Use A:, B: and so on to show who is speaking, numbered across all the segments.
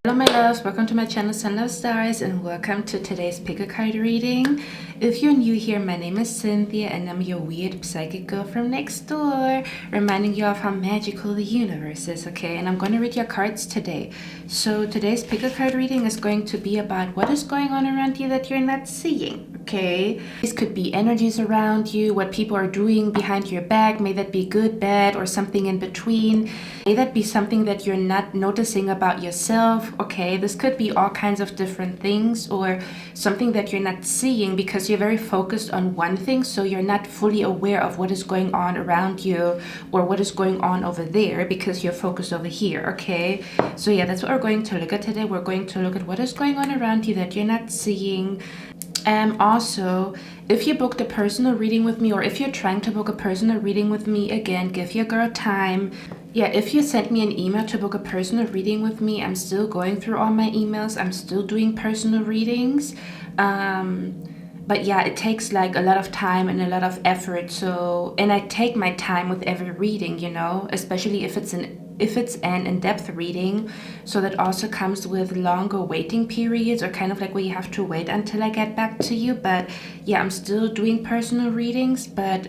A: Hello my loves, welcome to my channel Sun Love Stars and welcome to today's pick a card reading. If you're new here, my name is Cynthia and I'm your weird psychic girl from next door, reminding you of how magical the universe is, okay? And I'm going to read your cards today. So today's pick a card reading is going to be about what is going on around you that you're not seeing, okay? These could be energies around you, what people are doing behind your back, may that be good, bad, or something in between. May that be something that you're not noticing about yourself, okay? This could be all kinds of different things, or something that you're not seeing because you're very focused on one thing, so you're not fully aware of what is going on around you or what is going on over there because you're focused over here, okay? So yeah, that's what we're going to look at today. We're going to look at what is going on around you that you're not seeing. Also, if you booked a personal reading with me, or if you're trying to book a personal reading with me, again, give your girl time. Yeah, if you sent me an email to book a personal reading with me, I'm still going through all my emails. I'm still doing personal readings. But yeah, it takes like a lot of time and a lot of effort. So, and I take my time with every reading, you know, especially if it's an in-depth reading. So that also comes with longer waiting periods, or kind of like where you have to wait until I get back to you. But yeah, I'm still doing personal readings, but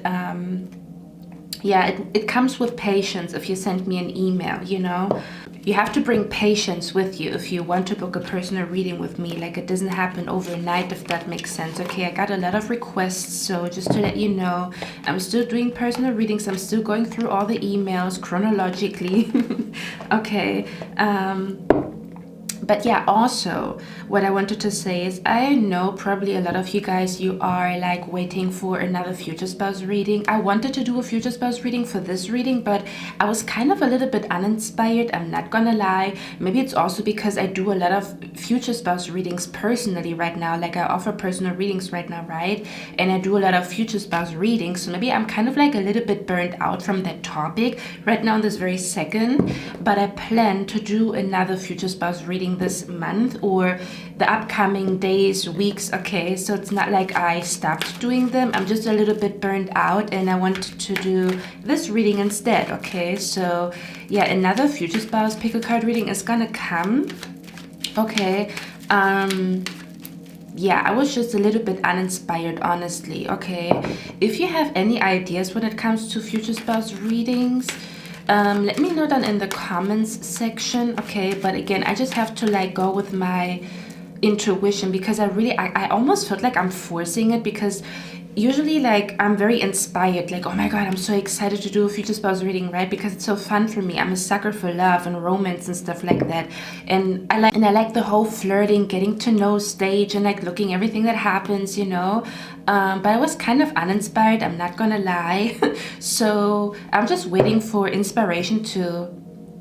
A: yeah, it comes with patience if you send me an email, you know. You have to bring patience with you if you want to book a personal reading with me. Like, it doesn't happen overnight, if that makes sense. Okay, I got a lot of requests, so just to let you know, I'm still doing personal readings. I'm still going through all the emails chronologically. Okay, but yeah, also what I wanted to say is, I know probably a lot of you guys, you are like waiting for another future spouse reading. I wanted to do a future spouse reading for this reading, but I was kind of a little bit uninspired, I'm not gonna lie. Maybe it's also because I do a lot of future spouse readings personally right now. Like, I offer personal readings right now, right? And I do a lot of future spouse readings, so maybe I'm kind of like a little bit burnt out from that topic right now in this very second. But I plan to do another future spouse reading this month, or the upcoming days, weeks, okay? So it's not like I stopped doing them. I'm just a little bit burned out and I want to do this reading instead, okay? So yeah, another future spouse pick a card reading is gonna come, okay? Yeah, I was just a little bit uninspired, honestly, okay? If you have any ideas when it comes to future spouse readings, let me know down in the comments section, okay? But again, I just have to like go with my intuition, because I almost felt like I'm forcing it, because usually like I'm very inspired, like, oh my god, I'm so excited to do a future spouse reading, right? Because it's so fun for me. I'm a sucker for love and romance and stuff like that, and I like the whole flirting, getting to know stage, and like looking everything that happens, you know. But I was kind of uninspired, I'm not gonna lie. So I'm just waiting for inspiration to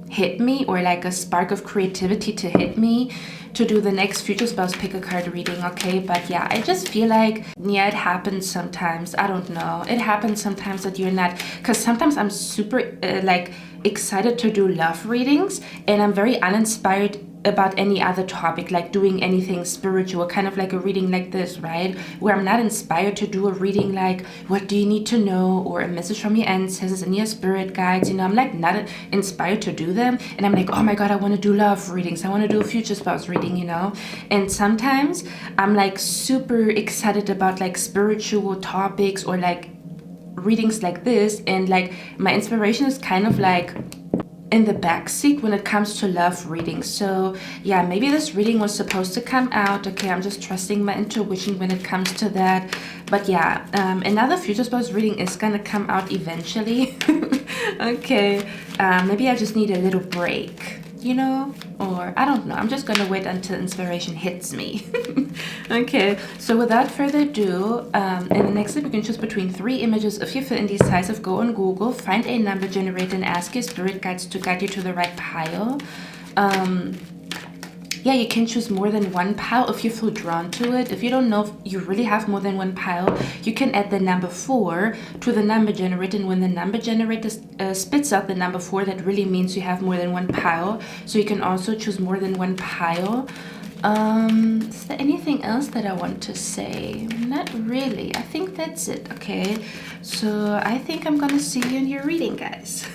A: hit me, or like a spark of creativity to hit me, to do the next future spouse pick a card reading, okay? But yeah, I just feel like, yeah, it happens sometimes. I don't know, it happens sometimes that you're not, because sometimes I'm super like excited to do love readings, and I'm very uninspired about any other topic, like doing anything spiritual, kind of like a reading like this, right? Where I'm not inspired to do a reading like, what do you need to know, or a message from your ancestors and your spirit guides, you know. I'm like not inspired to do them, and I'm like, oh my god, I want to do love readings, I want to do a future spouse reading, you know. And sometimes I'm like super excited about like spiritual topics, or like readings like this, and like my inspiration is kind of like in the backseat when it comes to love reading. So yeah, maybe this reading was supposed to come out, okay? I'm just trusting my intuition when it comes to that. But yeah, another future spouse reading is gonna come out eventually. Okay, maybe I just need a little break, you know, or I don't know. I'm just gonna wait until inspiration hits me. Okay, so without further ado, in the next step, you can choose between 3 images. If you feel indecisive, go on Google, find a number generator, and ask your spirit guides to guide you to the right pile. Yeah, you can choose more than one pile if you feel drawn to it. If you don't know if you really have more than one pile, you can add the number 4 to the number generator, and when the number generator spits out the number 4, that really means you have more than one pile. So you can also choose more than one pile. Is there anything else that I want to say? Not really. I think that's it, okay? So I think I'm gonna see you in your reading, guys.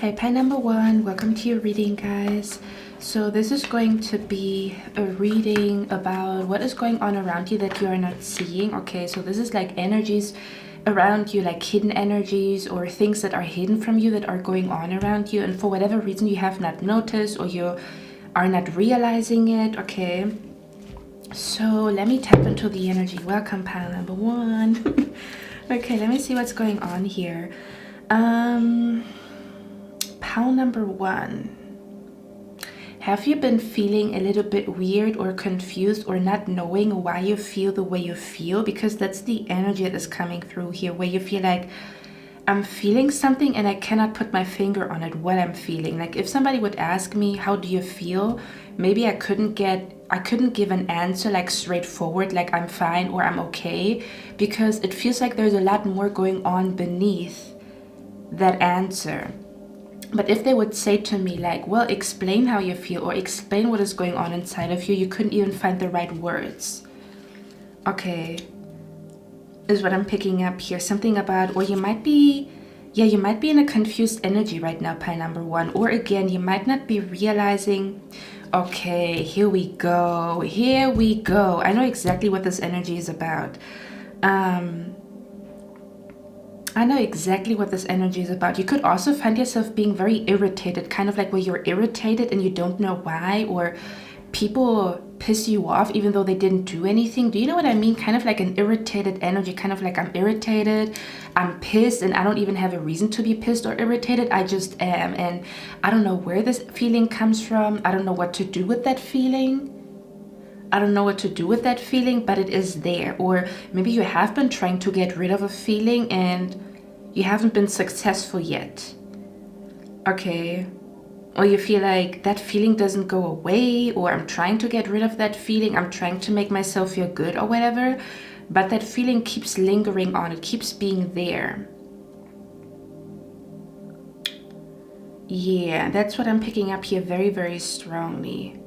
A: Hey, pie number one, welcome to your reading, guys. So this is going to be a reading about what is going on around you that you are not seeing. Okay, so this is like energies around you, like hidden energies or things that are hidden from you that are going on around you, and for whatever reason you have not noticed or you are not realizing it. Okay, so let me tap into the energy. Welcome, pile number one. Okay, let me see what's going on here. Pile number one, have you been feeling a little bit weird or confused or not knowing why you feel the way you feel? Because that's the energy that is coming through here, where you feel like, I'm feeling something and I cannot put my finger on it, what I'm feeling. Like if somebody would ask me, how do you feel? Maybe I couldn't give an answer like straightforward, like I'm fine or I'm okay, because it feels like there's a lot more going on beneath that answer. But if they would say to me like, well, explain how you feel or explain what is going on inside of you, you couldn't even find the right words. Okay, is what I'm picking up here. Something about, or you might be, yeah, you might be in a confused energy right now, pie number one. Or again, you might not be realizing, okay, here we go. Here we go. I know exactly what this energy is about. I know exactly what this energy is about. You could also find yourself being very irritated, kind of like where you're irritated and you don't know why, or people piss you off even though they didn't do anything. Do you know what I mean? Kind of like an irritated energy, kind of like I'm irritated, I'm pissed, and I don't even have a reason to be pissed or irritated. I just am, and I don't know where this feeling comes from. I don't know what to do with that feeling. I don't know what to do with that feeling, but it is there. Or maybe you have been trying to get rid of a feeling and you haven't been successful yet. Okay. Or you feel like that feeling doesn't go away, or I'm trying to get rid of that feeling. I'm trying to make myself feel good or whatever, but that feeling keeps lingering on. It keeps being there. Yeah, that's what I'm picking up here very, very strongly.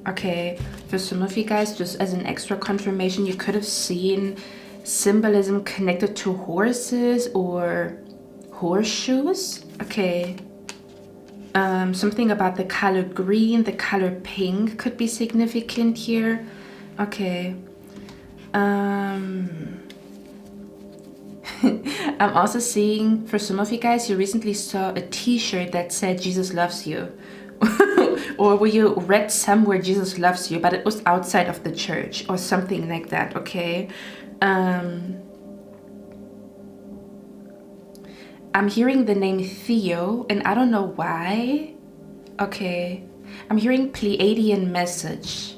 A: Okay, for some of you guys, just as an extra confirmation, you could have seen symbolism connected to horses or horseshoes. Okay, something about the color green, the color pink could be significant here. Okay, I'm also seeing, for some of you guys, you recently saw a t-shirt that said Jesus loves you. Or where you read somewhere Jesus loves you, but it was outside of the church or something like that. Okay, I'm hearing the name Theo, and I don't know why. Okay, I'm hearing Pleiadian message.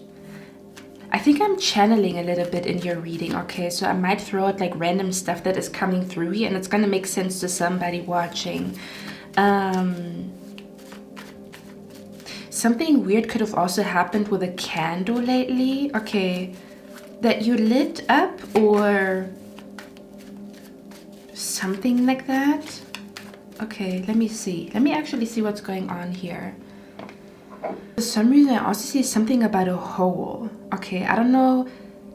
A: I think I'm channeling a little bit in your reading. Okay, so I might throw out like random stuff that is coming through here, and it's gonna make sense to somebody watching. Something weird could have also happened with a candle lately. Okay, that you lit up or something like that. Okay, let me see. Let me actually see what's going on here. For some reason, I also see something about a hole. Okay, I don't know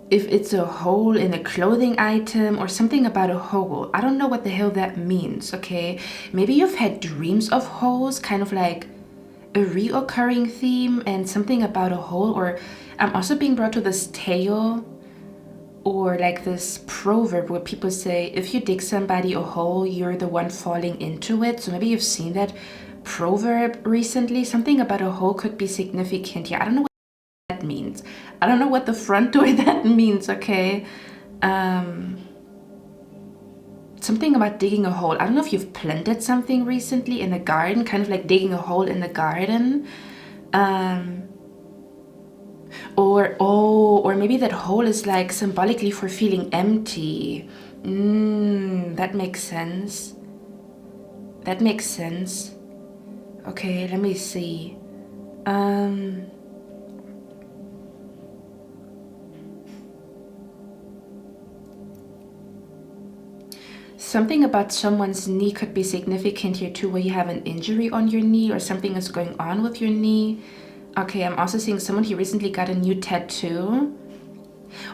A: if it's a hole in a clothing item or something about a hole. I don't know what the hell that means. Okay, maybe you've had dreams of holes, kind of like a reoccurring theme, and something about a hole. Or I'm also being brought to this tale or like this proverb where people say, if you dig somebody a hole, you're the one falling into it. So maybe you've seen that proverb recently. Something about a hole could be significant here. I don't know what that means. I don't know what the front door that means. Okay, something about digging a hole. I don't know if you've planted something recently in the garden, kind of like digging a hole in the garden. Or maybe that hole is like symbolically for feeling empty. That makes sense. That makes sense. Okay, let me see. Something about someone's knee could be significant here too, where you have an injury on your knee or something is going on with your knee. Okay, I'm also seeing someone who recently got a new tattoo.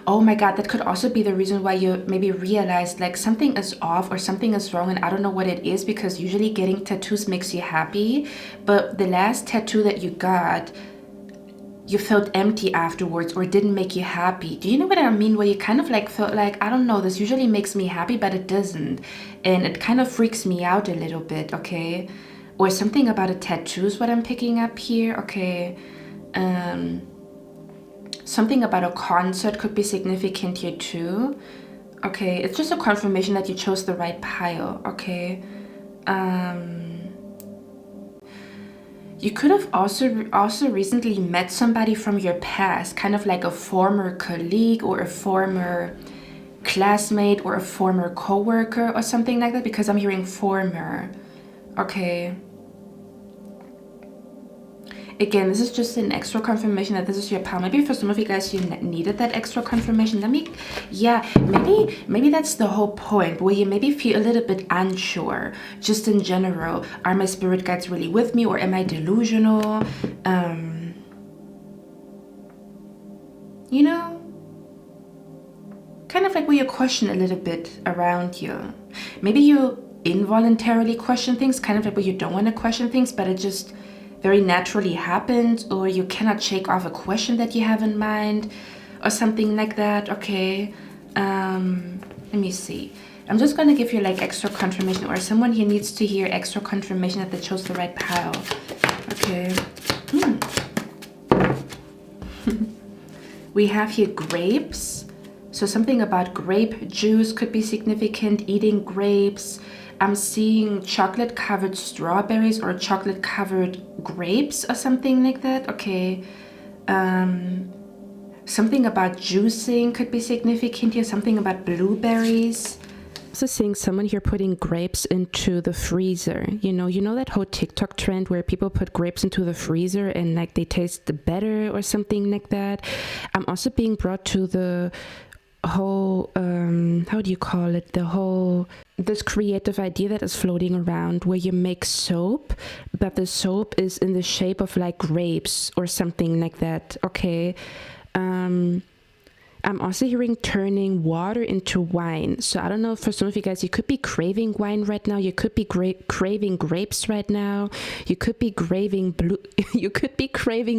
A: Oh my God, that could also be the reason why you maybe realized like something is off or something is wrong and I don't know what it is, because usually getting tattoos makes you happy, but the last tattoo that you got, you felt empty afterwards or didn't make you happy. Do you know what I mean? Where you kind of like felt like, I don't know, this usually makes me happy, but it doesn't. And it kind of freaks me out a little bit, okay? Or something about a tattoo is what I'm picking up here, okay? Something about a concert could be significant here too. Okay, it's just a confirmation that you chose the right pile, okay? You could have also recently met somebody from your past, kind of like a former colleague or a former classmate or a former coworker or something like that, because I'm hearing former, okay? Again, this is just an extra confirmation that this is your pal. Maybe for some of you guys, you needed that extra confirmation. Maybe that's the whole point, where you maybe feel a little bit unsure, just in general. Are my spirit guides really with me, or am I delusional? You know, kind of like where you question a little bit around you. Maybe you involuntarily question things, kind of like where you don't want to question things, but it just very naturally happens, or you cannot shake off a question that you have in mind or something like that, okay? Let me see. I'm just going to give you like extra confirmation, or someone here needs to hear extra confirmation that they chose the right pile, okay? We have here grapes, so something about grape juice could be significant, eating grapes. I'm seeing chocolate covered strawberries or chocolate covered grapes or something like that, okay? Something about juicing could be significant here, something about blueberries. Also seeing someone here putting grapes into the freezer. You know that whole TikTok trend where people put grapes into the freezer and like they taste better or something like that. I'm also being brought to the whole how do you call it, this creative idea that is floating around, where you make soap, but the soap is in the shape of like grapes or something like that, okay? I'm also hearing turning water into wine. So I don't know, for some of you guys, you could be craving wine right now. You could be craving grapes right now. You could be craving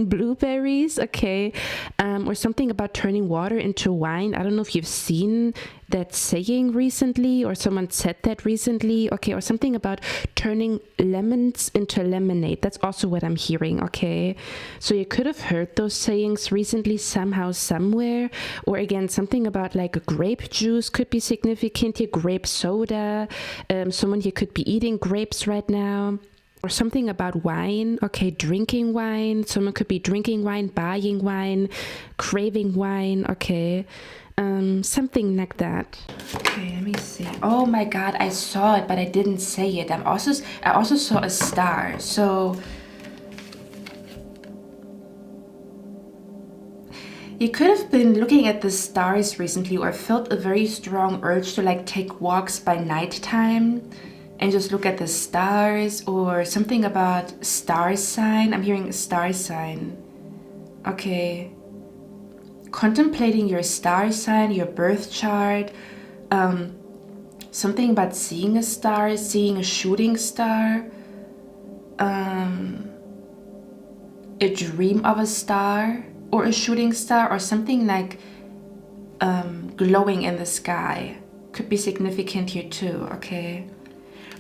A: blueberries, okay? Or something about turning water into wine. I don't know if you've seen that saying recently, or someone said that recently, okay? Or something about turning lemons into lemonade. That's also what I'm hearing, okay? So you could have heard those sayings recently somehow, somewhere. Or again, something about like a grape juice could be significant here, grape soda. Someone here could be eating grapes right now. Or something about wine, okay, drinking wine. Someone could be drinking wine, buying wine, craving wine, okay. Something like that. Okay, let me see. Oh my God, I saw it, but I didn't say it. I also saw a star. So you could have been looking at the stars recently, or felt a very strong urge to like take walks by nighttime and just look at the stars, or something about star sign. I'm hearing star sign. Okay. Contemplating your star sign, your birth chart. Something about seeing a star, seeing a shooting star. A dream of a star or a shooting star, or something like glowing in the sky. Could be significant here too, okay?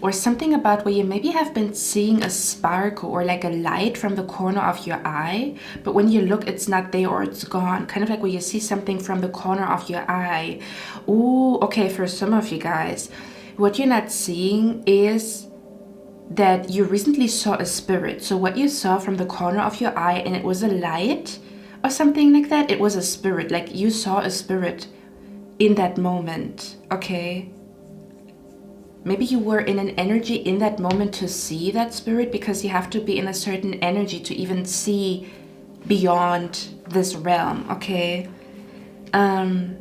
A: Or something about where you maybe have been seeing a sparkle or like a light from the corner of your eye, but when you look, it's not there or it's gone. Kind of like where you see something from the corner of your eye. Ooh, okay, for some of you guys, what you're not seeing is that you recently saw a spirit. So what you saw from the corner of your eye, and it was a light or something like that, it was a spirit. Like you saw a spirit in that moment, okay? Maybe you were in an energy in that moment to see that spirit, because you have to be in a certain energy to even see beyond this realm, okay? And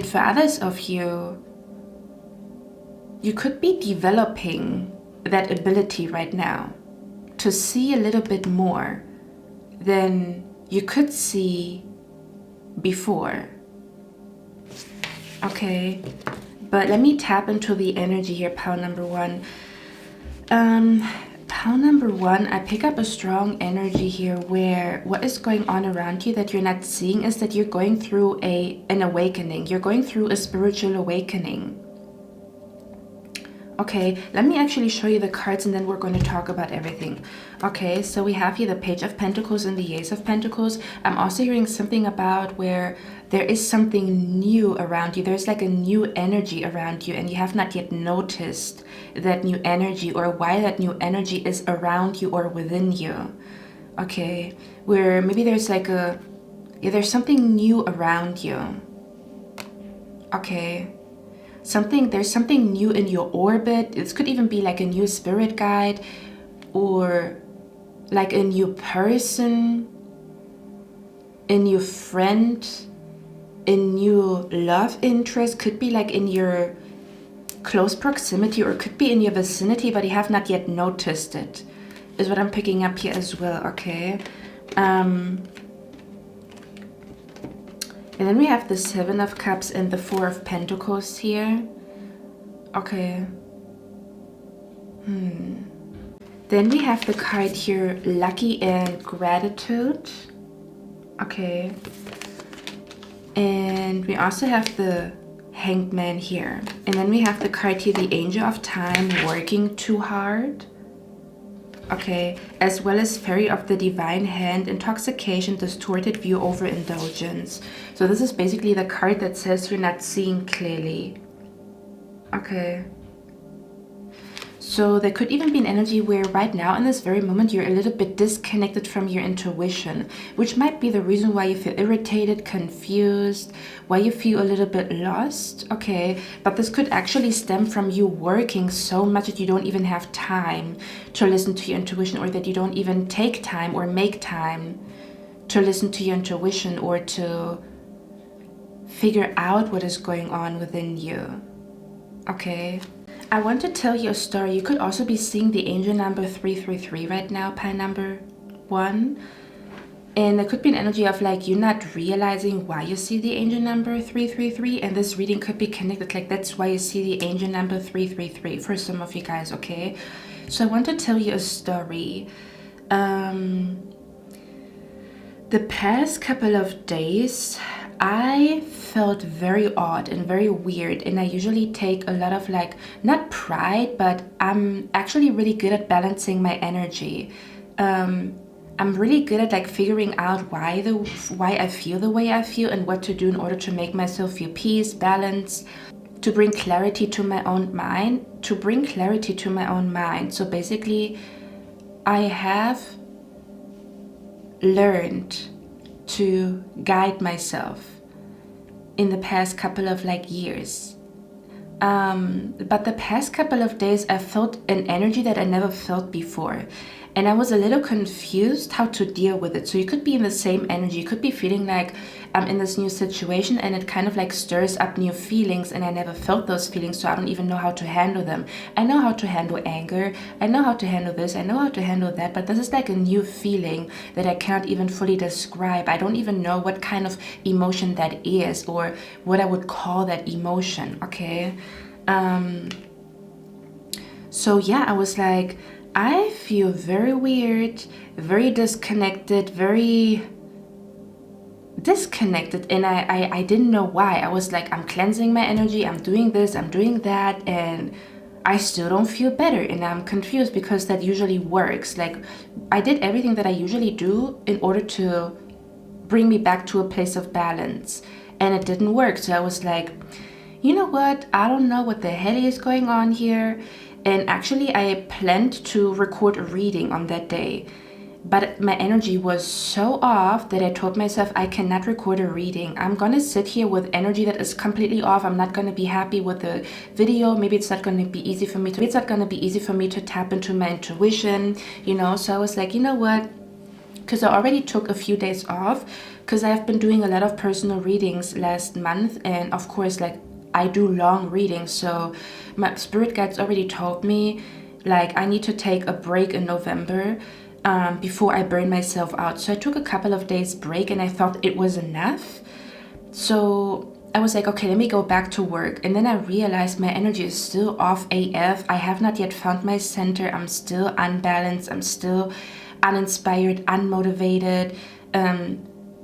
A: for others of you, you could be developing that ability right now to see a little bit more than you could see before, Okay, but let me tap into the energy here, pile number one. Pile number one, I pick up a strong energy here where what is going on around you that you're not seeing is that you're going through an awakening. You're going through a spiritual awakening. Okay, let me actually show you the cards and then we're going to talk about everything. Okay, so we have here the Page of Pentacles and the Ace of Pentacles. I'm also hearing something about where there is something new around you. There's like a new energy around you and you have not yet noticed that new energy or why that new energy is around you or within you. Okay, where maybe there's like there's something new around you. Okay. There's something new in your orbit. This could even be like a new spirit guide or like a new person, a new friend, a new love interest. Could be like in your close proximity or could be in your vicinity, but you have not yet noticed it, is what I'm picking up here as well. Okay. And then we have the Seven of Cups and the Four of Pentacles here. Okay. Then we have the card here, Lucky and Gratitude. Okay. And we also have the Hanged Man here. And then we have the card here, the Angel of Time, Working Too Hard. Okay, as well as Fairy of the Divine Hand, Intoxication, Distorted View, Overindulgence. So this is basically the card that says you're not seeing clearly. Okay. So there could even be an energy where right now in this very moment you're a little bit disconnected from your intuition, which might be the reason why you feel irritated, confused, why you feel a little bit lost. Okay, but this could actually stem from you working so much that you don't even have time to listen to your intuition, or that you don't even take time or make time to listen to your intuition or to figure out what is going on within you. Okay. I want to tell you a story. You could also be seeing the angel number 333 right now, pile number one. And there could be an energy of like you not realizing why you see the angel number 333. And this reading could be connected. Like that's why you see the angel number 333 for some of you guys, okay? So I want to tell you a story. The past couple of days, I felt very odd and very weird, and I usually take a lot of like, not pride, but I'm actually really good at balancing my energy. I'm really good at like figuring out why I feel the way I feel and what to do in order to make myself feel peace, balance, to bring clarity to my own mind, So basically, I have learned to guide myself in the past couple of like years. But the past couple of days I felt an energy that I never felt before. And I was a little confused how to deal with it. So you could be in the same energy. You could be feeling like I'm in this new situation and it kind of like stirs up new feelings, and I never felt those feelings, so I don't even know how to handle them. I know how to handle anger. I know how to handle this. I know how to handle that. But this is like a new feeling that I can't even fully describe. I don't even know what kind of emotion that is or what I would call that emotion, okay? So yeah, I was like, I feel very weird, very disconnected, and I didn't know why. I was like, I'm cleansing my energy, I'm doing this, I'm doing that, and I still don't feel better, and I'm confused because that usually works. Like, I did everything that I usually do in order to bring me back to a place of balance, and it didn't work. So I was like, you know what? I don't know what the hell is going on here. And actually, I planned to record a reading on that day, but my energy was so off that I told myself I cannot record a reading. I'm gonna sit here with energy that is completely off. I'm not gonna be happy with the video. Maybe it's not gonna be easy for me to tap into my intuition, you know. So I was like, you know what? Because I already took a few days off, because I've been doing a lot of personal readings last month, and of course, like, I do long readings, so my spirit guides already told me like I need to take a break in November before I burn myself out. So I took a couple of days break and I thought it was enough. So I was like, okay, let me go back to work. And then I realized my energy is still off AF. I have not yet found my center. I'm still unbalanced. I'm still uninspired, unmotivated.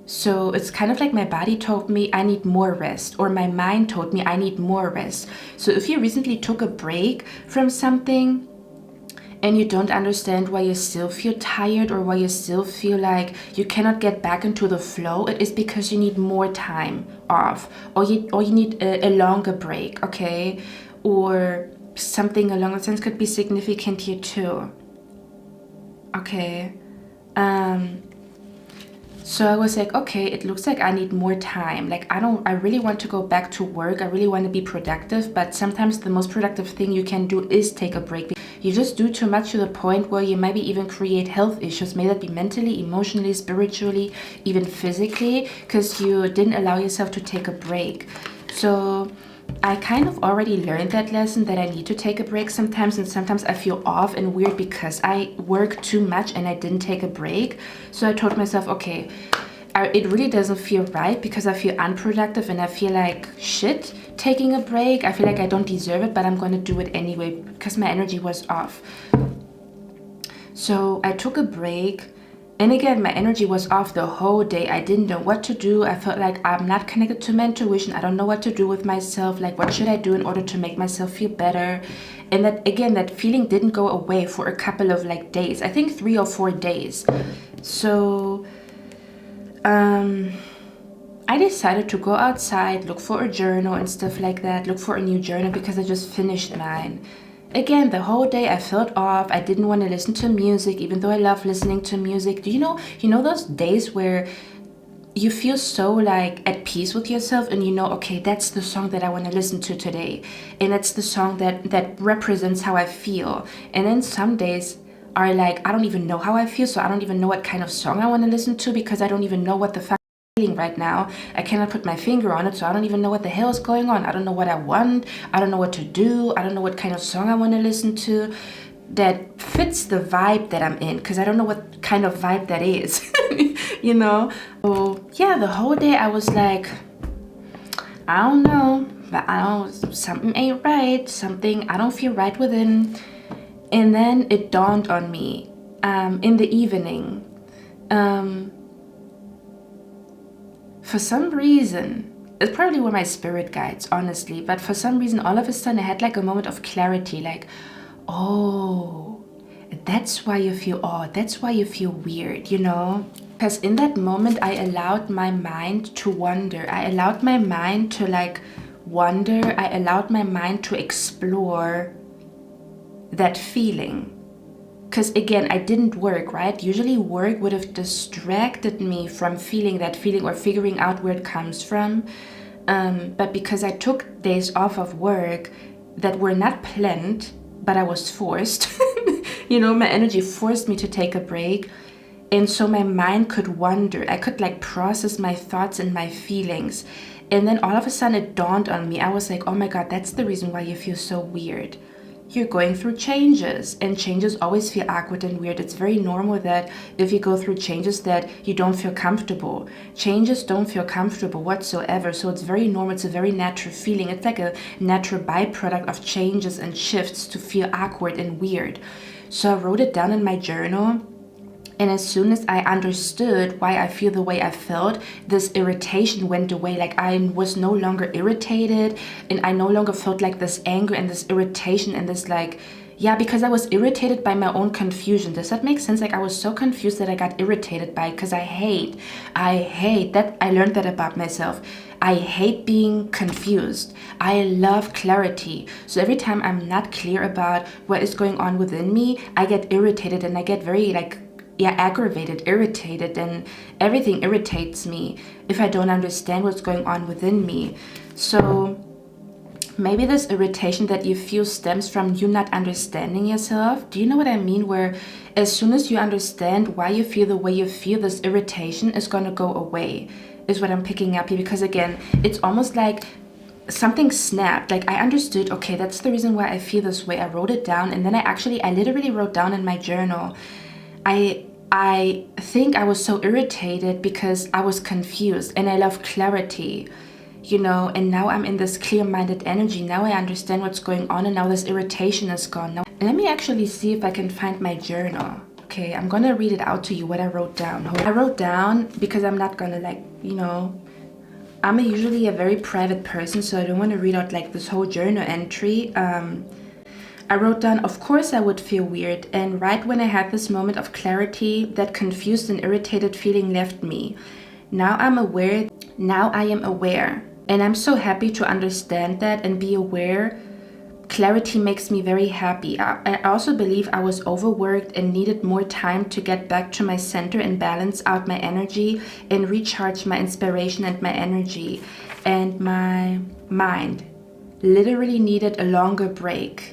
A: So it's kind of like my body told me I need more rest, or my mind told me I need more rest. So if you recently took a break from something and you don't understand why you still feel tired, or why you still feel like you cannot get back into the flow, it is because you need more time off, or you need a longer break, okay? Or something along those lines could be significant here too. Okay. So I was like, okay, it looks like I need more time. Like, I really want to go back to work. I really want to be productive, but sometimes the most productive thing you can do is take a break. You just do too much to the point where you maybe even create health issues, may that be mentally, emotionally, spiritually, even physically, because you didn't allow yourself to take a break. So I kind of already learned that lesson, that I need to take a break sometimes, and sometimes I feel off and weird because I work too much and I didn't take a break. So I told myself, okay, it really doesn't feel right because I feel unproductive and I feel like shit taking a break. I feel like I don't deserve it, but I'm going to do it anyway because my energy was off. So I took a break. And again, my energy was off the whole day. I didn't know what to do. I felt like I'm not connected to my intuition. I don't know what to do with myself. Like, what should I do in order to make myself feel better? And that, again, that feeling didn't go away for a couple of like days. I think 3 or 4 days. So I decided to go outside, look for a journal and stuff like that. Look for a new journal because I just finished mine. Again, the whole day I felt off. I didn't want to listen to music, even though I love listening to music. Do you know those days where you feel so like at peace with yourself and you know, okay, that's the song that I want to listen to today. And that's the song that represents how I feel. And then some days are like, I don't even know how I feel, so I don't even know what kind of song I want to listen to because I don't even know what the fuck feeling right now. I cannot put my finger on it, so I don't even know what the hell is going on. I don't know what I want. I don't know what to do. I don't know what kind of song I want to listen to that fits the vibe that I'm in, because I don't know what kind of vibe that is. you know? So yeah, the whole day I was like, I don't know, but something ain't right. Something I don't feel right within. And then it dawned on me in the evening. For some reason, it's probably were my spirit guides, honestly, but for some reason, all of a sudden I had like a moment of clarity, like, oh, that's why you feel odd, that's why you feel weird, you know? Because in that moment, I allowed my mind to wander. I allowed my mind to like wonder. I allowed my mind to explore that feeling. Because again, I didn't work, right? Usually work would have distracted me from feeling that feeling or figuring out where it comes from. But because I took days off of work that were not planned, but I was forced, you know, my energy forced me to take a break. And so my mind could wander. I could like process my thoughts and my feelings. And then all of a sudden it dawned on me. I was like, oh my God, that's the reason why you feel so weird. You're going through changes, and changes always feel awkward and weird. It's very normal that if you go through changes that you don't feel comfortable. Changes don't feel comfortable whatsoever, so it's very normal. It's a very natural feeling. It's like a natural byproduct of changes and shifts to feel awkward and weird. So I wrote it down in my journal. And as soon as I understood why I feel the way I felt, this irritation went away. Like I was no longer irritated, and I no longer felt like this anger and this irritation and this like, yeah, because I was irritated by my own confusion. Does that make sense? Like I was so confused that I got irritated by it, because I hate that. I learned that about myself. I hate being confused. I love clarity. So every time I'm not clear about what is going on within me, I get irritated and I get very like, yeah, aggravated, irritated, and everything irritates me if I don't understand what's going on within me. So maybe this irritation that you feel stems from you not understanding yourself. Do you know what I mean? Where as soon as you understand why you feel the way you feel, this irritation is going to go away, is what I'm picking up here. Because again, it's almost like something snapped. Like I understood, okay, that's the reason why I feel this way. I wrote it down, and then I literally wrote down in my journal, I think I was so irritated because I was confused, and I love clarity. you know, and now I'm in this clear-minded energy. Now I understand what's going on, and now this irritation is gone. Now, let me actually see if I can find my journal. Okay, I'm gonna read it out to you, what I wrote down. I wrote down, because I'm not gonna, like, you know, I'm usually a very private person, so I don't want to read out like this whole journal entry. I wrote down, of course I would feel weird, and right when I had this moment of clarity, that confused and irritated feeling left me. Now I am aware, and I'm so happy to understand that and be aware. Clarity makes me very happy. I also believe I was overworked and needed more time to get back to my center and balance out my energy and recharge my inspiration and my energy. And my mind literally needed a longer break.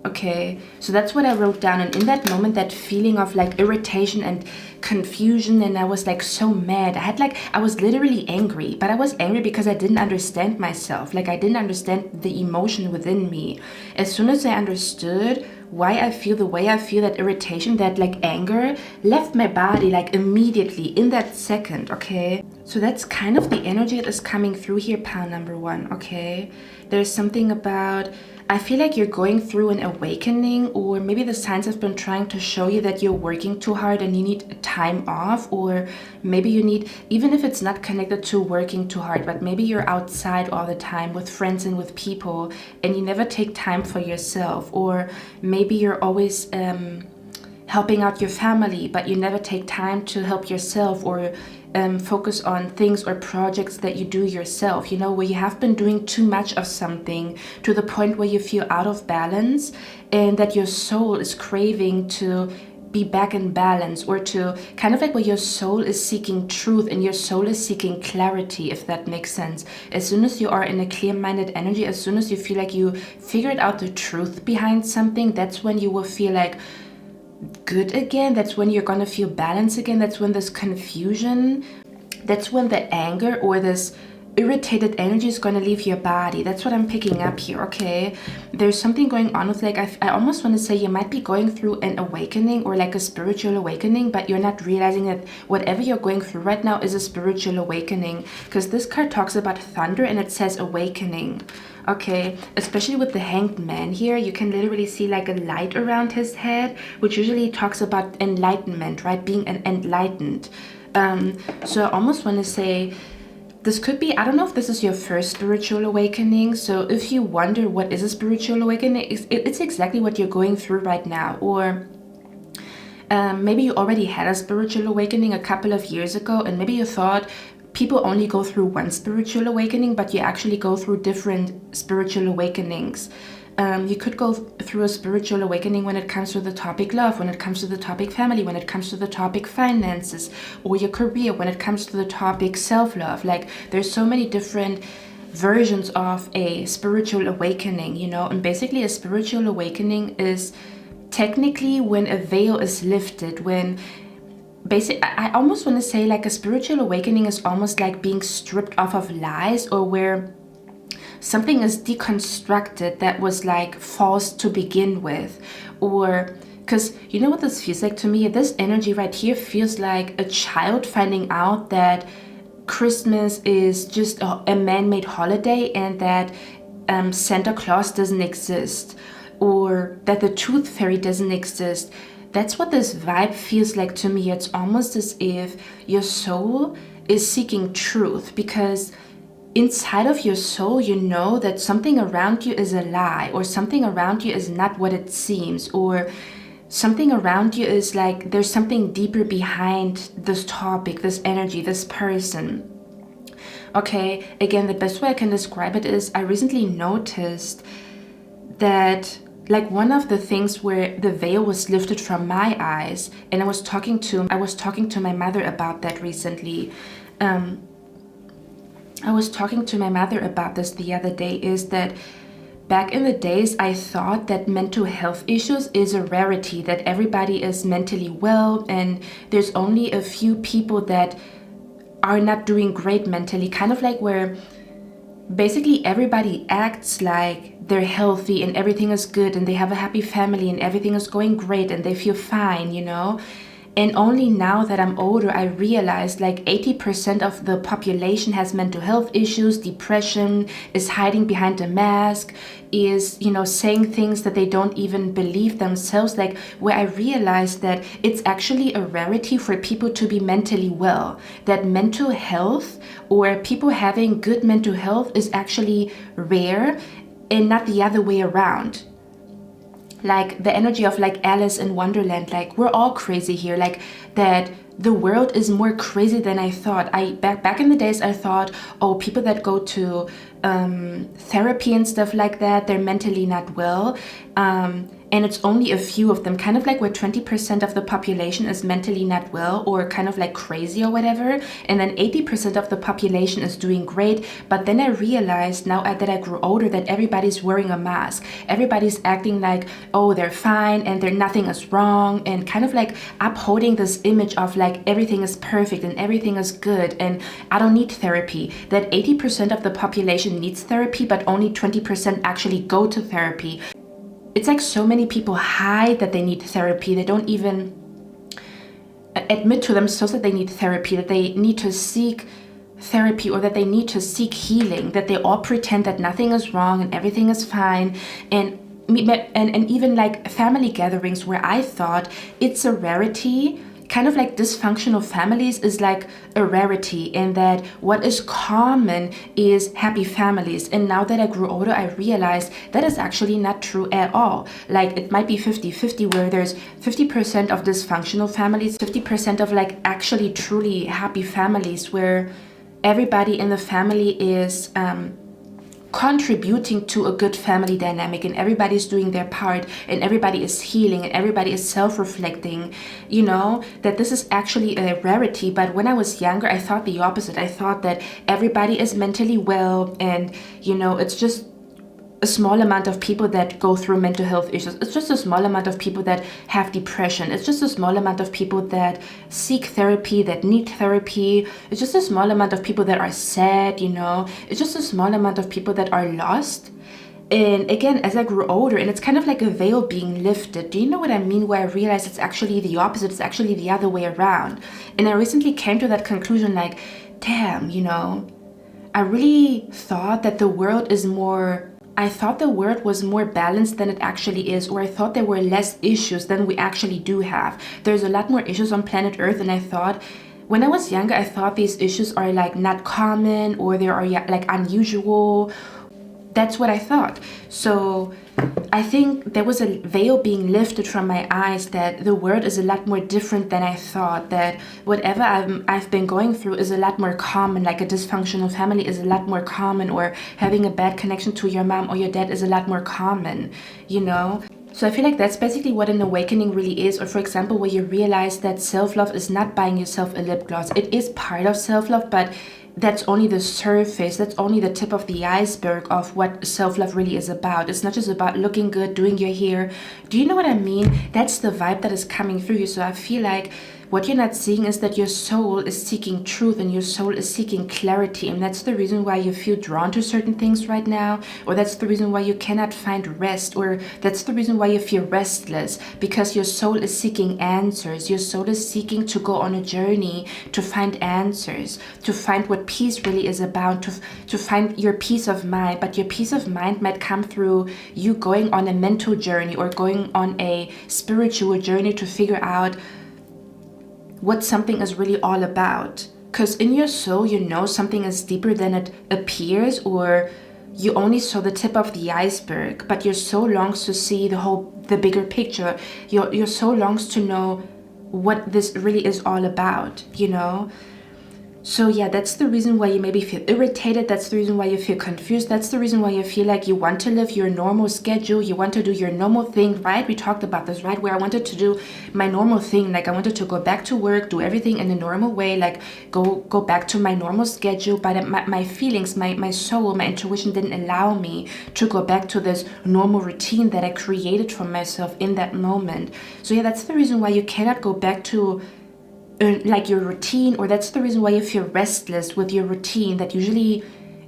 A: Okay, so that's what I wrote down. And in that moment, that feeling of like irritation and confusion, and I was like so mad. I was literally angry, but I was angry because I didn't understand myself. Like, I didn't understand the emotion within me. As soon as I understood why I feel the way I feel, that irritation, that like anger left my body like immediately in that second. Okay, so that's kind of the energy that is coming through here, pile number 1. Okay, there's something about, I feel like you're going through an awakening, or maybe the signs have been trying to show you that you're working too hard and you need time off, or maybe you need, even if it's not connected to working too hard, but maybe you're outside all the time with friends and with people and you never take time for yourself, or maybe you're always helping out your family, but you never take time to help yourself, or focus on things or projects that you do yourself, you know, where you have been doing too much of something to the point where you feel out of balance, and that your soul is craving to be back in balance, or to kind of like where your soul is seeking truth and your soul is seeking clarity, if that makes sense. As soon as you are in a clear-minded energy, as soon as you feel like you figured out the truth behind something, that's when you will feel like good again. That's when you're gonna feel balance again. That's when this confusion, that's when the anger or this irritated energy is going to leave your body. That's what I'm picking up here. Okay, there's something going on with, like, I almost want to say you might be going through an awakening, or like a spiritual awakening, but you're not realizing that whatever you're going through right now is a spiritual awakening, because this card talks about thunder and it says awakening. Okay, especially with the Hanged Man here, you can literally see like a light around his head, which usually talks about enlightenment, right? Being enlightened. So I almost want to say this could be, I don't know if this is your first spiritual awakening. So if you wonder what is a spiritual awakening, it's exactly what you're going through right now. Or maybe you already had a spiritual awakening a couple of years ago, and maybe you thought people only go through one spiritual awakening, but you actually go through different spiritual awakenings. You could go through a spiritual awakening when it comes to the topic love, when it comes to the topic family, when it comes to the topic finances, or your career, when it comes to the topic self-love. Like, there's so many different versions of a spiritual awakening, you know. And basically a spiritual awakening is technically when a veil is lifted, when basically, I almost want to say like a spiritual awakening is almost like being stripped off of lies, or where something is deconstructed that was like false to begin with. Or, because you know what this feels like to me? This energy right here feels like a child finding out that Christmas is just a man-made holiday, and that Santa Claus doesn't exist, or that the tooth fairy doesn't exist. That's what this vibe feels like to me. It's almost as if your soul is seeking truth, because inside of your soul, you know that something around you is a lie, or something around you is not what it seems, or something around you is like there's something deeper behind this topic, this energy, this person. Okay, again, the best way I can describe it is I recently noticed that, like, one of the things where the veil was lifted from my eyes, and I was talking to my mother about that recently. I was talking to my mother about this the other day, is that back in the days, I thought that mental health issues is a rarity, that everybody is mentally well, and there's only a few people that are not doing great mentally, kind of like where basically everybody acts like they're healthy and everything is good and they have a happy family and everything is going great and they feel fine, you know? And only now that I'm older, I realized like 80% of the population has mental health issues, depression, is hiding behind a mask, is, you know, saying things that they don't even believe themselves. Like, where I realized that it's actually a rarity for people to be mentally well, that mental health or people having good mental health is actually rare and not the other way around. Like the energy of like Alice in Wonderland, like we're all crazy here, like that the world is more crazy than I thought. Back in the days I thought, oh, people that go to therapy and stuff like that, they're mentally not well. And it's only a few of them, kind of like where 20% of the population is mentally not well or kind of like crazy or whatever. And then 80% of the population is doing great. But then I realized now that I grew older that everybody's wearing a mask. Everybody's acting like, oh, they're fine and nothing is wrong, and kind of like upholding this image of like everything is perfect and everything is good and I don't need therapy. That 80% of the population needs therapy, but only 20% actually go to therapy. It's like so many people hide that they need therapy. They don't even admit to themselves that they need therapy, that they need to seek therapy or that they need to seek healing, that they all pretend that nothing is wrong and everything is fine. And even like family gatherings where I thought it's a rarity, kind of like dysfunctional families is like a rarity, in that what is common is happy families. And now that I grew older, I realized that is actually not true at all. Like it might be 50-50, where there's 50% of dysfunctional families, 50% of like actually truly happy families where everybody in the family is contributing to a good family dynamic and everybody's doing their part and everybody is healing and everybody is self-reflecting, you know, that this is actually a rarity. But when I was younger, I thought the opposite. I thought that everybody is mentally well and, you know, it's just a small amount of people that go through mental health issues. It's just a small amount of people that have depression. It's just a small amount of people that seek therapy, that need therapy. It's just a small amount of people that are sad, you know. It's just a small amount of people that are lost. And again, as I grew older, and it's kind of like a veil being lifted. Do you know what I mean? Where I realized it's actually the opposite. It's actually the other way around. And I recently came to that conclusion, like, damn, you know, I really thought that the world is more... I thought the world was more balanced than it actually is, or I thought there were less issues than we actually do have. There's a lot more issues on planet Earth, and I thought, when I was younger, I thought these issues are like not common or they are like unusual. That's what I thought. So I think there was a veil being lifted from my eyes, that the world is a lot more different than I thought, that whatever I've been going through is a lot more common, like a dysfunctional family is a lot more common, or having a bad connection to your mom or your dad is a lot more common, you know? So I feel like that's basically what an awakening really is. Or for example, where you realize that self-love is not buying yourself a lip gloss. It is part of self-love, but that's only the surface. That's only the tip of the iceberg of what self-love really is about. It's not just about looking good, doing your hair. Do you know what I mean? That's the vibe that is coming through you. So I feel like what you're not seeing is that your soul is seeking truth and your soul is seeking clarity. And that's the reason why you feel drawn to certain things right now. Or that's the reason why you cannot find rest. Or that's the reason why you feel restless. Because your soul is seeking answers. Your soul is seeking to go on a journey to find answers. To find what peace really is about. To find your peace of mind. But your peace of mind might come through you going on a mental journey or going on a spiritual journey to figure out what something is really all about. Because in your soul, you know something is deeper than it appears, or you only saw the tip of the iceberg, but your soul longs to see the bigger picture. Your soul longs to know what this really is all about, you know? So yeah, that's the reason why you maybe feel irritated. That's the reason why you feel confused. That's the reason why you feel like you want to live your normal schedule. You want to do your normal thing, right? We talked about this, right? Where I wanted to do my normal thing. Like I wanted to go back to work, do everything in a normal way, like go back to my normal schedule. But my feelings, my soul, my intuition didn't allow me to go back to this normal routine that I created for myself in that moment. So yeah, that's the reason why you cannot go back to like your routine, or that's the reason why you feel restless with your routine, that usually,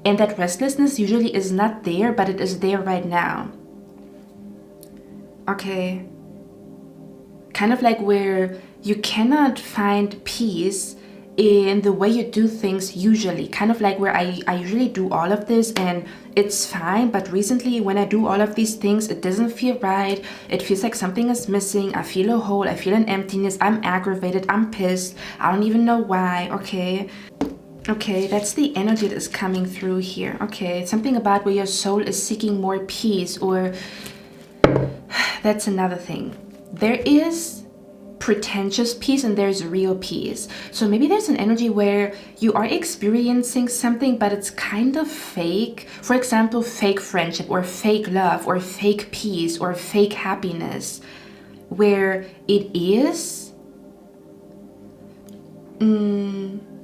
A: and that restlessness usually is not there, but it is there right now. Okay. Kind of like where you cannot find peace in the way you do things usually, kind of like where I usually do all of this and it's fine, but recently when I do all of these things, it doesn't feel right. It feels like something is missing. I feel a hole, I feel an emptiness, I'm aggravated, I'm pissed, I don't even know why. Okay, that's the energy that is coming through here. Okay, something about where your soul is seeking more peace, or that's another thing. There is pretentious peace and there's real peace. So maybe there's an energy where you are experiencing something but it's kind of fake. For example, fake friendship or fake love or fake peace or fake happiness, where it is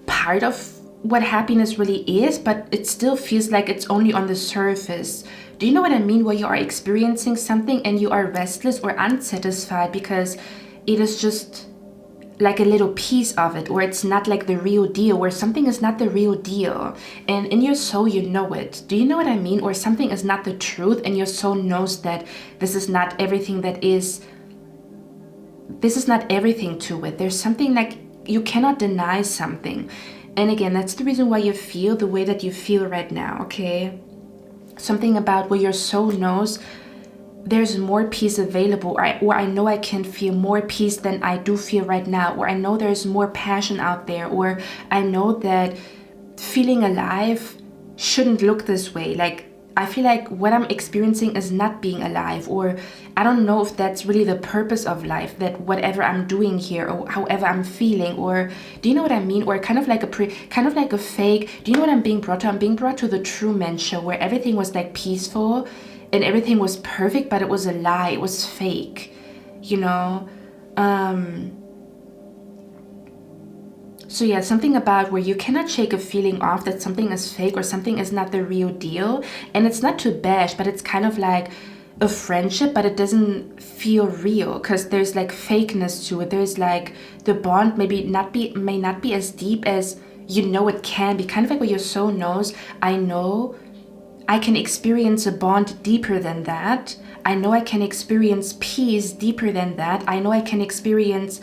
A: part of what happiness really is, but it still feels like it's only on the surface. Do you know what I mean? Where you are experiencing something and you are restless or unsatisfied because it is just like a little piece of it, or it's not like the real deal, where something is not the real deal. And in your soul, you know it. Do you know what I mean? Or something is not the truth and your soul knows that this is not everything that is, this is not everything to it. There's something like you cannot deny something. And again, that's the reason why you feel the way that you feel right now, okay? Something about where your soul knows there's more peace available, or I know I can feel more peace than I do feel right now, or I know there's more passion out there, or I know that feeling alive shouldn't look this way. Like, I feel like what I'm experiencing is not being alive, or I don't know if that's really the purpose of life, that whatever I'm doing here or however I'm feeling, or do you know what I mean? Or kind of like a fake, do you know what I'm being brought to? I'm being brought to the Truman Show, where everything was like peaceful and everything was perfect, but it was a lie, it was fake, you know? So yeah, something about where you cannot shake a feeling off that something is fake or something is not the real deal. And it's not to bash, but it's kind of like a friendship, but it doesn't feel real because there's like fakeness to it. There's like the bond may not be as deep as you know it can be. Kind of like what your soul knows. I know I can experience a bond deeper than that. I know I can experience peace deeper than that. I know I can experience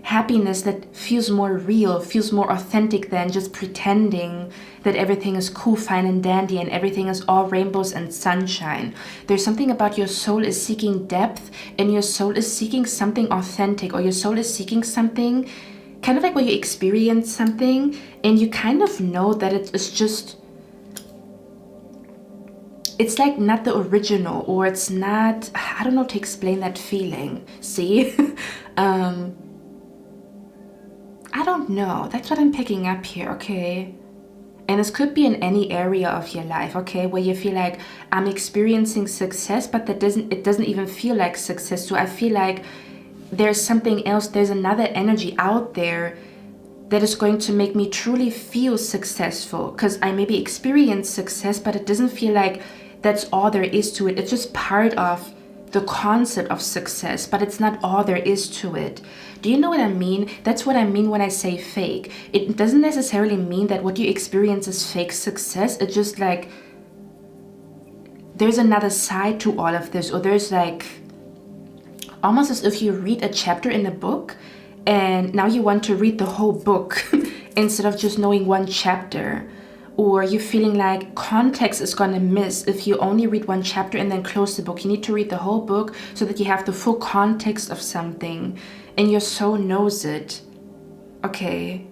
A: happiness that feels more real, feels more authentic than just pretending that everything is cool, fine, and dandy and everything is all rainbows and sunshine. There's something about your soul is seeking depth, and your soul is seeking something authentic, or your soul is seeking something kind of like when you experience something and you kind of know that it is just, it's like not the original, or it's not, I don't know to explain that feeling. See? I don't know. That's what I'm picking up here, okay? And this could be in any area of your life, okay? Where you feel like I'm experiencing success, but it doesn't even feel like success. So I feel like there's something else, there's another energy out there that is going to make me truly feel successful. Because I maybe experience success, but it doesn't feel like that's all there is to it. It's just part of the concept of success, but it's not all there is to it. Do you know what I mean? That's what I mean when I say fake. It doesn't necessarily mean that what you experience is fake success. It's just like there's another side to all of this, or there's like almost as if you read a chapter in a book and now you want to read the whole book instead of just knowing one chapter. Or you're feeling like context is going to miss if you only read one chapter and then close the book. You need to read the whole book so that you have the full context of something. And your soul knows it. Okay.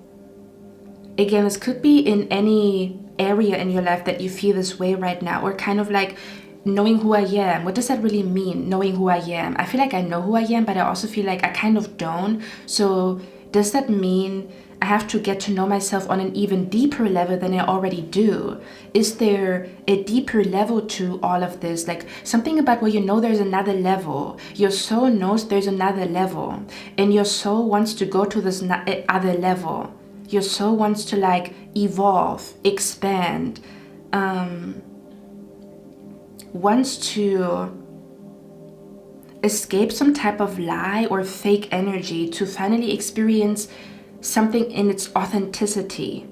A: Again, this could be in any area in your life that you feel this way right now. Or kind of like knowing who I am. What does that really mean, knowing who I am? I feel like I know who I am, but I also feel like I kind of don't. So does that mean I have to get to know myself on an even deeper level than I already do? Is there a deeper level to all of this? Like something about where you know there's another level. Your soul knows there's another level. And your soul wants to go to this other level. Your soul wants to like evolve, expand, wants to escape some type of lie or fake energy to finally experience something in its authenticity.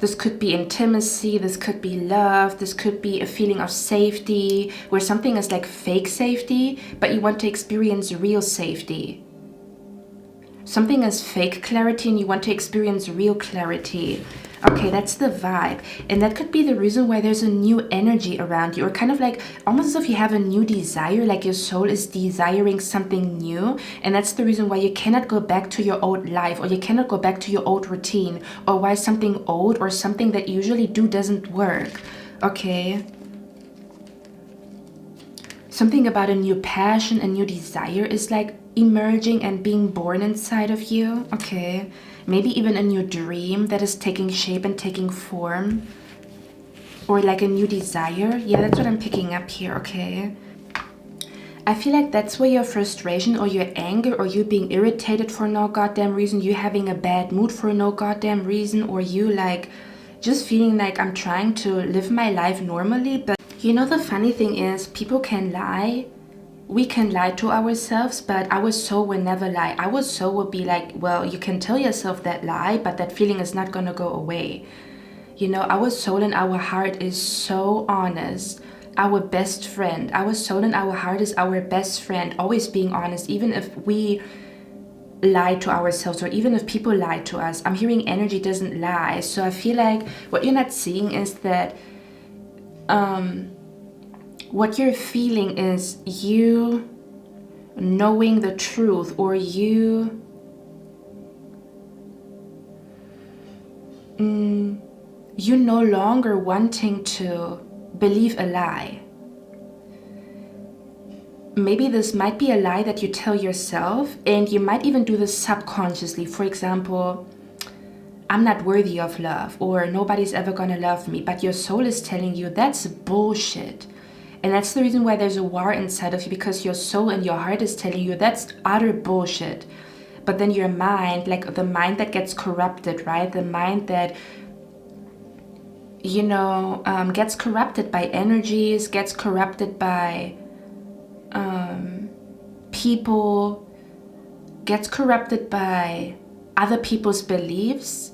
A: This could be intimacy, this could be love, this could be a feeling of safety, where something is like fake safety, but you want to experience real safety. Something is fake clarity and you want to experience real clarity. Okay, that's the vibe. And that could be the reason why there's a new energy around you, or kind of like almost as if you have a new desire, like your soul is desiring something new. And that's the reason why you cannot go back to your old life, or you cannot go back to your old routine, or why something old or something that you usually do doesn't work. Okay. Something about a new passion, a new desire is like emerging and being born inside of you. Okay. Maybe even a new dream that is taking shape and taking form. Or like a new desire. Yeah, that's what I'm picking up here, okay? I feel like that's where your frustration or your anger or you being irritated for no goddamn reason, you having a bad mood for no goddamn reason, or you like just feeling like I'm trying to live my life normally. But you know, the funny thing is people can lie. We can lie to ourselves, but our soul will never lie. Our soul will be like, well, you can tell yourself that lie, but that feeling is not going to go away. You know, our soul and our heart is so honest. Our best friend. Our soul and our heart is our best friend, always being honest, even if we lie to ourselves or even if people lie to us. I'm hearing energy doesn't lie. So I feel like what you're not seeing is that what you're feeling is you knowing the truth, or you no longer wanting to believe a lie. Maybe this might be a lie that you tell yourself, and you might even do this subconsciously. For example, I'm not worthy of love, or nobody's ever gonna love me, but your soul is telling you that's bullshit. And that's the reason why there's a war inside of you, because your soul and your heart is telling you that's utter bullshit. But then your mind, like the mind that gets corrupted, right? The mind that, you know, gets corrupted by energies, gets corrupted by people, gets corrupted by other people's beliefs.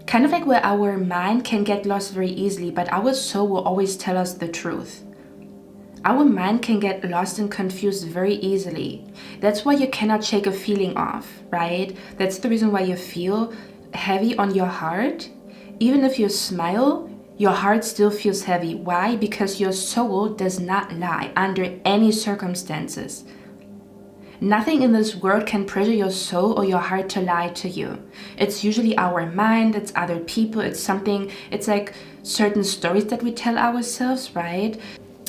A: Kind of like where our mind can get lost very easily, but our soul will always tell us the truth. Our mind can get lost and confused very easily. That's why you cannot shake a feeling off, right? That's the reason why you feel heavy on your heart. Even if you smile, your heart still feels heavy. Why? Because your soul does not lie under any circumstances. Nothing in this world can pressure your soul or your heart to lie to you. It's usually our mind, it's other people, it's something, it's like certain stories that we tell ourselves, right?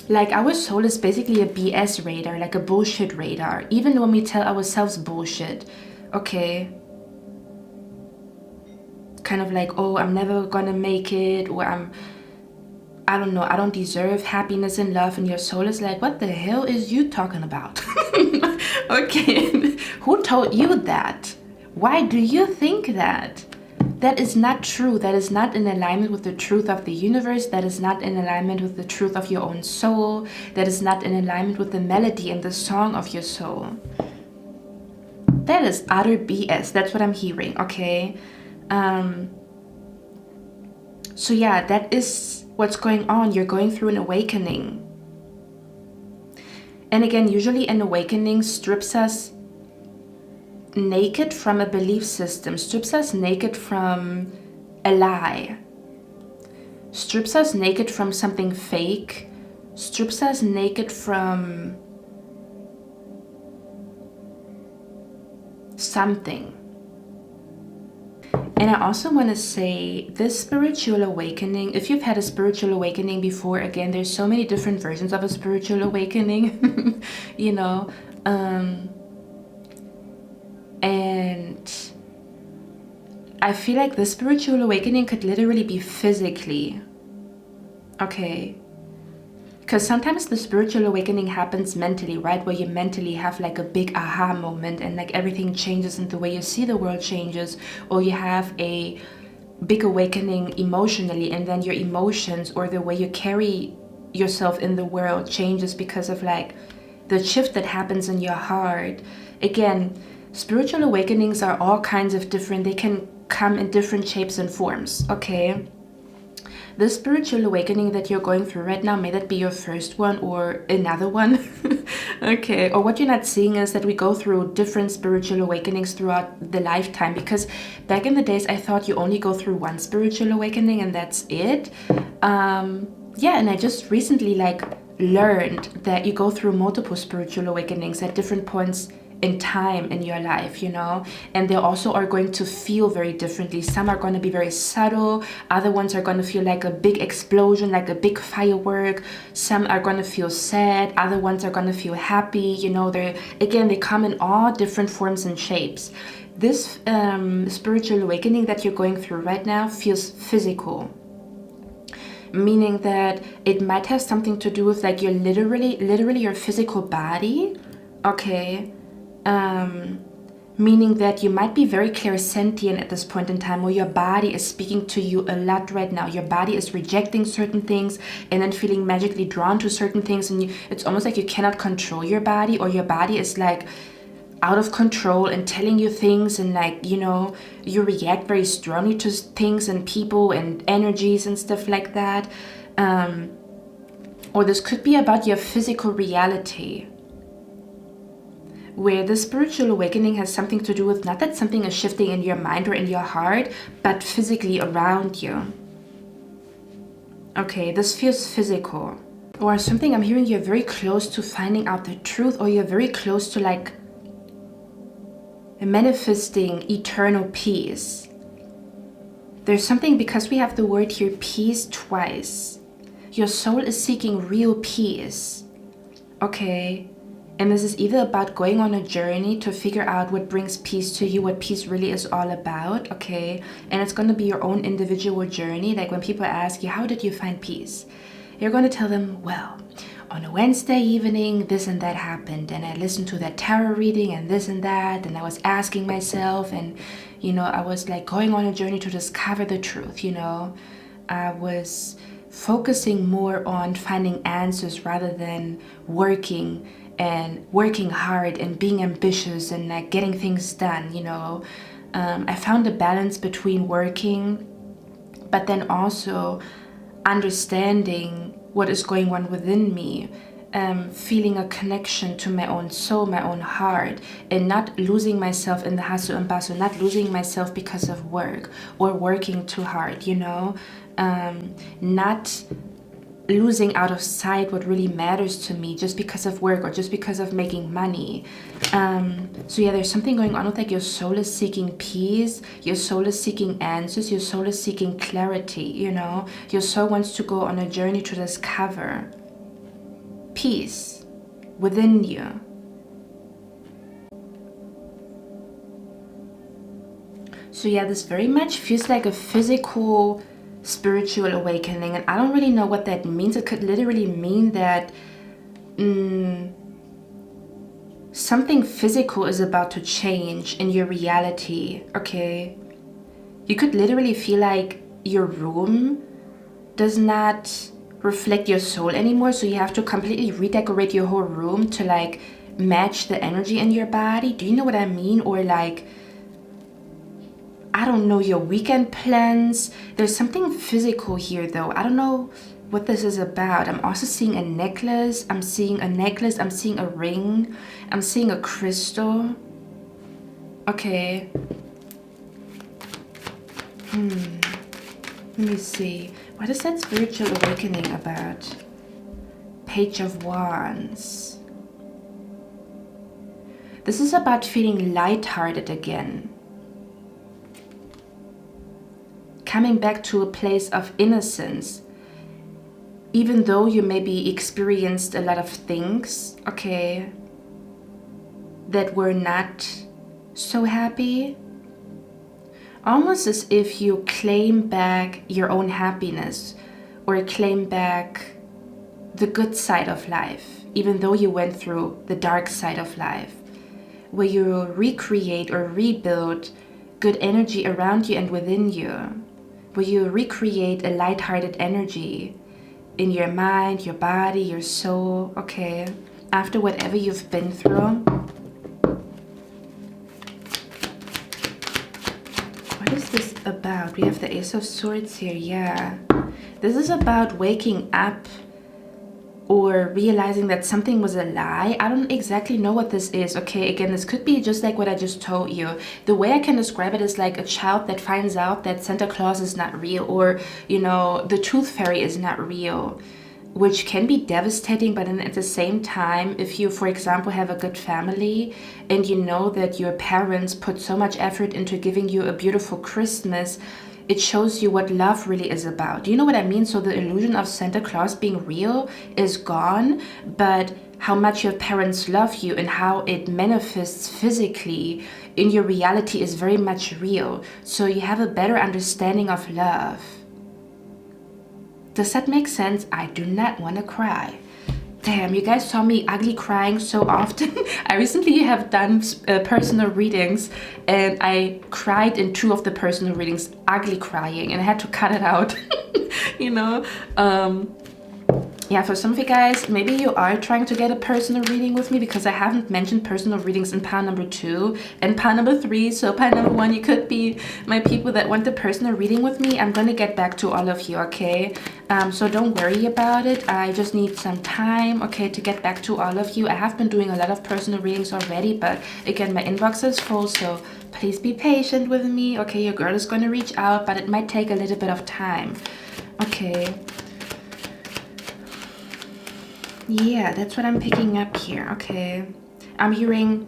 A: Like our soul is basically a BS radar, like a bullshit radar. Even when we tell ourselves bullshit, okay, kind of like, oh, I'm never gonna make it, or I don't know, I don't deserve happiness and love, and your soul is like, what the hell is you talking about? Okay, who told you that? Why do you think that? That is not true. That is not in alignment with the truth of the universe. That is not in alignment with the truth of your own soul. That is not in alignment with the melody and the song of your soul. That is utter BS. That's what I'm hearing, okay? So yeah, that is what's going on. You're going through an awakening. And again, usually an awakening strips us naked from a belief system, strips us naked from a lie, strips us naked from something fake, strips us naked from something. And I also want to say this spiritual awakening, if you've had a spiritual awakening before, again, there's so many different versions of a spiritual awakening, you know, and I feel like the spiritual awakening could literally be physically, okay? Because sometimes the spiritual awakening happens mentally, right? Where you mentally have like a big aha moment and like everything changes and the way you see the world changes. Or you have a big awakening emotionally, and then your emotions or the way you carry yourself in the world changes because of like the shift that happens in your heart. Again, spiritual awakenings are all kinds of different, they can come in different shapes and forms, okay? This spiritual awakening that you're going through right now, may that be your first one or another one. Okay, or what you're not seeing is that we go through different spiritual awakenings throughout the lifetime, because back in the days I thought you only go through one spiritual awakening and that's it. Yeah, and I just recently like learned that you go through multiple spiritual awakenings at different points in time in your life, you know, and they also are going to feel very differently. Some are going to be very subtle, other ones are going to feel like a big explosion, like a big firework. Some are going to feel sad, other ones are going to feel happy, you know. They come in all different forms and shapes. This spiritual awakening that you're going through right now feels physical, meaning that it might have something to do with like your literally your physical body, okay. Meaning that you might be very clairsentient at this point in time, where your body is speaking to you a lot right now. Your body is rejecting certain things and then feeling magically drawn to certain things, and it's almost like you cannot control your body, or your body is like out of control and telling you things, and like, you know, you react very strongly to things and people and energies and stuff like that. Or this could be about your physical reality, where the spiritual awakening has something to do with not that something is shifting in your mind or in your heart, but physically around you. Okay, this feels physical. Or something I'm hearing, you're very close to finding out the truth, or you're very close to like manifesting eternal peace. There's something, because we have the word here peace twice. Your soul is seeking real peace. Okay. And this is either about going on a journey to figure out what brings peace to you, what peace really is all about, okay? And it's going to be your own individual journey. Like when people ask you, how did you find peace? You're going to tell them, well, on a Wednesday evening, this and that happened. And I listened to that tarot reading and this and that. And I was asking myself, and, you know, I was like going on a journey to discover the truth, you know? I was focusing more on finding answers rather than working hard and being ambitious and like getting things done, you know. I found a balance between working, but then also understanding what is going on within me, feeling a connection to my own soul, my own heart, and not losing myself in the hustle and bustle, not losing myself because of work or working too hard, you know. Not losing out of sight what really matters to me just because of work or just because of making money. So yeah, there's something going on with like your soul is seeking peace, your soul is seeking answers, your soul is seeking clarity, you know. Your soul wants to go on a journey to discover peace within you. So yeah, this very much feels like a physical spiritual awakening, and I don't really know what that means. It could literally mean that something physical is about to change in your reality, okay? You could literally feel like your room does not reflect your soul anymore, so you have to completely redecorate your whole room to like match the energy in your body. Do you know what I mean? Or like, I don't know, your weekend plans. There's something physical here though. I don't know what this is about. I'm also seeing a necklace. I'm seeing a ring. I'm seeing a crystal. Okay. Let me see. What is that spiritual awakening about? Page of Wands. This is about feeling lighthearted again. Coming back to a place of innocence, even though you maybe experienced a lot of things, okay, that were not so happy. Almost as if you claim back your own happiness or claim back the good side of life, even though you went through the dark side of life, where you recreate or rebuild good energy around you and within you. Where you recreate a lighthearted energy in your mind, your body, your soul, okay? After whatever you've been through. What is this about? We have the Ace of Swords here, yeah. This is about waking up or realizing that something was a lie. I don't exactly know what this is, okay? Again, this could be just like what I just told you. The way I can describe it is like a child that finds out that Santa Claus is not real, or, you know, the tooth fairy is not real, which can be devastating. But then at the same time, if you, for example, have a good family and you know that your parents put so much effort into giving you a beautiful Christmas, it shows you what love really is about. Do you know what I mean? So the illusion of Santa Claus being real is gone, but how much your parents love you and how it manifests physically in your reality is very much real. So you have a better understanding of love. Does that make sense? I do not want to cry. Damn, you guys saw me ugly crying so often. I recently have done personal readings and I cried in 2 of the personal readings, ugly crying, and I had to cut it out. You know? Yeah, for some of you guys, maybe you are trying to get a personal reading with me, because I haven't mentioned personal readings in pile number 2 and pile number 3. So pile number 1, you could be my people that want the personal reading with me. I'm going to get back to all of you, okay? So don't worry about it. I just need some time, okay, to get back to all of you. I have been doing a lot of personal readings already, but again, my inbox is full, so please be patient with me, okay? Your girl is going to reach out, but it might take a little bit of time, okay? Yeah, that's what I'm picking up here, okay? I'm hearing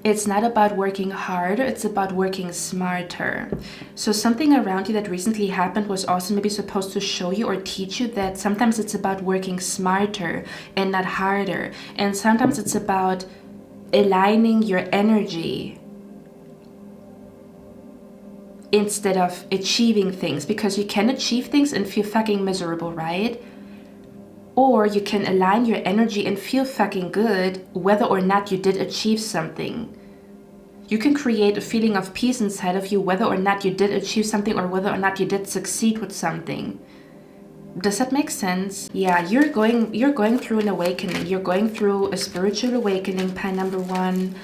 A: it's not about working harder, it's about working smarter. So something around you that recently happened was also maybe supposed to show you or teach you that sometimes it's about working smarter and not harder. And sometimes it's about aligning your energy instead of achieving things, because you can achieve things and feel fucking miserable, right? Or you can align your energy and feel fucking good whether or not you did achieve something. You can create a feeling of peace inside of you whether or not you did achieve something or whether or not you did succeed with something. Does that make sense? Yeah, you're going through an awakening. You're going through a spiritual awakening, pile number 1.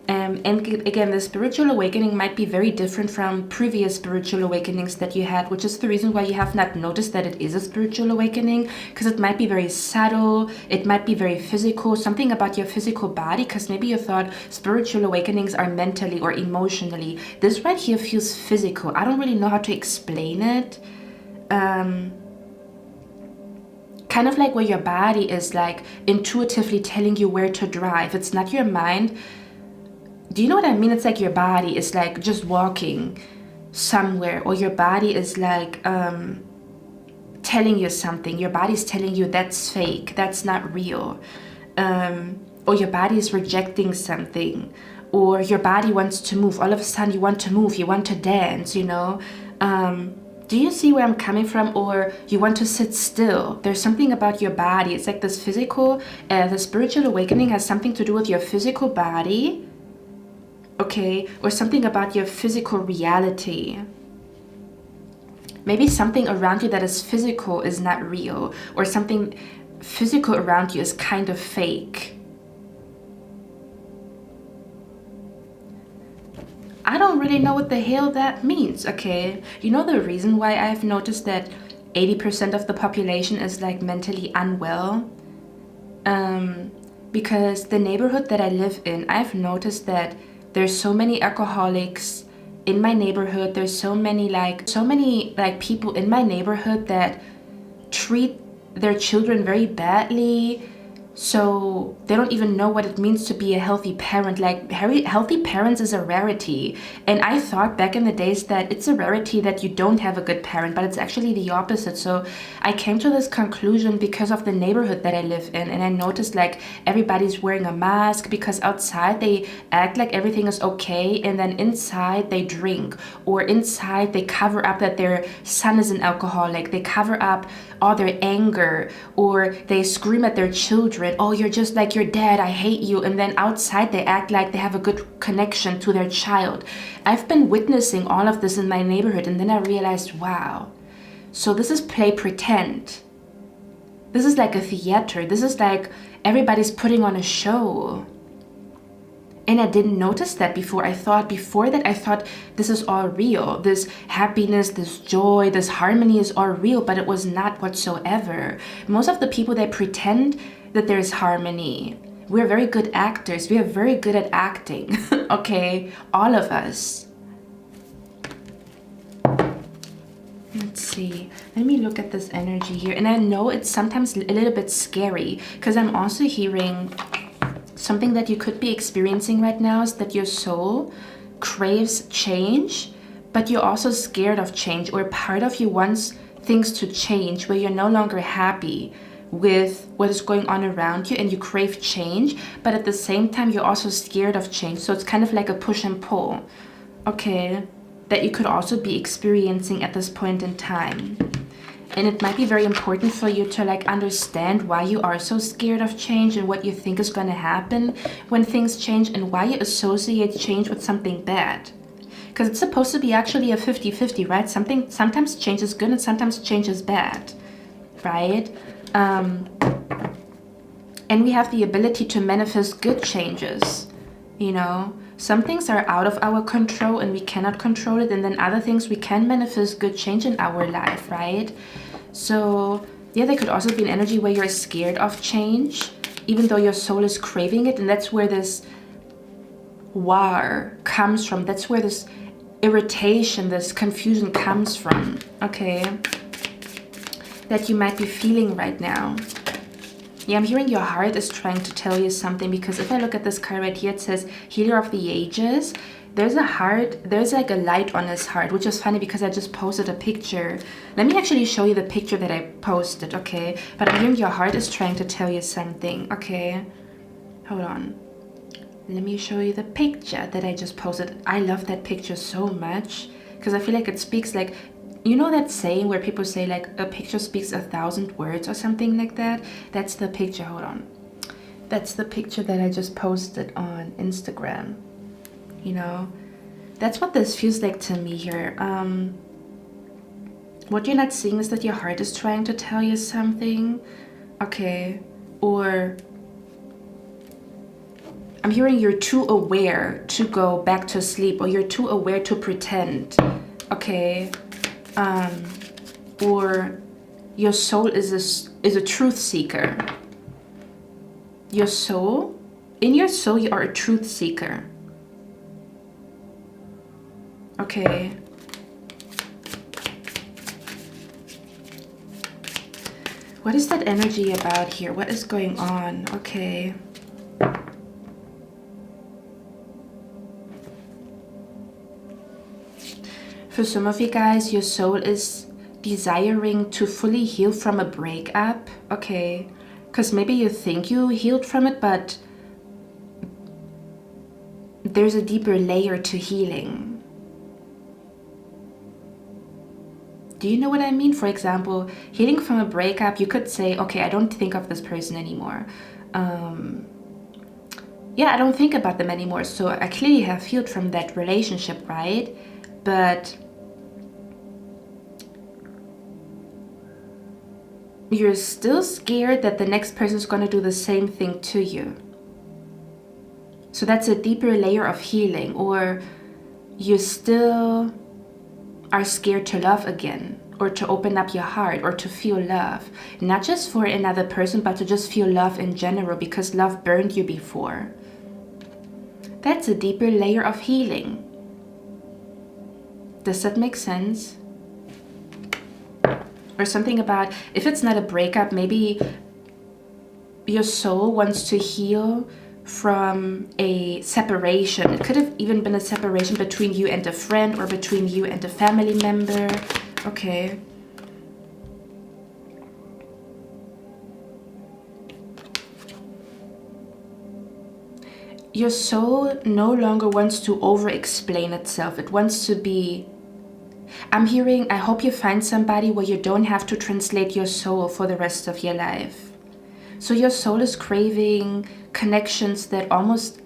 A: And again, the spiritual awakening might be very different from previous spiritual awakenings that you had, which is the reason why you have not noticed that it is a spiritual awakening, because it might be very subtle, it might be very physical, something about your physical body, because maybe you thought spiritual awakenings are mentally or emotionally. This right here feels physical. I don't really know how to explain it. Kind of like where your body is like intuitively telling you where to drive. It's not your mind. Do you know what I mean? It's like your body is like just walking somewhere, or your body is like telling you something. Your body's telling you that's fake, that's not real. Or your body is rejecting something, or your body wants to move. All of a sudden you want to move, you want to dance, you know? Do you see where I'm coming from? Or you want to sit still. There's something about your body. It's like this physical, the spiritual awakening has something to do with your physical body, okay, or something about your physical reality. Maybe something around you that is physical is not real, or something physical around you is kind of fake. I don't really know what the hell that means, okay? You know the reason why I've noticed that 80% of the population is like mentally unwell? Because the neighborhood that I live in, I've noticed that there's so many alcoholics in my neighborhood. There's so many people in my neighborhood that treat their children very badly. So they don't even know what it means to be a healthy parent. Like, healthy parents is a rarity. And I thought back in the days that it's a rarity that you don't have a good parent, but it's actually the opposite. So I came to this conclusion because of the neighborhood that I live in. And I noticed like everybody's wearing a mask, because outside they act like everything is okay, and then inside they drink, or inside they cover up that their son is an alcoholic. They cover up all their anger, or they scream at their children, oh, you're just like your dad, I hate you. And then outside they act like they have a good connection to their child. I've been witnessing all of this in my neighborhood, and then I realized, wow, so this is play pretend. This is like a theater. This is like everybody's putting on a show. And I didn't notice that before. Before that, I thought this is all real. This happiness, this joy, this harmony is all real, but it was not whatsoever. Most of the people, they pretend that there's harmony. We're very good actors. We are very good at acting, okay? All of us. Let's see. Let me look at this energy here. And I know it's sometimes a little bit scary because I'm also hearing something that you could be experiencing right now is that your soul craves change, but you're also scared of change, or part of you wants things to change where you're no longer happy with what is going on around you and you crave change, but at the same time you're also scared of change. So it's kind of like a push and pull, okay, that you could also be experiencing at this point in time. And it might be very important for you to like understand why you are so scared of change and what you think is going to happen when things change, and why you associate change with something bad. Because it's supposed to be actually a 50-50, right? Sometimes change is good and sometimes change is bad, right? And we have the ability to manifest good changes, you know? Some things are out of our control and we cannot control it, and then other things we can manifest good change in our life, right? So yeah, there could also be an energy where you're scared of change, even though your soul is craving it, and that's where this war comes from. That's where this irritation, this confusion comes from, okay? That you might be feeling right now. Yeah, I'm hearing your heart is trying to tell you something, because if I look at this card right here, it says Healer of the Ages. There's a heart, there's like a light on his heart, which is funny because I just posted a picture. Let me actually show you the picture that I posted, okay? But I'm hearing your heart is trying to tell you something, okay? Hold on. Let me show you the picture that I just posted. I love that picture so much because I feel like it speaks like, you know that saying where people say like a picture speaks 1,000 words or something like that? That's the picture. Hold on. That's the picture that I just posted on Instagram. You know, that's what this feels like to me here. What you're not seeing is that your heart is trying to tell you something, okay? Or I'm hearing you're too aware to go back to sleep, or you're too aware to pretend, okay? Or your soul is a truth seeker. Your soul, in your soul, you are a truth seeker. Okay. What is that energy about here? What is going on? Okay. For some of you guys, your soul is desiring to fully heal from a breakup, okay? Because maybe you think you healed from it, but there's a deeper layer to healing. Do you know what I mean? For example, healing from a breakup, you could say, okay, I don't think of this person anymore. Yeah, I don't think about them anymore. So I clearly have healed from that relationship, right? But you're still scared that the next person is going to do the same thing to you. So that's a deeper layer of healing. Or you still are scared to love again, or to open up your heart, or to feel love. Not just for another person, but to just feel love in general, because love burned you before. That's a deeper layer of healing. Does that make sense? Or something about, if it's not a breakup, maybe your soul wants to heal from a separation. It could have even been a separation between you and a friend, or between you and a family member. Okay. Your soul no longer wants to over-explain itself. It wants to be... I'm hearing, I hope you find somebody where you don't have to translate your soul for the rest of your life. So your soul is craving connections that almost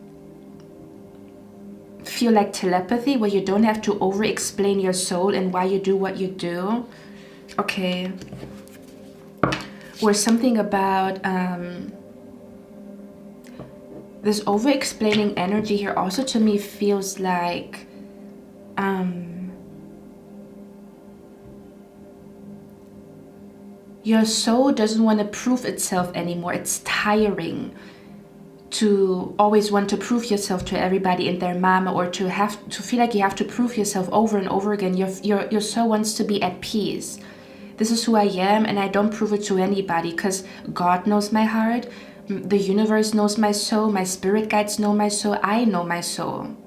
A: feel like telepathy, where you don't have to over-explain your soul and why you do what you do. Okay. Or something about... this over-explaining energy here also to me feels like your soul doesn't want to prove itself anymore. It's tiring to always want to prove yourself to everybody and their mama, or to feel like you have to prove yourself over and over again. Your soul wants to be at peace. This is who I am, and I don't prove it to anybody, because God knows my heart, the universe knows my soul, my spirit guides know my soul, I know my soul.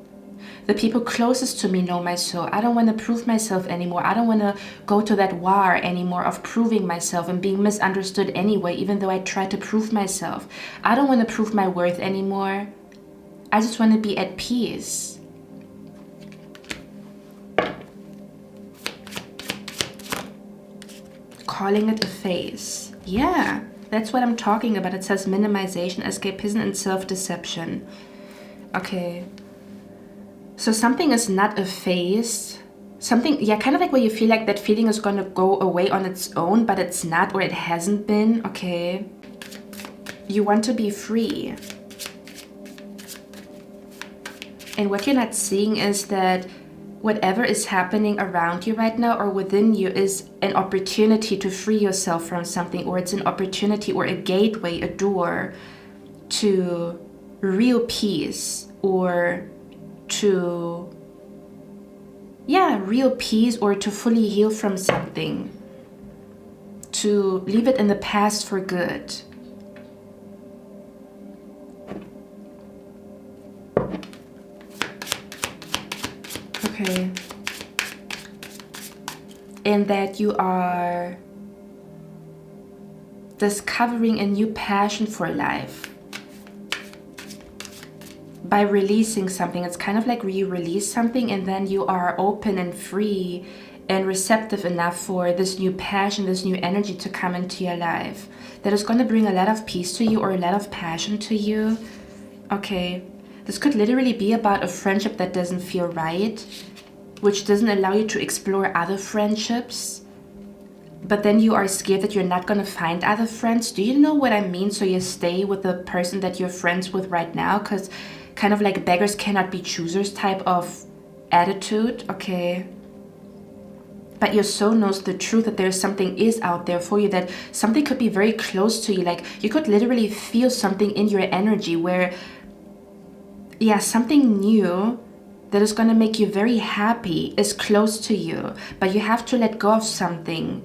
A: The people closest to me know my soul. I don't want to prove myself anymore. I don't want to go to that war anymore of proving myself and being misunderstood anyway, even though I try to prove myself. I don't want to prove my worth anymore. I just want to be at peace. Calling it a phase. Yeah, that's what I'm talking about. It says minimization, escapism, and self-deception. Okay. So something is not a phase. Something, yeah, kind of like where you feel like that feeling is going to go away on its own, but it's not, or it hasn't been. Okay. You want to be free. And what you're not seeing is that whatever is happening around you right now or within you is an opportunity to free yourself from something, or it's an opportunity or a gateway, a door to real peace, or to, yeah, real peace, or to fully heal from something, to leave it in the past for good. Okay. And that you are discovering a new passion for life by releasing something. It's kind of like you release something and then you are open and free and receptive enough for this new passion, this new energy to come into your life. That is going to bring a lot of peace to you, or a lot of passion to you. Okay. This could literally be about a friendship that doesn't feel right, which doesn't allow you to explore other friendships. But then you are scared that you're not going to find other friends. Do you know what I mean? So you stay with the person that you're friends with right now, because kind of like beggars cannot be choosers type of attitude. Okay. But your soul knows the truth, that there's something is out there for you, that something could be very close to you. Like you could literally feel something in your energy where, yeah, something new that is going to make you very happy is close to you. But you have to let go of something,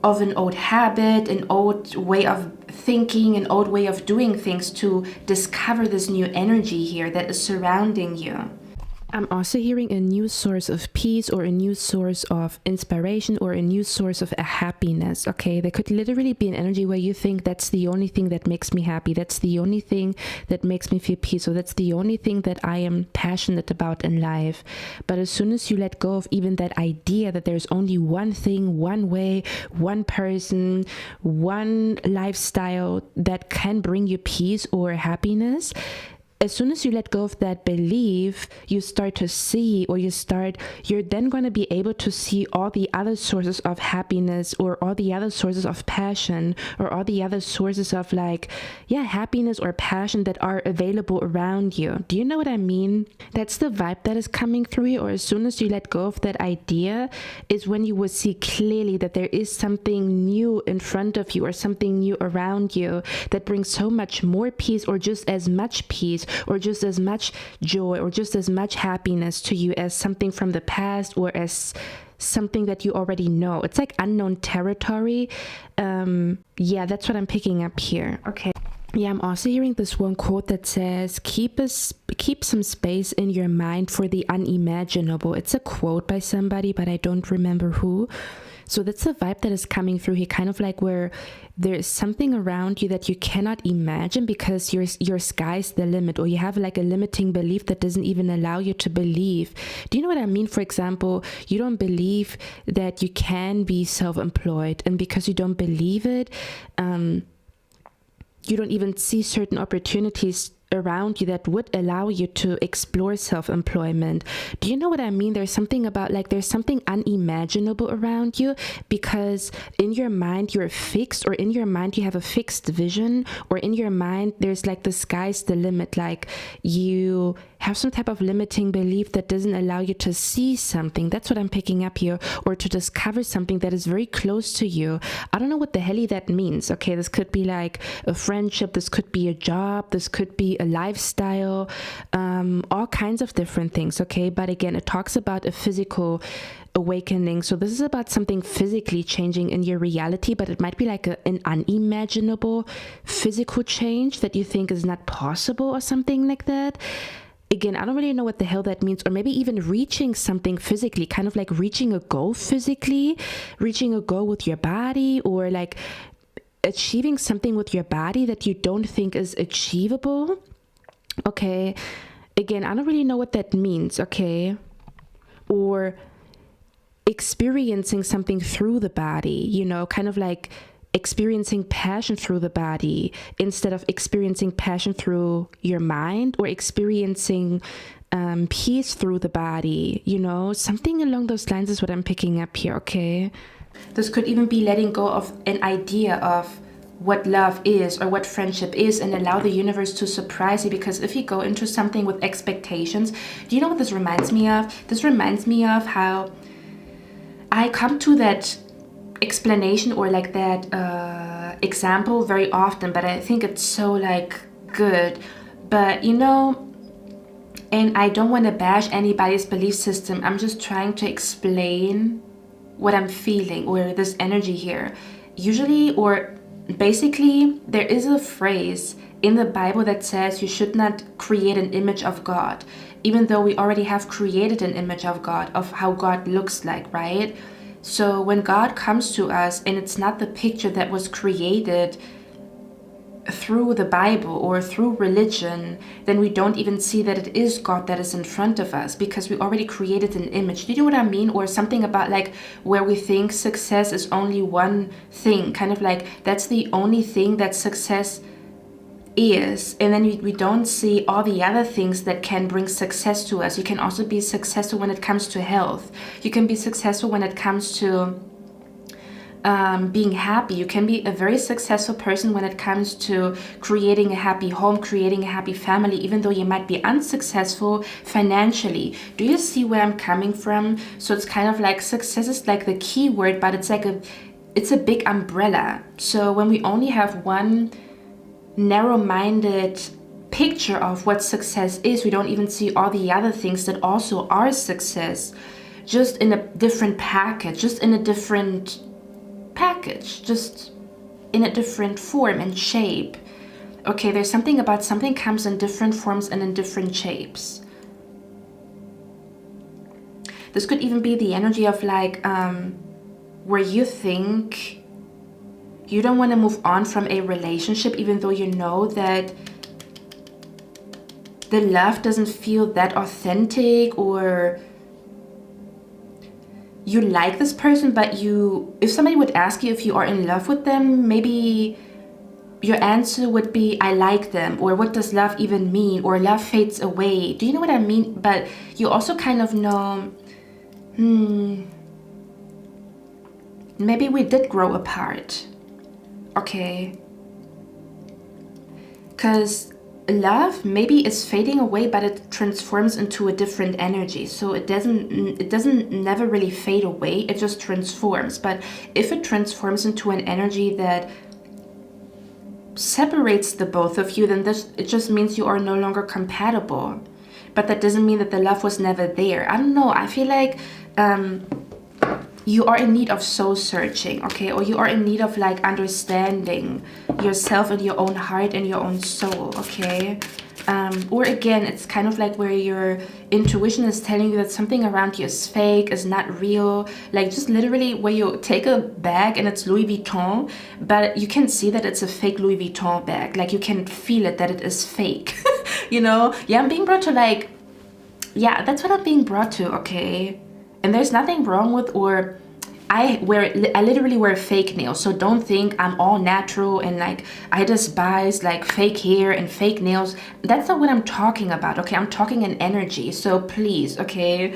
A: of an old habit, an old way of thinking, an old way of doing things, to discover this new energy here that is surrounding you. I'm also hearing a new source of peace, or a new source of inspiration, or a new source of happiness. Okay, there could literally be an energy where you think that's the only thing that makes me happy, that's the only thing that makes me feel peaceful, that's the only thing that I am passionate about in life. But as soon as you let go of even that idea that there's only one thing, one way, one person, one lifestyle that can bring you peace or happiness, as soon as you let go of that belief, you start to see, or you're then going to be able to see all the other sources of happiness, or all the other sources of passion, or all the other sources of happiness or passion that are available around you. Do you know what I mean? That's the vibe that is coming through you. Or as soon as you let go of that idea is when you will see clearly that there is something new in front of you, or something new around you that brings so much more peace, or just as much peace, or just as much joy, or just as much happiness to you as something from the past, or as something that you already know. It's like unknown territory. Yeah, that's what I'm picking up here. Okay. Yeah, I'm also hearing this one quote that says, keep some space in your mind for the unimaginable. It's a quote by somebody, but I don't remember who. So that's the vibe that is coming through here, kind of like where there's something around you that you cannot imagine because your sky's the limit, or you have like a limiting belief that doesn't even allow you to believe. Do you know what I mean? For example, you don't believe that you can be self-employed, and because you don't believe it, you don't even see certain opportunities around you that would allow you to explore self-employment. Do you know what I mean? There's something about like there's something unimaginable around you, because in your mind you're fixed, or in your mind you have a fixed vision, or in your mind there's like the sky's the limit, like you have some type of limiting belief that doesn't allow you to see something. That's what I'm picking up here, or to discover something that is very close to you. I don't know what the hell that means. Okay, this could be like a friendship, this could be a job, this could be a lifestyle, all kinds of different things. Okay, but again, it talks about a physical awakening. So this is about something physically changing in your reality, but it might be like an unimaginable physical change that you think is not possible or something like that. Again, I don't really know what the hell that means, or maybe even reaching something physically, kind of like reaching a goal physically, reaching a goal with your body, or like achieving something with your body that you don't think is achievable. Okay, again, I don't really know what that means. Okay, or experiencing something through the body, you know, kind of like experiencing passion through the body instead of experiencing passion through your mind, or experiencing peace through the body, you know, something along those lines is what I'm picking up here. Okay, this could even be letting go of an idea of what love is or what friendship is, and allow the universe to surprise you. Because if you go into something with expectations, do you know what this reminds me of? This reminds me of how I come to that explanation, or like that example very often, but I think it's so like good. But you know, and I don't want to bash anybody's belief system, I'm just trying to explain what I'm feeling, or this energy here. Usually, or basically, there is a phrase in the Bible that says you should not create an image of God, even though we already have created an image of God, of how God looks like, right? So when God comes to us and it's not the picture that was created through the Bible or through religion, then we don't even see that it is God that is in front of us, because we already created an image. Do you know what I mean? Or something about like where we think success is only one thing, kind of like that's the only thing that success is, and then we don't see all the other things that can bring success to us. You can also be successful when it comes to health. You can be successful when it comes to being happy. You can be a very successful person when it comes to creating a happy home, creating a happy family, even though you might be unsuccessful financially. Do you see where I'm coming from? So it's kind of like success is like the key word, but it's like it's a big umbrella. So when we only have one narrow-minded picture of what success is, we don't even see all the other things that also are success, just in a different package, just in a different form and shape. Okay, there's something about something comes in different forms and in different shapes. This could even be the energy of like where you think you don't want to move on from a relationship, even though you know that the love doesn't feel that authentic, or you like this person, but if somebody would ask you if you are in love with them, maybe your answer would be, I like them, or what does love even mean, or love fades away. Do you know what I mean? But you also kind of know, maybe we did grow apart. Okay, because love maybe is fading away, but it transforms into a different energy. So it doesn't never really fade away, it just transforms. But if it transforms into an energy that separates the both of you, then it just means you are no longer compatible. But that doesn't mean that the love was never there. I don't know, I feel like you are in need of soul searching, okay? Or you are in need of like understanding yourself and your own heart and your own soul, okay? Or again, it's kind of like where your intuition is telling you that something around you is fake, is not real. Like just literally where you take a bag and it's Louis Vuitton, but you can see that it's a fake Louis Vuitton bag. Like you can feel it, that it is fake, you know? Yeah, I'm being brought to like, yeah, that's what I'm being brought to, okay? And there's nothing wrong with, or I literally wear fake nails, so don't think I'm all natural and like I despise like fake hair and fake nails. That's not what I'm talking about, okay? I'm talking in energy, so please, okay?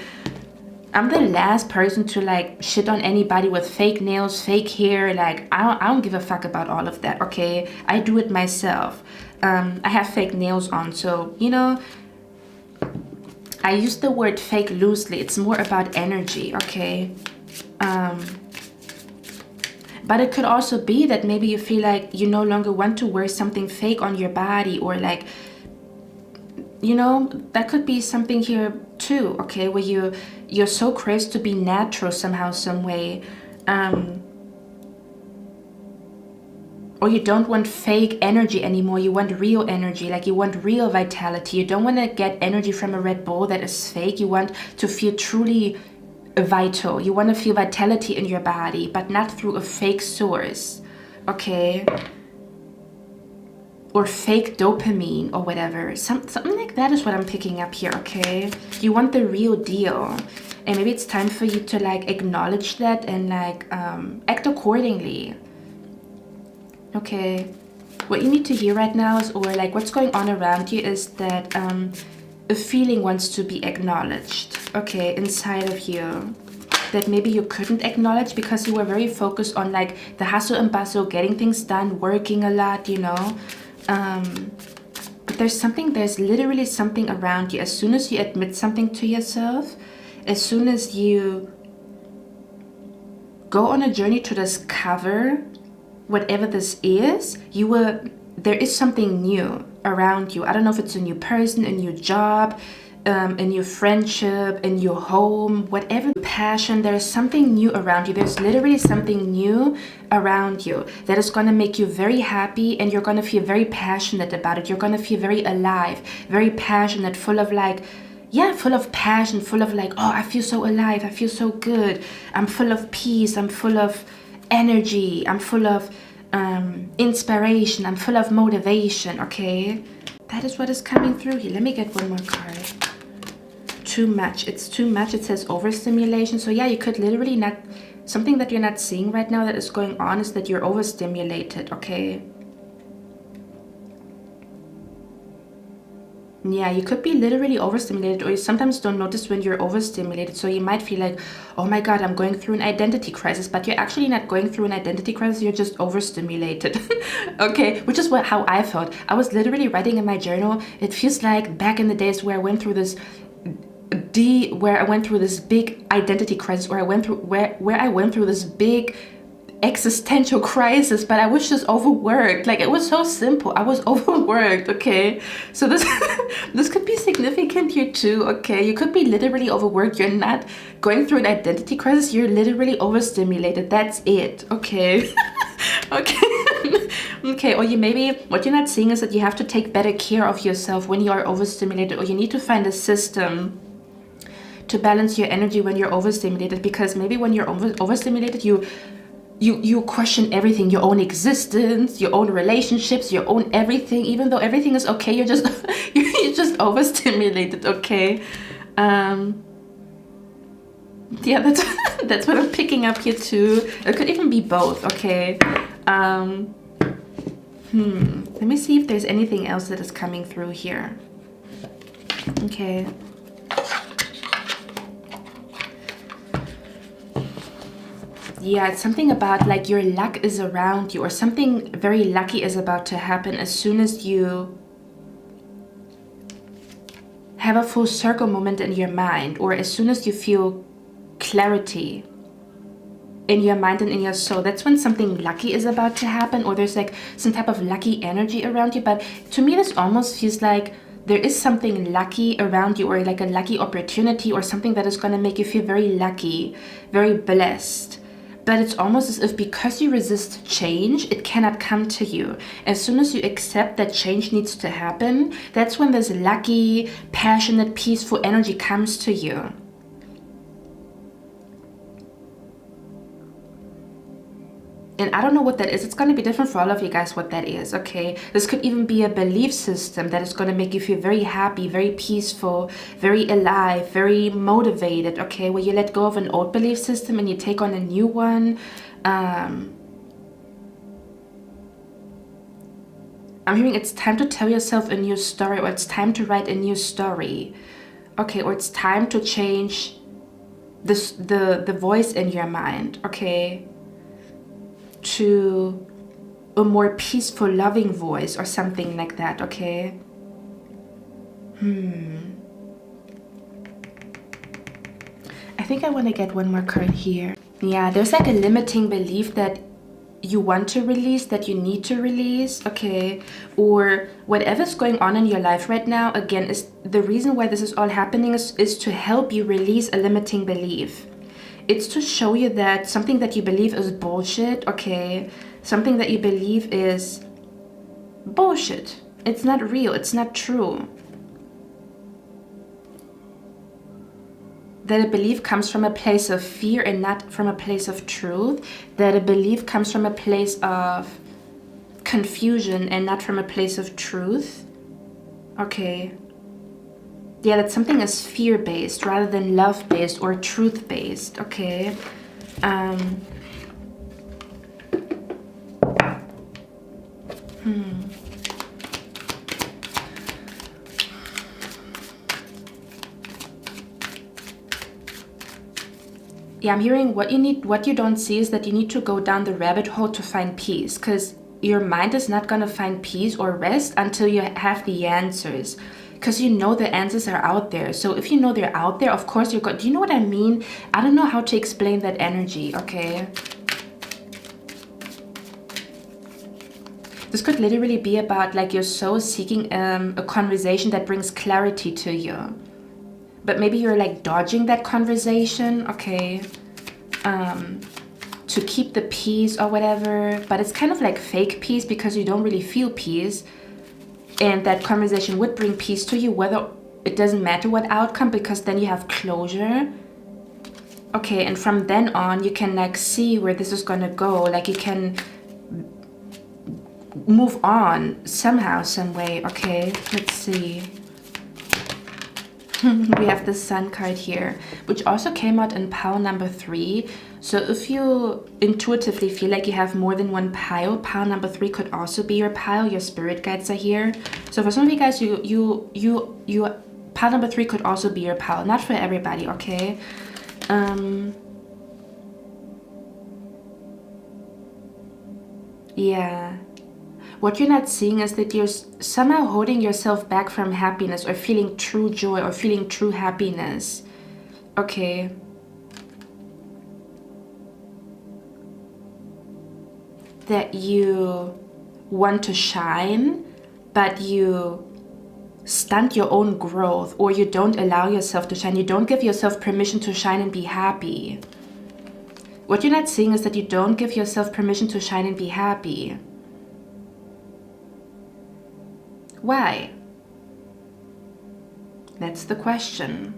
A: I'm the last person to like shit on anybody with fake nails, fake hair. Like I don't give a fuck about all of that, okay? I do it myself. I have fake nails on, so you know, I use the word fake loosely. It's more about energy, okay? But it could also be that maybe you feel like you no longer want to wear something fake on your body, or like, you know, that could be something here too, okay? Where you're so crazy to be natural somehow, some way. Or you don't want fake energy anymore. You want real energy, like you want real vitality. You don't want to get energy from a Red Bull that is fake. You want to feel truly vital. You want to feel vitality in your body, but not through a fake source, okay? Or fake dopamine or whatever. Something like that is what I'm picking up here, okay? You want the real deal. And maybe it's time for you to like acknowledge that and like act accordingly. Okay, what you need to hear right now is, or like what's going on around you is that a feeling wants to be acknowledged, okay, inside of you, that maybe you couldn't acknowledge because you were very focused on like the hustle and bustle, getting things done, working a lot, you know. But there's literally something around you. As soon as you admit something to yourself, as soon as you go on a journey to discover whatever this is, there is something new around you. I don't know if it's a new person, a new job, a new friendship, a new home, whatever passion, there's something new around you. There's literally something new around you that is going to make you very happy, and you're going to feel very passionate about it. You're going to feel very alive, very passionate, full of like, yeah, full of passion, full of like, oh, I feel so alive, I feel so good, I'm full of peace, I'm full of energy, I'm full of inspiration, I'm full of motivation, okay? That is what is coming through here. Let me get one more card. Too much. It's too much. It says overstimulation. So yeah, you could literally not, something that you're not seeing right now that is going on is that you're overstimulated, okay? Yeah, you could be literally overstimulated, or you sometimes don't notice when you're overstimulated. So you might feel like, oh my God, I'm going through an identity crisis, but you're actually not going through an identity crisis. You're just overstimulated. Okay, which is how I felt. I was literally writing in my journal. It feels like back in the days where I went through this big identity crisis, where I went through this big existential crisis, but I was just overworked. Like, it was so simple. I was overworked, okay? So this could be significant here too, okay? You could be literally overworked. You're not going through an identity crisis. You're literally overstimulated. That's it, okay? Okay. Okay, or maybe what you're not seeing is that you have to take better care of yourself when you are overstimulated, or you need to find a system to balance your energy when you're overstimulated, because maybe when you're overstimulated, you question everything, your own existence, your own relationships, your own everything. Even though everything is okay, you're just you're just overstimulated, okay? Yeah, that's what I'm picking up here too. It could even be both, okay? Let me see if there's anything else that is coming through here. Okay. Yeah, it's something about like your luck is around you, or something very lucky is about to happen as soon as you have a full circle moment in your mind, or as soon as you feel clarity in your mind and in your soul. That's when something lucky is about to happen, or there's like some type of lucky energy around you. But to me, this almost feels like there is something lucky around you, or like a lucky opportunity, or something that is going to make you feel very lucky, very blessed. But it's almost as if because you resist change, it cannot come to you. As soon as you accept that change needs to happen, that's when this lucky, passionate, peaceful energy comes to you. And I don't know what that is. It's going to be different for all of you guys what that is, okay? This could even be a belief system that is going to make you feel very happy, very peaceful, very alive, very motivated, okay? Where you let go of an old belief system and you take on a new one. I'm hearing it's time to tell yourself a new story, or it's time to write a new story, okay? Or it's time to change the voice in your mind, okay? To a more peaceful, loving voice or something like that, okay? I think I want to get one more card here. Yeah, there's like a limiting belief that you want to release, that you need to release, okay? Or whatever's going on in your life right now, again, is the reason why this is all happening is to help you release a limiting belief. It's to show you that something that you believe is bullshit, okay? Something that you believe is bullshit. It's not real, it's not true. That a belief comes from a place of fear and not from a place of truth. That a belief comes from a place of confusion and not from a place of truth. Okay. Yeah, that something is fear-based rather than love-based or truth-based. Okay. Yeah, I'm hearing what you don't see is that you need to go down the rabbit hole to find peace, because your mind is not going to find peace or rest until you have the answers, because you know the answers are out there. So if you know they're out there, of course you're going. Do you know what I mean? I don't know how to explain that energy, okay? This could literally be about like your soul seeking a conversation that brings clarity to you. But maybe you're like dodging that conversation, okay? To keep the peace or whatever. But it's kind of like fake peace because you don't really feel peace. And that conversation would bring peace to you, whether it doesn't matter what outcome, because then you have closure. Okay, and from then on, you can like see where this is gonna go. Like you can move on somehow, some way, okay? Let's see. We have the Sun card here, which also came out in pile number 3. So if you intuitively feel like you have more than one pile, pile number 3 could also be your pile. Your spirit guides are here. So for some of you guys, pile number 3 could also be your pile. Not for everybody, okay? Yeah. What you're not seeing is that you're somehow holding yourself back from happiness or feeling true joy or feeling true happiness. Okay. That you want to shine, but you stunt your own growth, or you don't allow yourself to shine. You don't give yourself permission to shine and be happy. What you're not seeing is that you don't give yourself permission to shine and be happy. Why? That's the question.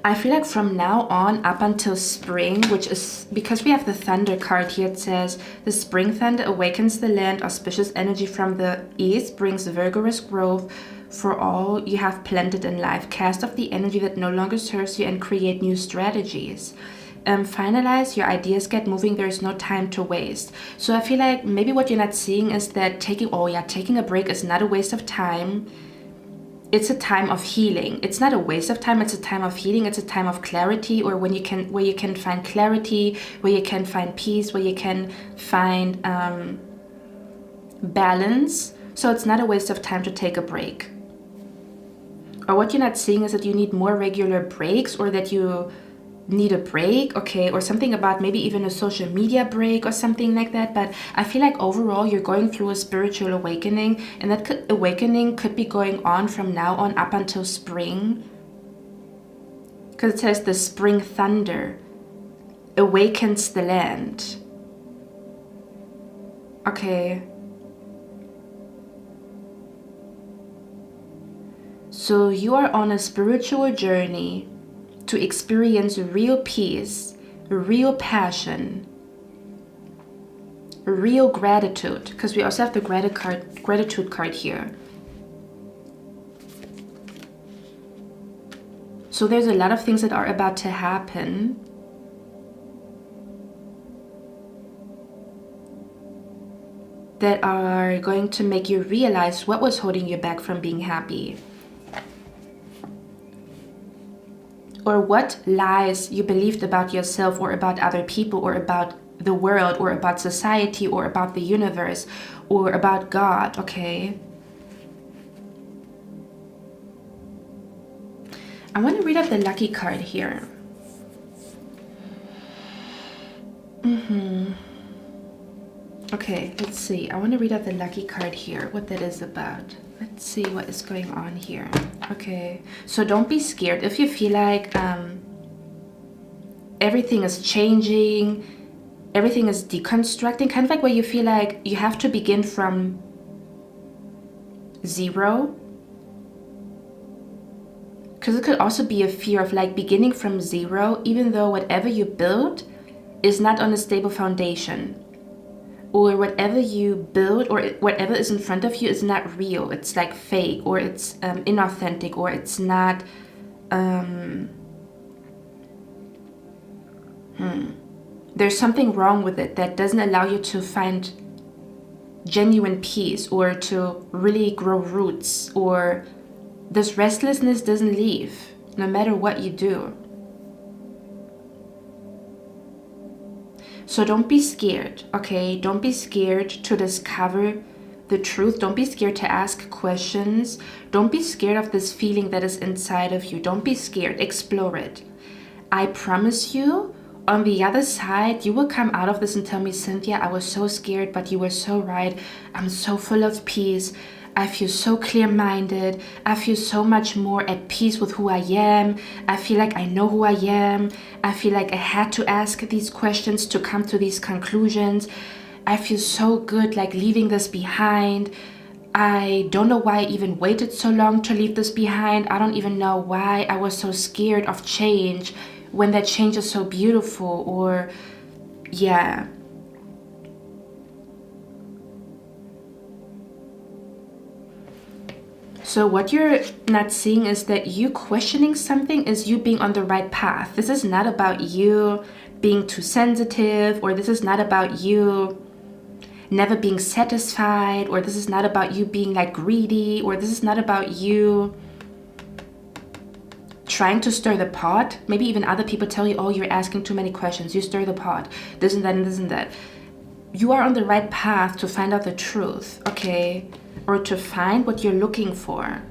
A: I feel like from now on up until spring, which is because we have the Thunder card here, it says the spring thunder awakens the land, auspicious energy from the east brings vigorous growth for all you have planted in life. Cast off the energy that no longer serves you and create new strategies. Finalize your ideas, get moving. There's no time to waste. So I feel like maybe what you're not seeing is that taking a break is not a waste of time. It's a time of healing. It's not a waste of time. It's a time of healing. It's a time of clarity, or where you can find clarity, where you can find peace, where you can find balance. So it's not a waste of time to take a break. Or what you're not seeing is that you need more regular breaks, or that you need a break, okay, or something about maybe even a social media break or something like that. But I feel like overall you're going through a spiritual awakening, and that awakening could be going on from now on up until spring, because it says the spring thunder awakens the land. Okay. So you are on a spiritual journey to experience real peace, real passion, real gratitude, because we also have the gratitude card here. So there's a lot of things that are about to happen. That are going to make you realize what was holding you back from being happy. Or what lies you believed about yourself or about other people or about the world or about society or about the universe or about God, okay? I want to read out the lucky card here. Okay, let's see. I want to read out the lucky card here, what that is about. Let's see what is going on here. Okay, so don't be scared if you feel like everything is changing, everything is deconstructing, kind of like where you feel like you have to begin from zero. Because it could also be a fear of like beginning from zero, even though whatever you build is not on a stable foundation. Or whatever you build or whatever is in front of you is not real. It's like fake, or it's inauthentic, or it's not there's something wrong with it that doesn't allow you to find genuine peace or to really grow roots, or this restlessness doesn't leave no matter what you do. So don't be scared, okay? Don't be scared to discover the truth. Don't be scared to ask questions. Don't be scared of this feeling that is inside of you. Don't be scared. Explore it. I promise you, on the other side, you will come out of this and tell me, Cynthia, I was so scared, but you were so right. I'm so full of peace. I feel so clear-minded. I feel so much more at peace with who I am. I feel like I know who I am. I feel like I had to ask these questions to come to these conclusions. I feel so good like leaving this behind. I don't know why I even waited so long to leave this behind. I don't even know why I was so scared of change when that change is so beautiful. Or yeah. So what you're not seeing is that you questioning something is you being on the right path. This is not about you being too sensitive, or this is not about you never being satisfied, or this is not about you being like greedy, or this is not about you trying to stir the pot. Maybe even other people tell you, oh, you're asking too many questions, you stir the pot, this and that and this and that. You are on the right path to find out the truth, okay? Or to find what you're looking for.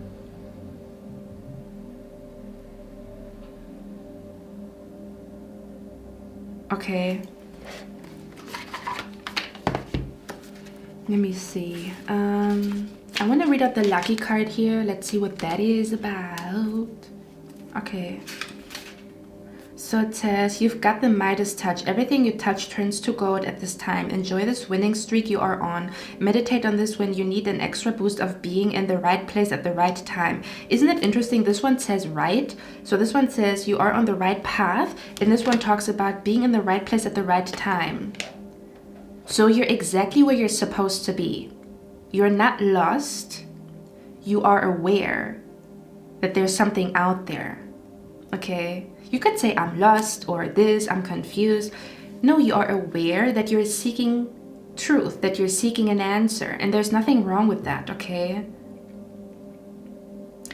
A: Okay. Let me see. I want to read out the lucky card here. Let's see what that is about. Okay. So it says, you've got the Midas touch. Everything you touch turns to gold at this time. Enjoy this winning streak you are on. Meditate on this when you need an extra boost of being in the right place at the right time. Isn't it interesting? This one says right. So this one says you are on the right path. And this one talks about being in the right place at the right time. So you're exactly where you're supposed to be. You're not lost. You are aware that there's something out there. Okay? You could say, I'm lost, or this, I'm confused. No, you are aware that you're seeking truth, that you're seeking an answer, and there's nothing wrong with that, okay?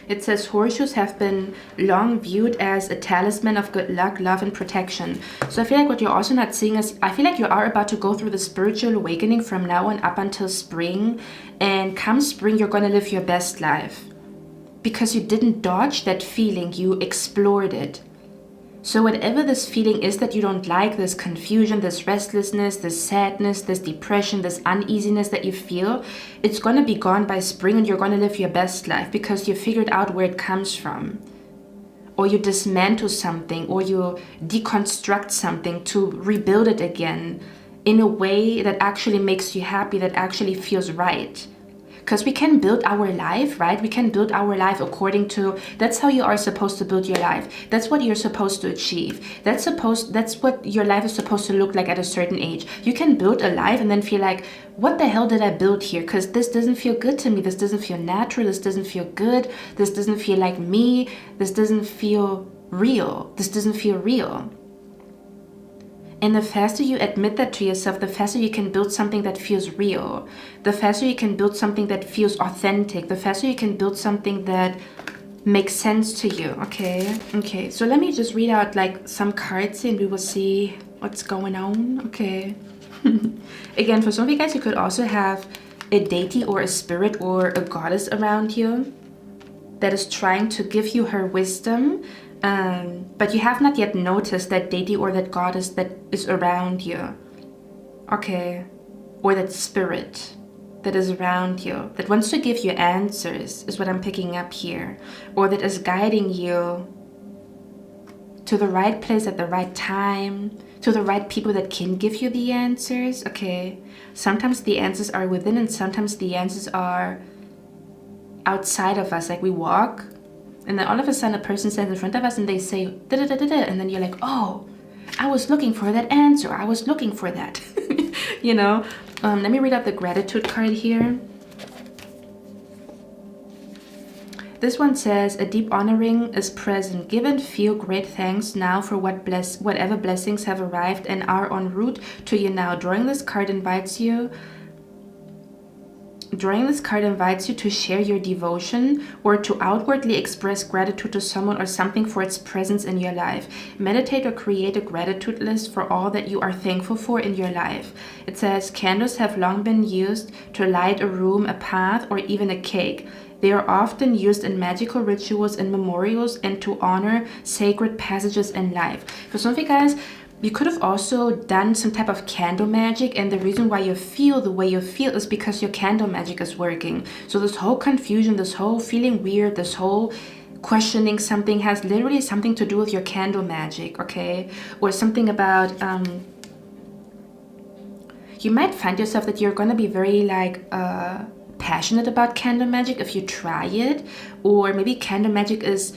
A: It says horseshoes have been long viewed as a talisman of good luck, love, and protection. So I feel like what you're also not seeing is, I feel like you are about to go through the spiritual awakening from now on up until spring. And come spring, you're going to live your best life. Because you didn't dodge that feeling, you explored it. So whatever this feeling is that you don't like, this confusion, this restlessness, this sadness, this depression, this uneasiness that you feel, it's going to be gone by spring, and you're going to live your best life because you figured out where it comes from. Or you dismantle something, or you deconstruct something to rebuild it again in a way that actually makes you happy, that actually feels right. because we can build our life, right? We can build our life according to, that's how you are supposed to build your life. That's what you're supposed to achieve. That's what your life is supposed to look like at a certain age. You can build a life and then feel like, what the hell did I build here? Because this doesn't feel good to me. This doesn't feel natural. This doesn't feel good. This doesn't feel like me. This doesn't feel real. This doesn't feel real. And the faster you admit that to yourself, the faster you can build something that feels real. The faster you can build something that feels authentic. The faster you can build something that makes sense to you, okay? Okay, so let me just read out like some cards and we will see what's going on, okay? Again, for some of you guys, you could also have a deity or a spirit or a goddess around you that is trying to give you her wisdom. But you have not yet noticed that deity or that goddess that is around you, okay? Or that spirit that is around you, that wants to give you answers, is what I'm picking up here. Or that is guiding you to the right place at the right time, to the right people that can give you the answers, okay? Sometimes the answers are within and sometimes the answers are outside of us. Like we walk and then all of a sudden a person stands in front of us and they say da da da da da, and then you're like, oh, I was looking for that answer. I was looking for that. You know? Let me read out the gratitude card here. This one says, a deep honoring is present. Give and feel great thanks now for whatever blessings have arrived and are en route to you now. Drawing this card invites you to share your devotion or to outwardly express gratitude to someone or something for its presence in your life. Meditate or create a gratitude list for all that you are thankful for in your life. It says, candles have long been used to light a room, a path, or even a cake. They are often used in magical rituals and memorials and to honor sacred passages in life. For some of you guys, you could have also done some type of candle magic, and the reason why you feel the way you feel is because your candle magic is working. So this whole confusion, this whole feeling weird, this whole questioning something has literally something to do with your candle magic, okay? Or something about, you might find yourself that you're going to be very like passionate about candle magic if you try it, or maybe candle magic is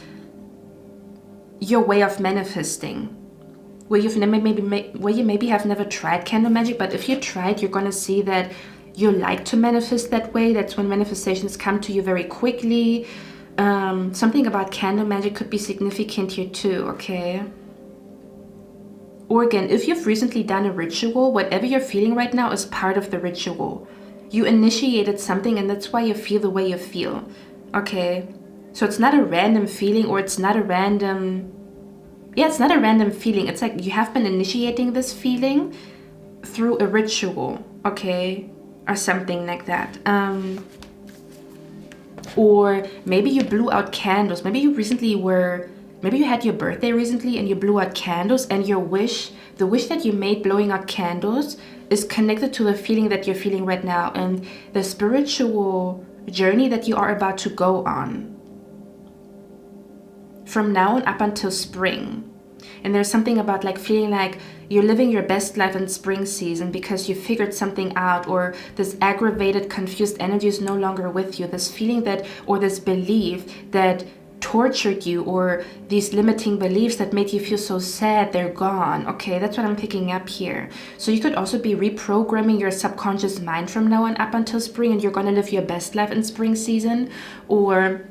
A: your way of manifesting. Where you maybe have never tried candle magic, but if you try it, you're gonna see that you like to manifest that way. That's when manifestations come to you very quickly. Something about candle magic could be significant here too, okay? Or again, if you've recently done a ritual, whatever you're feeling right now is part of the ritual. You initiated something and that's why you feel the way you feel, okay? So it's not a random feeling, or it's not a random... Yeah, it's not a random feeling. It's like you have been initiating this feeling through a ritual, okay? Or something like that. Or maybe you blew out candles. Maybe you had your birthday recently and you blew out candles, and the wish that you made blowing out candles is connected to the feeling that you're feeling right now and the spiritual journey that you are about to go on. From now on up until spring. And there's something about like feeling like you're living your best life in spring season because you figured something out, or this aggravated, confused energy is no longer with you. This feeling that, or this belief that tortured you, or these limiting beliefs that made you feel so sad, they're gone. Okay, that's what I'm picking up here. So you could also be reprogramming your subconscious mind from now on up until spring, and you're going to live your best life in spring season. Or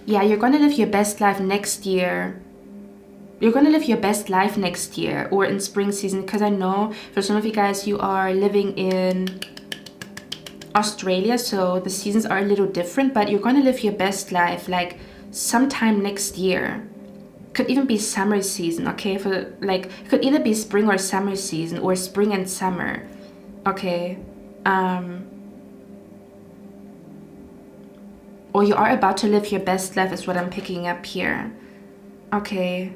A: yeah, you're going to live your best life next year. You're going to live your best life next year or in spring season, because I know for some of you guys, you are living in Australia, so the seasons are a little different, but you're going to live your best life like sometime next year. Could even be summer season, okay? For like, it could either be spring or summer season, or spring and summer, okay? Or you are about to live your best life is what I'm picking up here. Okay.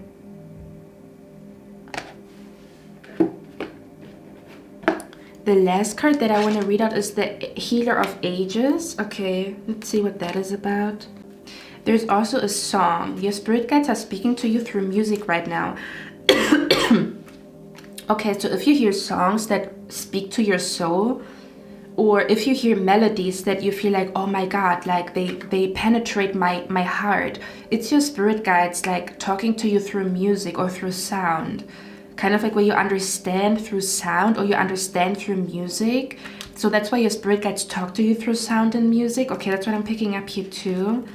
A: The last card that I want to read out is the Healer of Ages. Okay, let's see what that is about. There's also a song. Your spirit guides are speaking to you through music right now. Okay, so if you hear songs that speak to your soul, Or if you hear melodies that you feel like, oh my God, like they penetrate my heart, it's your spirit guides like talking to you through music or through sound. Kind of like where you understand through sound or you understand through music. So that's why your spirit guides talk to you through sound and music. Okay, that's what I'm picking up here too.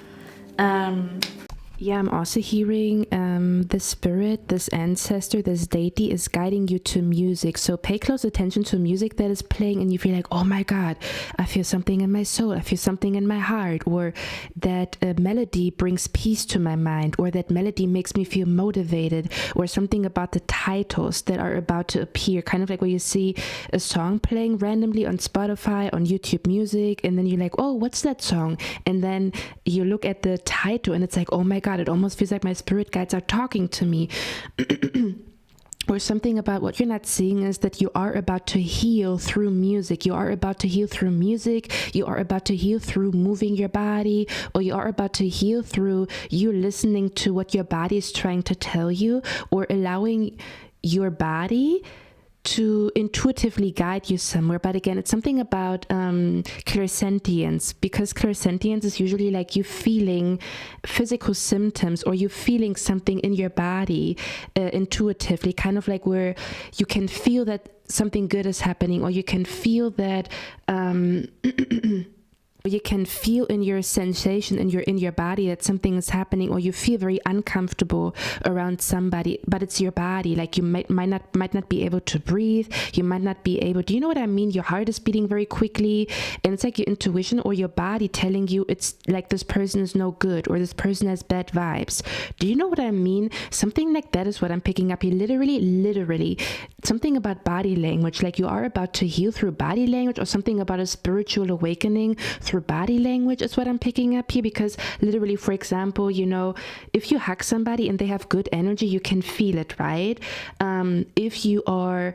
A: Yeah, I'm also hearing the spirit, this ancestor, this deity is guiding you to music. So pay close attention to music that is playing and you feel like, oh my God, I feel something in my soul. I feel something in my heart. Or that melody brings peace to my mind. Or that melody makes me feel motivated. Or something about the titles that are about to appear. Kind of like where you see a song playing randomly on Spotify, on YouTube Music. And then you're like, oh, what's that song? And then you look at the title and it's like, oh my God, it almost feels like my spirit guides are talking to me. Or something about what you're not seeing is that you are about to heal through music. You are about to heal through music. You are about to heal through moving your body, or you are about to heal through you listening to what your body is trying to tell you, or allowing your body to intuitively guide you somewhere. But again, it's something about clairsentience, because clairsentience is usually like you feeling physical symptoms or you feeling something in your body intuitively, kind of like where you can feel that something good is happening, or you can feel that you can feel in your sensation in your body that something is happening, or you feel very uncomfortable around somebody, but it's your body. Like you might not be able to breathe. You might not be able. Do you know what I mean? Your heart is beating very quickly, and it's like your intuition or your body telling you it's like this person is no good, or this person has bad vibes. Do you know what I mean? Something like that is what I'm picking up here. Literally, something about body language. Like you are about to heal through body language, or something about a spiritual awakening through body language is what I'm picking up here. Because literally, for example, you know, if you hug somebody and they have good energy, you can feel it, right? If you are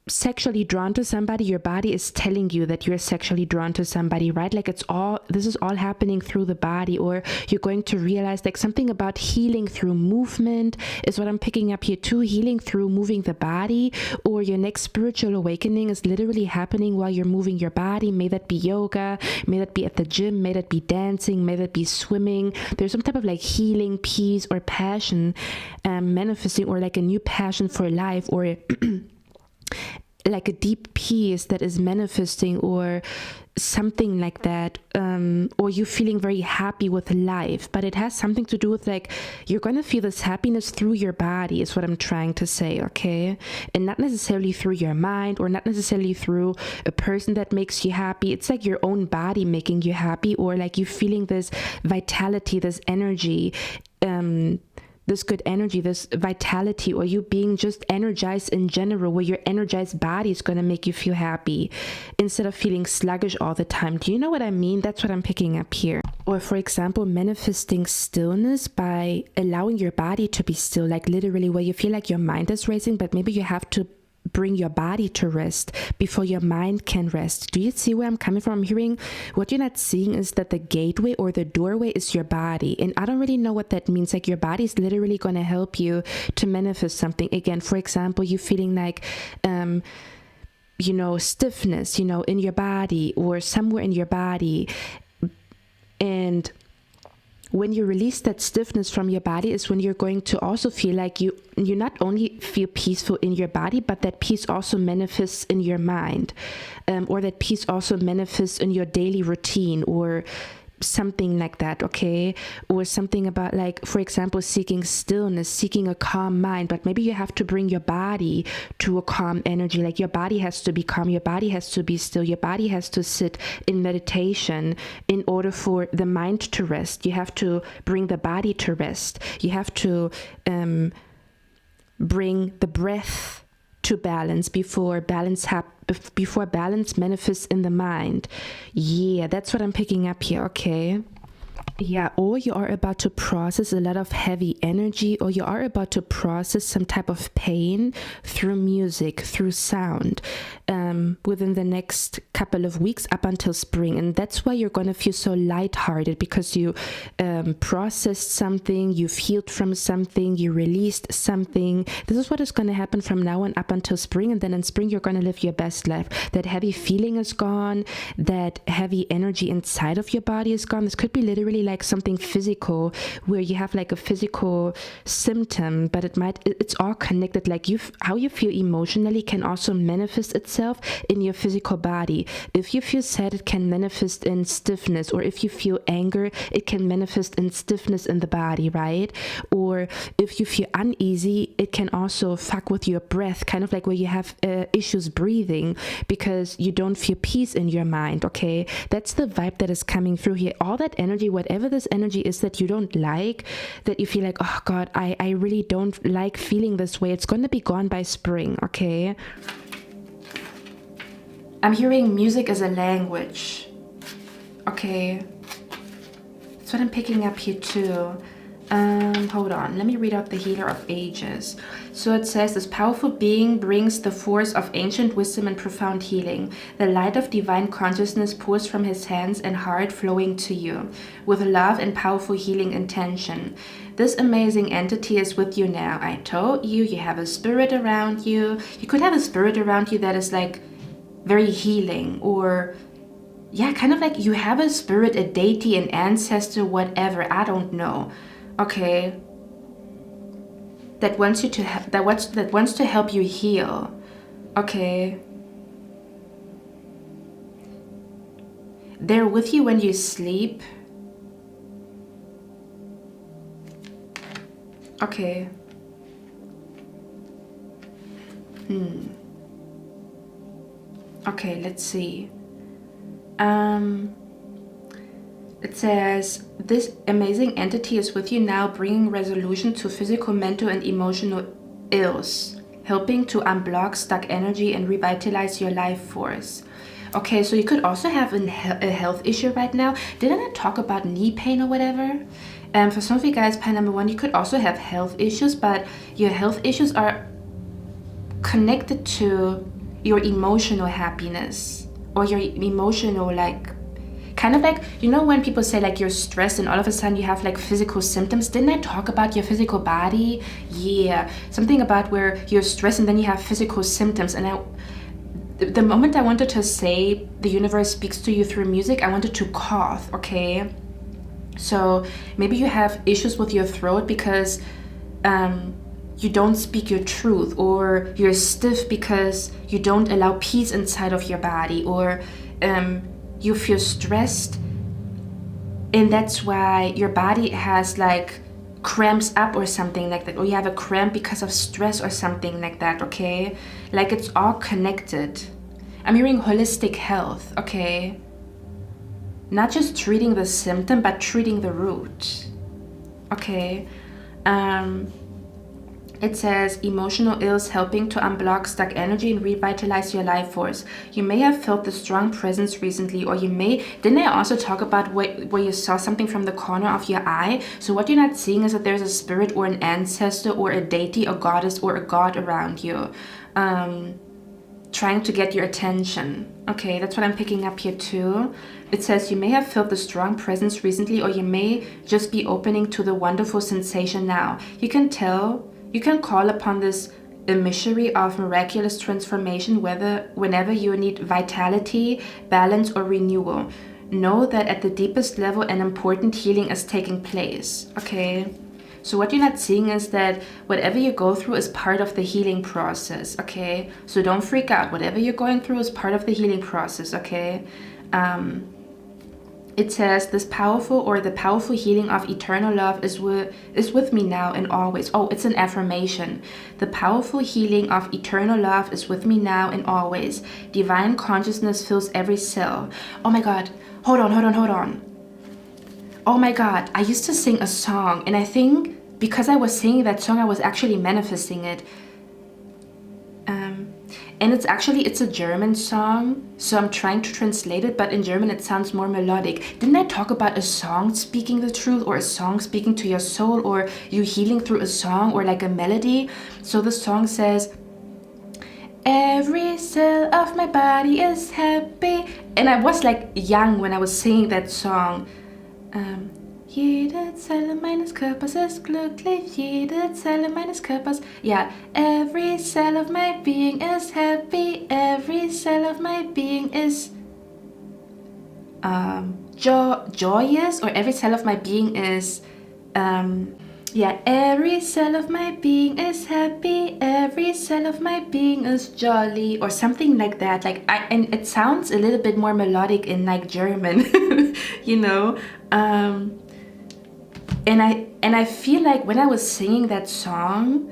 A: sexually drawn to somebody, your body is telling you that you're sexually drawn to somebody, right? Like this is all happening through the body. Or you're going to realize like something about healing through movement is what I'm picking up here too. Healing through moving the body, or your next spiritual awakening is literally happening while you're moving your body. May that be yoga, may that be at the gym, may that be dancing, may that be swimming. There's some type of like healing, peace, or passion manifesting, or like a new passion for life, or like a deep peace that is manifesting, or something like that, or you feeling very happy with life. But it has something to do with like you're gonna feel this happiness through your body is what I'm trying to say, okay? And not necessarily through your mind, or not necessarily through a person that makes you happy. It's like your own body making you happy, or like you feeling this vitality, this energy, this good energy, this vitality, or you being just energized in general, where your energized body is going to make you feel happy instead of feeling sluggish all the time. Do you know what I mean? That's what I'm picking up here. Or for example, manifesting stillness by allowing your body to be still, like literally where you feel like your mind is racing, but maybe you have to bring your body to rest before your mind can rest. Do you see where I'm coming from? I'm hearing what you're not seeing is that the gateway or the doorway is your body. And I don't really know what that means. Like your body is literally going to help you to manifest something. Again, for example, you feeling like, you know, stiffness, you know, in your body or somewhere in your body. And when you release that stiffness from your body is when you're going to also feel like you not only feel peaceful in your body, but that peace also manifests in your mind, or that peace also manifests in your daily routine, or something like that, okay? Or something about like, for example, seeking stillness, seeking a calm mind, but maybe you have to bring your body to a calm energy. Like your body has to be calm, your body has to be still, your body has to sit in meditation in order for the mind to rest. You have to bring the body to rest. You have to bring the breath to balance before balance manifests in the mind. Yeah, that's what I'm picking up here, okay? Yeah, or you are about to process a lot of heavy energy, or you are about to process some type of pain through music, through sound, within the next couple of weeks up until spring. And that's why you're going to feel so lighthearted, because you processed something, you've healed from something, you released something. This is what is going to happen from now on up until spring. And then in spring, you're going to live your best life. That heavy feeling is gone, that heavy energy inside of your body is gone. This could be literally like something physical, where you have like a physical symptom, but it's all connected. Like how you feel emotionally can also manifest itself in your physical body. If you feel sad, it can manifest in stiffness, or if you feel anger, it can manifest in stiffness in the body, right? Or if you feel uneasy, it can also fuck with your breath, kind of like where you have issues breathing because you don't feel peace in your mind. Okay, that's the vibe that is coming through here. All that energy, whatever this energy is that you don't like, that you feel like, oh God, I really don't like feeling this way, it's going to be gone by spring. Okay, I'm hearing music as a language. Okay, that's what I'm picking up here too. Hold on, let me read out the Healer of Ages. So it says, this powerful being brings the force of ancient wisdom and profound healing. The light of divine consciousness pours from his hands and heart, flowing to you with love and powerful healing intention. This amazing entity is with you now. I told you, you have a spirit around you. You could have a spirit around you that is like very healing, or yeah, kind of like you have a spirit, a deity, an ancestor, whatever, I don't know. Okay, that wants you to that wants to help you heal. Okay, they're with you when you sleep. Okay. Okay, let's see. It says, this amazing entity is with you now, bringing resolution to physical, mental, and emotional ills, helping to unblock stuck energy and revitalize your life force. Okay, so you could also have a health issue right now. Didn't I talk about knee pain or whatever? For some of you guys, pile number one, you could also have health issues, but your health issues are connected to your emotional happiness, or your emotional, like, kind of like, you know, when people say like you're stressed and all of a sudden you have like physical symptoms. Didn't I talk about your physical body? Yeah, something about where you're stressed and then you have physical symptoms. And the moment I wanted to say the universe speaks to you through music, I wanted to cough. Okay, so maybe you have issues with your throat because you don't speak your truth, or you're stiff because you don't allow peace inside of your body, or you feel stressed and that's why your body has like cramps up or something like that, or you have a cramp because of stress or something like that. Okay, like it's all connected. I'm hearing holistic health. Okay, not just treating the symptom but treating the root. Okay, it says, emotional ills helping to unblock stuck energy and revitalize your life force. You may have felt the strong presence recently, or didn't I also talk about where you saw something from the corner of your eye? So what you're not seeing is that there's a spirit or an ancestor or a deity, a goddess or a god around you, trying to get your attention. Okay, that's what I'm picking up here too. It says, you may have felt the strong presence recently, or you may just be opening to the wonderful sensation now. You can call upon this emissary of miraculous transformation whenever you need vitality, balance, or renewal. Know that at the deepest level, an important healing is taking place. Okay, so what you're not seeing is that whatever you go through is part of the healing process. Okay, so don't freak out. Whatever you're going through is part of the healing process. Okay, it says, the powerful healing of eternal love is with me now and always. Oh, it's an affirmation. The powerful healing of eternal love is with me now and always. Divine consciousness fills every cell. Oh my God. Hold on. Oh my God. I used to sing a song, and I think because I was singing that song, I was actually manifesting it. And it's a German song, so I'm trying to translate it, but in German it sounds more melodic. Didn't I talk about a song speaking the truth, or a song speaking to your soul, or you healing through a song, or like a melody? So the song says, every cell of my body is happy. And I was like young when I was singing that song. Jede Zelle meines Körpers ist glücklich, jede Zelle meines Körpers. Yeah, every cell of my being is happy, every cell of my being is joyous, or every cell of my being is yeah, every cell of my being is happy, every cell of my being is jolly, or something like that. Like and it sounds a little bit more melodic in like German, you know. And I feel like when I was singing that song,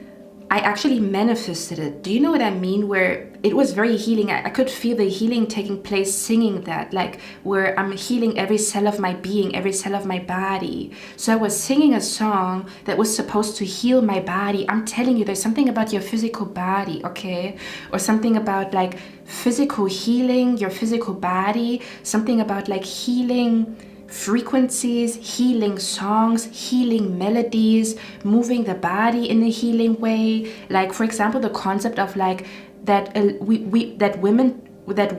A: I actually manifested it. Do you know what I mean? Where it was very healing. I could feel the healing taking place singing that, like where I'm healing every cell of my being, every cell of my body. So I was singing a song that was supposed to heal my body. I'm telling you, there's something about your physical body, okay? Or something about like physical healing, your physical body, something about like healing frequencies, healing songs, healing melodies, moving the body in a healing way. Like for example, the concept of like that that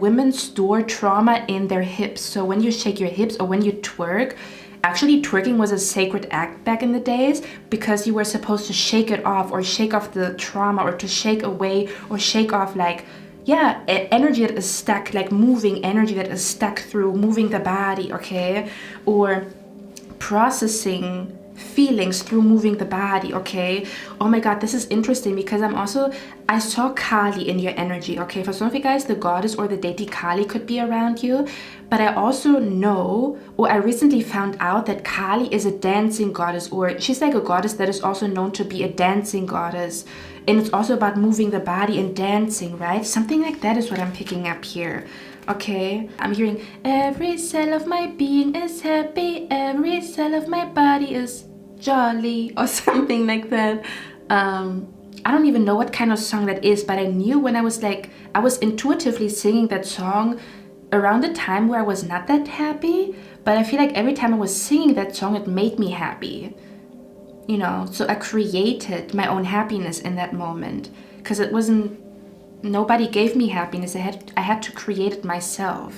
A: women store trauma in their hips. So when you shake your hips or when you twerk, actually twerking was a sacred act back in the days, because you were supposed to shake it off, or shake off the trauma, or to shake away, or shake off like, yeah, energy that is stuck, like moving energy that is stuck through moving the body, okay? Or processing feelings through moving the body, okay? Oh my god, this is interesting, because I saw Kali in your energy, okay? For some of you guys, the goddess or the deity Kali could be around you, but I also know, or I recently found out that Kali is a dancing goddess, or she's like a goddess that is also known to be a dancing goddess. And it's also about moving the body and dancing, right? Something like that is what I'm picking up here. Okay, I'm hearing every cell of my being is happy, every cell of my body is jolly, or something like that. I don't even know what kind of song that is, but I knew when I was intuitively singing that song around the time where I was not that happy, but I feel like every time I was singing that song, it made me happy. You know, so I created my own happiness in that moment, because nobody gave me happiness. I had to create it myself,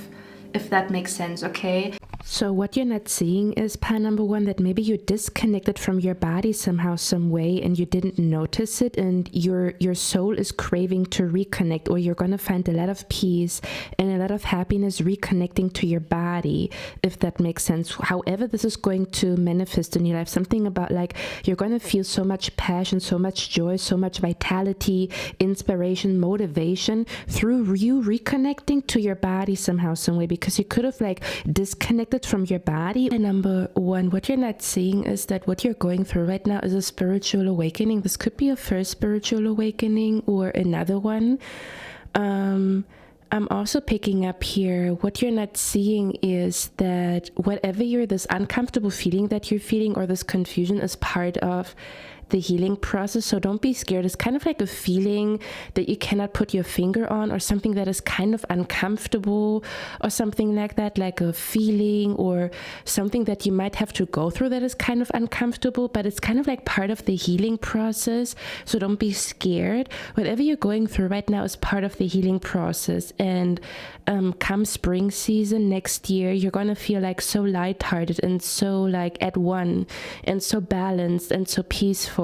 A: if that makes sense, okay? So what you're not seeing is, part number one, that maybe you disconnected from your body somehow, some way, and you didn't notice it, and your soul is craving to reconnect, or you're going to find a lot of peace and a lot of happiness reconnecting to your body, if that makes sense. However this is going to manifest in your life, something about like you're going to feel so much passion, so much joy, so much vitality, inspiration, motivation through you reconnecting to your body somehow, some way, because you could have like disconnected from your body. And number one, what you're not seeing is that what you're going through right now is a spiritual awakening. This could be a first spiritual awakening or another one. I'm also picking up here, what you're not seeing is that whatever this uncomfortable feeling that you're feeling, or this confusion, is part of the healing process. So don't be scared. It's kind of like a feeling that you cannot put your finger on, or something that is kind of uncomfortable, or something like that, like a feeling or something that you might have to go through that is kind of uncomfortable, but it's kind of like part of the healing process. So don't be scared. Whatever you're going through right now is part of the healing process. And come spring season next year, you're going to feel like so lighthearted and so like at one and so balanced and so peaceful.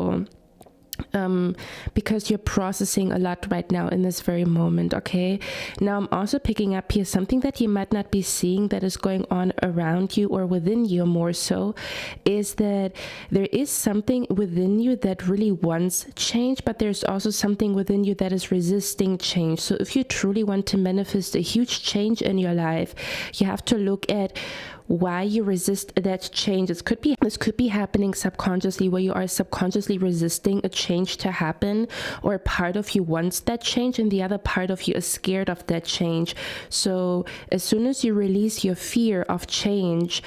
A: Because you're processing a lot right now in this very moment, okay? Now I'm also picking up here something that you might not be seeing that is going on around you or within you more so, is that there is something within you that really wants change, but there's also something within you that is resisting change. So if you truly want to manifest a huge change in your life, you have to look at why you resist that change. This could be happening subconsciously, where you are subconsciously resisting a change to happen, or a part of you wants that change and the other part of you is scared of that change. So as soon as you release your fear of change,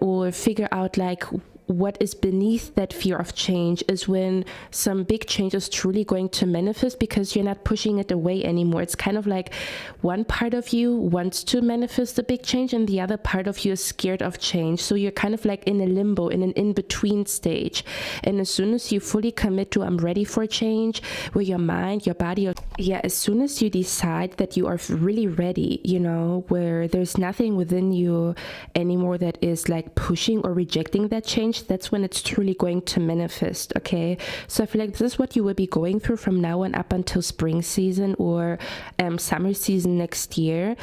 A: or figure out like what is beneath that fear of change is when some big change is truly going to manifest because you're not pushing it away anymore. It's kind of like one part of you wants to manifest a big change and the other part of you is scared of change. So you're kind of like in a limbo, in an in-between stage. And as soon as you fully commit to I'm ready for change, where your mind, your body, as soon as you decide that you are really ready, you know, where there's nothing within you anymore that is like pushing or rejecting that change, that's when it's truly going to manifest. Okay, so I feel like this is what you will be going through from now on up until spring season or summer season next year,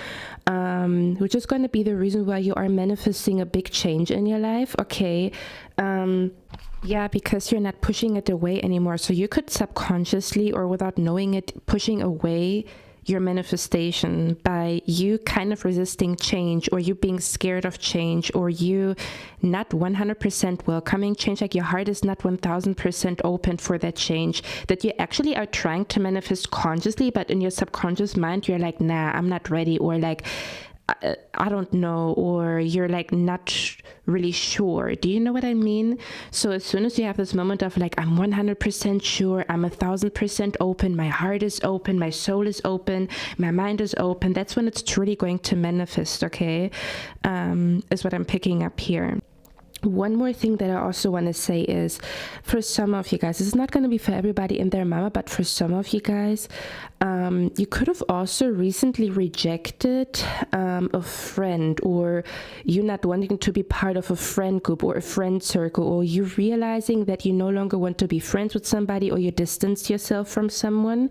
A: which is going to be the reason why you are manifesting a big change in your life. Okay, because you're not pushing it away anymore. So you could subconsciously or without knowing it pushing away your manifestation by you kind of resisting change, or you being scared of change, or you not 100% welcoming change, like your heart is not 1000% open for that change that you actually are trying to manifest consciously, but in your subconscious mind you're like, nah, I'm not ready, or like I don't know, or you're like not really sure. Do you know what I mean? So as soon as you have this moment of like, I'm 100% sure, I'm 1000% open, my heart is open, my soul is open, my mind is open, that's when it's truly going to manifest. Okay, is what I'm picking up here. One more thing that I also want to say is, for some of you guys, this is not going to be for everybody and their mama, but for some of you guys, you could have also recently rejected a friend, or you not wanting to be part of a friend group or a friend circle, or you realizing that you no longer want to be friends with somebody, or you distanced yourself from someone.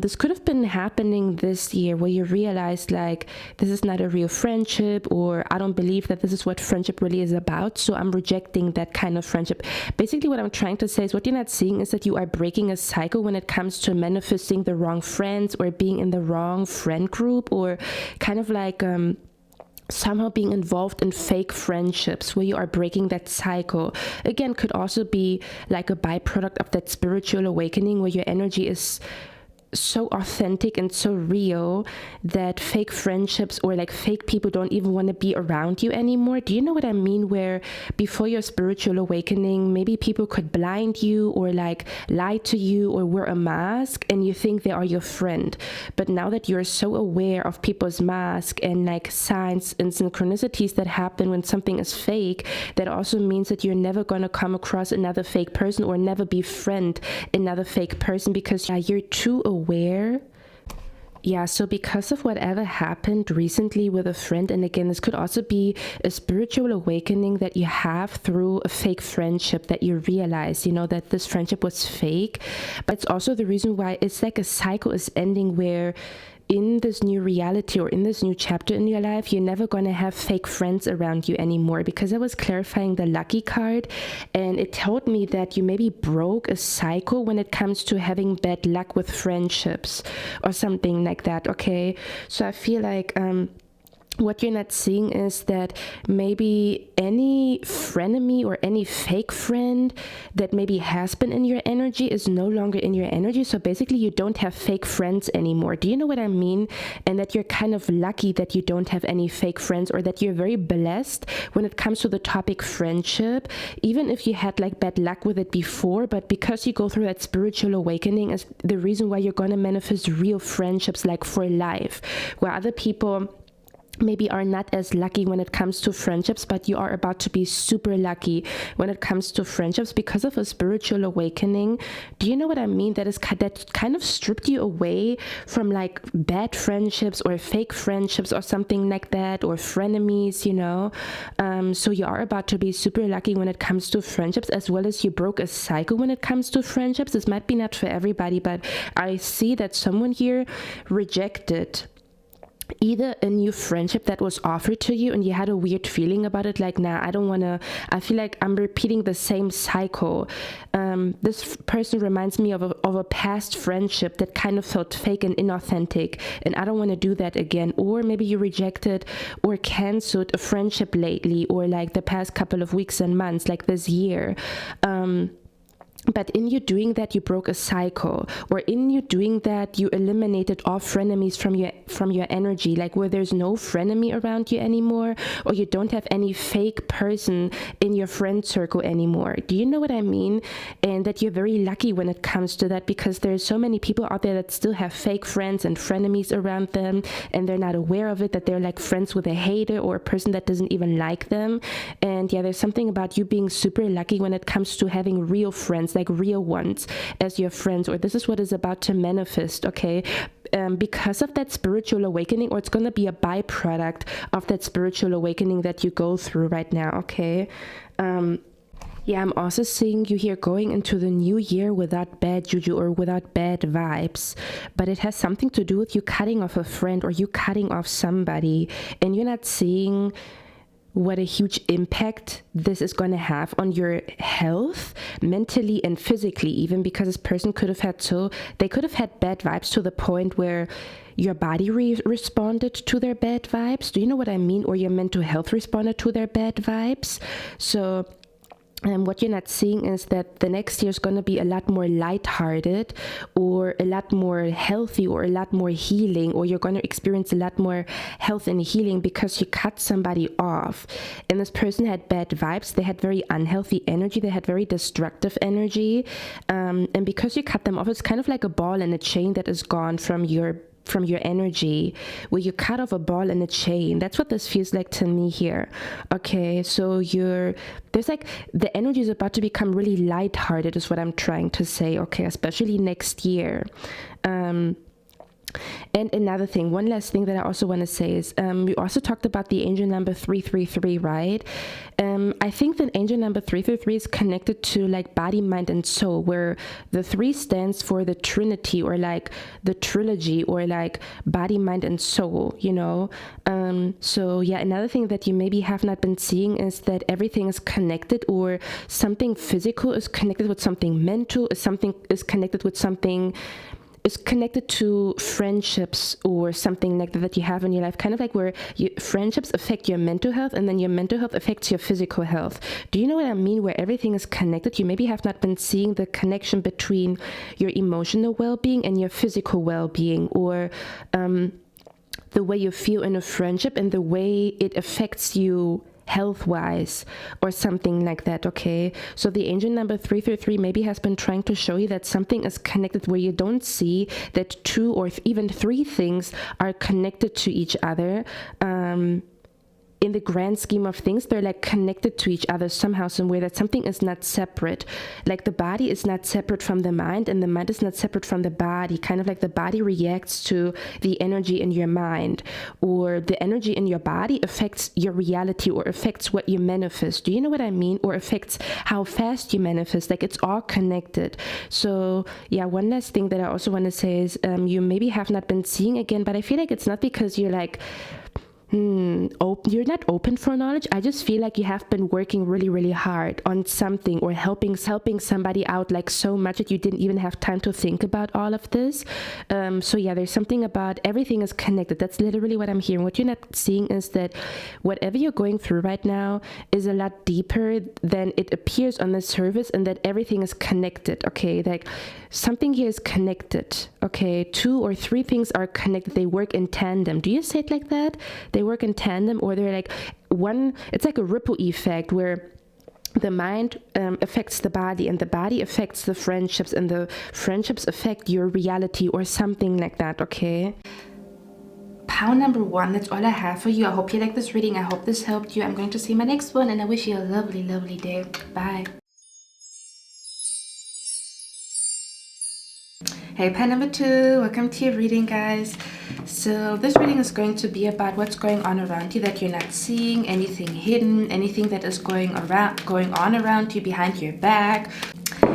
A: This could have been happening this year, where you realized like, this is not a real friendship, or I don't believe that this is what friendship really is about. So I'm rejecting that kind of friendship. Basically what I'm trying to say is, what you're not seeing is that you are breaking a cycle when it comes to manifesting the wrong friends, or being in the wrong friend group, or kind of like somehow being involved in fake friendships, where you are breaking that cycle. Again, could also be like a byproduct of that spiritual awakening, where your energy is so authentic and so real that fake friendships or like fake people don't even want to be around you anymore. Do you know what I mean? Where before your spiritual awakening, maybe people could blind you or like lie to you or wear a mask and you think they are your friend. But now that you're so aware of people's mask and like signs and synchronicities that happen when something is fake, that also means that you're never going to come across another fake person or never befriend another fake person, because you're too aware. So because of whatever happened recently with a friend, and again, this could also be a spiritual awakening that you have through a fake friendship, that you realize, you know, that this friendship was fake. But it's also the reason why it's like a cycle is ending, where in this new reality or in this new chapter in your life, you're never going to have fake friends around you anymore. Because I was clarifying the lucky card and it told me that you maybe broke a cycle when it comes to having bad luck with friendships or something like that. Okay, so I feel like what you're not seeing is that maybe any frenemy or any fake friend that maybe has been in your energy is no longer in your energy. So basically you don't have fake friends anymore. Do you know what I mean? And that you're kind of lucky that you don't have any fake friends, or that you're very blessed when it comes to the topic friendship, even if you had like bad luck with it before. But because you go through that spiritual awakening is the reason why you're going to manifest real friendships, like for life, where other people maybe are not as lucky when it comes to friendships, but you are about to be super lucky when it comes to friendships because of a spiritual awakening. Do you know what I mean? That kind of stripped you away from like bad friendships or fake friendships or something like that, or frenemies, you know. So you are about to be super lucky when it comes to friendships, as well as you broke a cycle when it comes to friendships. This might be not for everybody, but I see that someone here rejected either a new friendship that was offered to you and you had a weird feeling about it, like, nah, I don't want to, I feel like I'm repeating the same cycle. This person reminds me of a past friendship that kind of felt fake and inauthentic, and I don't want to do that again. Or maybe you rejected or canceled a friendship lately, or like the past couple of weeks and months, like this year. But in you doing that, you broke a cycle, or in you doing that, you eliminated all frenemies from your energy, like where there's no frenemy around you anymore, or you don't have any fake person in your friend circle anymore. Do you know what I mean? And that you're very lucky when it comes to that, because there's so many people out there that still have fake friends and frenemies around them, and they're not aware of it, that they're like friends with a hater or a person that doesn't even like them. And yeah, there's something about you being super lucky when it comes to having real friends, like real ones as your friends, or this is what is about to manifest, okay? Because of that spiritual awakening, or it's going to be a byproduct of that spiritual awakening that you go through right now, okay? Yeah, I'm also seeing you here going into the new year without bad juju or without bad vibes, but it has something to do with you cutting off a friend or you cutting off somebody, and you're not seeing what a huge impact this is going to have on your health, mentally and physically, even because this person could have had bad vibes to the point where your body responded to their bad vibes. Do you know what I mean? Or your mental health responded to their bad vibes. So what you're not seeing is that the next year is going to be a lot more lighthearted, or a lot more healthy, or a lot more healing, or you're going to experience a lot more health and healing because you cut somebody off. And this person had bad vibes. They had very unhealthy energy. They had very destructive energy. And because you cut them off, it's kind of like a ball and a chain that is gone from your energy, where you cut off a ball and a chain. That's what this feels like to me here. Okay, so there's like the energy is about to become really lighthearted is what I'm trying to say, okay, especially next year. And another thing, one last thing that I also want to say is, we also talked about the angel number 333, right? I think that angel number 333 is connected to like body, mind, and soul, where the 3 stands for the Trinity, or like the trilogy, or like body, mind, and soul, you know? So yeah, another thing that you maybe have not been seeing is that everything is connected, or something physical is connected with something mental, is connected with something, is connected to friendships or something like that you have in your life, kind of like where friendships affect your mental health, and then your mental health affects your physical health. Do you know what I mean? Where everything is connected. You maybe have not been seeing the connection between your emotional well-being and your physical well-being, or the way you feel in a friendship and the way it affects you health-wise, or something like that, okay? So the angel number 333 maybe has been trying to show you that something is connected, where you don't see that 2 or even 3 things are connected to each other. In the grand scheme of things, they're like connected to each other somehow, somewhere, that something is not separate. Like the body is not separate from the mind, and the mind is not separate from the body. Kind of like the body reacts to the energy in your mind, or the energy in your body affects your reality, or affects what you manifest. Do you know what I mean? Or affects how fast you manifest. Like it's all connected. So yeah, one last thing that I also want to say is, you maybe have not been seeing again, but I feel like it's not because you're like, you're not open for knowledge. I just feel like you have been working really, really hard on something, or helping somebody out like so much that you didn't even have time to think about all of this. So yeah, there's something about everything is connected. That's literally what I'm hearing. What you're not seeing is that whatever you're going through right now is a lot deeper than it appears on the surface, and that everything is connected, okay? Like something here is connected, okay? 2 or 3 things are connected. They work in tandem. Do you say it like that? They work in tandem, or they're like one, it's like a ripple effect where the mind affects the body, and the body affects the friendships, and the friendships affect your reality, or something like that, okay? Pound number 1, that's all I have for you. I hope you like this reading. I hope this helped you. I'm going to see my next one, and I wish you a lovely, lovely day. Bye. Hey, pan number 2, welcome to your reading, guys. So this reading is going to be about what's going on around you that you're not seeing, anything hidden, anything that is going on around you behind your back.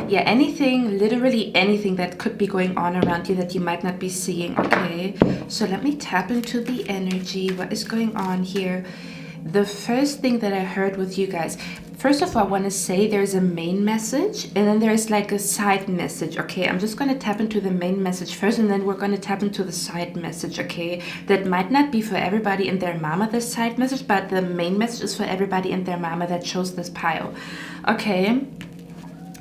A: Yeah, anything, literally anything that could be going on around you that you might not be seeing, okay? So let me tap into the energy. What is going on here? The first thing that I heard with you guys, first of all, I want to say there's a main message, and then there's like a side message, okay? I'm just going to tap into the main message first, and then we're going to tap into the side message, okay? That might not be for everybody and their mama, the side message, but the main message is for everybody and their mama that chose this pile, okay?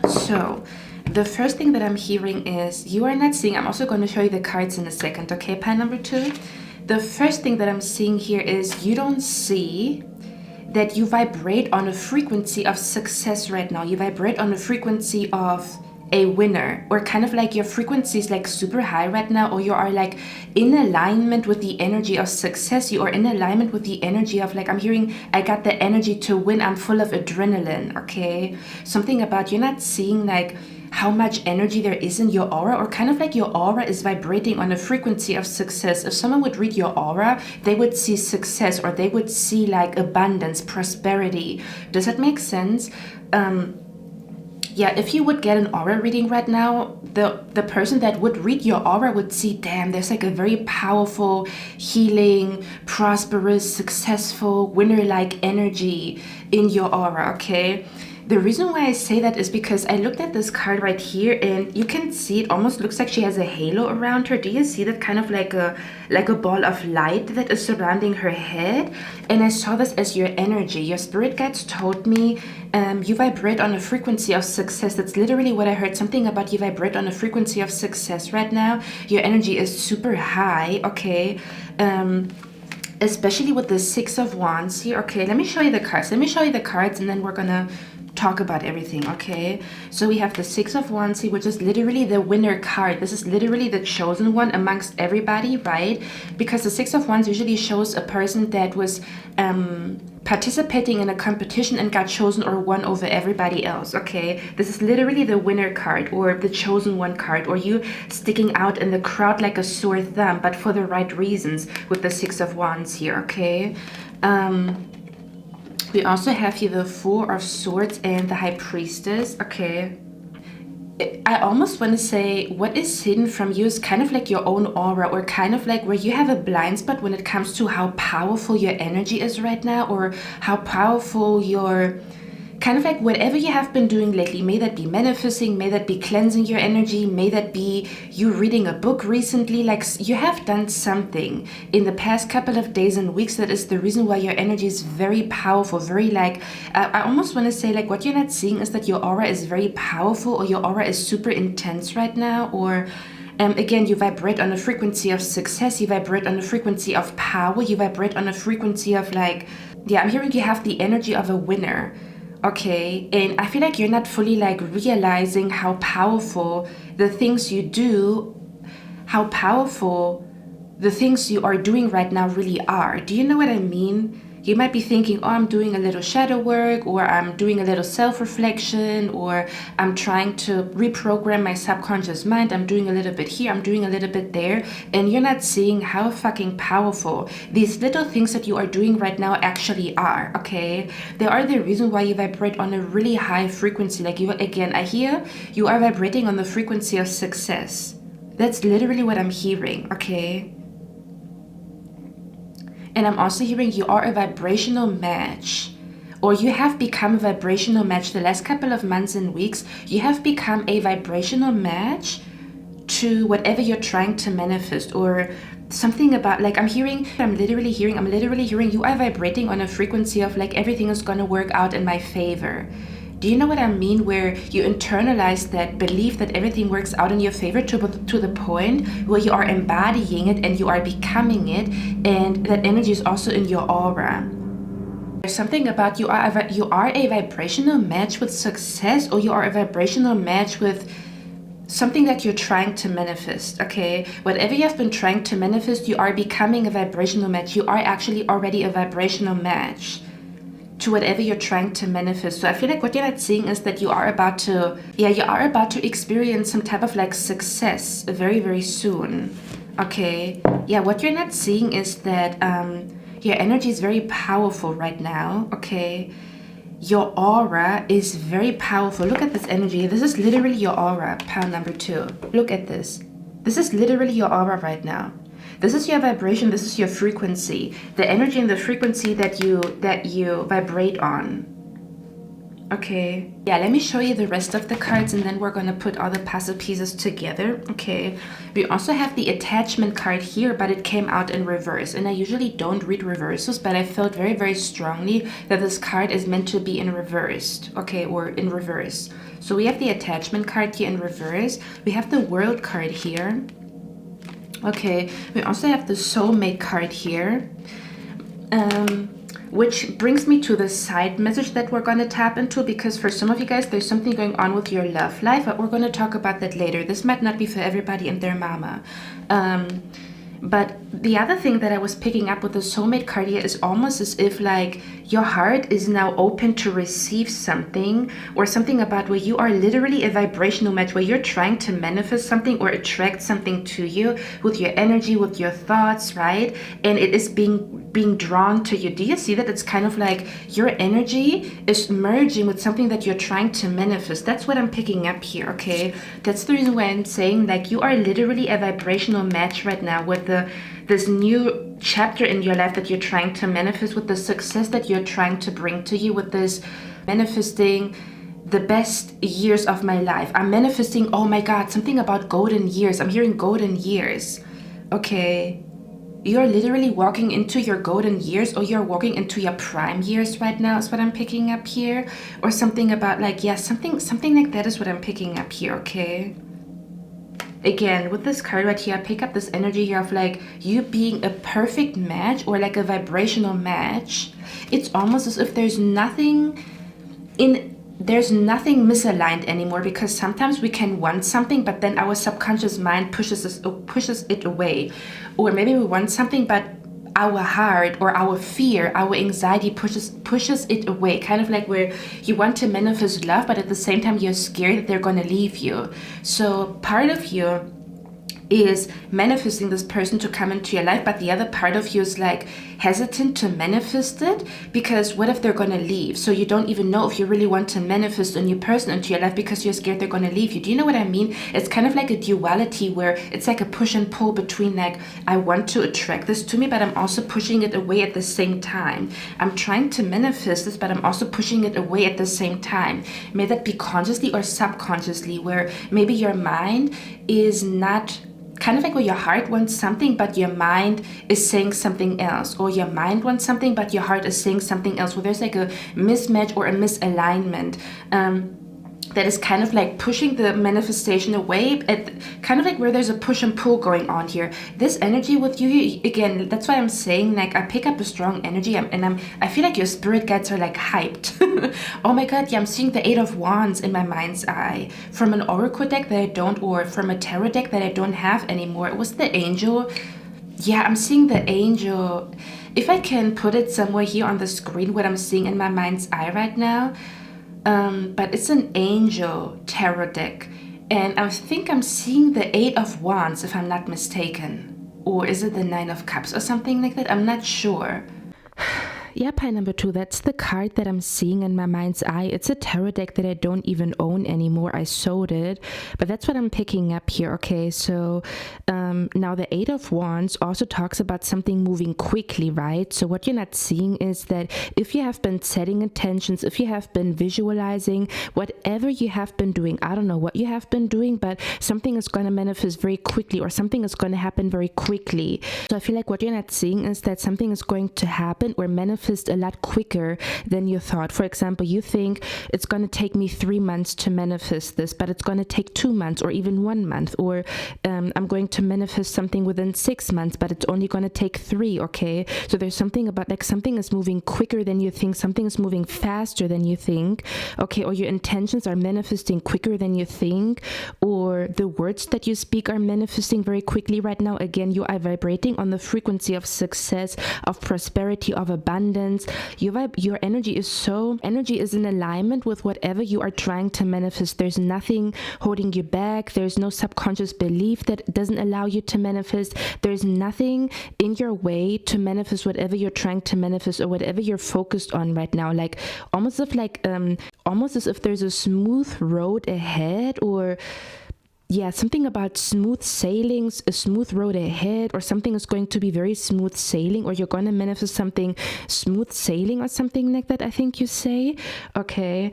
A: So the first thing that I'm hearing is you are not seeing, I'm also going to show you the cards in a second, okay, pile number 2. The first thing that I'm seeing here is you don't see that you vibrate on a frequency of success right now. You vibrate on a frequency of a winner, or kind of like your frequency is like super high right now, or you are like in alignment with the energy of success. You are in alignment with the energy of like, I'm hearing, I got the energy to win. I'm full of adrenaline, okay? Something about you're not seeing like how much energy there is in your aura, or kind of like your aura is vibrating on a frequency of success. If someone would read your aura, they would see success, or they would see like abundance, prosperity. Does that make sense? Yeah, if you would get an aura reading right now, the person that would read your aura would see, damn, there's like a very powerful, healing, prosperous, successful, winner-like energy in your aura, okay? The reason why I say that is because I looked at this card right here, and you can see it almost looks like she has a halo around her. Do you see that, kind of like a ball of light that is surrounding her head? And I saw this as your energy. Your spirit guides told me you vibrate on a frequency of success. That's literally what I heard. Something about you vibrate on a frequency of success right now. Your energy is super high, okay? Especially with the 6 of Wands here. Okay, let me show you the cards. Let me show you the cards, and then we're gonna talk about everything, okay? So we have the 6 of Wands here, which is literally the winner card. This is literally the chosen one amongst everybody, right? Because the 6 of Wands usually shows a person that was participating in a competition and got chosen or won over everybody else, okay? This is literally the winner card, or the chosen one card, or you sticking out in the crowd like a sore thumb, but for the right reasons with the 6 of Wands here, okay? We also have here the 4 of Swords and the High Priestess, okay? I almost want to say what is hidden from you is kind of like your own aura, or kind of like where you have a blind spot when it comes to how powerful your energy is right now, or how powerful your, kind of like whatever you have been doing lately. May that be manifesting, may that be cleansing your energy, may that be you reading a book recently. Like you have done something in the past couple of days and weeks that is the reason why your energy is very powerful, very like, I almost want to say like what you're not seeing is that your aura is very powerful, or your aura is super intense right now, or again, you vibrate on a frequency of success, you vibrate on a frequency of power, you vibrate on a frequency of like, yeah, I'm hearing you have the energy of a winner. Okay, and I feel like you're not fully like realizing how powerful the things you do, how powerful the things you are doing right now really are. Do you know what I mean? You might be thinking, oh, I'm doing a little shadow work, or I'm doing a little self-reflection, or I'm trying to reprogram my subconscious mind. I'm doing a little bit here, I'm doing a little bit there. And you're not seeing how fucking powerful these little things that you are doing right now actually are, okay? They are the reason why you vibrate on a really high frequency. Like you, again, I hear you are vibrating on the frequency of success. That's literally what I'm hearing, okay? And I'm also hearing you are a vibrational match, or you have become a vibrational match the last couple of months and weeks. You have become a vibrational match to whatever you're trying to manifest, or something about like I'm literally hearing you are vibrating on a frequency of like everything is gonna work out in my favor. Do you know what I mean? Where you internalize that belief that everything works out in your favor to the point where you are embodying it and you are becoming it, and that energy is also in your aura. There's something about you are a vibrational match with success, or you are a vibrational match with something that you're trying to manifest, okay? Whatever you have been trying to manifest, you are becoming a vibrational match. You are actually already a vibrational match to whatever you're trying to manifest. So I feel like what you're not seeing is that you are about to experience some type of like success very, very soon, okay? Yeah, what you're not seeing is that your energy is very powerful right now, okay? Your aura is very powerful. Look at this energy. This is literally your aura, pile number 2. Look at this. This is literally your aura right now. This is your vibration, this is your frequency, the energy and the frequency that you vibrate on. Okay, yeah, let me show you the rest of the cards, and then we're gonna put all the puzzle pieces together. Okay, we also have the attachment card here, but it came out in reverse, and I usually don't read reverses, but I felt very, very strongly that this card is meant to be in reversed, okay, or in reverse. So we have the attachment card here in reverse. We have the world card here. Okay, we also have the soulmate card here. Which brings me to the side message that we're going to tap into, because for some of you guys, there's something going on with your love life, but we're going to talk about that later. This might not be for everybody and their mama. But the other thing that I was picking up with the soulmate card here is almost as if like your heart is now open to receive something, or something about where you are literally a vibrational match, where you're trying to manifest something or attract something to you with your energy, with your thoughts, right? And it is being drawn to you. Do you see that? It's kind of like your energy is merging with something that you're trying to manifest. That's what I'm picking up here, okay? That's the reason why I'm saying like you are literally a vibrational match right now with this new chapter in your life that you're trying to manifest, with the success that you're trying to bring to you, with this manifesting the best years of my life. I'm manifesting, oh my God, something about golden years. I'm hearing golden years. Okay. You're literally walking into your golden years, or you're walking into your prime years right now is what I'm picking up here. Or something about like, yeah, something like that is what I'm picking up here, okay? Again, with this card right here, I pick up this energy here of like you being a perfect match, or like a vibrational match. It's almost as if there's nothing misaligned anymore, because sometimes we can want something, but then our subconscious mind pushes it away. Or maybe we want something, but our heart or our fear, our anxiety pushes it away. Kind of like where you want to manifest love, but at the same time you're scared that they're going to leave you. So part of you is manifesting this person to come into your life, but the other part of you is like hesitant to manifest it, because what if they're going to leave? So you don't even know if you really want to manifest a new person into your life because you're scared they're going to leave you. Do you know what I mean? It's kind of like a duality where it's like a push and pull between like, I want to attract this to me, but I'm also pushing it away at the same time. I'm trying to manifest this, but I'm also pushing it away at the same time. May that be consciously or subconsciously, where maybe your mind is not, kind of like where your heart wants something, but your mind is saying something else, or your mind wants something, but your heart is saying something else, where there's like a mismatch or a misalignment. That is kind of like pushing the manifestation away, at kind of like where there's a push and pull going on here. This energy with you, again, that's why I'm saying like I pick up a strong energy, and I feel like your spirit guides are like hyped. Oh my God, yeah, I'm seeing the 8 of Wands in my mind's eye from an oracle deck that I don't, or from a tarot deck that I don't have anymore. It was the angel. Yeah, I'm seeing the angel. If I can put it somewhere here on the screen, what I'm seeing in my mind's eye right now. But it's an angel tarot deck, and I think I'm seeing the 8 of Wands, if I'm not mistaken. Or is it the 9 of Cups or something like that? I'm not sure. Yeah, pie number 2, that's the card that I'm seeing in my mind's eye. It's a tarot deck that I don't even own anymore. I sold it, but that's what I'm picking up here. Okay, so now the 8 of Wands also talks about something moving quickly, right? So what you're not seeing is that if you have been setting intentions, if you have been visualizing, whatever you have been doing, I don't know what you have been doing, but something is going to manifest very quickly, or something is going to happen very quickly. So I feel like what you're not seeing is that something is going to happen or manifest a lot quicker than you thought. For example, you think it's going to take me 3 months to manifest this, but it's going to take 2 months or even 1 month. Or I'm going to manifest something within 6 months, but it's only going to take 3. Okay, so there's something about like something is moving quicker than you think, something is moving faster than you think. Okay, or your intentions are manifesting quicker than you think, or the words that you speak are manifesting very quickly right now. Again, you are vibrating on the frequency of success, of prosperity, of abundance. Your energy is in alignment with whatever you are trying to manifest. There's nothing holding you back. There's no subconscious belief that doesn't allow you to manifest. There's nothing in your way to manifest whatever you're trying to manifest, or whatever you're focused on right now. Like almost as if there's a smooth road ahead, or yeah, something about smooth sailings, a smooth road ahead, or something is going to be very smooth sailing, or you're going to manifest something smooth sailing or something like that, I think you say. Okay.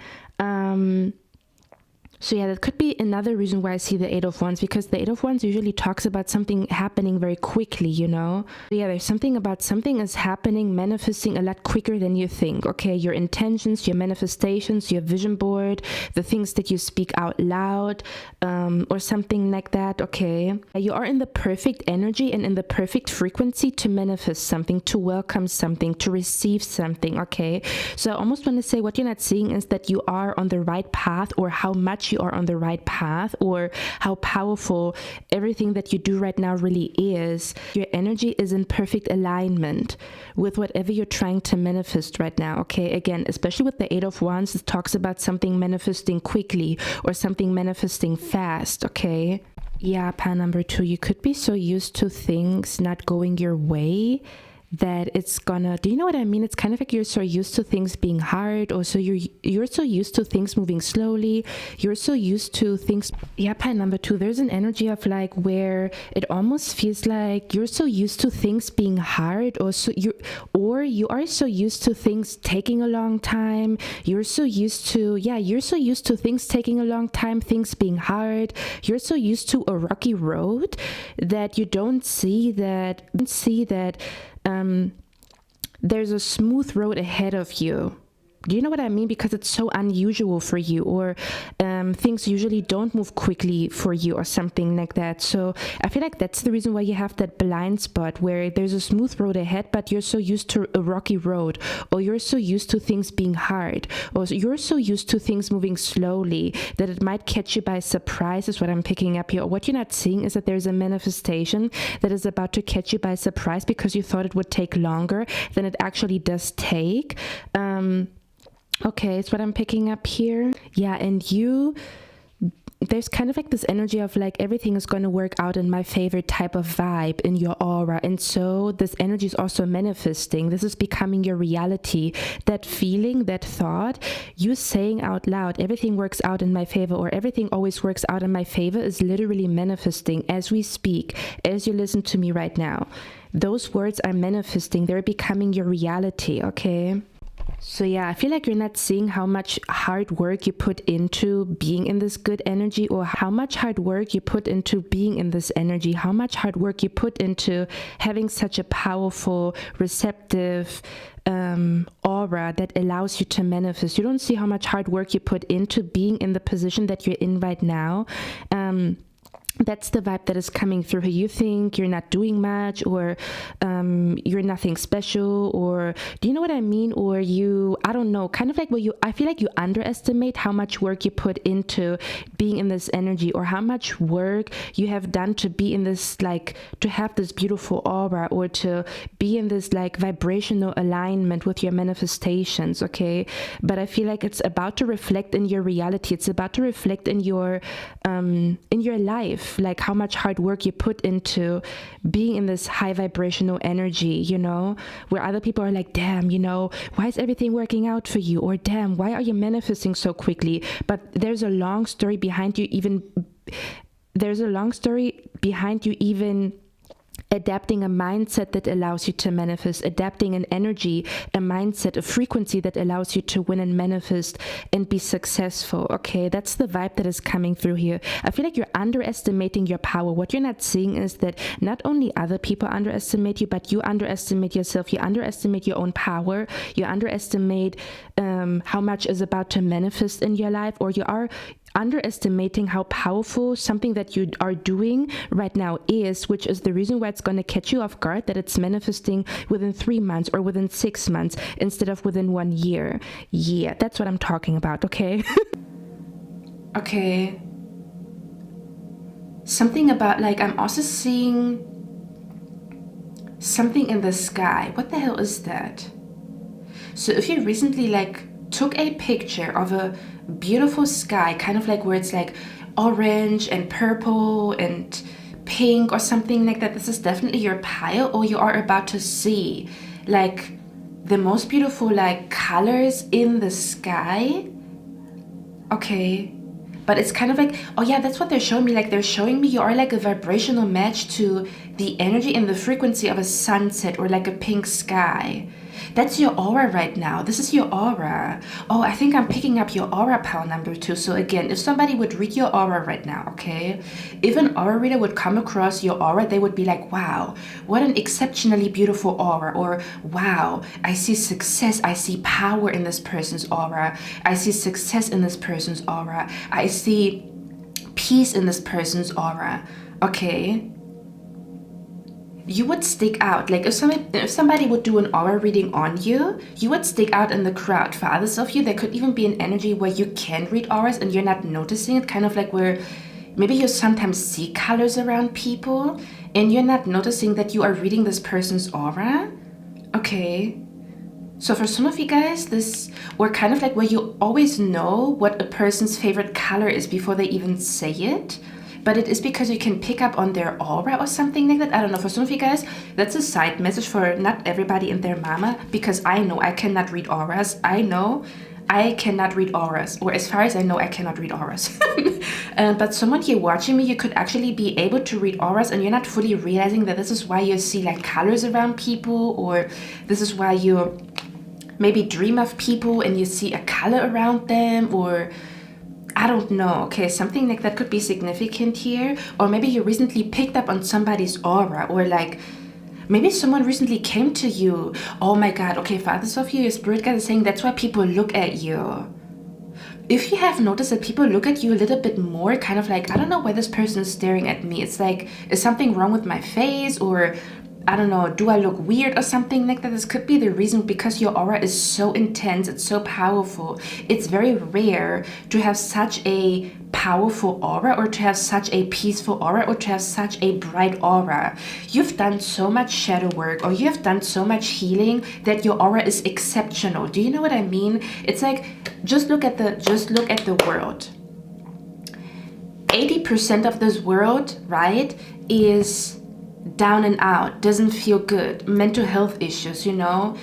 A: So yeah, that could be another reason why I see the Eight of Wands, because the Eight of Wands usually talks about something happening very quickly, you know? So yeah, there's something about something is happening, manifesting a lot quicker than you think, okay? Your intentions, your manifestations, your vision board, the things that you speak out loud, or something like that, okay? You are in the perfect energy and in the perfect frequency to manifest something, to welcome something, to receive something, okay? So I almost want to say what you're not seeing is that you are on the right path, or how much you are on the right path, or how powerful everything that you do right now really is. Your energy is in perfect alignment with whatever you're trying to manifest right now, okay? Again, especially with the Eight of Wands, it talks about something manifesting quickly or something manifesting fast, okay? Yeah, pile number 2, you could be so used to things not going your way that it's gonna, do you know what I mean? It's kind of like you're so used to things being hard, or so you're so used to things moving slowly. You're so used to things. Yeah, pile number 2, there's an energy of like where it almost feels like you're so used to things being hard, or you are so used to things taking a long time. You're so used to things taking a long time, things being hard. You're so used to a rocky road that you don't see that there's a smooth road ahead of you. Do you know what I mean? Because it's so unusual for you, or things usually don't move quickly for you, or something like that. So I feel like that's the reason why you have that blind spot where there's a smooth road ahead, but you're so used to a rocky road, or you're so used to things being hard, or you're so used to things moving slowly that it might catch you by surprise, is what I'm picking up here. What you're not seeing is that there's a manifestation that is about to catch you by surprise because you thought it would take longer than it actually does take. Okay, it's what I'm picking up here. Yeah, and there's kind of like this energy of like everything is going to work out in my favor type of vibe in your aura. And so this energy is also manifesting. This is becoming your reality. That feeling, that thought, you saying out loud, everything works out in my favor, or everything always works out in my favor, is literally manifesting as we speak, as you listen to me right now. Those words are manifesting. They're becoming your reality, okay? So yeah, I feel like you're not seeing how much hard work you put into being in this good energy, or how much hard work you put into being in this energy, how much hard work you put into having such a powerful, receptive aura that allows you to manifest. You don't see how much hard work you put into being in the position that you're in right now. That's the vibe that is coming through here. You think you're not doing much, or you're nothing special, or do you know what I mean? Or I don't know, kind of like I feel like you underestimate how much work you put into being in this energy, or how much work you have done to be in this, like, to have this beautiful aura, or to be in this like vibrational alignment with your manifestations, okay? But I feel like it's about to reflect in your reality. It's about to reflect in your life. Like how much hard work you put into being in this high vibrational energy, you know, where other people are like, damn, you know, why is everything working out for you? Or damn, why are you manifesting so quickly? But there's a long story behind you even adapting a mindset that allows you to manifest, adapting an energy, a mindset, a frequency that allows you to win and manifest and be successful, okay? That's the vibe that is coming through here. I feel like you're underestimating your power. What you're not seeing is that not only other people underestimate you, but you underestimate yourself. You underestimate your own power. You underestimate how much is about to manifest in your life, or you are underestimating how powerful something that you are doing right now is, which is the reason why it's going to catch you off guard, that it's manifesting within 3 months or within 6 months instead of within 1 year. Yeah, that's what I'm talking about, okay? Okay. Something about, like, I'm also seeing something in the sky. What the hell is that? So if you recently, like, took a picture of a beautiful sky, kind of like where it's like orange and purple and pink or something like that, this is definitely your pile, or you are about to see like the most beautiful like colors in the sky. Okay, but it's kind of like, oh yeah, that's what they're showing me. Like, they're showing me you are like a vibrational match to the energy and the frequency of a sunset or like a pink sky. That's your aura right now. This is your aura. Oh, I think I'm picking up your aura power number 2. So again, if somebody would read your aura right now, okay? If an aura reader would come across your aura, they would be like, wow, what an exceptionally beautiful aura. Or, wow, I see success. I see power in this person's aura. I see success in this person's aura. I see peace in this person's aura. Okay? You would stick out. Like if somebody would do an aura reading on you, you would stick out in the crowd. For others of you, there could even be an energy where you can read auras and you're not noticing it, kind of like where maybe you sometimes see colors around people and you're not noticing that you are reading this person's aura. Okay. So for some of you guys, this, or kind of like where you always know what a person's favorite color is before they even say it. But it is because you can pick up on their aura or something like that. I don't know. For some of you guys, that's a side message for not everybody and their mama. Because I know I cannot read auras. I know I cannot read auras. Or as far as I know, I cannot read auras. But someone here watching me, you could actually be able to read auras. And you're not fully realizing that this is why you see like colors around people. Or this is why you maybe dream of people and you see a color around them. Or I don't know, okay, something like that could be significant here. Or maybe you recently picked up on somebody's aura, or like maybe someone recently came to you. Oh my God, okay, for others of you, your spirit guide is saying that's why people look at you. If you have noticed that people look at you a little bit more, kind of like, I don't know why this person is staring at me. It's like, is something wrong with my face? Or I don't know, do I look weird or something like that? This could be the reason, because your aura is so intense, it's so powerful. It's very rare to have such a powerful aura, or to have such a peaceful aura, or to have such a bright aura. You've done so much shadow work, or you have done so much healing that your aura is exceptional. Do you know what I mean? It's like, just look at the world. 80% of this world, right, is down and out, doesn't feel good, mental health issues, you know,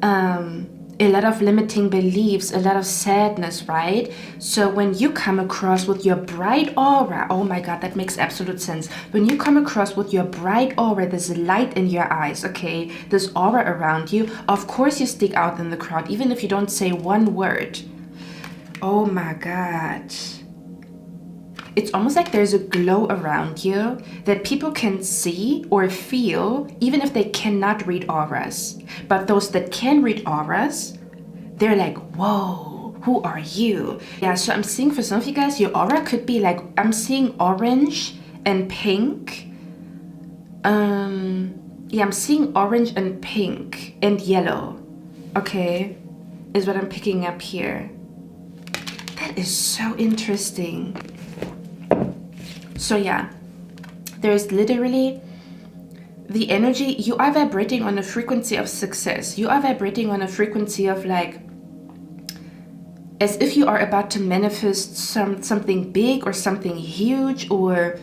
A: a lot of limiting beliefs, a lot of sadness, right? So when you come across with your bright aura, oh my God, that makes absolute sense. When you come across with your bright aura, there's light in your eyes, okay? This aura around you, of course you stick out in the crowd, even if you don't say one word. Oh my God. It's almost like there's a glow around you that people can see or feel, even if they cannot read auras. But those that can read auras, they're like, whoa, who are you? Yeah, so I'm seeing for some of you guys, your aura could be like, I'm seeing orange and pink. Yeah, I'm seeing orange and pink and yellow. Okay, is what I'm picking up here. That is so interesting. So yeah, there's literally the energy. You are vibrating on a frequency of success. You are vibrating on a frequency of like, as if you are about to manifest something big or something huge, or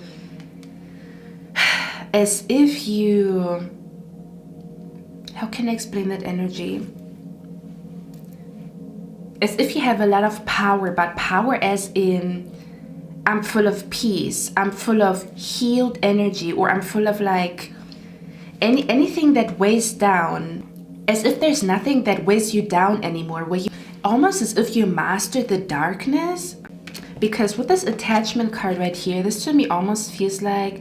A: as if you, how can I explain that energy? As if you have a lot of power, but power as in, I'm full of peace, I'm full of healed energy, or I'm full of like anything that weighs down, as if there's nothing that weighs you down anymore, where you almost as if you mastered the darkness. Because with this attachment card right here, this to me almost feels like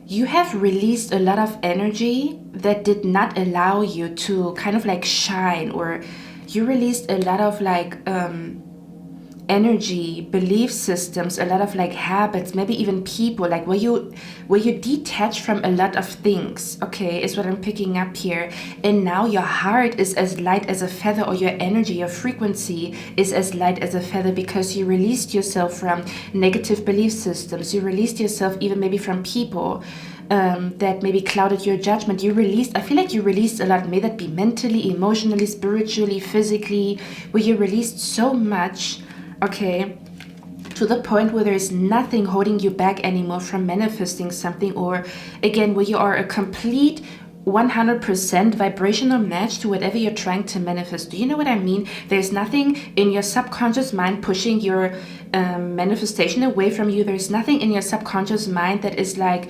A: you have released a lot of energy that did not allow you to kind of like shine, or you released a lot of like energy, belief systems, a lot of like habits, maybe even people, like where you detach from a lot of things, okay, is what I'm picking up here. And now your heart is as light as a feather, or your energy, your frequency is as light as a feather, because you released yourself from negative belief systems. You released yourself even maybe from people that maybe clouded your judgment. You released, I feel like you released a lot, may that be mentally, emotionally, spiritually, physically, where you released so much, okay, to the point where there is nothing holding you back anymore from manifesting something, or again, where you are a complete 100% vibrational match to whatever you're trying to manifest. Do you know what I mean? There's nothing in your subconscious mind pushing your manifestation away from you. There's nothing in your subconscious mind that is like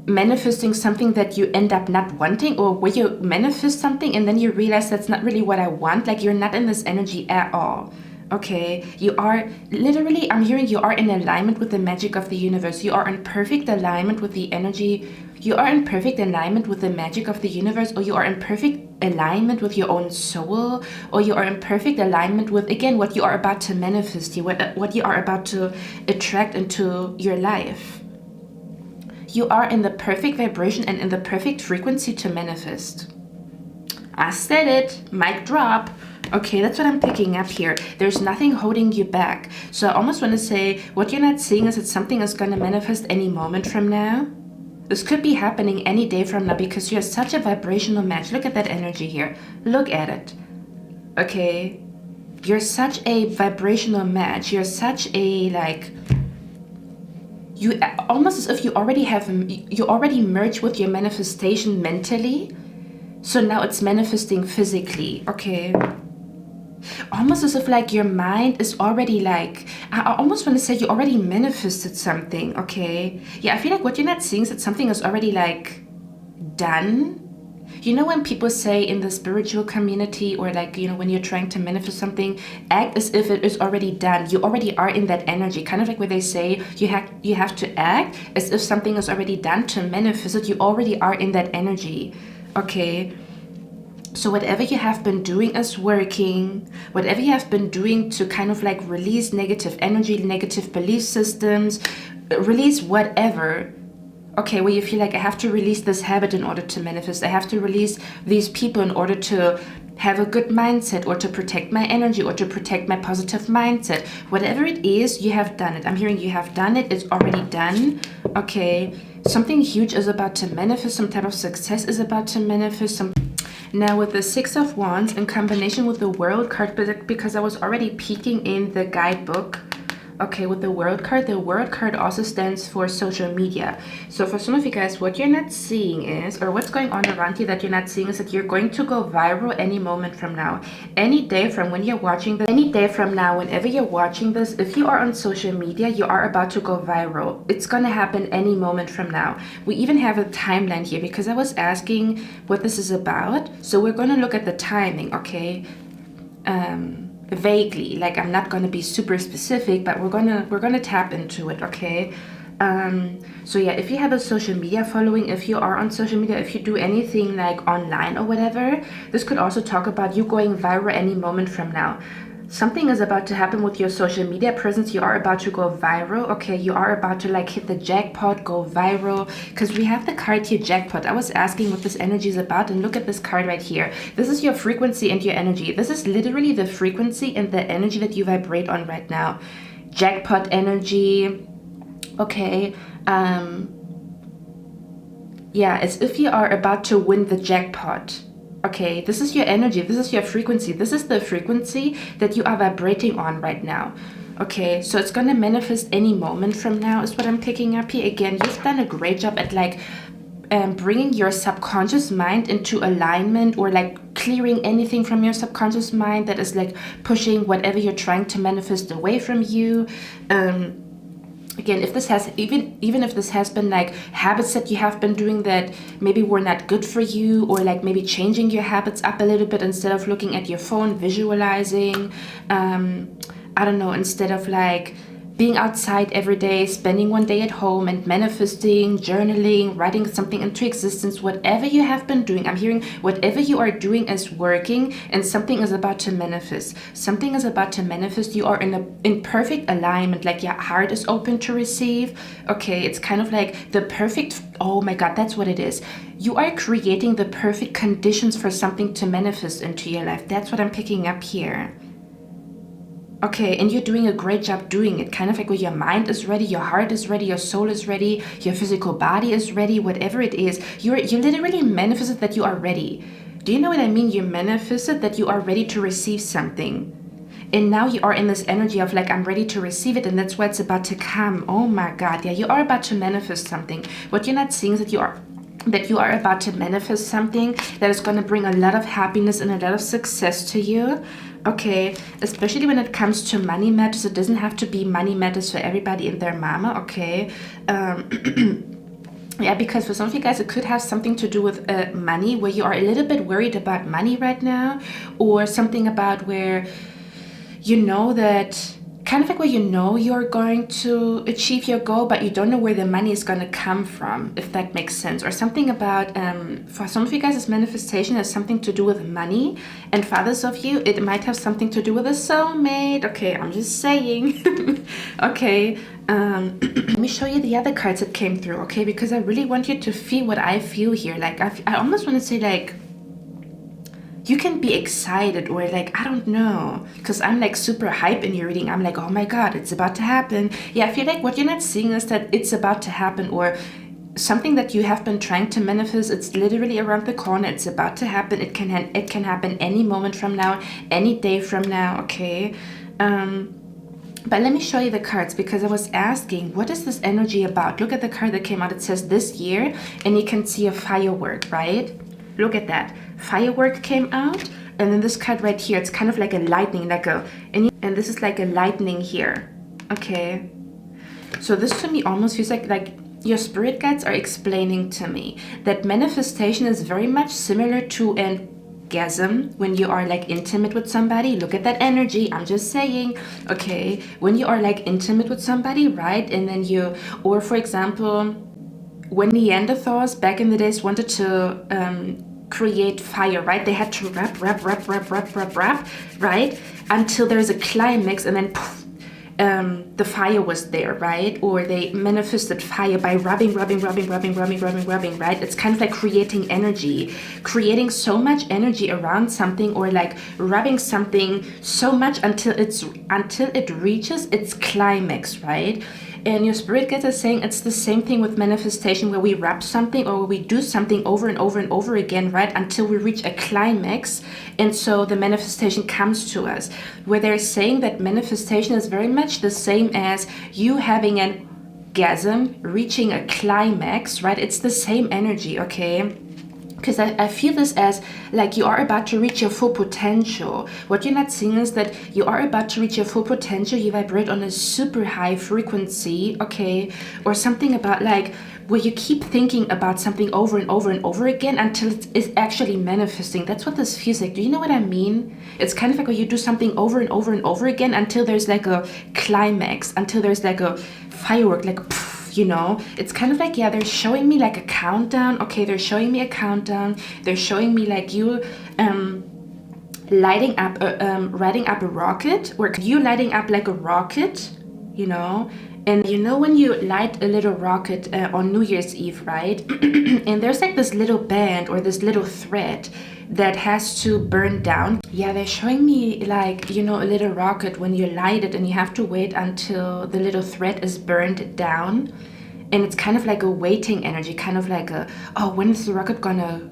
A: manifesting something that you end up not wanting, or where you manifest something and then you realize that's not really what I want. Like, you're not in this energy at all. Okay, you are literally, I'm hearing you are in alignment with the magic of the universe. You are in perfect alignment with the energy. You are in perfect alignment with the magic of the universe, or you are in perfect alignment with your own soul, or you are in perfect alignment with, again, what you are about to manifest here, what you are about to attract into your life. You are in the perfect vibration and in the perfect frequency to manifest. I said it, mic drop. Okay, that's what I'm picking up here. There's nothing holding you back. So I almost want to say, what you're not seeing is that something is going to manifest any moment from now. This could be happening any day from now, because you're such a vibrational match. Look at that energy here. Look at it. Okay, you're such a vibrational match. You're such a, like, you almost as if you already merged with your manifestation mentally. So now it's manifesting physically. Okay, almost as if like your mind is already, like, I almost want to say you already manifested something. Okay, yeah, I feel like what you're not seeing is that something is already, like, done. You know, when people say in the spiritual community, or like, you know, when you're trying to manifest something, act as if it is already done. You already are in that energy. Kind of like where they say you have to act as if something is already done to manifest it. You already are in that energy. Okay, so whatever you have been doing is working. Whatever you have been doing to kind of like release negative energy, negative belief systems, release whatever. Okay, where you feel like, I have to release this habit in order to manifest. I have to release these people in order to have a good mindset, or to protect my energy, or to protect my positive mindset. Whatever it is, you have done it. I'm hearing you have done it. It's already done. Okay, something huge is about to manifest. Some type of success is about to manifest. Now with the Six of Wands in combination with the World card, because I was already peeking in the guidebook. Okay, with the World card also stands for social media. So for some of you guys, what you're not seeing is, or what's going on around you that you're not seeing, is that you're going to go viral any moment from now. Any day from when you're watching this, any day from now, whenever you're watching this, if you are on social media, you are about to go viral. It's gonna happen any moment from now. We even have a timeline here, because I was asking what this is about. So we're gonna look at the timing, okay? Vaguely, like, I'm not going to be super specific, but we're gonna tap into it. Okay, so yeah, if you have a social media following, if you are on social media, if you do anything like online or whatever, this could also talk about you going viral any moment from now. Something is about to happen with your social media presence. You are about to go viral. Okay, you are about to like hit the jackpot, go viral, because we have the card here, jackpot. I was asking what this energy is about, and look at this card right here. This is your frequency and your energy. This is literally the frequency and the energy that you vibrate on right now. Jackpot energy. Okay, yeah, as if you are about to win the jackpot. Okay, this is your energy, this is your frequency, this is the frequency that you are vibrating on right now. Okay, so it's gonna manifest any moment from now is what I'm picking up here. Again, you've done a great job at like bringing your subconscious mind into alignment, or like clearing anything from your subconscious mind that is like pushing whatever you're trying to manifest away from you. Again, if this has even if this has been like habits that you have been doing that maybe were not good for you, or like maybe changing your habits up a little bit, instead of looking at your phone, visualizing, I don't know, instead of like being outside every day, spending one day at home and manifesting, journaling, writing something into existence, whatever you have been doing, I'm hearing whatever you are doing is working, and something is about to manifest. Something is about to manifest. You are in perfect alignment, like your heart is open to receive. Okay, it's kind of like the perfect, oh my God, that's what it is. You are creating the perfect conditions for something to manifest into your life. That's what I'm picking up here. Okay, and you're doing a great job doing it. Kind of like where your mind is ready, your heart is ready, your soul is ready, your physical body is ready, whatever it is. You literally manifested that you are ready. Do you know what I mean? You manifested that you are ready to receive something. And now you are in this energy of like, I'm ready to receive it, and that's why it's about to come. Oh my God, yeah, you are about to manifest something. What you're not seeing is that you are about to manifest something that is going to bring a lot of happiness and a lot of success to you. Okay, especially when it comes to money matters. It doesn't have to be money matters for everybody and their mama. Okay, Yeah, because for some of you guys, it could have something to do with money, where you are a little bit worried about money right now, or something about where you know that, kind of like where you know you're going to achieve your goal, but you don't know where the money is going to come from, if that makes sense. Or something about, for some of you guys, this manifestation has something to do with money, and for others of you, it might have something to do with a soulmate. Okay, I'm just saying. Okay, let me show you the other cards that came through, okay? Because I really want you to feel what I feel here. Like, I almost want to say, like, you can be excited, or like, I don't know, because I'm like super hype in your reading. I'm like, oh my God, it's about to happen. Yeah, I feel like what you're not seeing is that it's about to happen, or something that you have been trying to manifest. It's literally around the corner. It's about to happen. It can happen any moment from now, any day from now, okay? But let me show you the cards, because I was asking, what is this energy about? Look at the card that came out. It says this year, and you can see a firework, right? Look at that. Firework came out, and then this card right here, it's kind of like a lightning, and this is like a lightning here, okay? So this to me almost feels like your spirit guides are explaining to me that manifestation is very much similar to an orgasm when you are like intimate with somebody. Look at that energy. I'm just saying, okay? When you are like intimate with somebody, right? And then or for example, when Neanderthals back in the days wanted to create fire, right? They had to wrap, right? Until there's a climax, and then poof, the fire was there, right? Or they manifested fire by rubbing, right? It's kind of like creating energy, creating so much energy around something, or like rubbing something so much until it reaches its climax, right? And your spirit guides are saying it's the same thing with manifestation, where we wrap something, or we do something over and over and over again, right? Until we reach a climax. And so the manifestation comes to us. Where they're saying that manifestation is very much the same as you having an orgasm, reaching a climax, right? It's the same energy, okay? Because I feel this as like you are about to reach your full potential. What you're not seeing is that you are about to reach your full potential. You vibrate on a super high frequency, okay? Or something about like where you keep thinking about something over and over and over again until it is actually manifesting. That's what this feels like. Do you know what I mean? It's kind of like where you do something over and over and over again until there's like a climax, until there's like a firework, like poof. You know, it's kind of like, yeah, they're showing me like a countdown. Okay, they're showing me a countdown. They're showing me like you riding up a rocket, or you lighting up like a rocket, you know. And you know when you light a little rocket on New Year's Eve, right? And there's like this little band or this little thread that has to burn down. Yeah, they're showing me like, you know, a little rocket when you light it, and you have to wait until the little thread is burned down. And it's kind of like a waiting energy, kind of like a, oh, when is the rocket gonna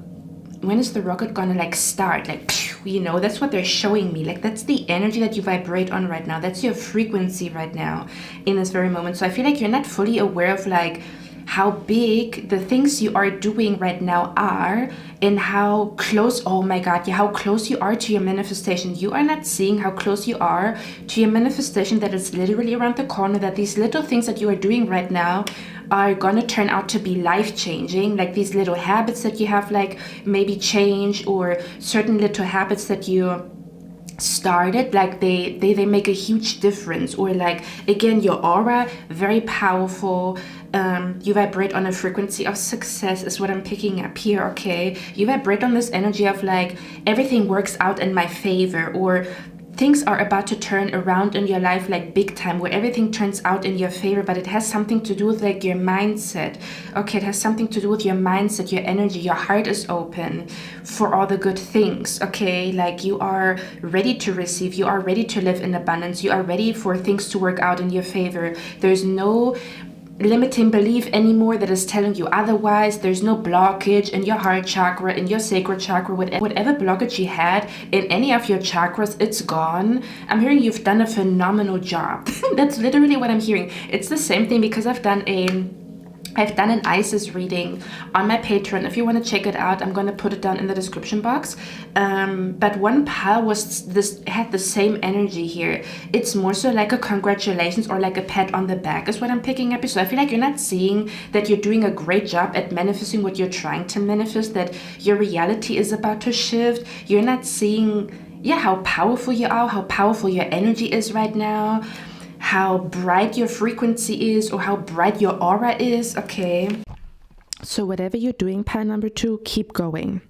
A: like start? Like, you know, that's what they're showing me. Like, that's the energy that you vibrate on right now. That's your frequency right now in this very moment. So I feel like you're not fully aware of like how big the things you are doing right now are, and how close, oh my God, yeah, how close you are to your manifestation. You are not seeing how close you are to your manifestation, that is literally around the corner, that these little things that you are doing right now are gonna turn out to be life-changing. Like these little habits that you have like maybe change, or certain little habits that you started, like they make a huge difference. Or like, again, your aura, very powerful. You vibrate on a frequency of success is what I'm picking up here, okay? You vibrate on this energy of like, everything works out in my favor, or things are about to turn around in your life like big time, where everything turns out in your favor. But it has something to do with like your mindset, okay? It has something to do with your mindset, your energy. Your heart is open for all the good things, okay? Like you are ready to receive, you are ready to live in abundance, you are ready for things to work out in your favor. There's no limiting belief anymore that is telling you otherwise. There's no blockage in your heart chakra, in your sacral chakra. Whatever blockage you had in any of your chakras, it's gone. I'm hearing you've done a phenomenal job. That's literally what I'm hearing. It's the same thing, because I've done a I've done an Isis reading on my Patreon. If you want to check it out, I'm going to put it down in the description box. But one pile had the same energy here. It's more so like a congratulations or like a pat on the back is what I'm picking up. So I feel like you're not seeing that you're doing a great job at manifesting what you're trying to manifest, that your reality is about to shift. You're not seeing, how powerful you are, how powerful your energy is right now, how bright your frequency is, or how bright your aura is, okay? So whatever you're doing, pile number 2, keep going.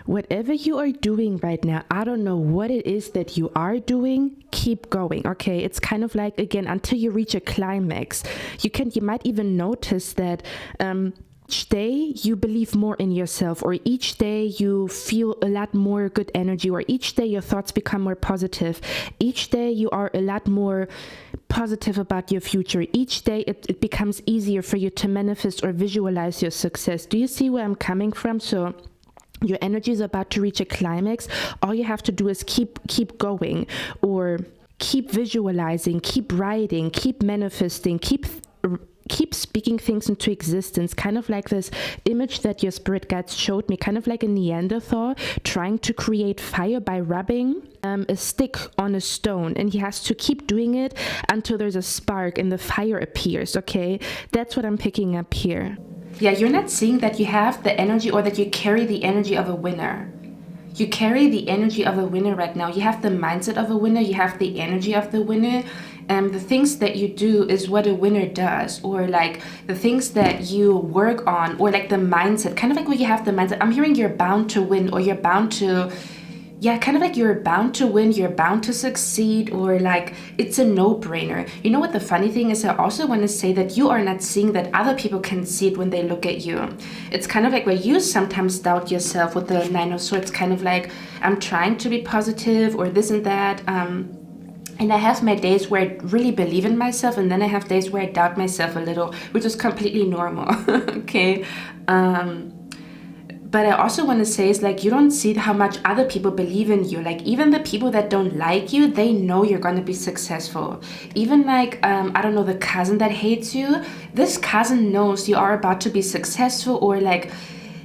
A: Whatever you are doing right now, I don't know what it is that you are doing, keep going, okay? It's kind of like, again, until you reach a climax. You might even notice that each day you believe more in yourself, or each day you feel a lot more good energy, or each day your thoughts become more positive. Each day you are a lot more positive about your future. Each day it becomes easier for you to manifest or visualize your success. Do you see where I'm coming from? So your energy is about to reach a climax. All you have to do is keep going, or keep visualizing, keep writing, keep manifesting, keep speaking things into existence, kind of like this image that your spirit guides showed me, kind of like a Neanderthal trying to create fire by rubbing a stick on a stone, and he has to keep doing it until there's a spark and the fire appears, okay? That's what I'm picking up here. Yeah, you're not seeing that you have the energy, or that you carry the energy of a winner. You carry the energy of a winner right now. You have the mindset of a winner. You have the energy of the winner. The things that you do is what a winner does, or like the things that you work on, or like the mindset, kind of like when you have the mindset. I'm hearing you're bound to win, or you're bound to, kind of like you're bound to win, you're bound to succeed, or like it's a no-brainer. You know what the funny thing is? I also want to say that you are not seeing that other people can see it when they look at you. It's kind of like where you sometimes doubt yourself with the 9 of Swords, kind of like, I'm trying to be positive, or this and that. And I have my days where I really believe in myself, and then I have days where I doubt myself a little, which is completely normal, okay? But I also want to say is like, you don't see how much other people believe in you. Like even the people that don't like you, they know you're going to be successful. Even like, I don't know, the cousin that hates you, this cousin knows you are about to be successful, or like,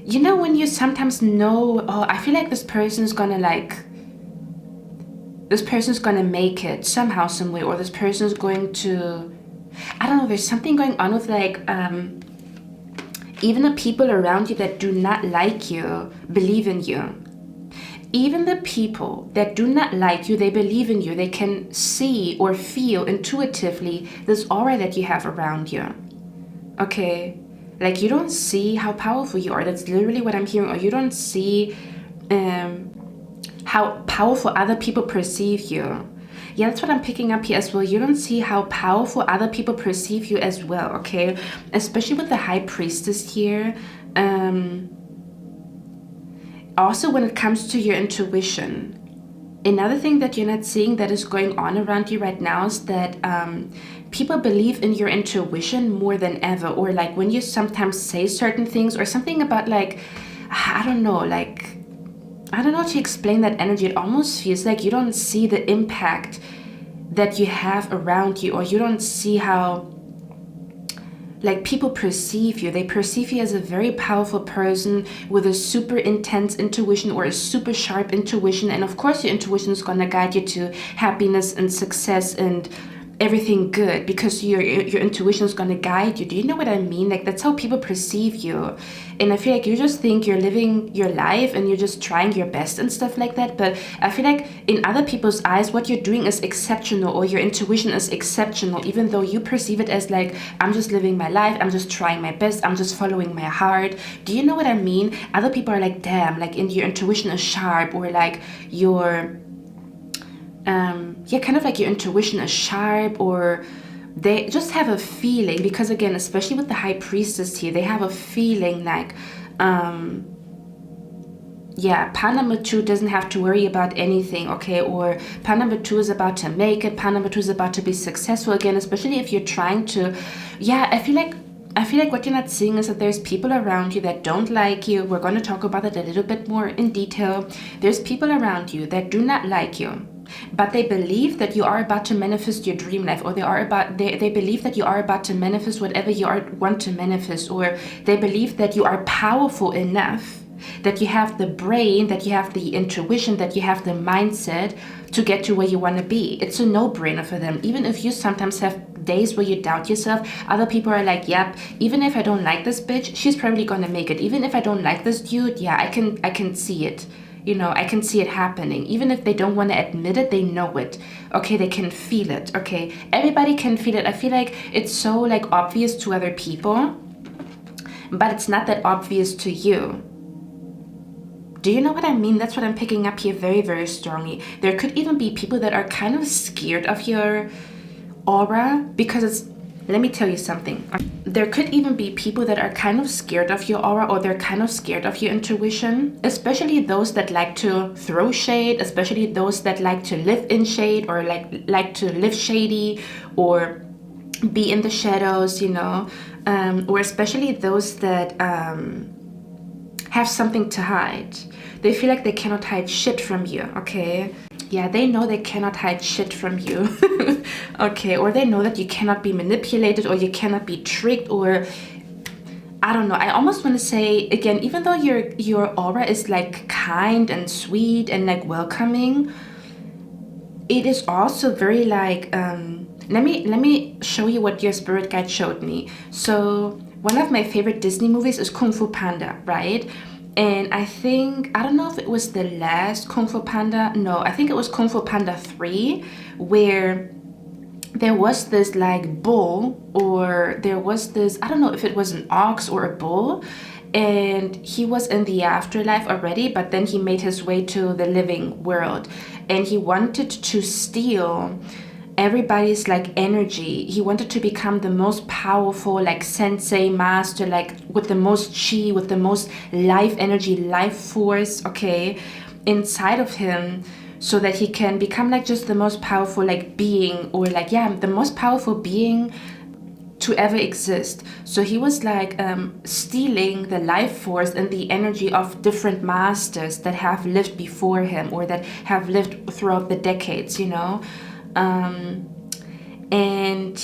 A: you know, when you sometimes know, oh, I feel like this person's going to make it somehow, some way, or this person's going to, I don't know, there's something going on with like, even the people around you that do not like you believe in you. Even the people that do not like you, they believe in you. They can see or feel intuitively this aura that you have around you. Okay? Like you don't see how powerful you are. That's literally what I'm hearing. Or you don't see how powerful other people perceive you. Yeah, that's what I'm picking up here as well. You don't see how powerful other people perceive you as well, okay? Especially with the High Priestess here. Also, when it comes to your intuition, another thing that you're not seeing that is going on around you right now is that people believe in your intuition more than ever. Or like when you sometimes say certain things, or something about like, I don't know, like, I don't know how to explain that energy. It almost feels like you don't see the impact that you have around you, or you don't see how like people perceive you. They perceive you as a very powerful person with a super intense intuition, or a super sharp intuition. And of course your intuition is going to guide you to happiness and success and everything good, because your intuition is going to guide you. Do you know what I mean? Like that's how people perceive you. And I feel like you just think you're living your life and you're just trying your best and stuff like that. But I feel like in other people's eyes, what you're doing is exceptional, or your intuition is exceptional, even though you perceive it as like, I'm just living my life, I'm just trying my best, I'm just following my heart. Do you know what I mean? Other people are like, damn, like your intuition is sharp, or like your kind of like your intuition is sharp, or they just have a feeling. Because again, especially with the High Priestess here, they have a feeling like pile number 2 doesn't have to worry about anything, okay? Or pile number 2 is about to make it, pile number 2 is about to be successful. Again, especially if you're trying to, I feel like what you're not seeing is that there's people around you that don't like you. We're going to talk about it a little bit more in detail. There's people around you that do not like you. but they believe that you are about to manifest your dream life, or they believe that you are about to manifest whatever want to manifest, or they believe that you are powerful enough, that you have the brain, that you have the intuition, that you have the mindset to get to where you want to be. It's a no-brainer for them. Even if you sometimes have days where you doubt yourself, other people are like, yep, even if I don't like this bitch, she's probably gonna make it. Even if I don't like this dude, yeah, I can see it. You know, I can see it happening. Even if they don't want to admit it, they know it. Okay, they can feel it. Okay, everybody can feel it. I feel like it's so like obvious to other people, but it's not that obvious to you. Do you know what I mean? That's what I'm picking up here very, very strongly. There could even be people that are kind of scared of your aura because it's, let me tell you something. There could even be people that are kind of scared of your aura, or they're kind of scared of your intuition, especially those that like to throw shade, especially those that like to live in shade, or like to live shady or be in the shadows, you know, or especially those that have something to hide. They feel like they cannot hide shit from you, okay? Yeah, they know they cannot hide shit from you. Okay, or they know that you cannot be manipulated, or you cannot be tricked, or I don't know. I almost want to say, again, even though your aura is like kind and sweet and like welcoming, it is also very like, let me show you what your spirit guide showed me. So one of my favorite Disney movies is Kung Fu Panda, right? And I don't know if it was the last Kung Fu Panda. No, I think it was Kung Fu Panda 3, where there was this like bull, or there was this, I don't know if it was an ox or a bull, and he was in the afterlife already, but then he made his way to the living world, and he wanted to steal everybody's like energy. He wanted to become the most powerful like sensei master, like with the most chi, with the most life energy, life force, okay, inside of him, so that he can become like just the most powerful like being, or like, yeah, the most powerful being to ever exist. So he was like stealing the life force and the energy of different masters that have lived before him, or that have lived throughout the decades, you know. And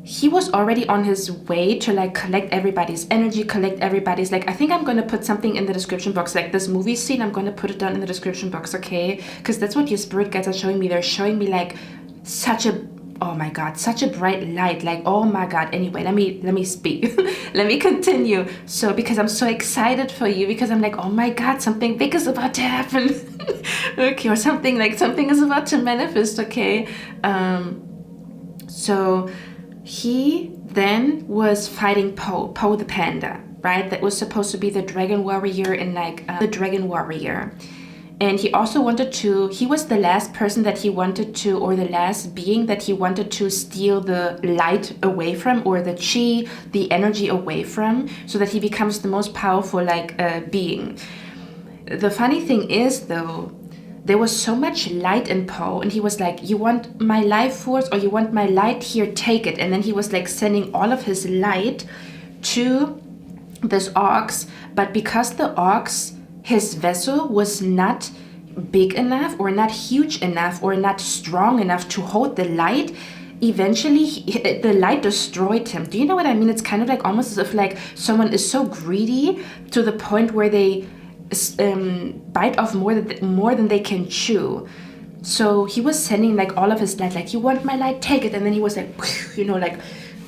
A: he was already on his way to like collect everybody's energy, collect everybody's like, I think I'm gonna put something in the description box, like this movie scene, I'm gonna put it down in the description box, okay? Because that's what your spirit guides are showing me. They're showing me like such a, oh my god, such a bright light, like, oh my god. Anyway, let me speak. Let me continue. So because I'm so excited for you, because I'm like, oh my god, something big is about to happen. Okay, or something is about to manifest, okay? So he then was fighting Po the panda, right? That was supposed to be the dragon warrior, and like the dragon warrior. And he also wanted to, he was the last person that he wanted to, or the last being that he wanted to steal the light away from, or the chi, the energy away from, so that he becomes the most powerful like being. The funny thing is though, there was so much light in Po, and he was like, you want my life force, or you want my light? Here, take it. And then he was like sending all of his light to this ox, but because the ox, his vessel was not big enough, or not huge enough, or not strong enough to hold the light, eventually the light destroyed him. Do you know what I mean? It's kind of like almost as if like someone is so greedy to the point where they bite off more than they can chew. So he was sending like all of his light, like, you want my light, take it. And then he was like, you know, like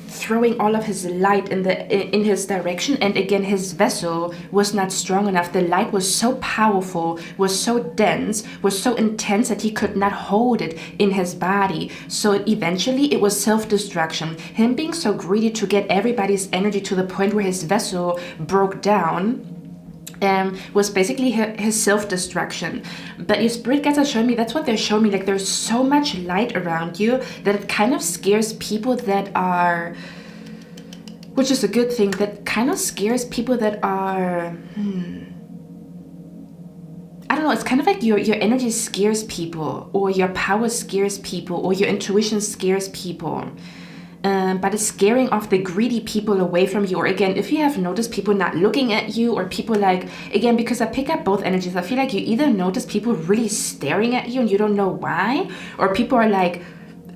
A: throwing all of his light in his direction. And again, his vessel was not strong enough. The light was so powerful, was so dense, was so intense that he could not hold it in his body. So eventually it was self-destruction. Him being so greedy to get everybody's energy to the point where his vessel broke down was basically his self-destruction. But your spirit guides are showing me, that's what they're showing me, like there's so much light around you that it kind of scares people that are, which is a good thing, that kind of scares people that are, I don't know, it's kind of like your energy scares people, or your power scares people, or your intuition scares people. but it's scaring off the greedy people away from you. Or again, if you have noticed people not looking at you, or people like, again, because I pick up both energies, I feel like you either notice people really staring at you and you don't know why, or people are like,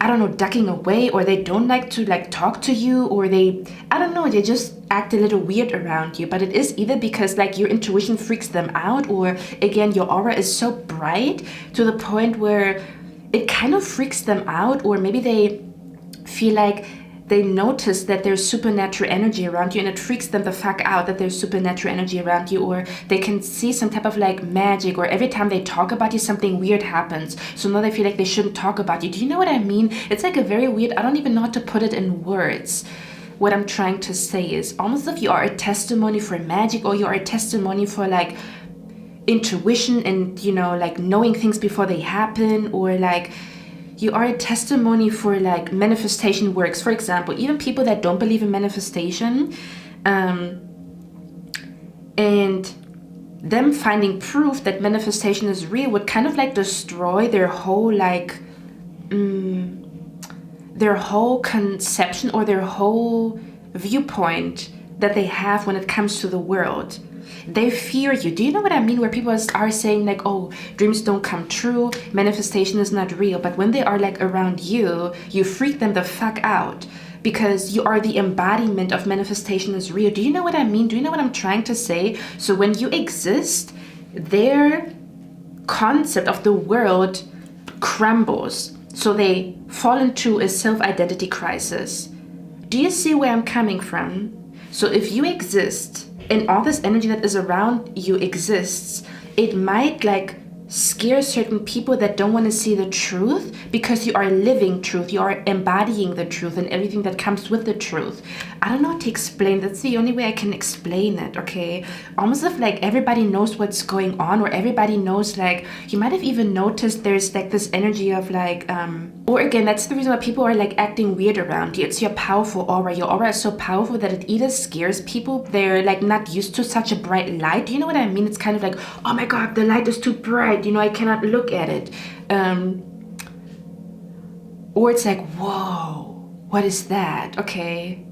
A: I don't know, ducking away, or they don't like to like talk to you, or they, I don't know, they just act a little weird around you. But it is either because like your intuition freaks them out, or again, your aura is so bright to the point where it kind of freaks them out, or maybe they feel like they notice that there's supernatural energy around you and it freaks them the fuck out that there's supernatural energy around you, or they can see some type of like magic, or every time they talk about you something weird happens, so now they feel like they shouldn't talk about you. Do you know what I mean? It's like a very weird, I don't even know how to put it in words. What I'm trying to say is almost if you are a testimony for magic, or you are a testimony for like intuition and, you know, like knowing things before they happen, or like you are a testimony for like manifestation works. For example, even people that don't believe in manifestation, and them finding proof that manifestation is real would kind of like destroy their whole like their whole conception, or their whole viewpoint that they have when it comes to the world. They fear you. Do you know what I mean? Where people are saying like, oh, dreams don't come true, manifestation is not real. But when they are like around you, you freak them the fuck out because you are the embodiment of manifestation is real. Do you know what I mean? Do you know what I'm trying to say? So when you exist, their concept of the world crumbles. So they fall into a self-identity crisis. Do you see where I'm coming from? So if you exist, and all this energy that is around you exists, it might like scare certain people that don't want to see the truth, because you are living truth, you are embodying the truth and everything that comes with the truth. I don't know how to explain. That's the only way I can explain it, okay? Almost if like everybody knows what's going on, or everybody knows, like you might have even noticed there's like this energy of like or again, that's the reason why people are like acting weird around you. It's your powerful aura. Your aura is so powerful that it either scares people, they're like not used to such a bright light. Do you know what I mean? It's kind of like, oh my god, the light is too bright, you know, I cannot look at it. Or it's like, whoa, what is that? Okay,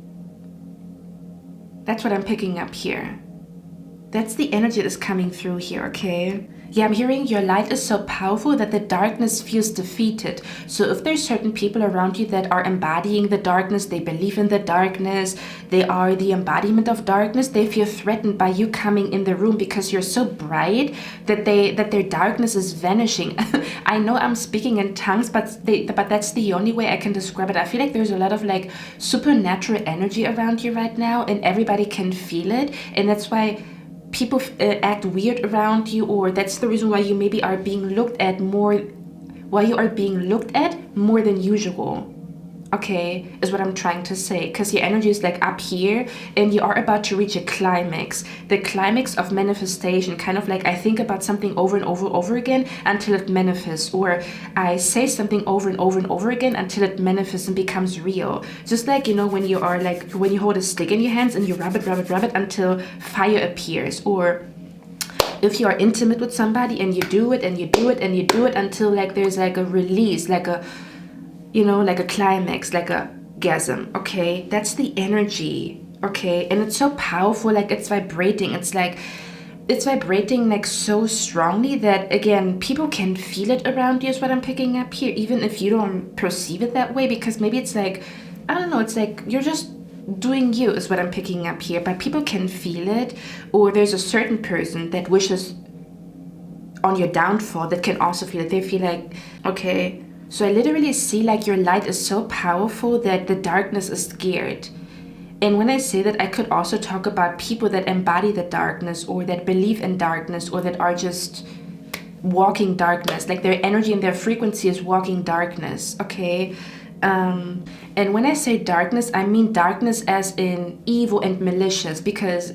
A: that's what I'm picking up here. That's the energy that's coming through here, okay? Yeah, I'm hearing your light is so powerful that the darkness feels defeated. So if there's certain people around you that are embodying the darkness, they believe in the darkness, they are the embodiment of darkness, they feel threatened by you coming in the room because you're so bright that their darkness is vanishing. I know I'm speaking in tongues, but that's the only way I can describe it. I feel like there's a lot of like supernatural energy around you right now, and everybody can feel it, and that's why people act weird around you, or that's the reason why you maybe are being looked at more, why you are being looked at more than usual, okay, is what I'm trying to say. Because your energy is like up here, and you are about to reach a climax, the climax of manifestation. Kind of like I think about something over and over again until it manifests, or I say something over and over again until it manifests and becomes real. Just like, you know, when you are like, when you hold a stick in your hands and you rub it until fire appears, or if you are intimate with somebody and you do it and you do it and you do it until like there's like a release, like a, you know, like a climax, like a gasm, okay? That's the energy, okay? And it's so powerful, like it's vibrating. It's like, it's vibrating like so strongly that, again, people can feel it around you is what I'm picking up here, even if you don't perceive it that way, because maybe it's like, I don't know, it's like you're just doing you is what I'm picking up here, but people can feel it. Or there's a certain person that wishes on your downfall that can also feel it. They feel like, okay, so I literally see like your light is so powerful that the darkness is scared. And when I say that, I could also talk about people that embody the darkness, or that believe in darkness, or that are just walking darkness, like their energy and their frequency is walking darkness, okay? And when I say darkness, I mean darkness as in evil and malicious, because,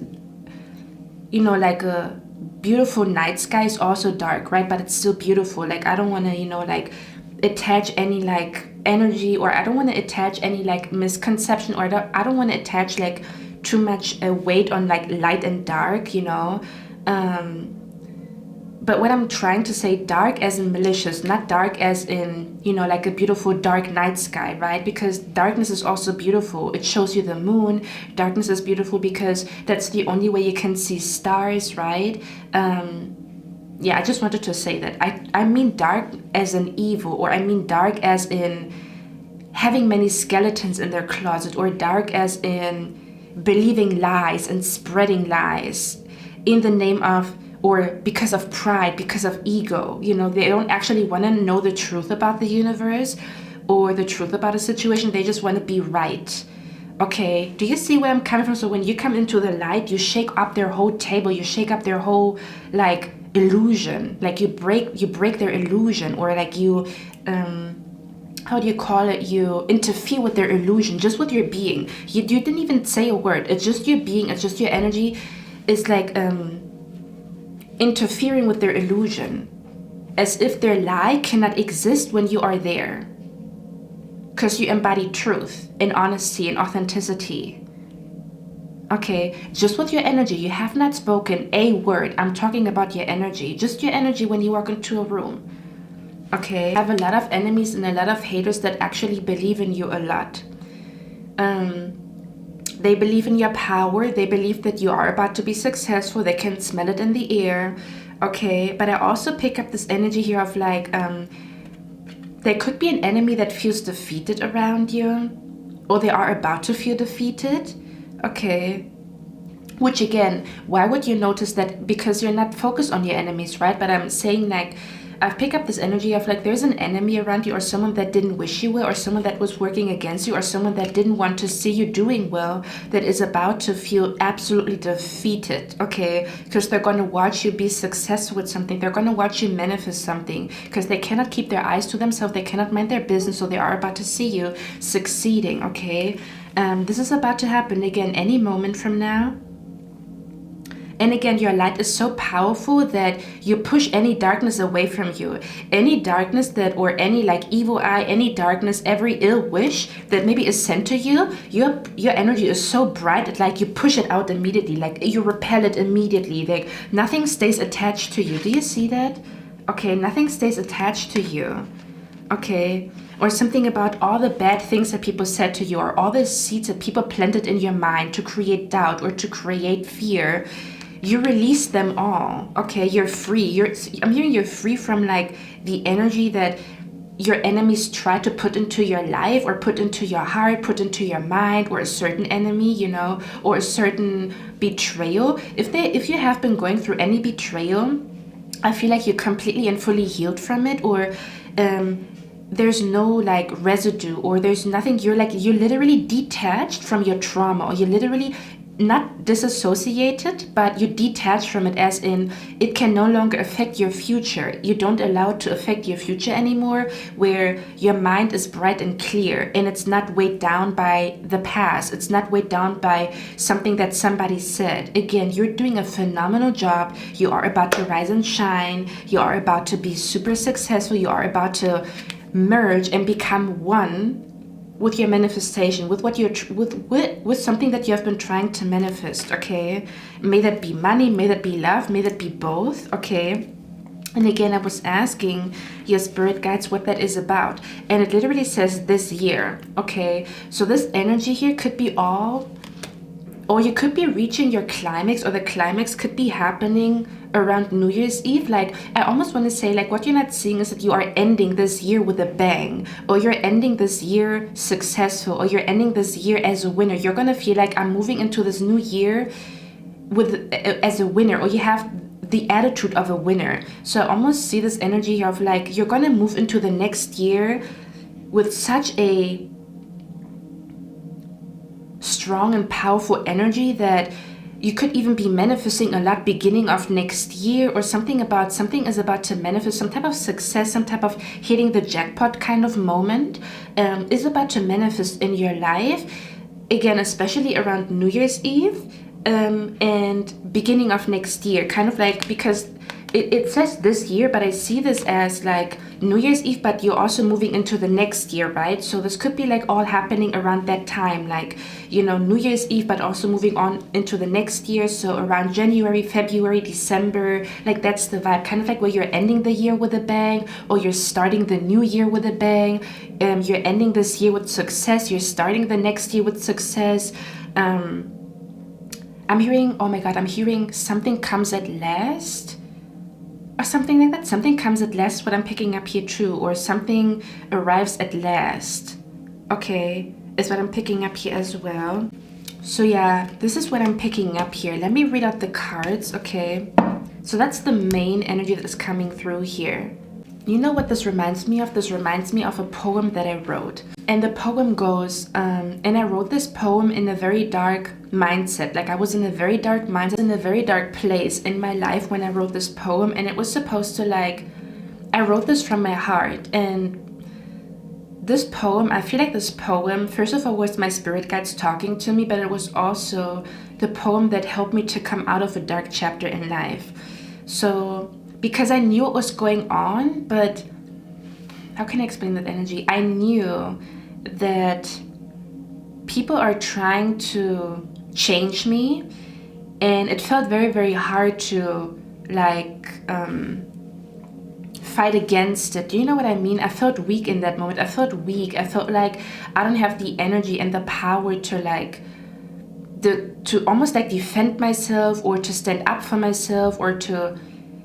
A: you know, like a beautiful night sky is also dark, right? But it's still beautiful. Like I don't want to, you know, like attach any like energy, or I don't want to attach any like misconception, or I don't want to attach like too much weight on like light and dark, you know. but what I'm trying to say, dark as in malicious, not dark as in, you know, like a beautiful dark night sky, right? Because darkness is also beautiful. It shows you the moon. Darkness is beautiful because that's the only way you can see stars, right? Yeah, I just wanted to say that. I mean dark as in evil, or I mean dark as in having many skeletons in their closet, or dark as in believing lies and spreading lies in the name of, or because of pride, because of ego. You know, they don't actually want to know the truth about the universe or the truth about a situation. They just want to be right. Okay, do you see where I'm coming from? So when you come into the light, you shake up their whole table, you shake up their whole like illusion, like you break their illusion, or like you how do you call it, you interfere with their illusion, just with your being. You didn't even say a word, it's just your being, it's just your energy. It's like interfering with their illusion, as if their lie cannot exist when you are there, because you embody truth and honesty and authenticity. Okay, just with your energy, you have not spoken a word. I'm talking about your energy, just your energy when you walk into a room. Okay, I have a lot of enemies and a lot of haters that actually believe in you a lot. They believe in your power. They believe that you are about to be successful. They can smell it in the air. Okay, but I also pick up this energy here of like, there could be an enemy that feels defeated around you, or they are about to feel defeated. Okay, which again, why would you notice that? Because you're not focused on your enemies, right? But I'm saying like, I've picked up this energy of like there's an enemy around you, or someone that didn't wish you well, or someone that was working against you, or someone that didn't want to see you doing well, that is about to feel absolutely defeated, okay? Because they're going to watch you be successful with something. They're going to watch you manifest something, because they cannot keep their eyes to themselves. They cannot mind their business, so they are about to see you succeeding, okay? This is about to happen again any moment from now. And again, your light is so powerful that you push any darkness away from you. Any darkness that, or any like evil eye, any darkness, every ill wish that maybe is sent to you, your energy is so bright that like you push it out immediately, like you repel it immediately. Like nothing stays attached to you. Do you see that? Okay, nothing stays attached to you. Okay, or something about all the bad things that people said to you, or all the seeds that people planted in your mind to create doubt or to create fear. You release them all. Okay, you're free. I'm hearing you're free from like the energy that your enemies try to put into your life, or put into your heart, put into your mind, or a certain enemy, you know, or a certain betrayal. If you have been going through any betrayal, I feel like you're completely and fully healed from it, or there's no like residue, or there's nothing. You're literally detached from your trauma, or you're literally not disassociated, but you detach from it, as in it can no longer affect your future. You don't allow it to affect your future anymore, where your mind is bright and clear, and it's not weighed down by the past. It's not weighed down by something that somebody said. Again, you're doing a phenomenal job. You are about to rise and shine. You are about to be super successful. You are about to merge and become one with your manifestation, with what you're with something that you have been trying to manifest. Okay, may that be money, may that be love, may that be both. Okay, and again, I was asking your spirit guides what that is about, and it literally says this year. Okay, so this energy here could be all, or you could be reaching your climax, or the climax could be happening around New Year's Eve. Like, I almost want to say, like, what you're not seeing is that you are ending this year with a bang, or you're ending this year successful, or you're ending this year as a winner. You're gonna feel like I'm moving into this new year as a winner, or you have the attitude of a winner. So I almost see this energy of like you're gonna move into the next year with such a strong and powerful energy that you could even be manifesting a lot beginning of next year, or something is about to manifest, some type of success, some type of hitting the jackpot kind of moment is about to manifest in your life. Again, especially around New Year's Eve and beginning of next year, kind of like, because it says this year, but I see this as like New Year's Eve, but you're also moving into the next year, right? So this could be like all happening around that time, like, you know, New Year's Eve, but also moving on into the next year. So around January, February, December, like that's the vibe, kind of like where you're ending the year with a bang, or you're starting the new year with a bang. You're ending this year with success, you're starting the next year with success. I'm hearing, oh my God, I'm hearing something comes at last, or something like that. Something comes at last, what I'm picking up here too, or something arrives at last. Okay, is what I'm picking up here as well. So yeah, this is what I'm picking up here. Let me read out the cards, okay? So that's the main energy that is coming through here. You know what this reminds me of? This reminds me of a poem that I wrote. And the poem goes, and I wrote this poem in a very dark mindset. Like I was in a very dark mindset, in a very dark place in my life when I wrote this poem. And it was supposed to like, I wrote this from my heart. And this poem, I feel like this poem, first of all, was my spirit guides talking to me, but it was also the poem that helped me to come out of a dark chapter in life. So, because I knew what was going on, but how can I explain that energy? I knew that people are trying to change me, and it felt very, very hard to like fight against it. Do you know what I mean? I felt weak in that moment. I felt weak. I felt like I don't have the energy and the power to like to almost like defend myself, or to stand up for myself, or to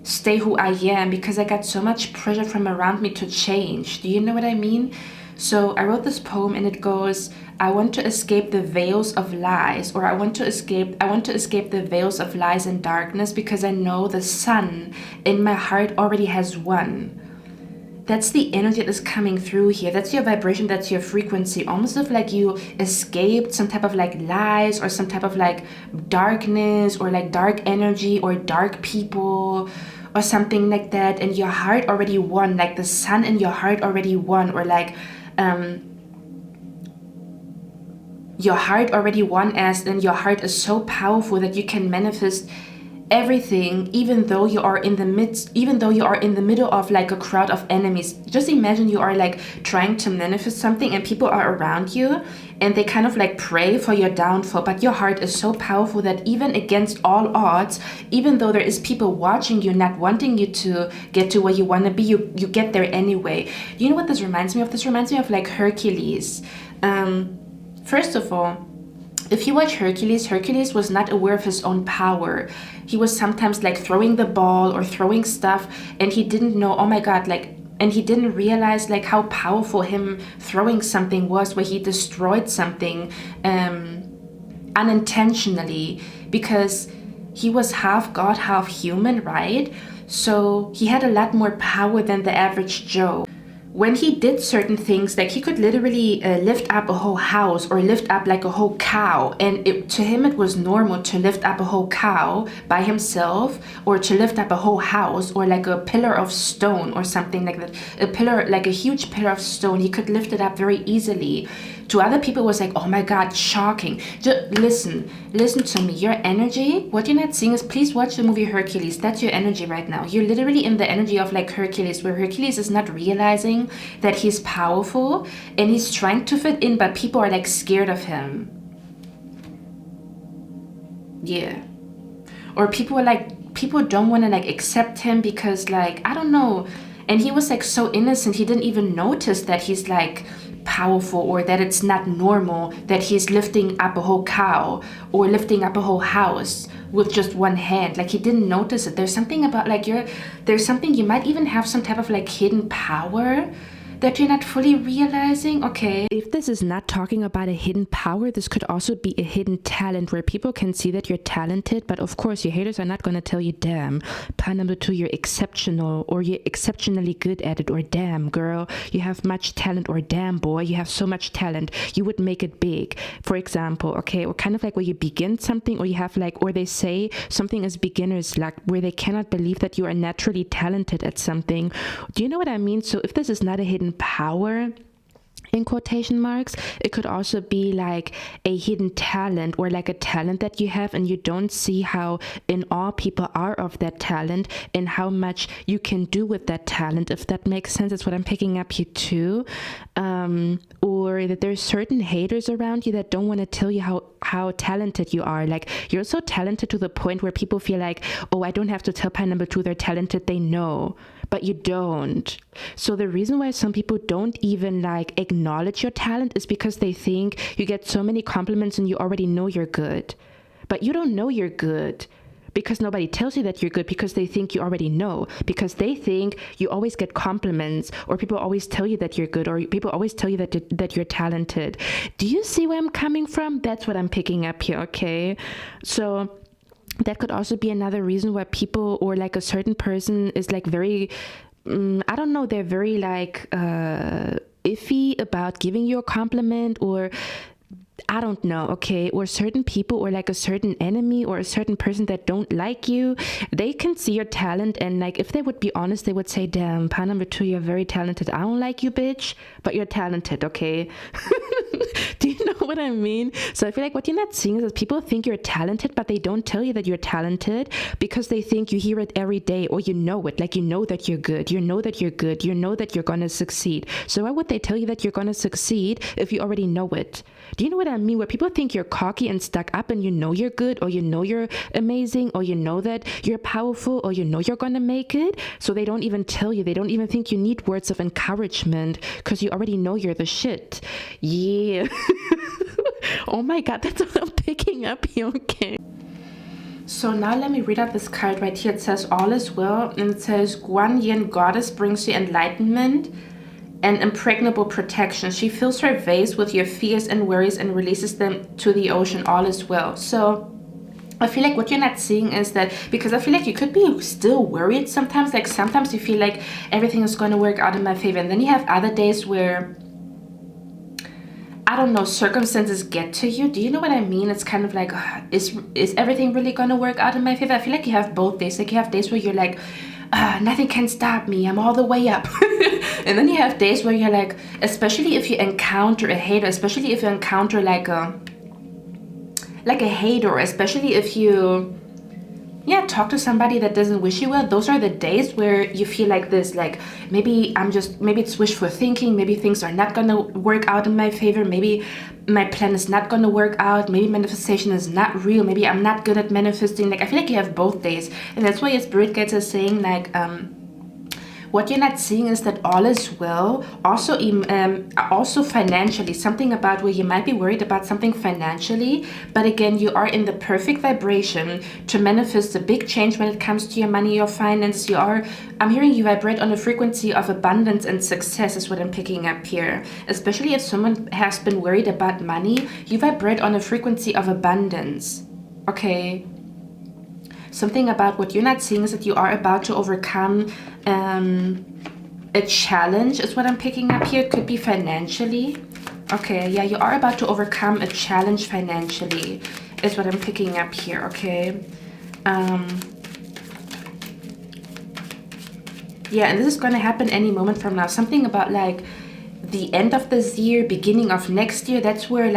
A: stay who I am, because I got so much pressure from around me to change. Do you know what I mean? So I wrote this poem, and it goes, I want to escape the veils of lies, or I want to escape the veils of lies and darkness, because I know the sun in my heart already has won. That's the energy that is coming through here. That's your vibration, that's your frequency. Almost of like you escaped some type of like lies, or some type of like darkness, or like dark energy, or dark people, or something like that, and your heart already won, like the sun in your heart already won, or like your heart already won, as in your heart is so powerful that you can manifest everything, even though you are in the middle of like a crowd of enemies. Just imagine you are like trying to manifest something, and people are around you, and they kind of like pray for your downfall, but your heart is so powerful that even against all odds, even though there is people watching you, not wanting you to get to where you want to be, you get there anyway. You know what this reminds me of? This reminds me of like Hercules. First of all, if you watch Hercules was not aware of his own power. He was sometimes like throwing the ball or throwing stuff, and he didn't know, oh my God, like, and he didn't realize like how powerful him throwing something was, where he destroyed something unintentionally, because he was half God, half human, right? So he had a lot more power than the average Joe. When he did certain things, like he could literally lift up a whole house, or lift up like a whole cow, and to him it was normal to lift up a whole cow by himself, or to lift up a whole house, or like a pillar of stone or something like that. A pillar, like a huge pillar of stone, he could lift it up very easily. To other people, it was like, oh my God, shocking. Just listen to me. Your energy, what you're not seeing is, please watch the movie Hercules. That's your energy right now. You're literally in the energy of like Hercules, where Hercules is not realizing that he's powerful, and he's trying to fit in, but people are like scared of him. Yeah. Or people don't want to like accept him, because like, I don't know. And he was like so innocent, he didn't even notice that he's like powerful, or that it's not normal that he's lifting up a whole cow, or lifting up a whole house with just one hand. Like he didn't notice it. There's something about like there's something, you might even have some type of like hidden power that you're not fully realizing. Okay, if this is not talking about a hidden power, this could also be a hidden talent, where people can see that you're talented, but of course your haters are not going to tell you, damn, plan number 2, you're exceptional, or you're exceptionally good at it, or damn girl, you have much talent, or damn boy, you have so much talent, you would make it big, for example. Okay, or kind of like where you begin something, or you have like, or they say something is beginner's luck, where they cannot believe that you are naturally talented at something. Do you know what I mean? So if this is not a hidden power, in quotation marks. It could also be like a hidden talent, or like a talent that you have and you don't see how in all people are of that talent and how much you can do with that talent, if that makes sense. That's what I'm picking up here too. Or that there's certain haters around you that don't want to tell you how talented you are. Like, you're so talented to the point where people feel like, oh, I don't have to tell pie number 2 they're talented. They know, but you don't. So the reason why some people don't even like acknowledge your talent is because they think you get so many compliments and you already know you're good. But you don't know you're good because nobody tells you that you're good, because they think you already know, because they think you always get compliments, or people always tell you that you're good, or people always tell you that you're talented. Do you see where I'm coming from? That's what I'm picking up here, okay? So that could also be another reason why people, or like a certain person is like very, I don't know, they're very like iffy about giving you a compliment, or I don't know, okay, or certain people, or like a certain enemy or a certain person that don't like you, they can see your talent, and like if they would be honest, they would say, damn, pie number 2, you're very talented. I don't like you, bitch, but you're talented, okay? Do you know what I mean? So I feel like what you're not seeing is that people think you're talented, but they don't tell you that you're talented because they think you hear it every day, or you know it, like you know that you're good, you know that you're good, you know that you're gonna succeed. So why would they tell you that you're gonna succeed if you already know it? Do you know what I mean? Where people think you're cocky and stuck up and you know you're good, or you know you're amazing, or you know that you're powerful, or you know you're gonna make it. So they don't even tell you. They don't even think you need words of encouragement because you already know you're the shit. Yeah. Oh my God, that's what I'm picking up here, okay? So now let me read out this card right here. It says, all is well, and it says, 𝑔𝘐𝑗𝑛 goddess brings you enlightenment and impregnable protection. She fills her vase with your fears and worries and releases them to the ocean. All is well. So I feel like what you're not seeing is that, because I feel like you could be still worried sometimes. Like sometimes you feel like everything is going to work out in my favor, and then you have other days where, I don't know, circumstances get to you. Do you know what I mean? It's kind of like, is everything really going to work out in my favor? I feel like you have both days. Like you have days where you're like, nothing can stop me, I'm all the way up. And then you have days where you're like, especially if you encounter a hater, especially if you encounter like a hater, or especially if you talk to somebody that doesn't wish you well. Those are the days where you feel like this, like maybe it's wishful thinking, maybe things are not gonna work out in my favor, maybe my plan is not gonna work out, maybe manifestation is not real, maybe I'm not good at manifesting. Like I feel like you have both days, and that's why your spirit guides are saying like, what you're not seeing is that all is well. Also financially, something about where you might be worried about something financially, but again, you are in the perfect vibration to manifest a big change when it comes to your money, your finances. I'm hearing you vibrate on a frequency of abundance and success is what I'm picking up here. Especially if someone has been worried about money, you vibrate on a frequency of abundance, okay? Something about what you're not seeing is that you are about to overcome a challenge is what I'm picking up here. Could be financially. Okay, yeah, you are about to overcome a challenge financially is what I'm picking up here, okay? Yeah, and this is going to happen any moment from now. Something about like the end of this year, beginning of next year. That's where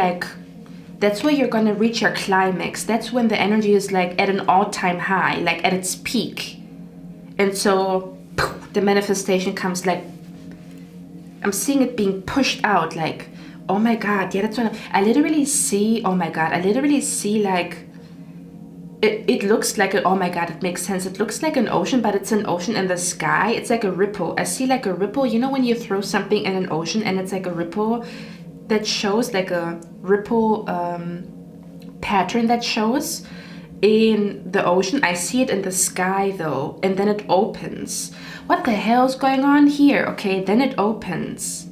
A: you're going to reach your climax. That's when the energy is like at an all-time high, like at its peak. And so the manifestation comes, like I'm seeing it being pushed out, like, oh my God, yeah, that's what I literally see. Oh my God, I literally see like it looks like oh my God, it makes sense. It looks like an ocean, but it's an ocean in the sky. It's like a ripple. I see like a ripple. You know when you throw something in an ocean and it's like a ripple that shows, like a ripple pattern that shows in the ocean. I see it in the sky though, and then it opens. What the hell is going on here? Okay, then it opens,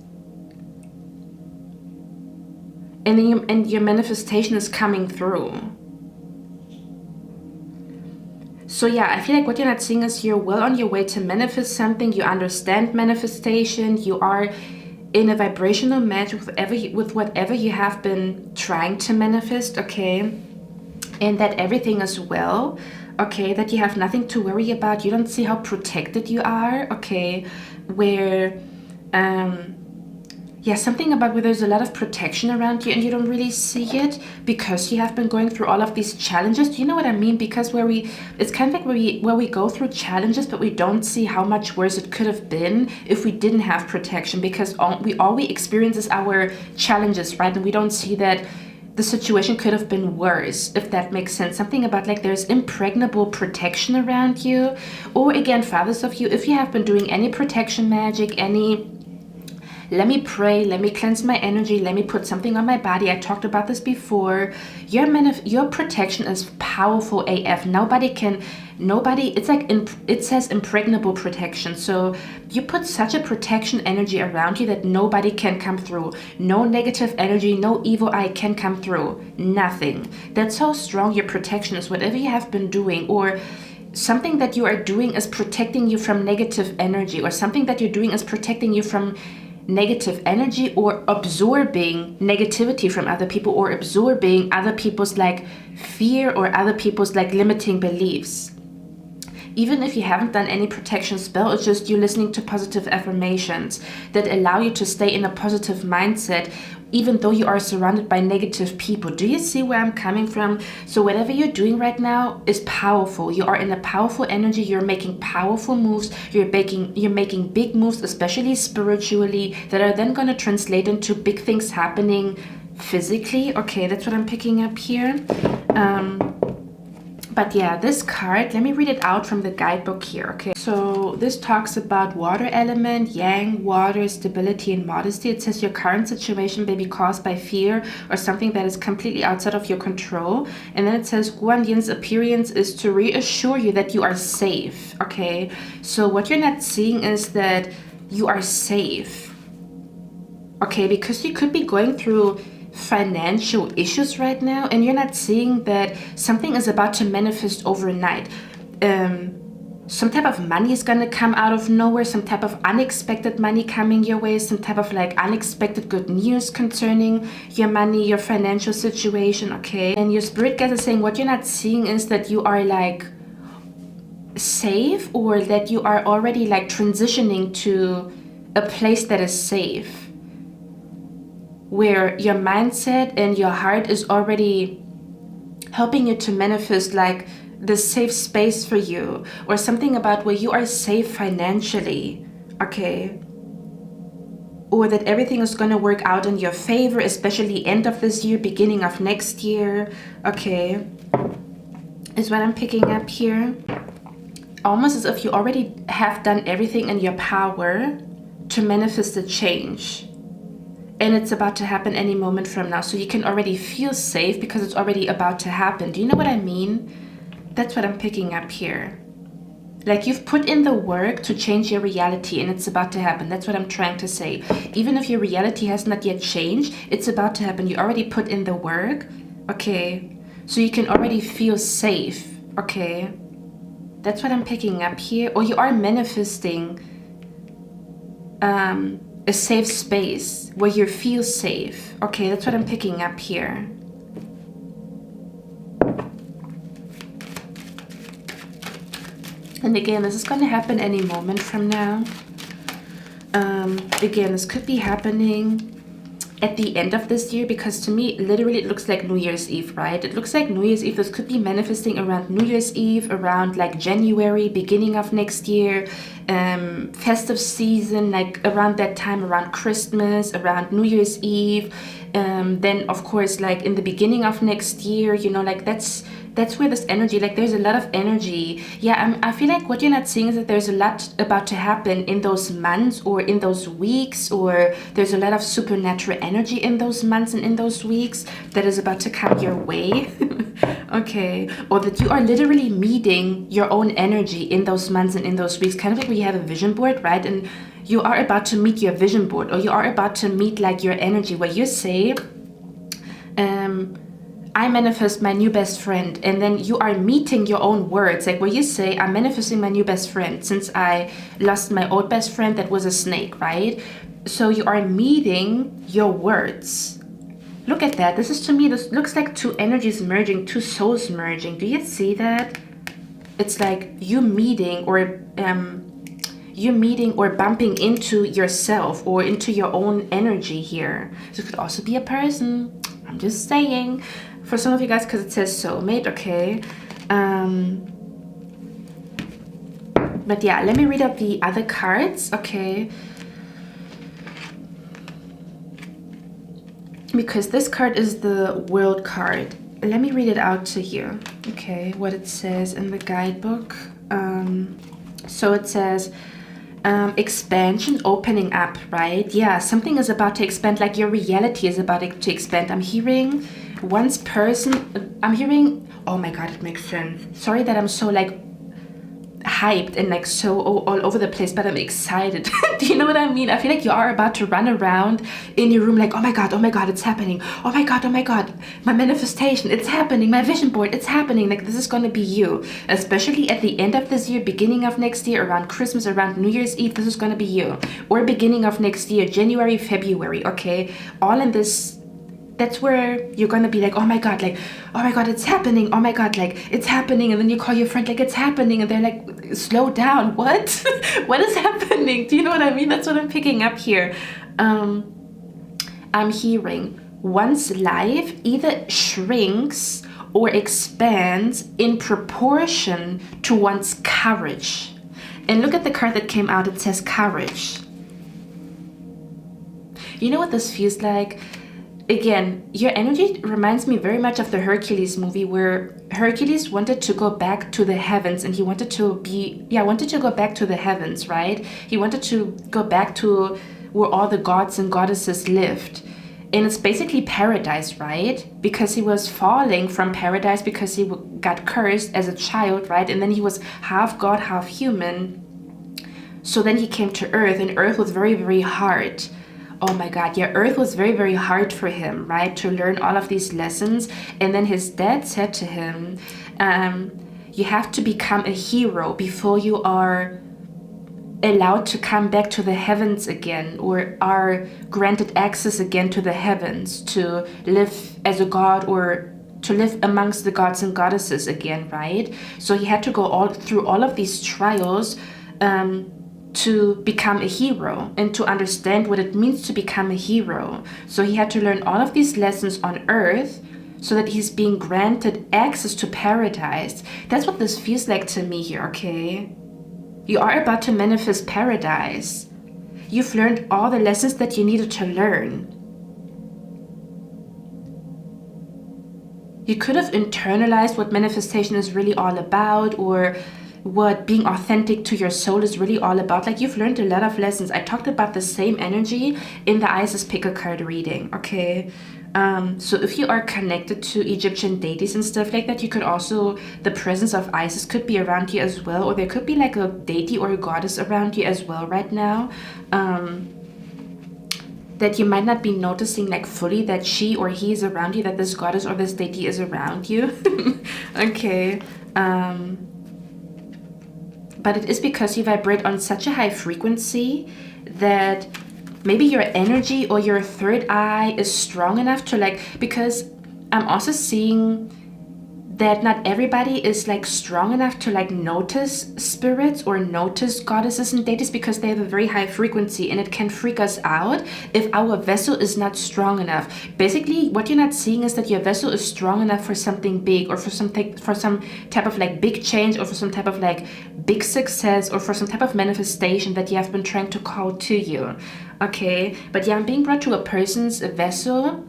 A: and then your manifestation is coming through. So yeah, I feel like what you're not seeing is you're well on your way to manifest something. You understand manifestation. You are in a vibrational match with whatever you have been trying to manifest, okay? And that everything is well, okay? That you have nothing to worry about. You don't see how protected you are, okay? Where, yeah, yeah, something about where there's a lot of protection around you and you don't really see it because you have been going through all of these challenges. Do you know what I mean? Because it's kind of like where we go through challenges, but we don't see how much worse it could have been if we didn't have protection, because all we experience is our challenges, right? And we don't see that the situation could have been worse, if that makes sense. Something about like there's impregnable protection around you. Or again, for others of you, if you have been doing any protection magic, any let me pray, let me cleanse my energy, let me put something on my body. I talked about this before. Your protection is powerful AF. It's like it says impregnable protection. So you put such a protection energy around you that nobody can come through. No negative energy, no evil eye can come through. Nothing. That's how strong your protection is. Whatever you have been doing, or something that you are doing is protecting you from negative energy, or something that you're doing is protecting you from negative energy, or absorbing negativity from other people, or absorbing other people's like fear or other people's like limiting beliefs. Even if you haven't done any protection spell, it's just you listening to positive affirmations that allow you to stay in a positive mindset even though you are surrounded by negative people. Do you see where I'm coming from? So whatever you're doing right now is powerful. You are in a powerful energy. You're making powerful moves. You're making big moves, especially spiritually, that are then going to translate into big things happening physically. Okay, that's what I'm picking up here. But yeah, this card, let me read it out from the guidebook here, okay? So this talks about water element, yang, water, stability, and modesty. It says your current situation may be caused by fear or something that is completely outside of your control. And then it says Guan Yin's appearance is to reassure you that you are safe, okay? So what you're not seeing is that you are safe, okay? Because you could be going through financial issues right now, and you're not seeing that something is about to manifest overnight. Some type of money is gonna come out of nowhere, some type of unexpected money coming your way, some type of like unexpected good news concerning your money, your financial situation, okay? And your spirit guides are saying what you're not seeing is that you are like safe, or that you are already like transitioning to a place that is safe, where your mindset and your heart is already helping you to manifest like the safe space for you, or something about where you are safe financially, okay? Or that everything is going to work out in your favor, especially end of this year, beginning of next year, okay? Is what I'm picking up here. Almost as if you already have done everything in your power to manifest a change. And it's about to happen any moment from now. So you can already feel safe because it's already about to happen. Do you know what I mean? That's what I'm picking up here. Like you've put in the work to change your reality and it's about to happen. That's what I'm trying to say. Even if your reality has not yet changed, it's about to happen. You already put in the work, okay? So you can already feel safe, okay? That's what I'm picking up here. Or you are manifesting a safe space where you feel safe. Okay, that's what I'm picking up here. And again, this is going to happen any moment from now. Again, this could be happening at the end of this year, because to me, literally, it looks like New Year's Eve, right? It looks like New Year's Eve. This could be manifesting around New Year's Eve, around like January, beginning of next year, festive season, like around that time, around Christmas, around New Year's Eve. Then, of course, like in the beginning of next year, you know, like that's where this energy, like there's a lot of energy. Yeah, I feel like what you're not seeing is that there's a lot about to happen in those months or in those weeks, or there's a lot of supernatural energy in those months and in those weeks that is about to come your way. Okay, or that you are literally meeting your own energy in those months and in those weeks, kind of like when you have a vision board, right? And you are about to meet your vision board, or you are about to meet like your energy, where you say, I manifest my new best friend, and then you are meeting your own words, like where you say, I'm manifesting my new best friend since I lost my old best friend that was a snake, right? So you are meeting your words. Look at that. This is, to me, this looks like two energies merging, two souls merging. Do you see that? It's like you meeting, or you're meeting or bumping into yourself or into your own energy here. So it could also be a person. I'm just saying. For some of you guys, because it says soulmate, okay. But yeah, let me read out the other cards, okay. Because this card is the World card. Let me read it out to you, okay, what it says in the guidebook. So it says, expansion, opening up, right? Yeah, something is about to expand, like your reality is about to expand. I'm hearing once person, I'm hearing, oh my God, it makes sense. Sorry that I'm so like hyped and like so all over the place, but I'm excited. Do you know what I mean? I feel like you are about to run around in your room like, oh my God, it's happening. Oh my God, my manifestation, it's happening. My vision board, it's happening. Like this is going to be you, especially at the end of this year, beginning of next year, around Christmas, around New Year's Eve, this is going to be you. Or beginning of next year, January, February, okay? All in this. That's where you're gonna be like, oh my God, it's happening. Oh my God, like it's happening. And then you call your friend like, it's happening. And they're like, slow down, what? What is happening? Do you know what I mean? That's what I'm picking up here. I'm hearing one's life either shrinks or expands in proportion to one's courage. And look at the card that came out, it says courage. You know what this feels like? Again, your energy reminds me very much of the Hercules movie, where Hercules wanted to go back to the heavens, and he wanted to go back to the heavens, right? He wanted to go back to where all the gods and goddesses lived. And it's basically paradise, right? Because he was falling from paradise because he got cursed as a child, right? And then he was half god, half human. So then he came to Earth, and Earth was very, very hard. Oh my God, yeah, Earth was very, very hard for him, right? To learn all of these lessons. And then his dad said to him, you have to become a hero before you are allowed to come back to the heavens again, or are granted access again to the heavens, to live as a god or to live amongst the gods and goddesses again, right? So he had to go through all of these trials to become a hero and to understand what it means to become a hero. So he had to learn all of these lessons on Earth so that he's being granted access to paradise. That's what this feels like to me here, okay? You are about to manifest paradise. You've learned all the lessons that you needed to learn. You could have internalized what manifestation is really all about, or what being authentic to your soul is really all about. Like, you've learned a lot of lessons. I talked about the same energy in the Isis Pick a Card reading, okay? So if you are connected to Egyptian deities and stuff like that, you could also, the presence of Isis could be around you as well, or there could be like a deity or a goddess around you as well right now, that you might not be noticing like fully that she or he is around you, that this goddess or this deity is around you. Okay. But it is because you vibrate on such a high frequency that maybe your energy or your third eye is strong enough to like, because I'm also seeing that not everybody is like strong enough to like notice spirits or notice goddesses and deities, because they have a very high frequency, and it can freak us out if our vessel is not strong enough. Basically, what you're not seeing is that your vessel is strong enough for something big, or for some type of like big change, or for some type of like big success, or for some type of manifestation that you have been trying to call to you. Okay, but yeah, I'm being brought to a person's vessel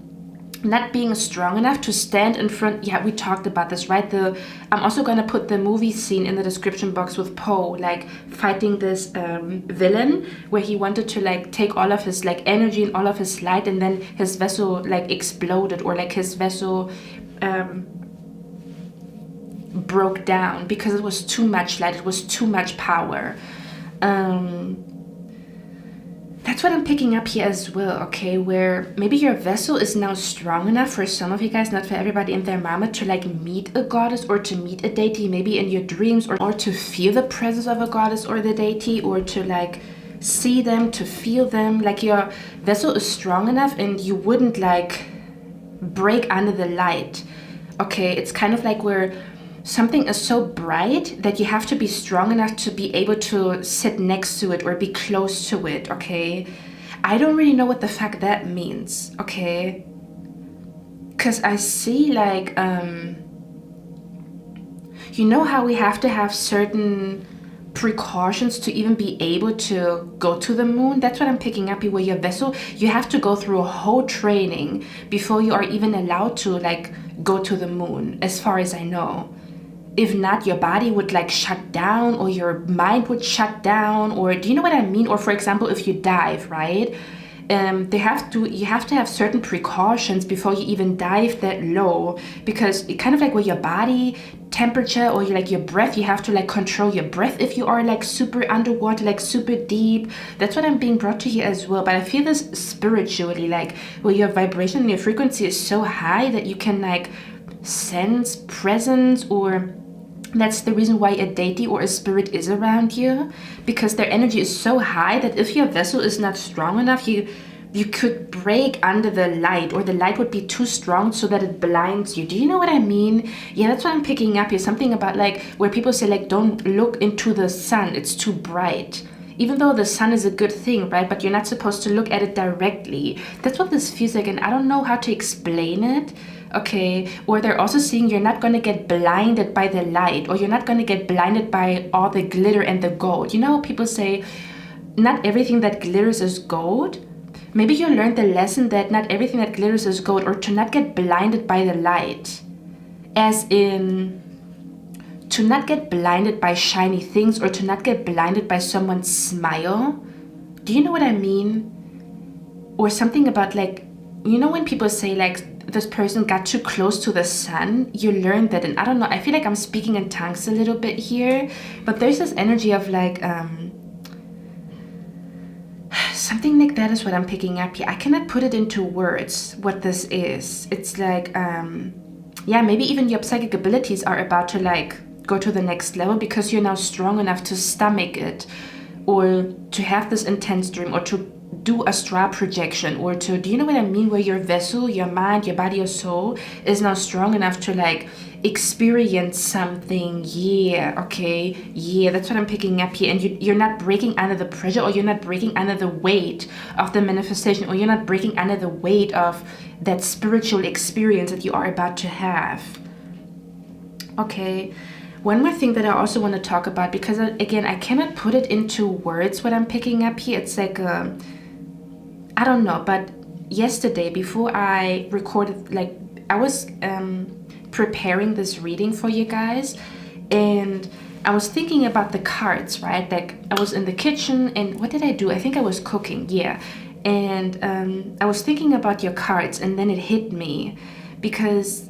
A: not being strong enough to stand in front. Yeah, we talked about this, right? I'm also gonna put the movie scene in the description box with Poe, like fighting this villain, where he wanted to like take all of his like energy and all of his light, and then his vessel like exploded, or like his vessel broke down because it was too much light, it was too much power. That's what I'm picking up here as well, okay? Where maybe your vessel is now strong enough for some of you guys, not for everybody in their mama, to like meet a goddess or to meet a deity, maybe in your dreams, or to feel the presence of a goddess or the deity, or to like see them, to feel them. Like, your vessel is strong enough and you wouldn't like break under the light, okay? It's kind of like where something is so bright that you have to be strong enough to be able to sit next to it or be close to it, okay? I don't really know what the fuck that means, okay? Because I see like, you know how we have to have certain precautions to even be able to go to the moon? That's what I'm picking up here, where your vessel, you have to go through a whole training before you are even allowed to like go to the moon, as far as I know. If not, your body would like shut down, or your mind would shut down, or do you know what I mean? Or for example, if you dive, right? You have to have certain precautions before you even dive that low, because it kind of like where your body temperature or your breath, you have to like control your breath if you are like super underwater, like super deep. That's what I'm being brought to here as well. But I feel this spiritually, like where your vibration and your frequency is so high that you can like sense presence, or that's the reason why a deity or a spirit is around you, because their energy is so high that if your vessel is not strong enough, you could break under the light, or the light would be too strong so that it blinds you. Do you know what I mean? Yeah, that's what I'm picking up here. Something about like where people say like, don't look into the sun, it's too bright. Even though the sun is a good thing, right? But you're not supposed to look at it directly. That's what this feels like, and I don't know how to explain it. Okay, or they're also saying you're not going to get blinded by the light, or you're not going to get blinded by all the glitter and the gold. You know, people say not everything that glitters is gold. Maybe you learned the lesson that not everything that glitters is gold, or to not get blinded by the light, as in to not get blinded by shiny things, or to not get blinded by someone's smile. Do you know what I mean? Or something about like, you know, when people say like this person got too close to the sun, you learn that. And I don't know, I feel like I'm speaking in tongues a little bit here, but there's this energy of like something like that is what I'm picking up here. I cannot put it into words what this is. It's like yeah, maybe even your psychic abilities are about to like go to the next level, because you're now strong enough to stomach it, or to have this intense dream, or to do astral projection, or to, do you know what I mean, where your vessel, your mind, your body, your soul is now strong enough to like experience something. Yeah, okay, yeah, that's what I'm picking up here. And you're not breaking under the pressure, or you're not breaking under the weight of the manifestation, or you're not breaking under the weight of that spiritual experience that you are about to have. Okay, one more thing that I also want to talk about, because again, I cannot put it into words what I'm picking up here. It's like I don't know, but yesterday before I recorded, like I was preparing this reading for you guys, and I was thinking about the cards, right? Like I was in the kitchen, and what did I do? I think I was cooking, yeah. And I was thinking about your cards, and then it hit me, because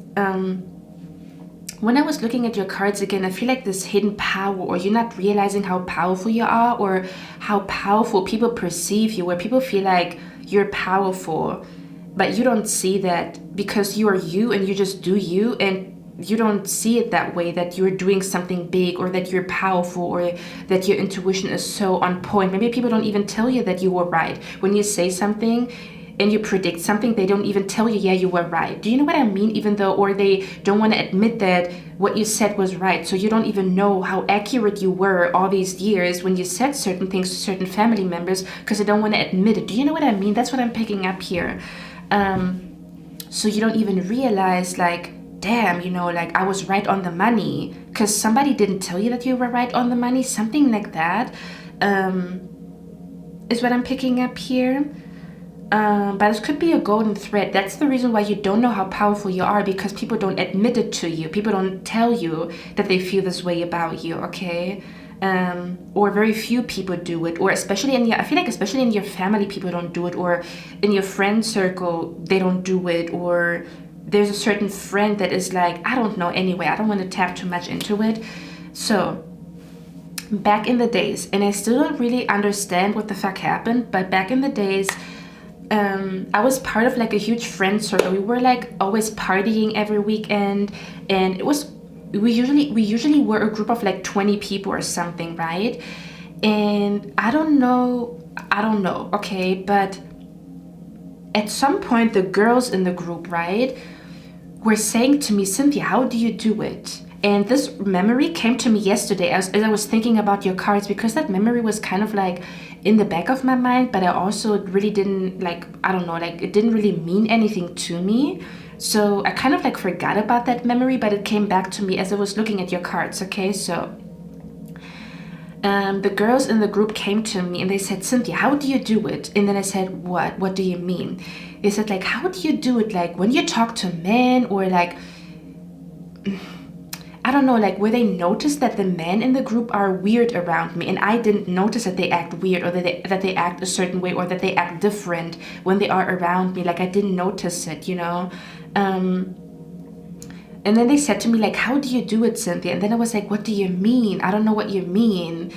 A: when I was looking at your cards again, I feel like this hidden power, or you're not realizing how powerful you are, or how powerful people perceive you, where people feel like you're powerful, but you don't see that, because you are you and you just do you, and you don't see it that way, that you're doing something big, or that you're powerful, or that your intuition is so on point. Maybe people don't even tell you that you were right. When you say something and you predict something, they don't even tell you, yeah, you were right. Do you know what I mean? Even though, or they don't want to admit that what you said was right. So you don't even know how accurate you were all these years when you said certain things to certain family members, because they don't want to admit it. Do you know what I mean? That's what I'm picking up here. So you don't even realize, like, damn, you know, like I was right on the money, because somebody didn't tell you that you were right on the money. Something like that is what I'm picking up here. But this could be a golden thread. That's the reason why you don't know how powerful you are, because people don't admit it to you. People don't tell you that they feel this way about you, okay? Or very few people do it, or especially in your, I feel like especially in your family, people don't do it, or in your friend circle, they don't do it, or there's a certain friend that is like, I don't know, anyway, I don't want to tap too much into it. So back in the days, and I still don't really understand what the fuck happened, but back in the days, I was part of like a huge friend circle. We were like always partying every weekend, and it was, we usually were a group of like 20 people or something, right? And I don't know, okay, but at some point the girls in the group, right, were saying to me, Cynthia, how do you do it? And this memory came to me yesterday as I was thinking about your cards, because that memory was kind of like in the back of my mind, but I also really didn't like, I don't know, like it didn't really mean anything to me. So I kind of like forgot about that memory, but it came back to me as I was looking at your cards, okay? So the girls in the group came to me and they said, Cynthia, how do you do it? And then I said, what do you mean? They said, like, how do you do it? Like when you talk to men, or like, I don't know, like where they notice that the men in the group are weird around me, and I didn't notice that they act weird, or that they act a certain way, or that they act different when they are around me. Like I didn't notice it, you know? And then they said to me, like, how do you do it, Cynthia? And then I was like, what do you mean? I don't know what you mean.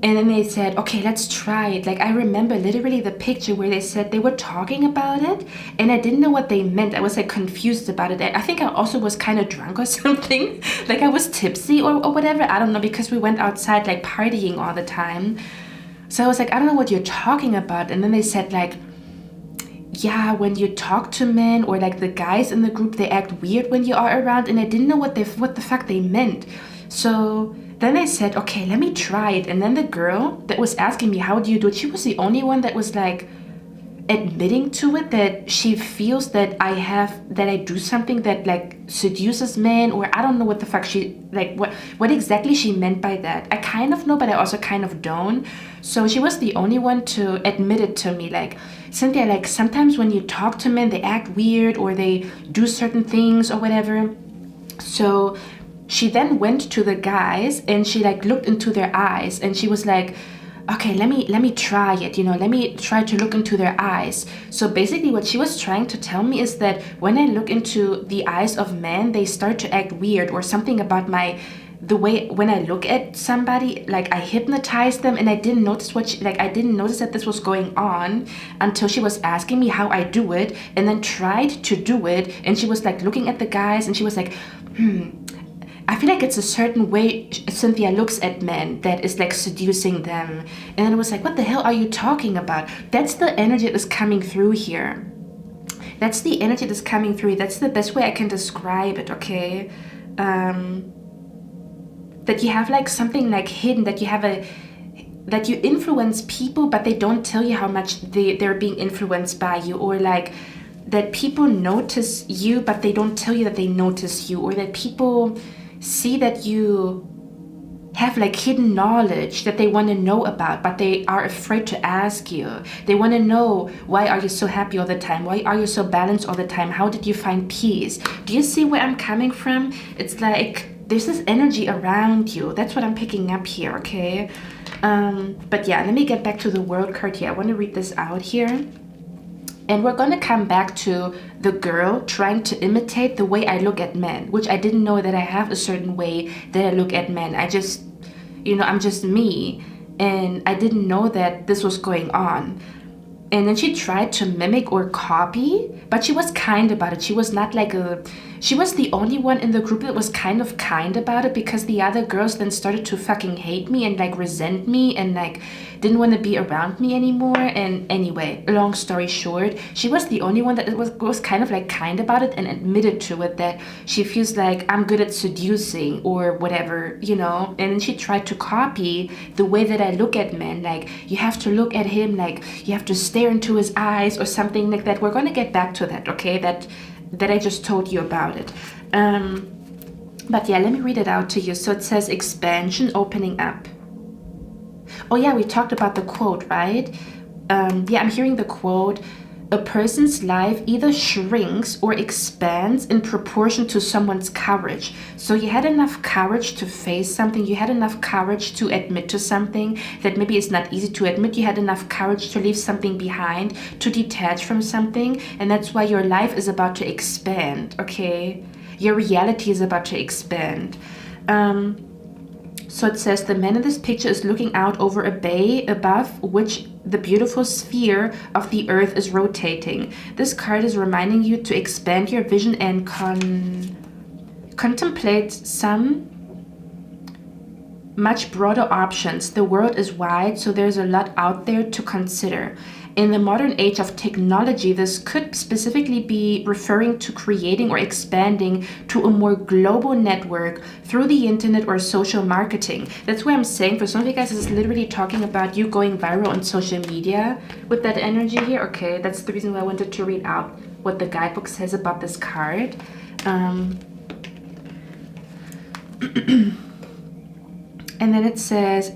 A: And then they said, okay, let's try it. Like, I remember literally the picture where they said they were talking about it, and I didn't know what they meant. I was like confused about it. I think I also was kind of drunk or something. Like I was tipsy or whatever. I don't know, because we went outside like partying all the time. So I was like, I don't know what you're talking about. And then they said like, yeah, when you talk to men, or like the guys in the group, they act weird when you are around. And I didn't know what the fuck they meant. So then I said, okay, let me try it. And then the girl that was asking me, how do you do it? She was the only one that was like admitting to it, that she feels that I do something that like seduces men, or I don't know what the fuck what exactly she meant by that. I kind of know, but I also kind of don't. So she was the only one to admit it to me, like, Cynthia, like sometimes when you talk to men, they act weird, or they do certain things or whatever. So she then went to the guys and she like looked into their eyes, and she was like, okay, let me try it, you know, let me try to look into their eyes. So basically what she was trying to tell me is that when I look into the eyes of men, they start to act weird, or something about the way when I look at somebody, like I hypnotize them. And I didn't notice I didn't notice that this was going on until she was asking me how I do it, and then tried to do it. And she was like looking at the guys, and she was like, I feel like it's a certain way Cynthia looks at men that is like seducing them. And then I was like, what the hell are you talking about? That's the energy that is coming through here. That's the energy that's coming through. That's the best way I can describe it, okay? That you have like something like hidden, that you influence people, but they don't tell you how much they're being influenced by you, or like that people notice you, but they don't tell you that they notice you, or that people see that you have like hidden knowledge that they want to know about, but they are afraid to ask you. They want to know, why are you so happy all the time? Why are you so balanced all the time? How did you find peace? Do you see where I'm coming from? It's like there's this energy around you. That's what I'm picking up here, okay? But yeah, let me get back to the World card here. I want to read this out here. And we're going to come back to the girl trying to imitate the way I look at men, which I didn't know that I have a certain way that I look at men. I just, you know, I'm just me. And I didn't know that this was going on. And then she tried to mimic or copy, but she was kind about it. She was not like she was the only one in the group that was kind of kind about it, because the other girls then started to fucking hate me and like resent me and like didn't want to be around me anymore. And anyway, long story short, she was the only one that was kind of like kind about it and admitted to it, that she feels like I'm good at seducing or whatever, you know. And then she tried to copy the way that I look at men, like you have to look at him, like you have to stare into his eyes or something like that. We're going to get back to that, okay? That I just told you about it. But yeah, let me read it out to you. So it says expansion, opening up. Oh yeah, we talked about the quote, right? Yeah, I'm hearing the quote. A person's life either shrinks or expands in proportion to someone's courage. So you had enough courage to face something. You had enough courage to admit to something that maybe it's not easy to admit. You had enough courage to leave something behind, to detach from something. And that's why your life is about to expand, okay? Your reality is about to expand. So it says the man in this picture is looking out over a bay above which the beautiful sphere of the earth is rotating. This card is reminding you to expand your vision and contemplate some much broader options. The world is wide, so there's a lot out there to consider. In the modern age of technology, this could specifically be referring to creating or expanding to a more global network through the internet or social marketing. That's why I'm saying for some of you guys, this is literally talking about you going viral on social media with that energy here. Okay, that's the reason why I wanted to read out what the guidebook says about this card. And then it says,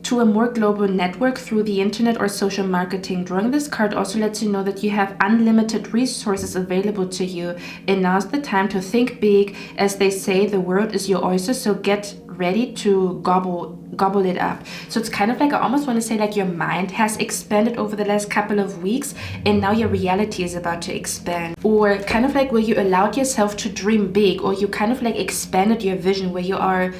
A: to a more global network through the internet or social marketing. Drawing this card also lets you know that you have unlimited resources available to you, and now's the time to think big. As they say, the world is your oyster, so get ready to gobble it up. So it's kind of like, I almost want to say like your mind has expanded over the last couple of weeks, and now your reality is about to expand. Or kind of like where you allowed yourself to dream big, or you kind of like expanded your vision, where you are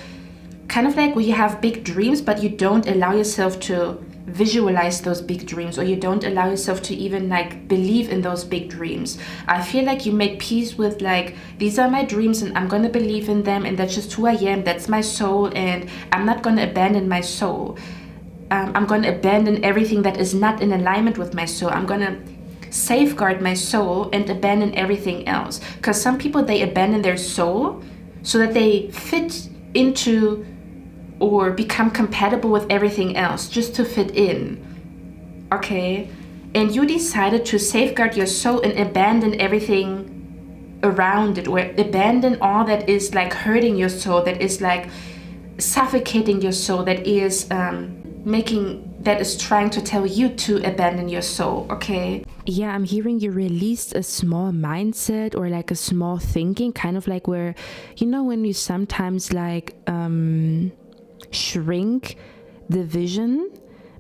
A: kind of like where you have big dreams, but you don't allow yourself to visualize those big dreams, or you don't allow yourself to even like believe in those big dreams. I feel like you make peace with like, these are my dreams and I'm gonna believe in them, and that's just who I am, that's my soul, and I'm not gonna abandon my soul. I'm gonna abandon everything that is not in alignment with my soul. I'm gonna safeguard my soul and abandon everything else. Because some people, they abandon their soul so that they fit into or become compatible with everything else just to fit in. Okay, and you decided to safeguard your soul and abandon everything around it, or abandon all that is like hurting your soul, that is like suffocating your soul, that is that is trying to tell you to abandon your soul. Okay, yeah, I'm hearing you released a small mindset or like a small thinking, kind of like where, you know, when you sometimes like shrink the vision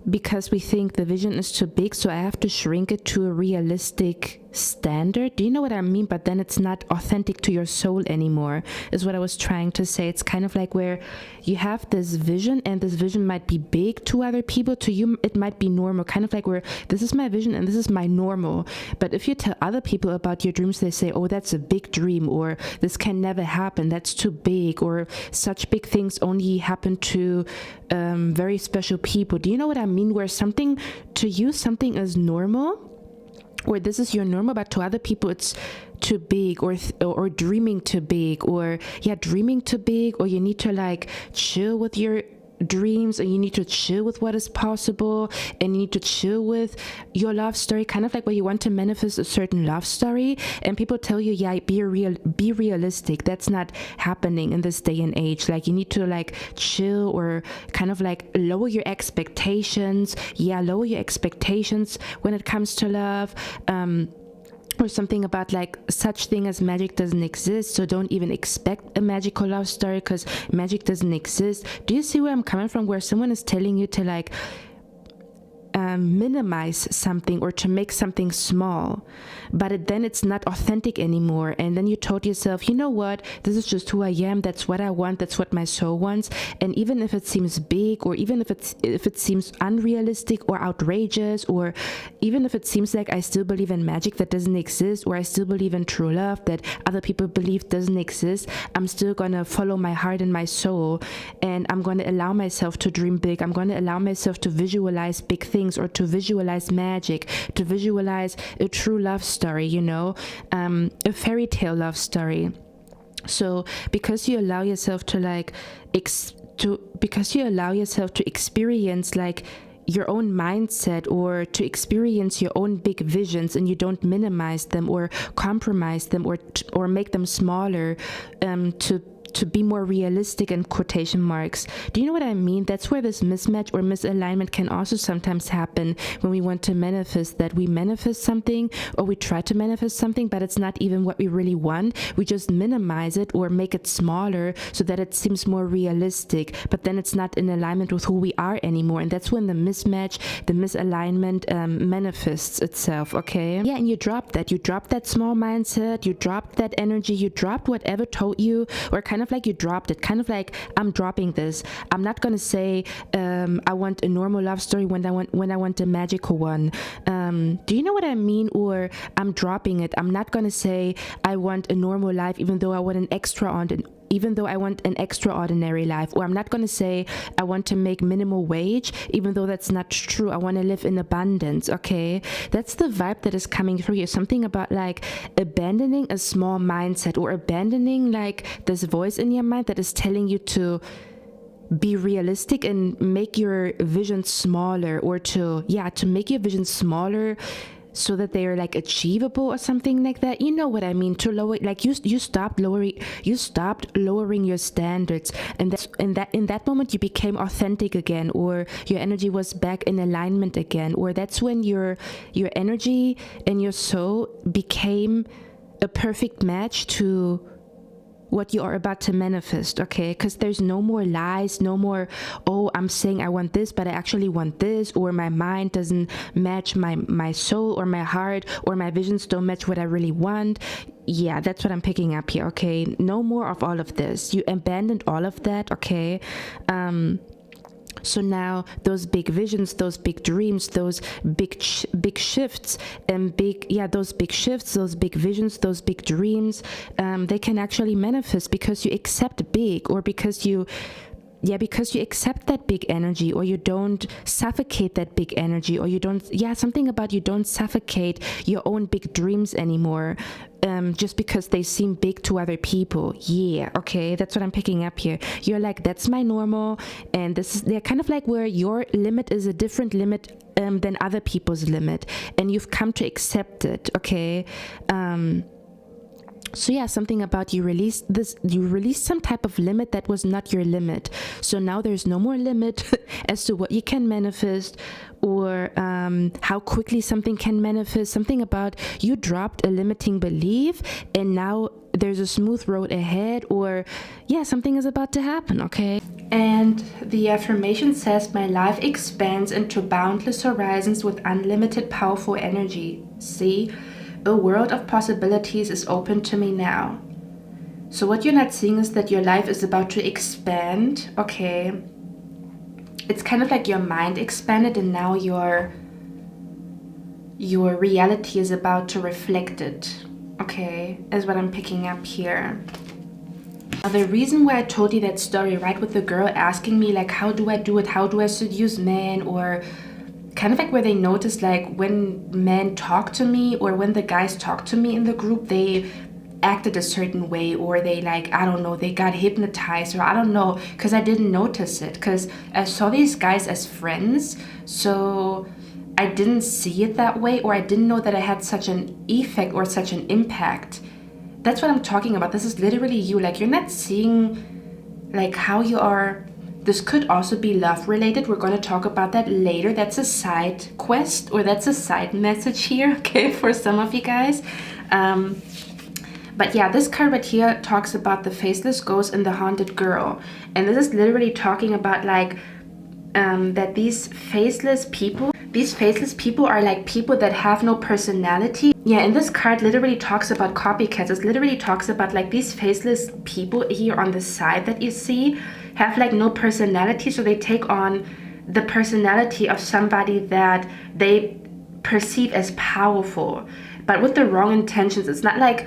A: because we think the vision is too big, so I have to shrink it to a realistic standard. Do you know what I mean? But then it's not authentic to your soul anymore, is what I was trying to say. It's kind of like where you have this vision, and this vision might be big to other people. To you, it might be normal, kind of like where this is my vision and this is my normal. But if you tell other people about your dreams, they say, oh, that's a big dream, or this can never happen, that's too big, or such big things only happen to very special people. Do you know what I mean? Where something to you, something is normal, or this is your normal, but to other people it's too big, or dreaming too big, or dreaming too big, or you need to like chill with your dreams, and you need to chill with what is possible, and you need to chill with your love story, kind of like where you want to manifest a certain love story, and people tell you, be realistic, that's not happening in this day and age. Like you need to like chill, or kind of like lower your expectations. Lower your expectations when it comes to love. Or something about like such thing as magic doesn't exist, so don't even expect a magical love story because magic doesn't exist. Do you see where I'm coming from? Where someone is telling you to like minimize something or to make something small, but then it's not authentic anymore, and then you told yourself, you know what, this is just who I am, that's what I want, that's what my soul wants. And even if it seems big, or even if it seems unrealistic or outrageous, or even if it seems like I still believe in magic that doesn't exist, or I still believe in true love that other people believe doesn't exist, I'm still gonna follow my heart and my soul, and I'm gonna allow myself to dream big. I'm gonna allow myself to visualize big things, or to visualize magic, to visualize a true love story, you know, a fairy tale love story. So because you allow yourself to like because you allow yourself to experience like your own mindset, or to experience your own big visions, and you don't minimize them or compromise them, or make them smaller, to be more realistic in quotation marks. Do you know what I mean? That's where this mismatch or misalignment can also sometimes happen when we want to manifest, that we manifest something, or we try to manifest something, but it's not even what we really want. We just minimize it or make it smaller so that it seems more realistic, but then it's not in alignment with who we are anymore. And that's when the mismatch, the misalignment manifests itself, okay? Yeah, and you dropped that. You dropped that small mindset, you dropped that energy, you dropped whatever told you, or kind of of like you dropped it, kind of like I'm dropping this. I'm not gonna say I want a normal love story when I want a magical one. Do you know what I mean? Or I'm dropping it. I'm not gonna say I want a normal life even though I want an extraordinary life. Or I'm not going to say I want to make minimal wage even though that's not true. I want to live in abundance. Okay, that's the vibe that is coming through here. Something about like abandoning a small mindset, or abandoning like this voice in your mind that is telling you to be realistic and make your vision smaller, or to make your vision smaller so that they are like achievable or something like that. You know what I mean? To lower, like you stopped lowering your standards, and in that moment you became authentic again, or your energy was back in alignment again, or that's when your energy and your soul became a perfect match to what you are about to manifest. Okay, because there's no more lies, no more, oh, I'm saying I want this but I actually want this, or my mind doesn't match my soul or my heart, or my visions don't match what I really want. Yeah, that's what I'm picking up here. Okay, no more of all of this. You abandoned all of that. Okay, so now those big visions, those big dreams, those big shifts, and those big shifts, those big visions, those big dreams, they can actually manifest because you accept big, or because you accept that big energy, or you don't suffocate that big energy, or you don't suffocate your own big dreams anymore, just because they seem big to other people. Yeah, okay, that's what I'm picking up here. You're like, that's my normal, and they're kind of like where your limit is a different limit than other people's limit, and you've come to accept it. Okay. So yeah, something about you released some type of limit that was not your limit. So now there's no more limit as to what you can manifest, or how quickly something can manifest. Something about you dropped a limiting belief, and now there's a smooth road ahead, or something is about to happen. Okay. And the affirmation says, my life expands into boundless horizons with unlimited powerful energy. See? A world of possibilities is open to me now. So what you're not seeing is that your life is about to expand. Okay. It's kind of like your mind expanded, and now your reality is about to reflect it. Okay, is what I'm picking up here. Now, the reason why I told you that story, right, with the girl asking me like, how do I do it? How do I seduce men? Or kind of like where they noticed like when men talk to me, or when the guys talk to me in the group, they acted a certain way, or they like, I don't know, they got hypnotized, or I don't know, because I didn't notice it, because I saw these guys as friends, so I didn't see it that way, or I didn't know that it had such an effect or such an impact. That's what I'm talking about. This is literally you, like you're not seeing like how you are. This could also be love related. We're going to talk about that later. That's a side quest, or that's a side message here, okay, for some of you guys. But yeah, this card right here talks about the faceless ghost and the haunted girl. And this is literally talking about like that these faceless people are like people that have no personality. Yeah, and this card literally talks about copycats. It literally talks about like these faceless people here on the side that you see have like no personality, so they take on the personality of somebody that they perceive as powerful, but with the wrong intentions. It's not like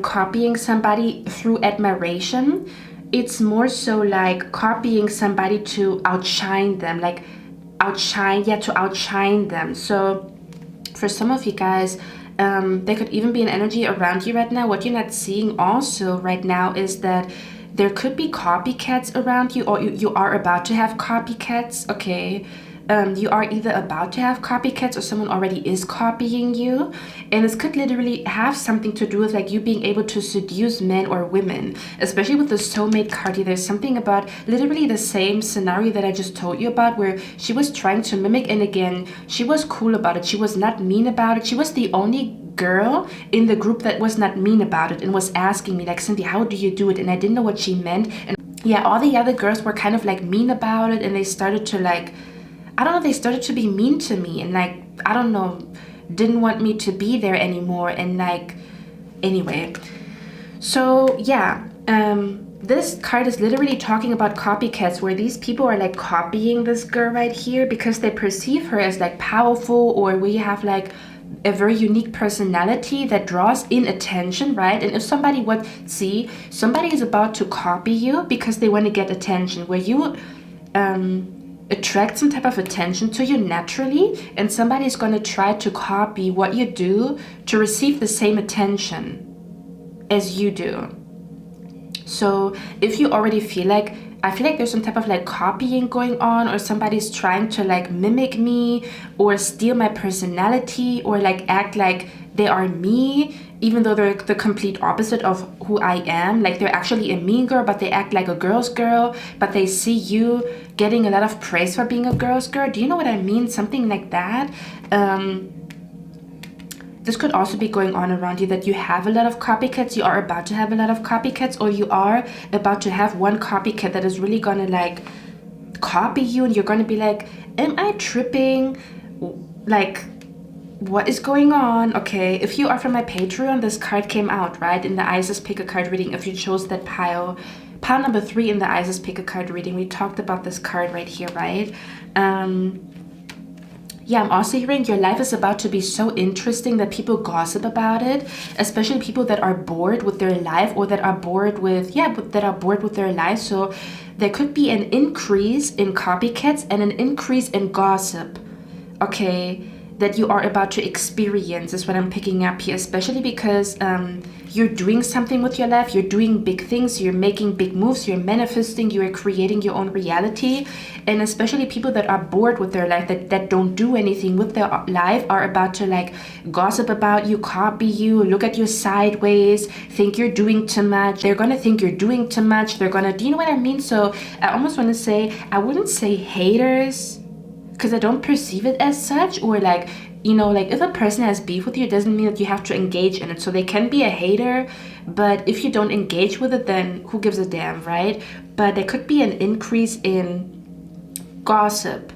A: copying somebody through admiration. It's more so like copying somebody to outshine them, to outshine them. So for some of you guys, there could even be an energy around you right now. What you're not seeing also right now is that there could be copycats around you, or you are about to have copycats. Okay. You are either about to have copycats, or someone already is copying you. And this could literally have something to do with like you being able to seduce men or women, especially with the soulmate card here. There's something about literally the same scenario that I just told you about, where she was trying to mimic, and again, she was cool about it. She was not mean about it. She was the only girl in the group that was not mean about it, and was asking me like, Cindy, how do you do it? And I didn't know what she meant. And yeah, all the other girls were kind of like mean about it, and they started to like, I don't know, they started to be mean to me, and like, I don't know, didn't want me to be there anymore. And like, anyway, so yeah, This card is literally talking about copycats, where these people are like copying this girl right here because they perceive her as like powerful, or where you have like a very unique personality that draws in attention, right? And if somebody would see, somebody is about to copy you because they want to get attention, where you attract some type of attention to you naturally, and somebody is going to try to copy what you do to receive the same attention as you do. So if you already feel like, I feel like there's some type of like copying going on, or somebody's trying to like mimic me or steal my personality, or like act like they are me, even though they're the complete opposite of who I am. Like they're actually a mean girl, but they act like a girl's girl, but they see you getting a lot of praise for being a girl's girl. Do you know what I mean? Something like that. This could also be going on around you, that you have a lot of copycats, you are about to have a lot of copycats, or you are about to have one copycat that is really gonna like copy you, and you're gonna be like, am I tripping? Like, what is going on? Okay, if you are from my Patreon, this card came out, right? In the Isis Pick a Card reading, if you chose that pile number 3 in the Isis Pick a Card reading, we talked about this card right here, right? Yeah, I'm also hearing your life is about to be so interesting that people gossip about it, especially people that are bored with their life, or that are bored with, that are bored with their life. So there could be an increase in copycats and an increase in gossip, okay, that you are about to experience is what I'm picking up here, especially because you're doing something with your life, you're doing big things, you're making big moves, you're manifesting, you're creating your own reality. And especially people that are bored with their life, that don't do anything with their life, are about to like gossip about you, copy you, look at you sideways, think you're doing too much. They're gonna think you're doing too much. They're gonna, do you know what I mean? So I almost want to say, I wouldn't say haters, because I don't perceive it as such, or like, you know, like if a person has beef with you, it doesn't mean that you have to engage in it. So they can be a hater, but if you don't engage with it, then who gives a damn, right? But there could be an increase in gossip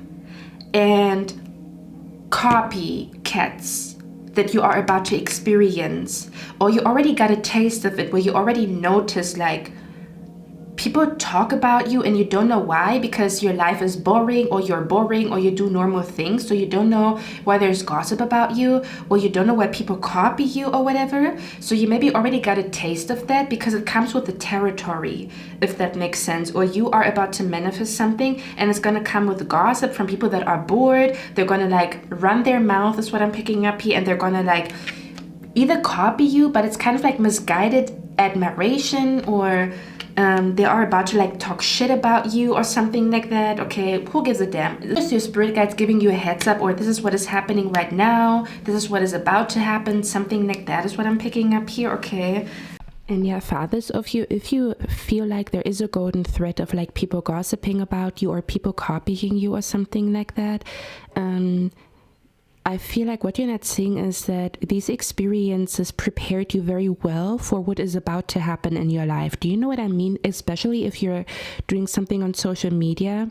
A: and copycats that you are about to experience, or you already got a taste of it, where you already notice like people talk about you and you don't know why, because your life is boring, or you're boring, or you do normal things, so you don't know why there's gossip about you, or you don't know why people copy you or whatever. So you maybe already got a taste of that because it comes with the territory, if that makes sense. Or you are about to manifest something and it's gonna come with gossip from people that are bored. They're gonna like run their mouth, is what I'm picking up here, and they're gonna like either copy you, but it's kind of like misguided admiration, or they are about to like talk shit about you or something like that. Okay, who gives a damn? This is your spirit guides giving you a heads up, or this is what is happening right now, this is what is about to happen, something like that is what I'm picking up here. Okay. And yeah, for others of you, if you feel like there is a golden thread of like people gossiping about you or people copying you or something like that, I feel like what you're not seeing is that these experiences prepared you very well for what is about to happen in your life. Do you know what I mean? Especially if you're doing something on social media,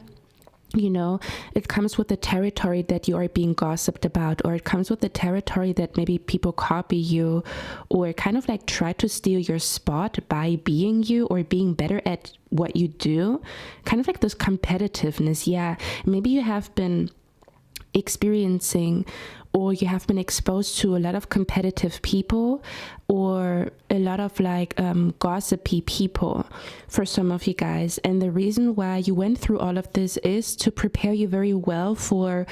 A: you know, it comes with the territory that you are being gossiped about, or it comes with the territory that maybe people copy you, or kind of like try to steal your spot by being you or being better at what you do. Kind of like this competitiveness. Yeah, maybe you have been experiencing, or you have been exposed to a lot of competitive people, or a lot of like gossipy people for some of you guys. And the reason why you went through all of this is to prepare you very well for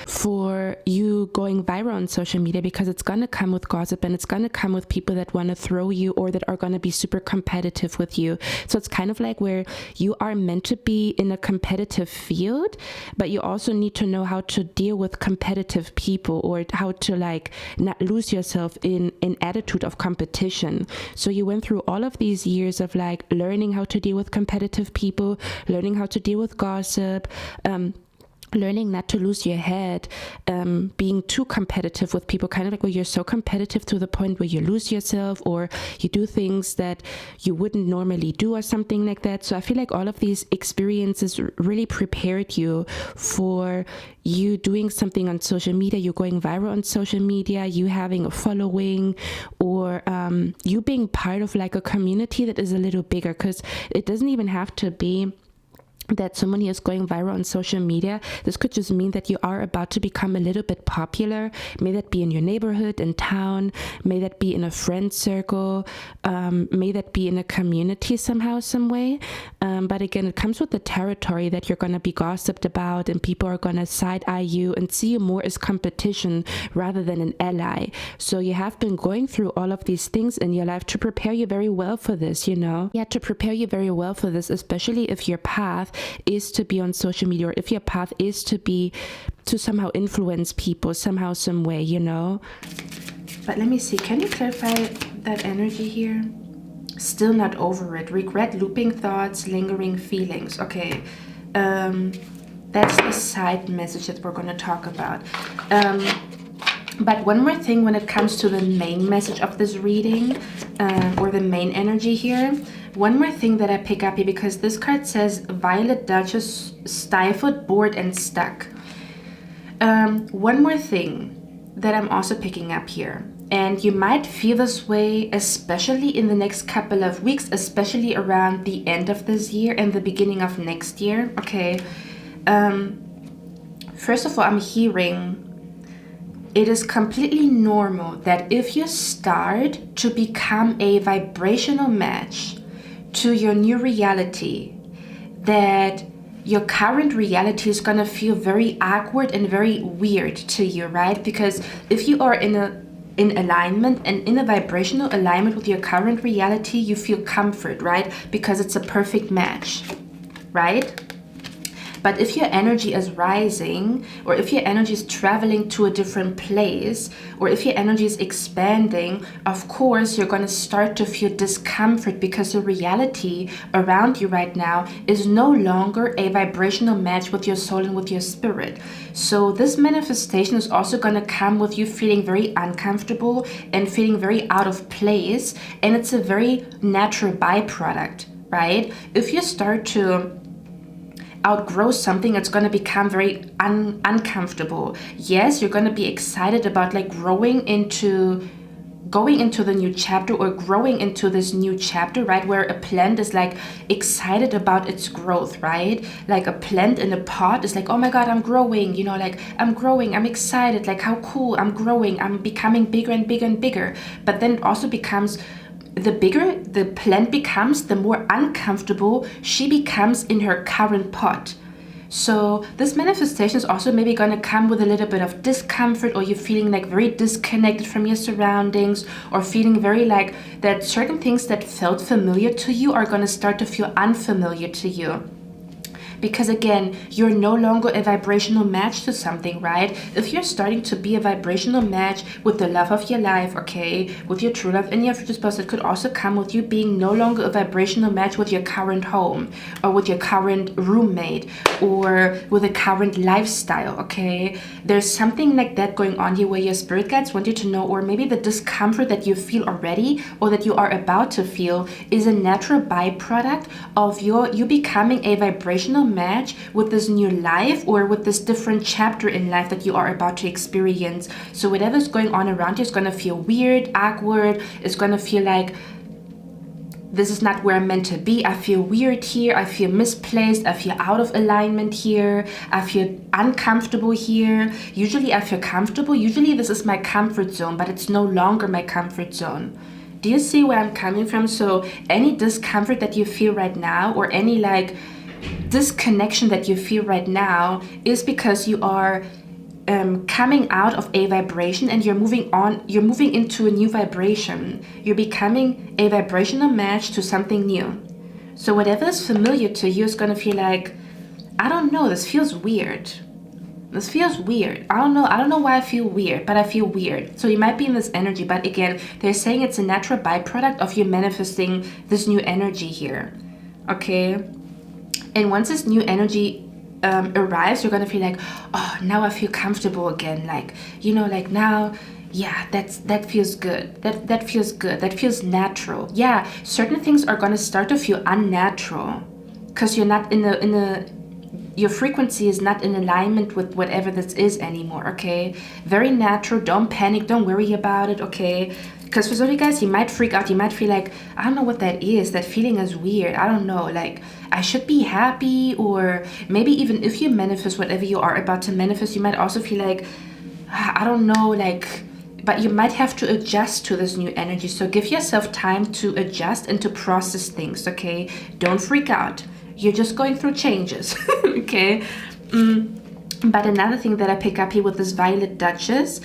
A: you going viral on social media, because it's gonna come with gossip, and it's gonna come with people that want to throw you, or that are gonna be super competitive with you. So it's kind of like where you are meant to be in a competitive field, but you also need to know how to deal with competitive people, or how to like not lose yourself in an attitude of competition. So you went through all of these years of like learning how to deal with competitive people, learning how to deal with gossip, learning not to lose your head, being too competitive with people, kind of like where you're so competitive to the point where you lose yourself, or you do things that you wouldn't normally do or something like that. So I feel like all of these experiences really prepared you for you doing something on social media, you going viral on social media, you having a following, or you being part of like a community that is a little bigger, because it doesn't even have to be that someone is going viral on social media. This could just mean that you are about to become a little bit popular. May that be in your neighborhood, in town, may that be in a friend circle, may that be in a community somehow, some way. But again, it comes with the territory that you're going to be gossiped about, and people are going to side-eye you and see you more as competition rather than an ally. So you have been going through all of these things in your life to prepare you very well for this, you know? Yeah, to prepare you very well for this, especially if your path is to be on social media, or if your path is to somehow influence people somehow, some way, you know. But let me see, can you clarify that energy here? Still not over it. Regret, looping thoughts, lingering feelings. Okay, that's the side message that we're going to talk about. But one more thing when it comes to the main message of this reading, or the main energy here. One more thing that I pick up here, because this card says Violet Duchess, stifled, bored, and stuck. One more thing that I'm also picking up here, and you might feel this way, especially in the next couple of weeks, especially around the end of this year and the beginning of next year. Okay. First of all, I'm hearing it is completely normal that if you start to become a vibrational match to your new reality, that your current reality is going to feel very awkward and very weird to you, right? Because if you are in alignment and in a vibrational alignment with your current reality, you feel comfort, right? Because it's a perfect match, right? But if your energy is rising, or if your energy is traveling to a different place, or if your energy is expanding, of course, you're going to start to feel discomfort, because the reality around you right now is no longer a vibrational match with your soul and with your spirit. So this manifestation is also going to come with you feeling very uncomfortable and feeling very out of place. And it's a very natural byproduct, right? If you start to outgrow something, it's going to become very uncomfortable. Yes, you're going to be excited about like going into the new chapter, or growing into this new chapter, right? Where a plant is like excited about its growth, right? Like a plant in a pot is like, oh my God, I'm growing, you know, like I'm growing, I'm excited, like how cool, I'm growing, I'm becoming bigger and bigger and bigger. But then it also becomes, the bigger the plant becomes, the more uncomfortable she becomes in her current pot. So this manifestation is also maybe going to come with a little bit of discomfort, or you're feeling like very disconnected from your surroundings, or feeling very like that certain things that felt familiar to you are going to start to feel unfamiliar to you. Because again, you're no longer a vibrational match to something, right? If you're starting to be a vibrational match with the love of your life, okay, with your true love and your future spouse, it could also come with you being no longer a vibrational match with your current home, or with your current roommate, or with a current lifestyle, okay? There's something like that going on here, where your spirit guides want you to know, or maybe the discomfort that you feel already, or that you are about to feel, is a natural byproduct of you becoming a vibrational match with this new life, or with this different chapter in life that you are about to experience. So whatever's going on around you is going to feel weird, awkward. It's going to feel like, this is not where I'm meant to be. I feel weird here. I feel misplaced. I feel out of alignment here. I feel uncomfortable here. Usually I feel comfortable. Usually this is my comfort zone, but it's no longer my comfort zone. Do you see where I'm coming from? So any discomfort that you feel right now, or any like disconnection that you feel right now, is because you are coming out of a vibration, and you're moving into a new vibration. You're becoming a vibrational match to something new. So whatever is familiar to you is going to feel like, I don't know, this feels weird. This feels weird. I don't know why I feel weird, but I feel weird. So you might be in this energy, but again, they're saying it's a natural byproduct of you manifesting this new energy here. Okay? And once this new energy arrives, you're gonna feel like, oh, now I feel comfortable again. Like, you know, like now, yeah, that feels good. That feels good. That feels natural. Yeah, certain things are gonna start to feel unnatural because you're not your frequency is not in alignment with whatever this is anymore, okay? Very natural. Don't panic. Don't worry about it, okay? Because for some of you guys, you might freak out. You might feel like, I don't know what that is. That feeling is weird. I don't know. Like, I should be happy. Or maybe even if you manifest whatever you are about to manifest, you might also feel like, I don't know, like, but you might have to adjust to this new energy. So give yourself time to adjust and to process things, okay? Don't freak out. You're just going through changes, okay? But another thing that I pick up here with this Violet Duchess,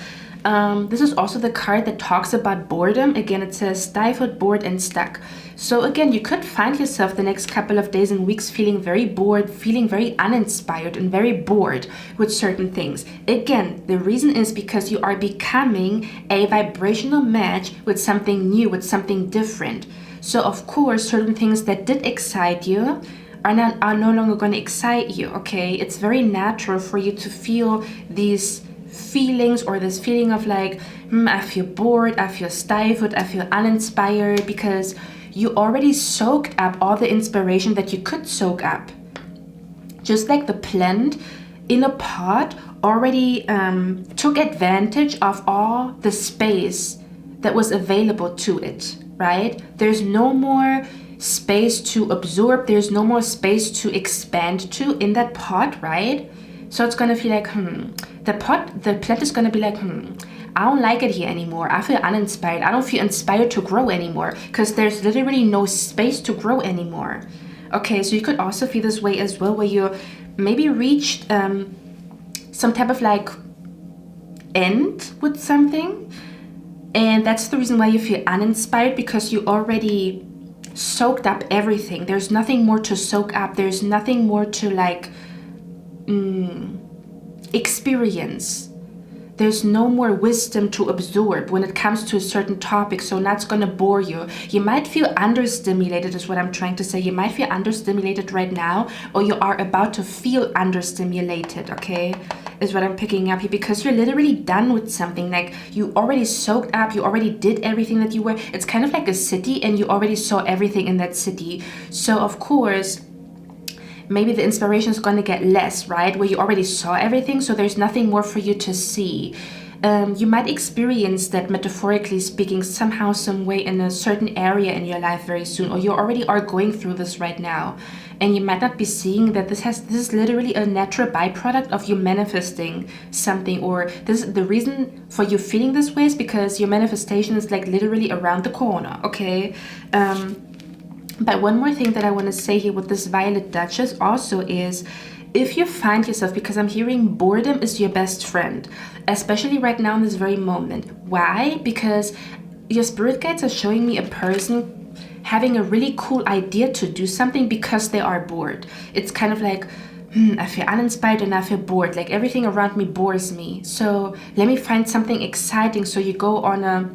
A: this is also the card that talks about boredom. Again, it says stifled, bored, and stuck. So again, you could find yourself the next couple of days and weeks feeling very bored, feeling very uninspired, and very bored with certain things. Again, the reason is because you are becoming a vibrational match with something new, with something different. So of course, certain things that did excite you are no longer going to excite you, okay? It's very natural for you to feel these feelings or this feeling of like, I feel bored, I feel stifled, I feel uninspired, because you already soaked up all the inspiration that you could soak up. Just like the plant in a pot already took advantage of all the space that was available to it, right? There's no more space to absorb, there's no more space to expand to in that pot, right? So it's gonna feel like, the plant is gonna be like, I don't like it here anymore. I feel uninspired. I don't feel inspired to grow anymore because there's literally no space to grow anymore. Okay, so you could also feel this way as well, where you maybe reached some type of like end with something, and that's the reason why you feel uninspired, because you already soaked up everything. There's nothing more to soak up. There's nothing more to like experience. There's no more wisdom to absorb when it comes to a certain topic, so that's gonna bore you. You might feel understimulated is what I'm trying to say. You might feel understimulated right now, or you are about to feel understimulated, okay? Is what I'm picking up here, because you're literally done with something. Like, you already soaked up, you already did everything that you were. It's kind of like a city, and you already saw everything in that city. So of course, maybe the inspiration is going to get less, right? Where you already saw everything, so there's nothing more for you to see. You might experience that, metaphorically speaking, somehow, some way in a certain area in your life very soon, or you already are going through this right now. And you might not be seeing that this is literally a natural byproduct of you manifesting something, or this the reason for you feeling this way is because your manifestation is like literally around the corner, okay? But one more thing that I want to say here with this Violet Duchess also is, if you find yourself, because I'm hearing boredom is your best friend, especially right now in this very moment. Why? Because your spirit guides are showing me a person having a really cool idea to do something because they are bored. It's kind of like, I feel uninspired and I feel bored. Like, everything around me bores me. So let me find something exciting. So you go on a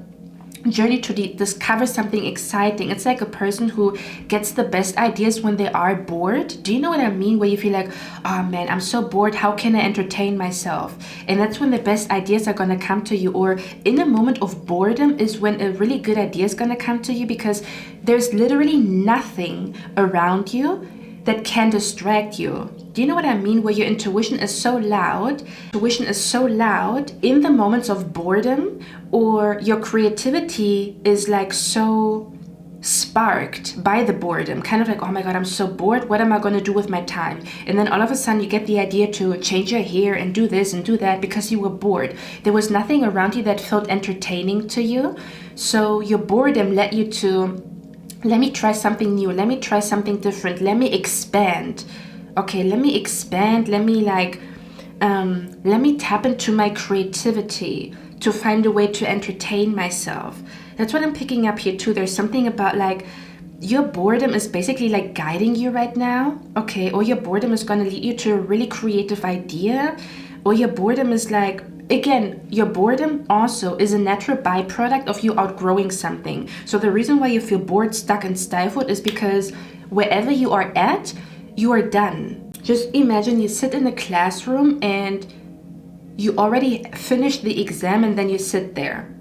A: journey to discover something exciting. It's like a person who gets the best ideas when they are bored. Do you know what I mean? Where you feel like, oh man, I'm so bored, how can I entertain myself? And that's when the best ideas are gonna come to you. Or in a moment of boredom is when a really good idea is gonna come to you, because there's literally nothing around you that can distract you. Do you know what I mean? Where your intuition is so loud, in the moments of boredom, or your creativity is like so sparked by the boredom, kind of like, oh my god, I'm so bored, what am I going to do with my time? And then all of a sudden you get the idea to change your hair and do this and do that because you were bored. There was nothing around you that felt entertaining to you, so your boredom led you to, let me try something new, let me try something different, let me expand. Okay, let me expand, let me tap into my creativity to find a way to entertain myself. That's what I'm picking up here too. There's something about like, your boredom is basically like guiding you right now, okay? Or your boredom is gonna lead you to a really creative idea, or your boredom is like, again, your boredom also is a natural byproduct of you outgrowing something. So the reason why you feel bored, stuck, and stifled is because wherever you are at, you are done. Just imagine you sit in the classroom and you already finished the exam, and then you sit there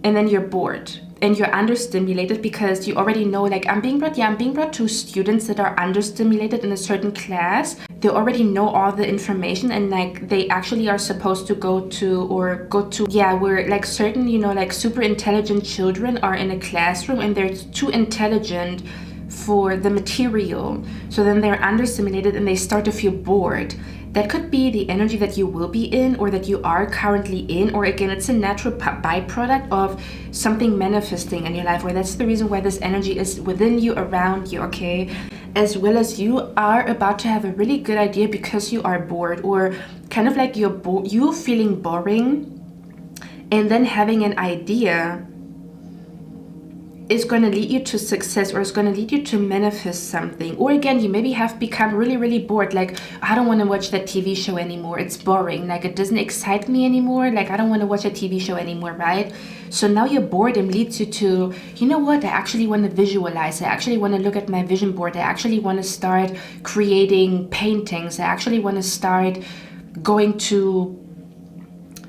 A: and then you're bored and you're understimulated because you already know, like, I'm being brought to students that are understimulated in a certain class. They already know all the information, and like they actually are supposed to go to where like certain, you know, like super intelligent children are in a classroom and they're too intelligent for the material. So then they're understimulated and they start to feel bored. That could be the energy that you will be in, or that you are currently in, or again, it's a natural byproduct of something manifesting in your life, or that's the reason why this energy is within you, around you, okay? As well as you are about to have a really good idea because you are bored, or kind of like you feeling boring, and then having an idea is going to lead you to success, or is going to lead you to manifest something. Or again, you maybe have become really bored, like, I don't want to watch that TV show anymore, it's boring, like it doesn't excite me anymore, like I don't want to watch a TV show anymore, right? So now your boredom leads you to, you know what, I actually want to visualize, I actually want to look at my vision board, I actually want to start creating paintings, I actually want to start going to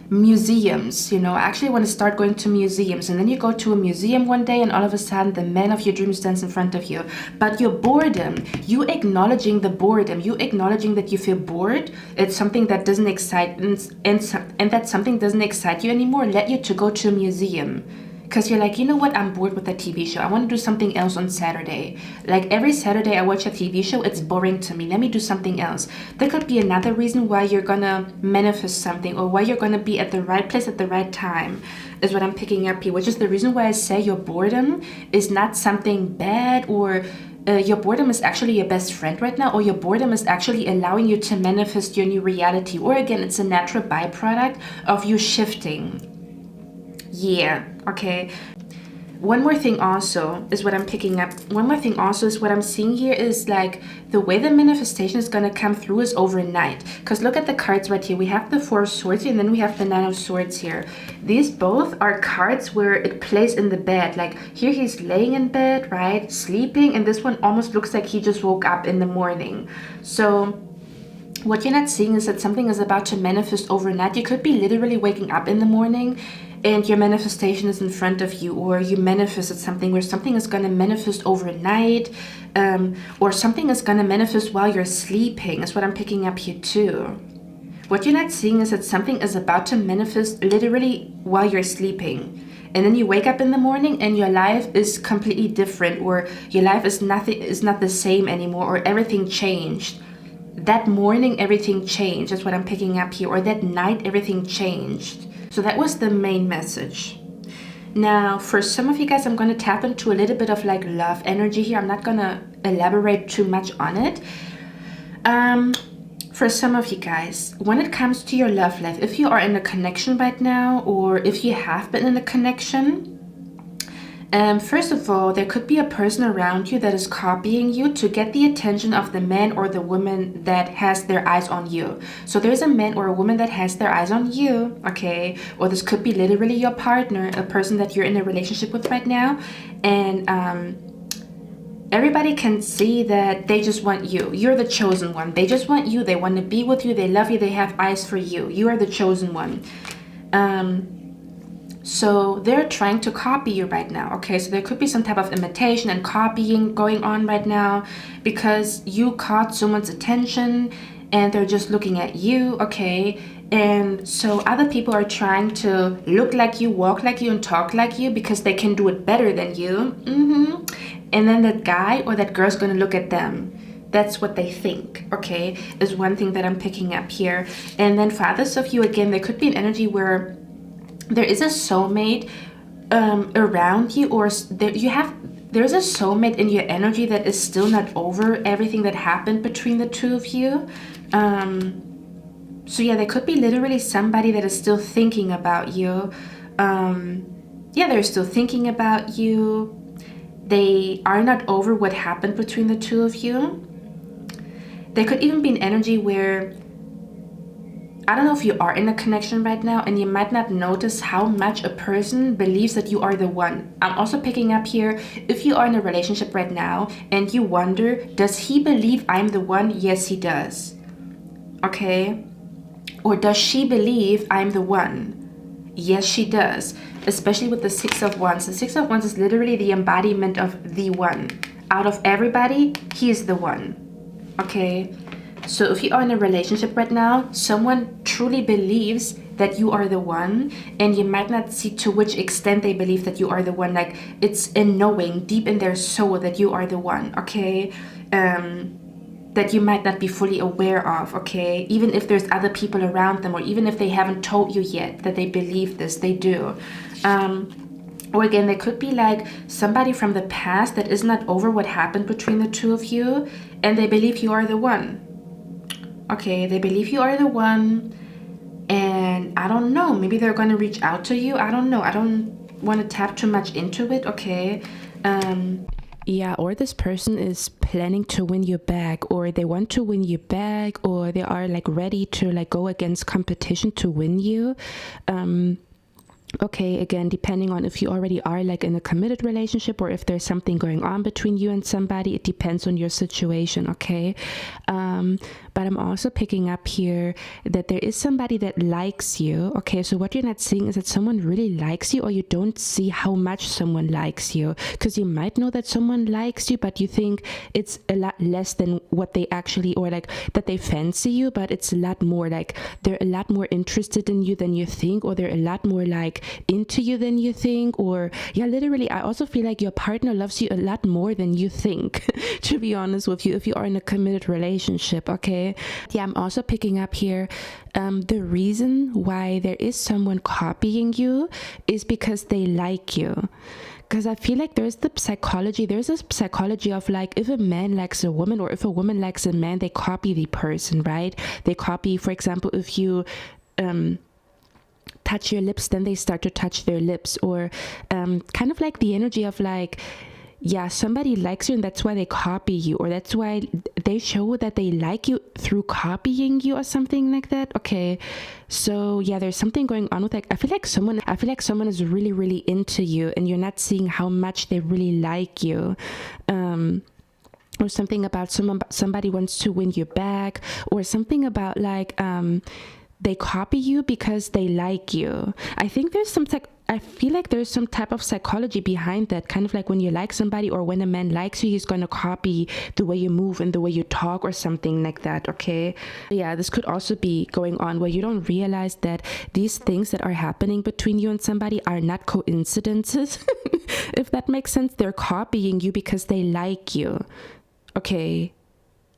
A: museums, you know, I actually want to start going to museums. And then you go to a museum one day and all of a sudden the man of your dreams stands in front of you. But your boredom, you acknowledging the boredom, you acknowledging that you feel bored, it's something that doesn't excite, and that something doesn't excite you anymore, led you to go to a museum. Because you're like, you know what, I'm bored with that TV show, I want to do something else on Saturday. Like every Saturday I watch a TV show, it's boring to me, let me do something else. That could be another reason why you're gonna manifest something, or why you're gonna be at the right place at the right time, is what I'm picking up here. Which is the reason why I say your boredom is not something bad, or your boredom is actually your best friend right now, or your boredom is actually allowing you to manifest your new reality. Or again, it's a natural byproduct of you shifting. Yeah, okay. One more thing also is what I'm picking up. One more thing also is what I'm seeing here is like the way the manifestation is going to come through is overnight. Because look at the cards right here. We have the Four of Swords and then we have the Nine of Swords here. These both are cards where it plays in the bed. Like here he's laying in bed, right? Sleeping. And this one almost looks like he just woke up in the morning. So what you're not seeing is that something is about to manifest overnight. You could be literally waking up in the morning and your manifestation is in front of you, or you manifested something where something is going to manifest overnight, or something is going to manifest while you're sleeping is what I'm picking up here too. What you're not seeing is that something is about to manifest literally while you're sleeping. And then you wake up in the morning and your life is completely different, or your life is not the same anymore, or everything changed. That morning everything changed is what I'm picking up here, or that night everything changed. So that was the main message. Now, for some of you guys, I'm going to tap into a little bit of like love energy here. I'm not going to elaborate too much on it. For some of you guys, when it comes to your love life, if you are in a connection right now, or if you have been in a connection, first of all, there could be a person around you that is copying you to get the attention of the man or the woman that has their eyes on you. So there's a man or a woman that has their eyes on you, okay? Or this could be literally your partner, a person that you're in a relationship with right now. And everybody can see that they just want you. You're the chosen one. They just want you. They want to be with you. They love you. They have eyes for you. You are the chosen one. So they're trying to copy you right now, okay? So there could be some type of imitation and copying going on right now because you caught someone's attention and they're just looking at you, okay? And so other people are trying to look like you, walk like you, and talk like you because they can do it better than you. And then that guy or that girl's gonna look at them. That's what they think, okay? Is one thing that I'm picking up here. And then for others of you, again, there could be an energy where there is a soulmate around you, or there's a soulmate in your energy that is still not over everything that happened between the two of you. So yeah, there could be literally somebody that is still thinking about you. Yeah, they're still thinking about you. They are not over what happened between the two of you. There could even be an energy where, I don't know if you are in a connection right now and you might not notice how much a person believes that you are the one. I'm also picking up here, if you are in a relationship right now and you wonder, does he believe I'm the one? Yes, he does. okay? Or does she believe I'm the one? Yes, she does, especially with the Six of Wands. The Six of Wands is literally the embodiment of the one. Out of everybody, he is the one, okay? So if you are in a relationship right now, someone truly believes that you are the one, and you might not see to which extent they believe that you are the one. Like, it's a knowing deep in their soul that you are the one, okay? That you might not be fully aware of, okay? Even if there's other people around them, or even if they haven't told you yet that they believe this, they do. Or again, there could be like somebody from the past that is not over what happened between the two of you, and they believe you are the one. Okay, they believe you are the one, and I don't know, maybe they're going to reach out to you. I don't know. I don't want to tap too much into it, okay? Yeah, or this person is planning to win you back, or they want to win you back, or they are like ready to like go against competition to win you. Okay, again, depending on if you already are like in a committed relationship, or if there's something going on between you and somebody, it depends on your situation, okay? But I'm also picking up here that there is somebody that likes you, okay? So what you're not seeing is that someone really likes you, or you don't see how much someone likes you, because you might know that someone likes you, but you think it's a lot less than what they actually, or like that they fancy you, but it's a lot more, like they're a lot more interested in you than you think, or they're a lot more like into you than you think. Or yeah, literally, I also feel like your partner loves you a lot more than you think, to be honest with you, if you are in a committed relationship, okay? Yeah, I'm also picking up here the reason why there is someone copying you is because they like you. Because I feel like there's this psychology of like, if a man likes a woman, or if a woman likes a man, they copy the person, right? They copy, for example, if you touch your lips, then they start to touch their lips, or kind of like the energy of like, yeah, somebody likes you and that's why they copy you, or that's why they show that they like you through copying you, or something like that. Okay, so yeah, there's something going on with like, I feel like someone is really, really into you, and you're not seeing how much they really like you. Or something about somebody wants to win you back, or something about like they copy you because they like you. I think I feel like there's some type of psychology behind that, kind of like when you like somebody, or when a man likes you, he's going to copy the way you move and the way you talk, or something like that, okay? Yeah, this could also be going on where you don't realize that these things that are happening between you and somebody are not coincidences. If that makes sense. They're copying you because they like you, okay?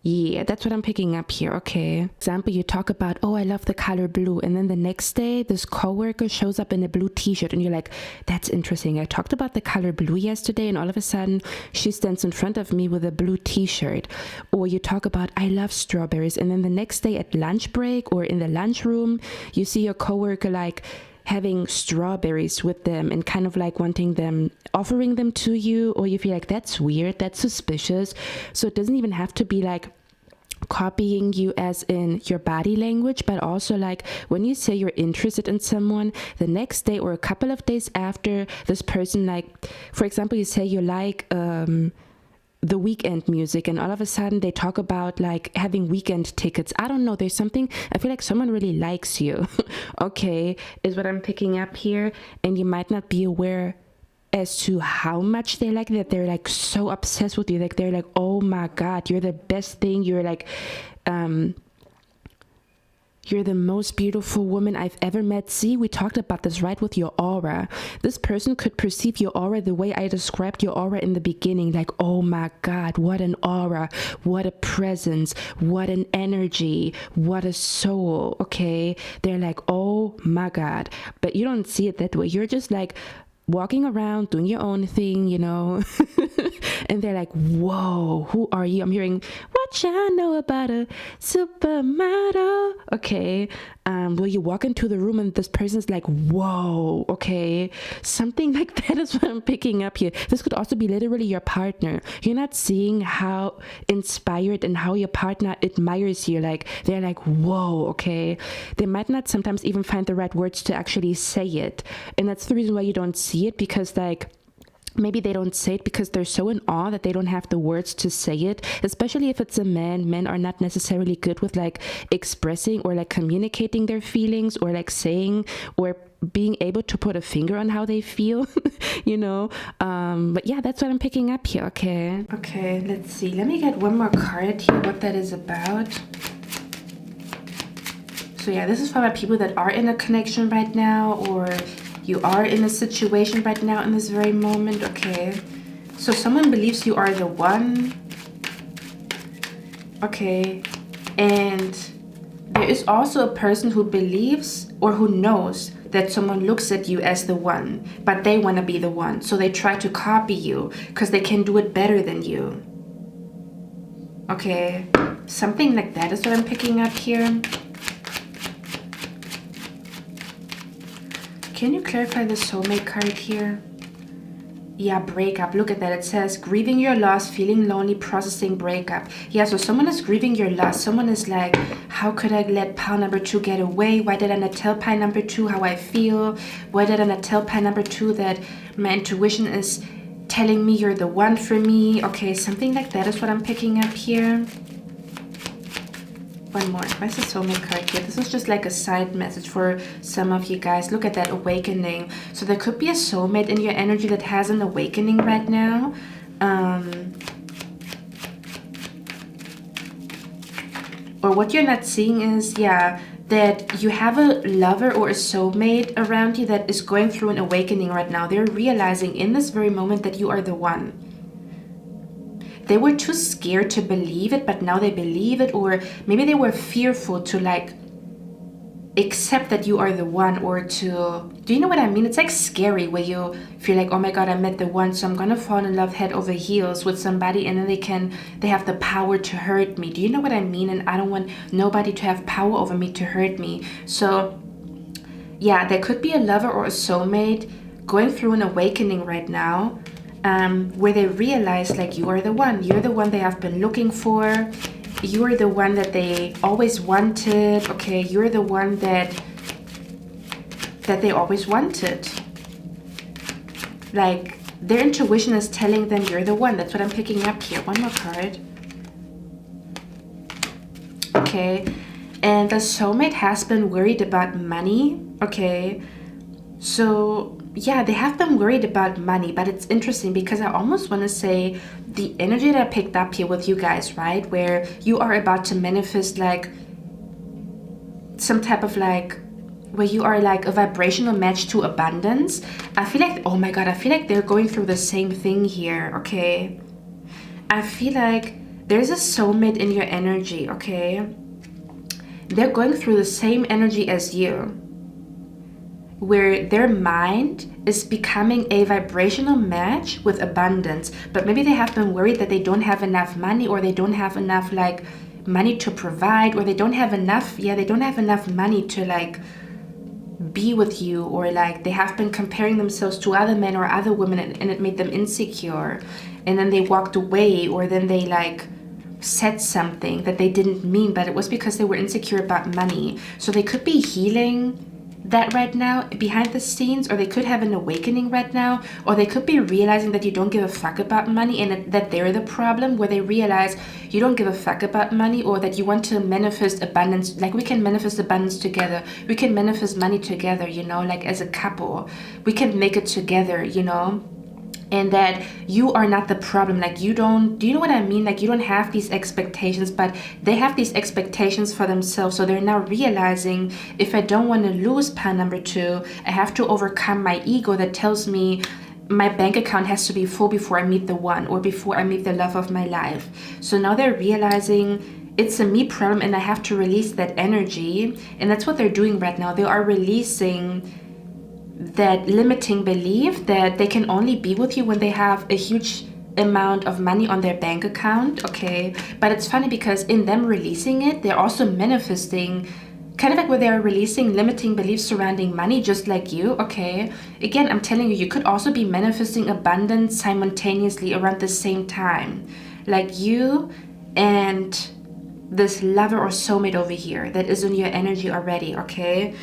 A: Yeah, that's what I'm picking up here, okay? Example, you talk about, oh, I love the color blue, and then the next day, this coworker shows up in a blue t-shirt, and you're like, that's interesting. I talked about the color blue yesterday, and all of a sudden, she stands in front of me with a blue t-shirt. Or you talk about, I love strawberries, and then the next day at lunch break, or in the lunchroom, you see your coworker like having strawberries with them, and kind of like offering them to you, or you feel like that's weird, that's suspicious. So it doesn't even have to be like copying you as in your body language, but also like when you say you're interested in someone, the next day or a couple of days after, this person, like for example, you say you like the weekend music, and all of a sudden they talk about like having weekend tickets. I don't know, there's something, I feel like someone really likes you. Okay, is what I'm picking up here, and you might not be aware as to how much they like that. They're like so obsessed with you, like they're like, oh my god, you're the best thing, you're like you're the most beautiful woman I've ever met. See, we talked about this, right, with your aura. This person could perceive your aura the way I described your aura in the beginning. Like, oh my God, what an aura, what a presence, what an energy, what a soul, okay? They're like, oh my God. But you don't see it that way. You're just like walking around doing your own thing, you know. And they're like, whoa, who are you? I'm hearing, what y'all know about a supermodel? Okay. Well, you walk into the room and this person's like, whoa, okay. Something like that is what I'm picking up here. This could also be literally your partner. You're not seeing how inspired and how your partner admires you. Like, they're like, whoa, okay. They might not sometimes even find the right words to actually say it. And that's the reason why you don't see it, because like, maybe they don't say it because they're so in awe that they don't have the words to say it, especially if it's a man. Men are not necessarily good with like expressing or like communicating their feelings or like saying or being able to put a finger on how they feel, you know. But yeah, that's what I'm picking up here. Okay, let's see. Let me get one more card here, what that is about. So yeah, this is for my people that are in a connection right now, or you are in a situation right now in this very moment. Okay, so someone believes you are the one. Okay, and there is also a person who believes or who knows that someone looks at you as the one, but they want to be the one, so they try to copy you because they can do it better than you. Okay, something like that is what I'm picking up here. Can you clarify the soulmate card here? Yeah, breakup. Look at that. It says grieving your loss, feeling lonely, processing breakup. Yeah, so someone is grieving your loss. Someone is like, how could I let pile number 2 get away? Why did I not tell pile number 2 how I feel? Why did I not tell pile number 2 that my intuition is telling me you're the one for me? Okay, something like that is what I'm picking up here. One more. Where's the soulmate card here? This is just like a side message for some of you guys. Look at that awakening. So there could be a soulmate in your energy that has an awakening right now. Or what you're not seeing is, yeah, that you have a lover or a soulmate around you that is going through an awakening right now. They're realizing in this very moment that you are the one. They were too scared to believe it, but now they believe it. Or maybe they were fearful to like accept that you are the one, or to, do you know what I mean? It's like scary where you feel like, oh my God, I met the one, so I'm gonna fall in love head over heels with somebody, and then they have the power to hurt me. Do you know what I mean? And I don't want nobody to have power over me to hurt me. So yeah, there could be a lover or a soulmate going through an awakening right now. Where they realize like you are the one. You're the one they have been looking for. You're the one that they always wanted. Okay, you're the one that they always wanted. Like their intuition is telling them you're the one. That's what I'm picking up here. One more card. Okay, and the soulmate has been worried about money. Okay, so yeah, they have been worried about money, but it's interesting because I almost want to say the energy that I picked up here with you guys, right? Where you are about to manifest like some type of like, where you are like a vibrational match to abundance. I feel like, oh my God, I feel like they're going through the same thing here, okay? I feel like there's a soulmate in your energy, okay? They're going through the same energy as you, where their mind is becoming a vibrational match with abundance, but maybe they have been worried that they don't have enough money, or they don't have enough like money to provide, or they don't have enough, yeah, they don't have enough money to like be with you, or like they have been comparing themselves to other men or other women, and it made them insecure, and then they walked away, or then they like said something that they didn't mean, but it was because they were insecure about money. So they could be healing that right now behind the scenes, or they could have an awakening right now, or they could be realizing that you don't give a fuck about money, and that they're the problem, where they realize you don't give a fuck about money, or that you want to manifest abundance. Like we can manifest abundance together, we can manifest money together, you know, like as a couple we can make it together, you know. And that you are not the problem. Like you don't, do you know what I mean? Like you don't have these expectations, but they have these expectations for themselves. So they're now realizing, if I don't want to lose pile number 2, I have to overcome my ego that tells me my bank account has to be full before I meet the one, or before I meet the love of my life. So now they're realizing it's a me problem, and I have to release that energy. And that's what they're doing right now. They are releasing that limiting belief that they can only be with you when they have a huge amount of money on their bank account, okay? But it's funny because in them releasing it, they're also manifesting, kind of like where they're releasing limiting beliefs surrounding money, just like you, okay? Again, I'm telling you, you could also be manifesting abundance simultaneously around the same time. Like you and this lover or soulmate over here that is in your energy already, okay?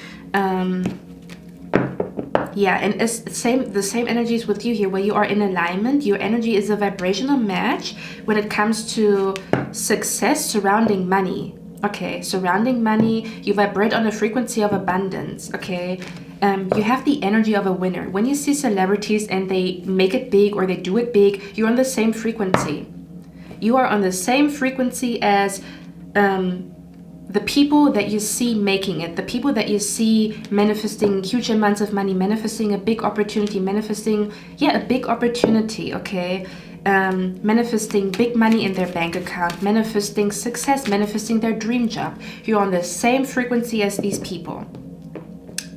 A: Yeah, and it's the same energies with you here, where you are in alignment. Your energy is a vibrational match when it comes to success surrounding money. Okay, surrounding money, you vibrate on a frequency of abundance. Okay, you have the energy of a winner. When you see celebrities and they make it big or they do it big, you're on the same frequency. You are on the same frequency as the people that you see making it, the people that you see manifesting huge amounts of money, manifesting a big opportunity, manifesting, yeah, a big opportunity, okay? Manifesting big money in their bank account, manifesting success, manifesting their dream job. You're on the same frequency as these people,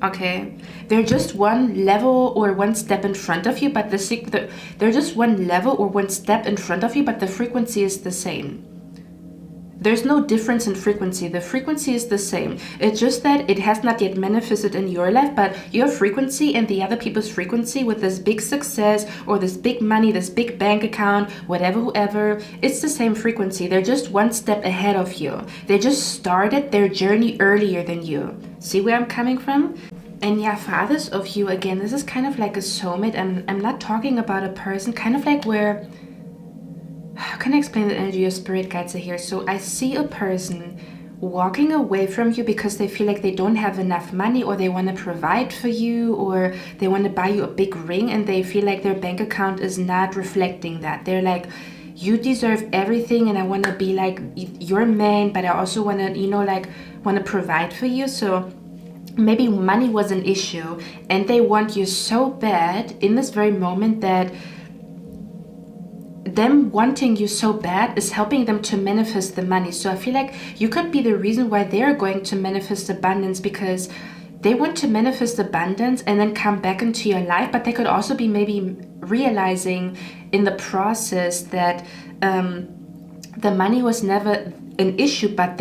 A: okay? They're just one level or one step in front of you, but they're just one level or one step in front of you, but the frequency is the same. There's no difference in frequency. The frequency is the same. It's just that it has not yet manifested in your life, but your frequency and the other people's frequency with this big success or this big money, this big bank account, whatever, whoever, it's the same frequency. They're just one step ahead of you. They just started their journey earlier than you. See where I'm coming from? And yeah, for others of you, again, this is kind of like a soulmate. I'm not talking about a person, kind of like where... How can I explain the energy of spirit guides are here? So I see a person walking away from you because they feel like they don't have enough money, or they want to provide for you, or they want to buy you a big ring, and they feel like their bank account is not reflecting that. They're like, you deserve everything and I want to be like your man, but I also want to, you know, like want to provide for you. So maybe money was an issue and they want you so bad in this very moment that them wanting you so bad is helping them to manifest the money. So I feel like you could be the reason why they're going to manifest abundance, because they want to manifest abundance and then come back into your life. But they could also be maybe realizing in the process that the money was never an issue, but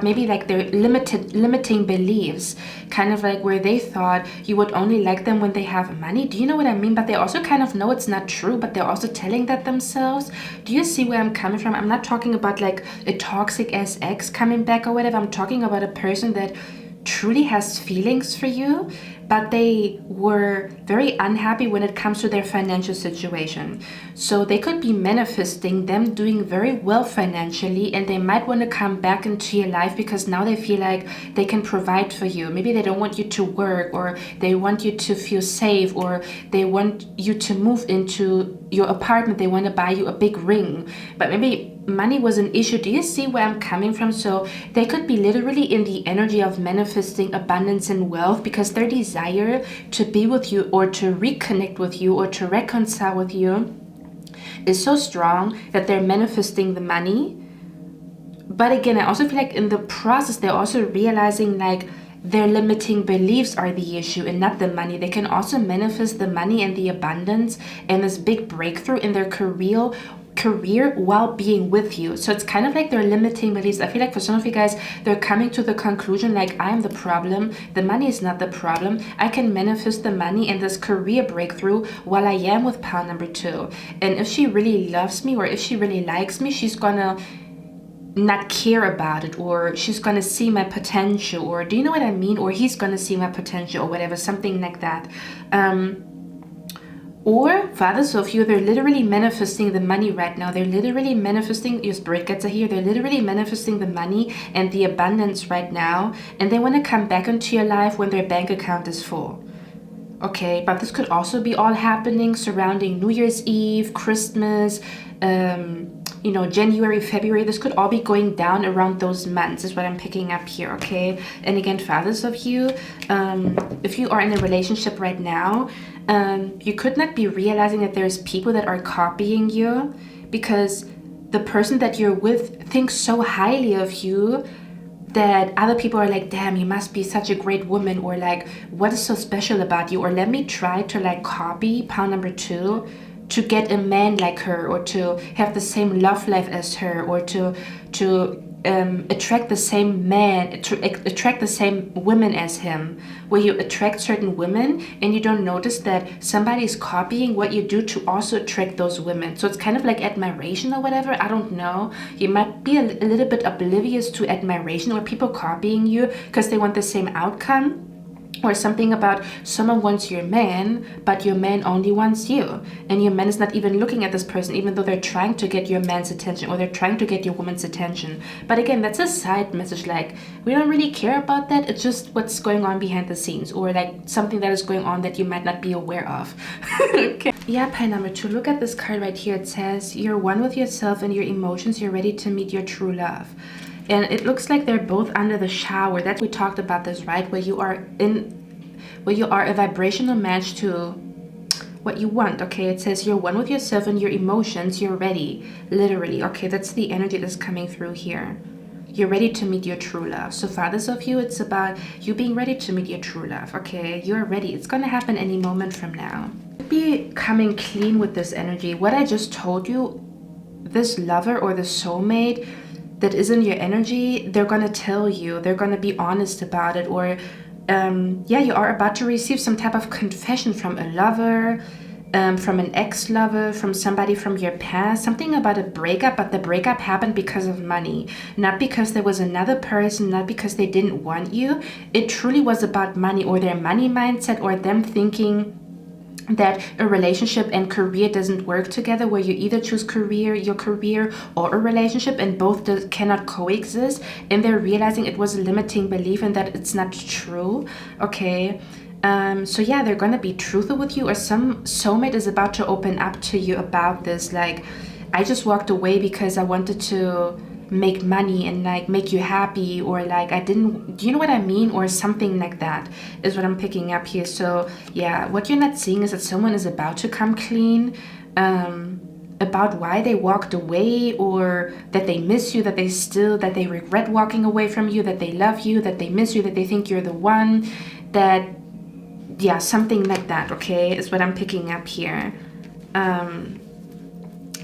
A: maybe like their limiting beliefs, kind of like where they thought you would only like them when they have money. Do you know what I mean? But they also kind of know it's not true, but they're also telling that themselves. Do you see where I'm coming from? I'm not talking about like a toxic ass ex coming back or whatever. I'm talking about a person that truly has feelings for you, but they were very unhappy when it comes to their financial situation. So they could be manifesting them doing very well financially, and they might want to come back into your life because now they feel like they can provide for you. Maybe they don't want you to work, or they want you to feel safe, or they want you to move into your apartment. They want to buy you a big ring, but maybe money was an issue. Do you see where I'm coming from? So they could be literally in the energy of manifesting abundance and wealth because their desire to be with you or to reconnect with you or to reconcile with you is so strong that they're manifesting the money. But again, I also feel like in the process they're also realizing like their limiting beliefs are the issue and not the money. They can also manifest the money and the abundance and this big breakthrough in their career while being with you. So it's kind of like their limiting beliefs. I feel like for some of you guys, they're coming to the conclusion like, I'm the problem, the money is not the problem. I can manifest the money and this career breakthrough while I am with pile number 2. And if she really loves me, or if she really likes me, she's gonna not care about it, or she's gonna see my potential, or do you know what I mean? Or he's gonna see my potential, or whatever, something like that. Or for others of you, they're literally manifesting the money right now. They're literally manifesting, your spirit guides are here, they're literally manifesting the money and the abundance right now. And they want to come back into your life when their bank account is full. Okay, but this could also be all happening surrounding New Year's Eve, Christmas, you know, January, February. This could all be going down around those months is what I'm picking up here, okay? And again, for others of you, if you are in a relationship right now, you could not be realizing that there's people that are copying you because the person that you're with thinks so highly of you that other people are like, damn, you must be such a great woman, or like, what is so special about you? Or let me try to like copy pile number 2 to get a man like her, or to have the same love life as her, or to attract the same man, to attract the same women as him, where you attract certain women and you don't notice that somebody is copying what you do to also attract those women. So it's kind of like admiration or whatever. I don't know. You might be a little bit oblivious to admiration or people copying you because they want the same outcome. Or something about someone wants your man, but your man only wants you. And your man is not even looking at this person, even though they're trying to get your man's attention or they're trying to get your woman's attention. But again, that's a side message. Like, we don't really care about that. It's just what's going on behind the scenes, or like something that is going on that you might not be aware of. Okay. Yeah, pile number 2. Look at this card right here. It says, you're one with yourself and your emotions. You're ready to meet your true love. And it looks like they're both under the shower. That's, we talked about this, right? Where you are a vibrational match to what you want. Okay, it says you're one with yourself and your emotions. You're ready, literally. Okay, that's the energy that's coming through here. You're ready to meet your true love. So fathers of you, it's about you being ready to meet your true love. Okay, you're ready. It's gonna happen any moment from now. Be coming clean with this energy. What I just told you, this lover or the soulmate that is in your energy, they're gonna tell you, they're gonna be honest about it, or yeah, you are about to receive some type of confession from a lover, from an ex-lover, from somebody from your past, something about a breakup, but the breakup happened because of money, not because there was another person, not because they didn't want you. It truly was about money, or their money mindset, or them thinking that a relationship and career doesn't work together, where you either choose your career or a relationship, and both cannot coexist, and they're realizing it was a limiting belief and that it's not true. Okay, so yeah, they're gonna be truthful with you, or some soulmate is about to open up to you about this, like, I just walked away because I wanted to make money and like make you happy, or like I didn't, do you know what I mean, or something like that is what I'm picking up here. So yeah, what you're not seeing is that someone is about to come clean about why they walked away, or that they miss you, that they regret walking away from you, that they love you, that they miss you, that they think you're the one, that, yeah, something like that. Okay, is what I'm picking up here.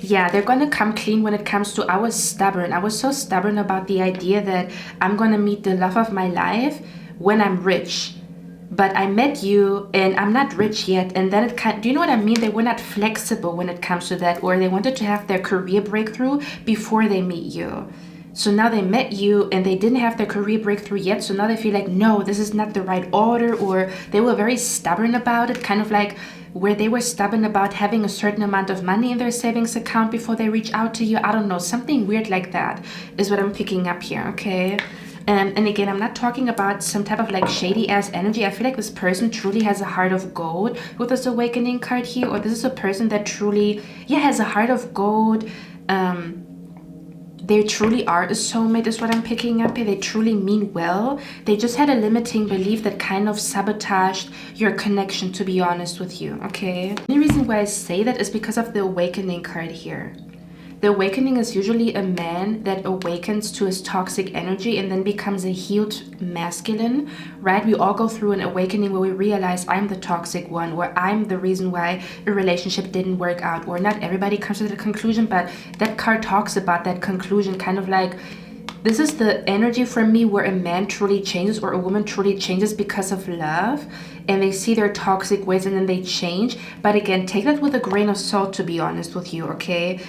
A: Yeah, they're gonna come clean when it comes to, I was stubborn. I was so stubborn about the idea that I'm gonna meet the love of my life when I'm rich. But I met you and I'm not rich yet. And then do you know what I mean? They were not flexible when it comes to that, or they wanted to have their career breakthrough before they meet you. So now they met you and they didn't have their career breakthrough yet. So now they feel like, no, this is not the right order, or they were very stubborn about it, kind of like where they were stubborn about having a certain amount of money in their savings account before they reach out to you. I don't know, something weird like that is what I'm picking up here. Okay, and again, I'm not talking about some type of like shady ass energy. I feel like this person truly has a heart of gold with this awakening card here, or this is a person that truly, yeah, has a heart of gold. They truly are a soulmate is what I'm picking up here. They truly mean well. They just had a limiting belief that kind of sabotaged your connection, to be honest with you. Okay, the reason why I say that is because of the awakening card here. The awakening is usually a man that awakens to his toxic energy and then becomes a healed masculine, right? We all go through an awakening where we realize I'm the toxic one, or I'm the reason why a relationship didn't work out, or not everybody comes to the conclusion, but that card talks about that conclusion, kind of like, this is the energy for me where a man truly changes, or a woman truly changes because of love, and they see their toxic ways and then they change. But again, take that with a grain of salt, to be honest with you. Okay,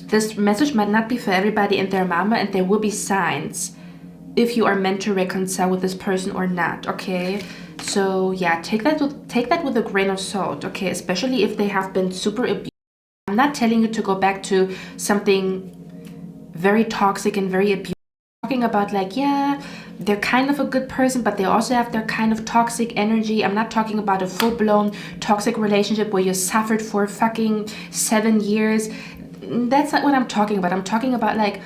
A: this message might not be for everybody and their mama, and there will be signs if you are meant to reconcile with this person or not. Okay, so yeah, take that with a grain of salt. Okay, especially if they have been super abused. I'm not telling you to go back to something very toxic and very abusive. I'm talking about like, yeah, they're kind of a good person, but they also have their kind of toxic energy. I'm not talking about a full-blown toxic relationship where you suffered for fucking 7 years. That's not what I'm talking about. I'm talking about like,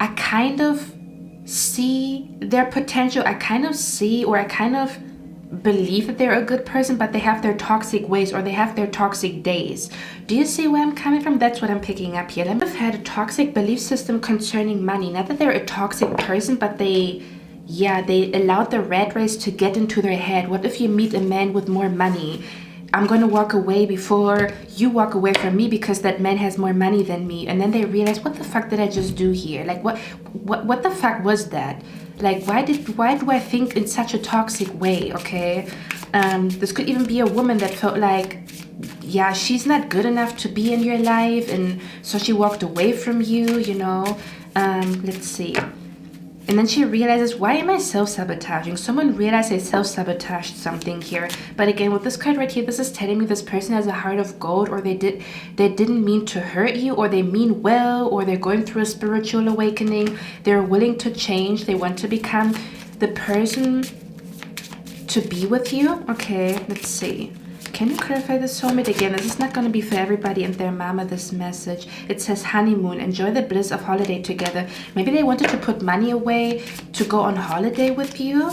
A: I kind of see their potential. I kind of believe that they're a good person, but they have their toxic ways, or they have their toxic days. Do you see where I'm coming from? That's what I'm picking up here. They've had a toxic belief system concerning money. Not that they're a toxic person, but they allowed the rat race to get into their head. What if you meet a man with more money? I'm gonna walk away before you walk away from me because that man has more money than me. And then they realize, what the fuck did I just do here? Like, what the fuck was that? Like, why do I think in such a toxic way? Okay, this could even be a woman that felt like, yeah, she's not good enough to be in your life, and so she walked away from you, you know. Let's see. And then she realizes, why am I self-sabotaging? Someone realized they self-sabotaged something here. But again, with this card right here, this is telling me this person has a heart of gold, or they didn't mean to hurt you, or they mean well, or they're going through a spiritual awakening. They're willing to change. They want to become the person to be with you. Okay, let's see. Can you clarify the soulmate? Again, this is not going to be for everybody and their mama, this message. It says honeymoon. Enjoy the bliss of holiday together. Maybe they wanted to put money away to go on holiday with you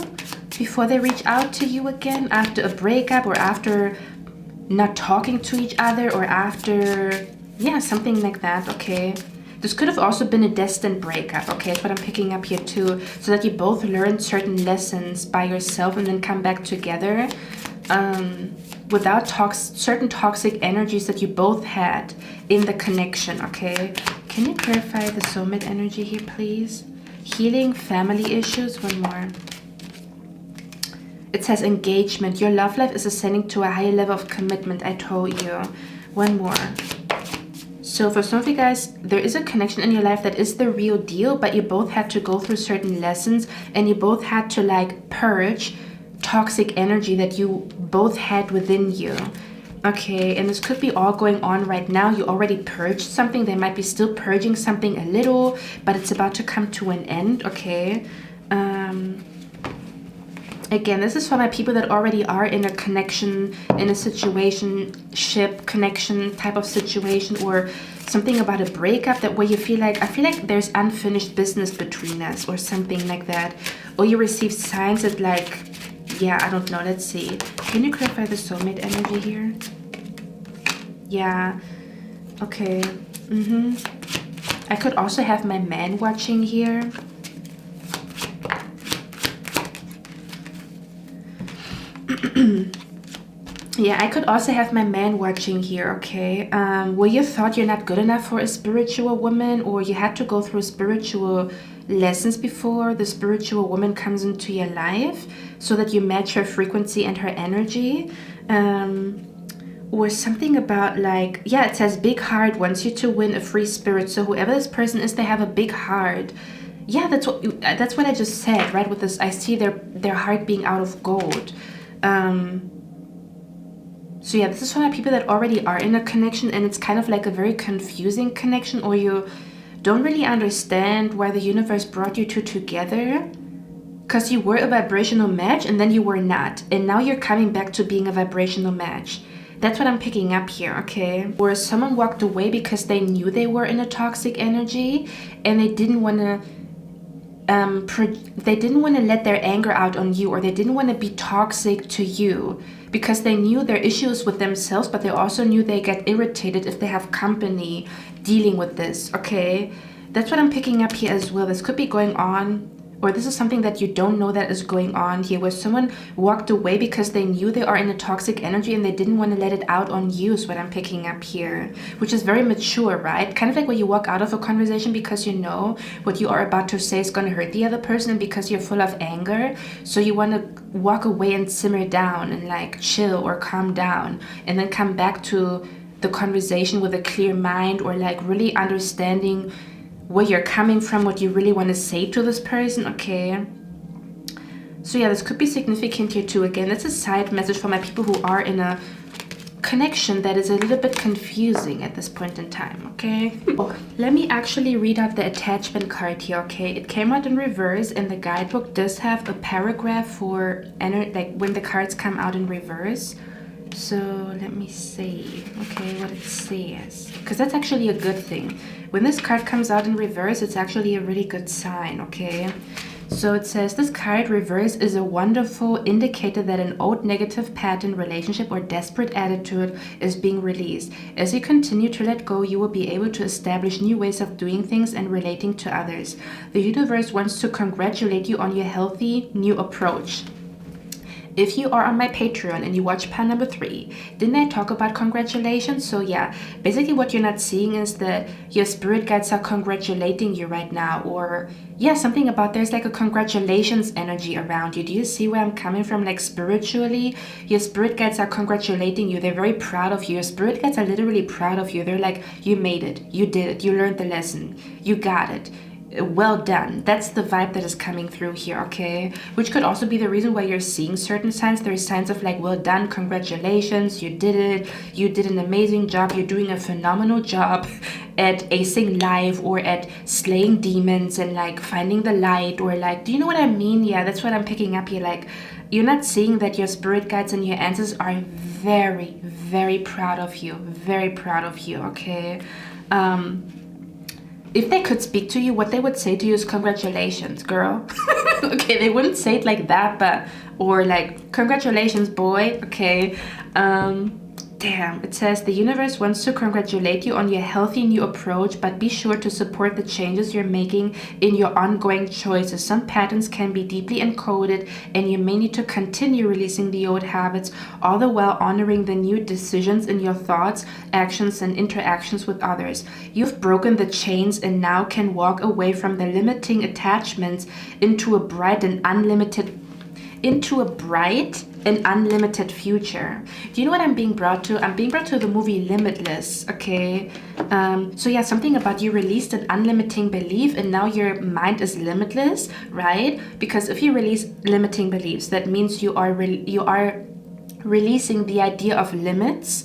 A: before they reach out to you again after a breakup, or after not talking to each other, or after, yeah, something like that. Okay. This could have also been a destined breakup, okay? That's what I'm picking up here too. So that you both learn certain lessons by yourself and then come back together. Without certain toxic energies that you both had in the connection, okay? Can you clarify the soulmate energy here, please? Healing family issues. One more. It says engagement. Your love life is ascending to a higher level of commitment. I told you. One more. So for some of you guys, there is a connection in your life that is the real deal, but you both had to go through certain lessons, and you both had to like purge toxic energy that you both had within you. Okay, and this could be all going on right now. You already purged something. They might be still purging something a little, but it's about to come to an end. Okay. Again, this is for my people that already are in a connection, in a situationship connection type of situation, or something about a breakup that where you feel like, I feel like there's unfinished business between us, or something like that. Or you receive signs that like, yeah, I don't know. Let's see. Can you clarify the soulmate energy here? Yeah. Okay. I could also have my man watching here. Yeah, I could also have my man watching here, okay? Well, you thought you're not good enough for a spiritual woman, or you had to go through spiritual lessons before the spiritual woman comes into your life so that you match her frequency and her energy. Or something about like, yeah, it says big heart wants you to win a free spirit. So whoever this person is, they have a big heart. Yeah, that's what I just said, right? With this, I see their heart being out of gold. So yeah, this is for my people that already are in a connection, and it's kind of like a very confusing connection, or you don't really understand why the universe brought you two together, because you were a vibrational match and then you were not, and now you're coming back to being a vibrational match. That's what I'm picking up here, okay? Or someone walked away because they knew they were in a toxic energy, and they didn't want to let their anger out on you, or they didn't want to be toxic to you because they knew their issues with themselves, but they also knew they get irritated if they have company dealing with this, okay? That's what I'm picking up here as well. This could be going on, or this is something that you don't know that is going on here, where someone walked away because they knew they are in a toxic energy and they didn't want to let it out on you, is what I'm picking up here, which is very mature, right? Kind of like when you walk out of a conversation because you know what you are about to say is going to hurt the other person, and because you're full of anger, so you want to walk away and simmer down and like chill or calm down, and then come back to the conversation with a clear mind, or like really understanding where you're coming from, what you really want to say to this person, okay? So yeah, this could be significant here too. Again, that's a side message for my people who are in a connection that is a little bit confusing at this point in time, okay? Let me actually read out the attachment card here, okay? It came out in reverse, and the guidebook does have a paragraph for like when the cards come out in reverse. So let me see, okay, what it says, because that's actually a good thing. When this card comes out in reverse, it's actually a really good sign, okay? So it says, this card reverse is a wonderful indicator that an old negative pattern, relationship, or desperate attitude is being released. As you continue to let go, you will be able to establish new ways of doing things and relating to others. The universe wants to congratulate you on your healthy new approach. If you are on my Patreon and you watch part number 3, didn't I talk about congratulations? So yeah, basically what you're not seeing is that your spirit guides are congratulating you right now, or yeah, something about there's like a congratulations energy around you. Do you see where I'm coming from? Like spiritually, your spirit guides are congratulating you. They're very proud of you. Your spirit guides are literally proud of you. They're like, you made it, you did it, you learned the lesson, you got it. well done. That's the vibe that is coming through here, okay? Which could also be the reason why you're seeing certain signs. There's signs of like, well done, congratulations, you did it, you did an amazing job, you're doing a phenomenal job at acing life or at slaying demons and like finding the light, or like, do you know what I mean? Yeah, that's what I'm picking up here. Like, you're not seeing that your spirit guides and your ancestors are very, very proud of you, very proud of you, okay? If they could speak to you, what they would say to you is congratulations, girl. Okay, they wouldn't say it like that, but, or like, congratulations, boy, okay? Damn, it says the universe wants to congratulate you on your healthy new approach, but be sure to support the changes you're making in your ongoing choices. Some patterns can be deeply encoded, and you may need to continue releasing the old habits, all the while honoring the new decisions in your thoughts, actions, and interactions with others. You've broken the chains and now can walk away from the limiting attachments into a bright and unlimited future. Do you know what I'm being brought to? I'm being brought to the movie Limitless, okay? So yeah, something about you released an unlimiting belief and now your mind is limitless, right? Because if you release limiting beliefs, that means you are releasing the idea of limits.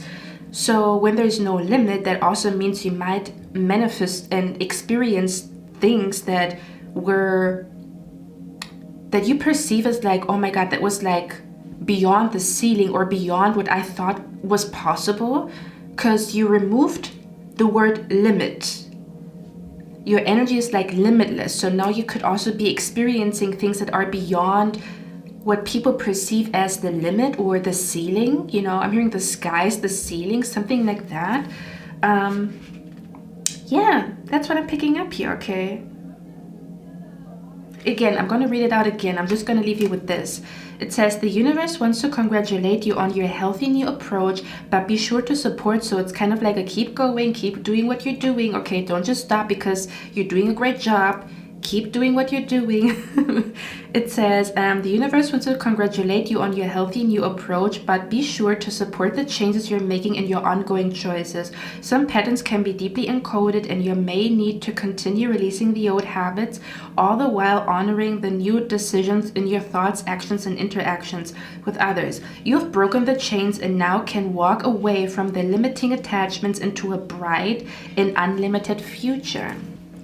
A: So when there's no limit, that also means you might manifest and experience things that you perceive as like, oh my God, that was like beyond the ceiling or beyond what I thought was possible, because you removed the word limit. Your energy is like limitless. So now you could also be experiencing things that are beyond what people perceive as the limit or the ceiling. You know, I'm hearing the skies, the ceiling, something like that. Yeah, that's what I'm picking up here, okay? Again, I'm going to read it out again. I'm just going to leave you with this. It says, the universe wants to congratulate you on your healthy new approach, but be sure to support. So it's kind of like a keep going, keep doing what you're doing. Okay, don't just stop because you're doing a great job. Keep doing what you're doing. It says, the universe wants to congratulate you on your healthy new approach, but be sure to support the changes you're making in your ongoing choices. Some patterns can be deeply encoded, and you may need to continue releasing the old habits, all the while honoring the new decisions in your thoughts, actions, and interactions with others. You've broken the chains and now can walk away from the limiting attachments into a bright and unlimited future.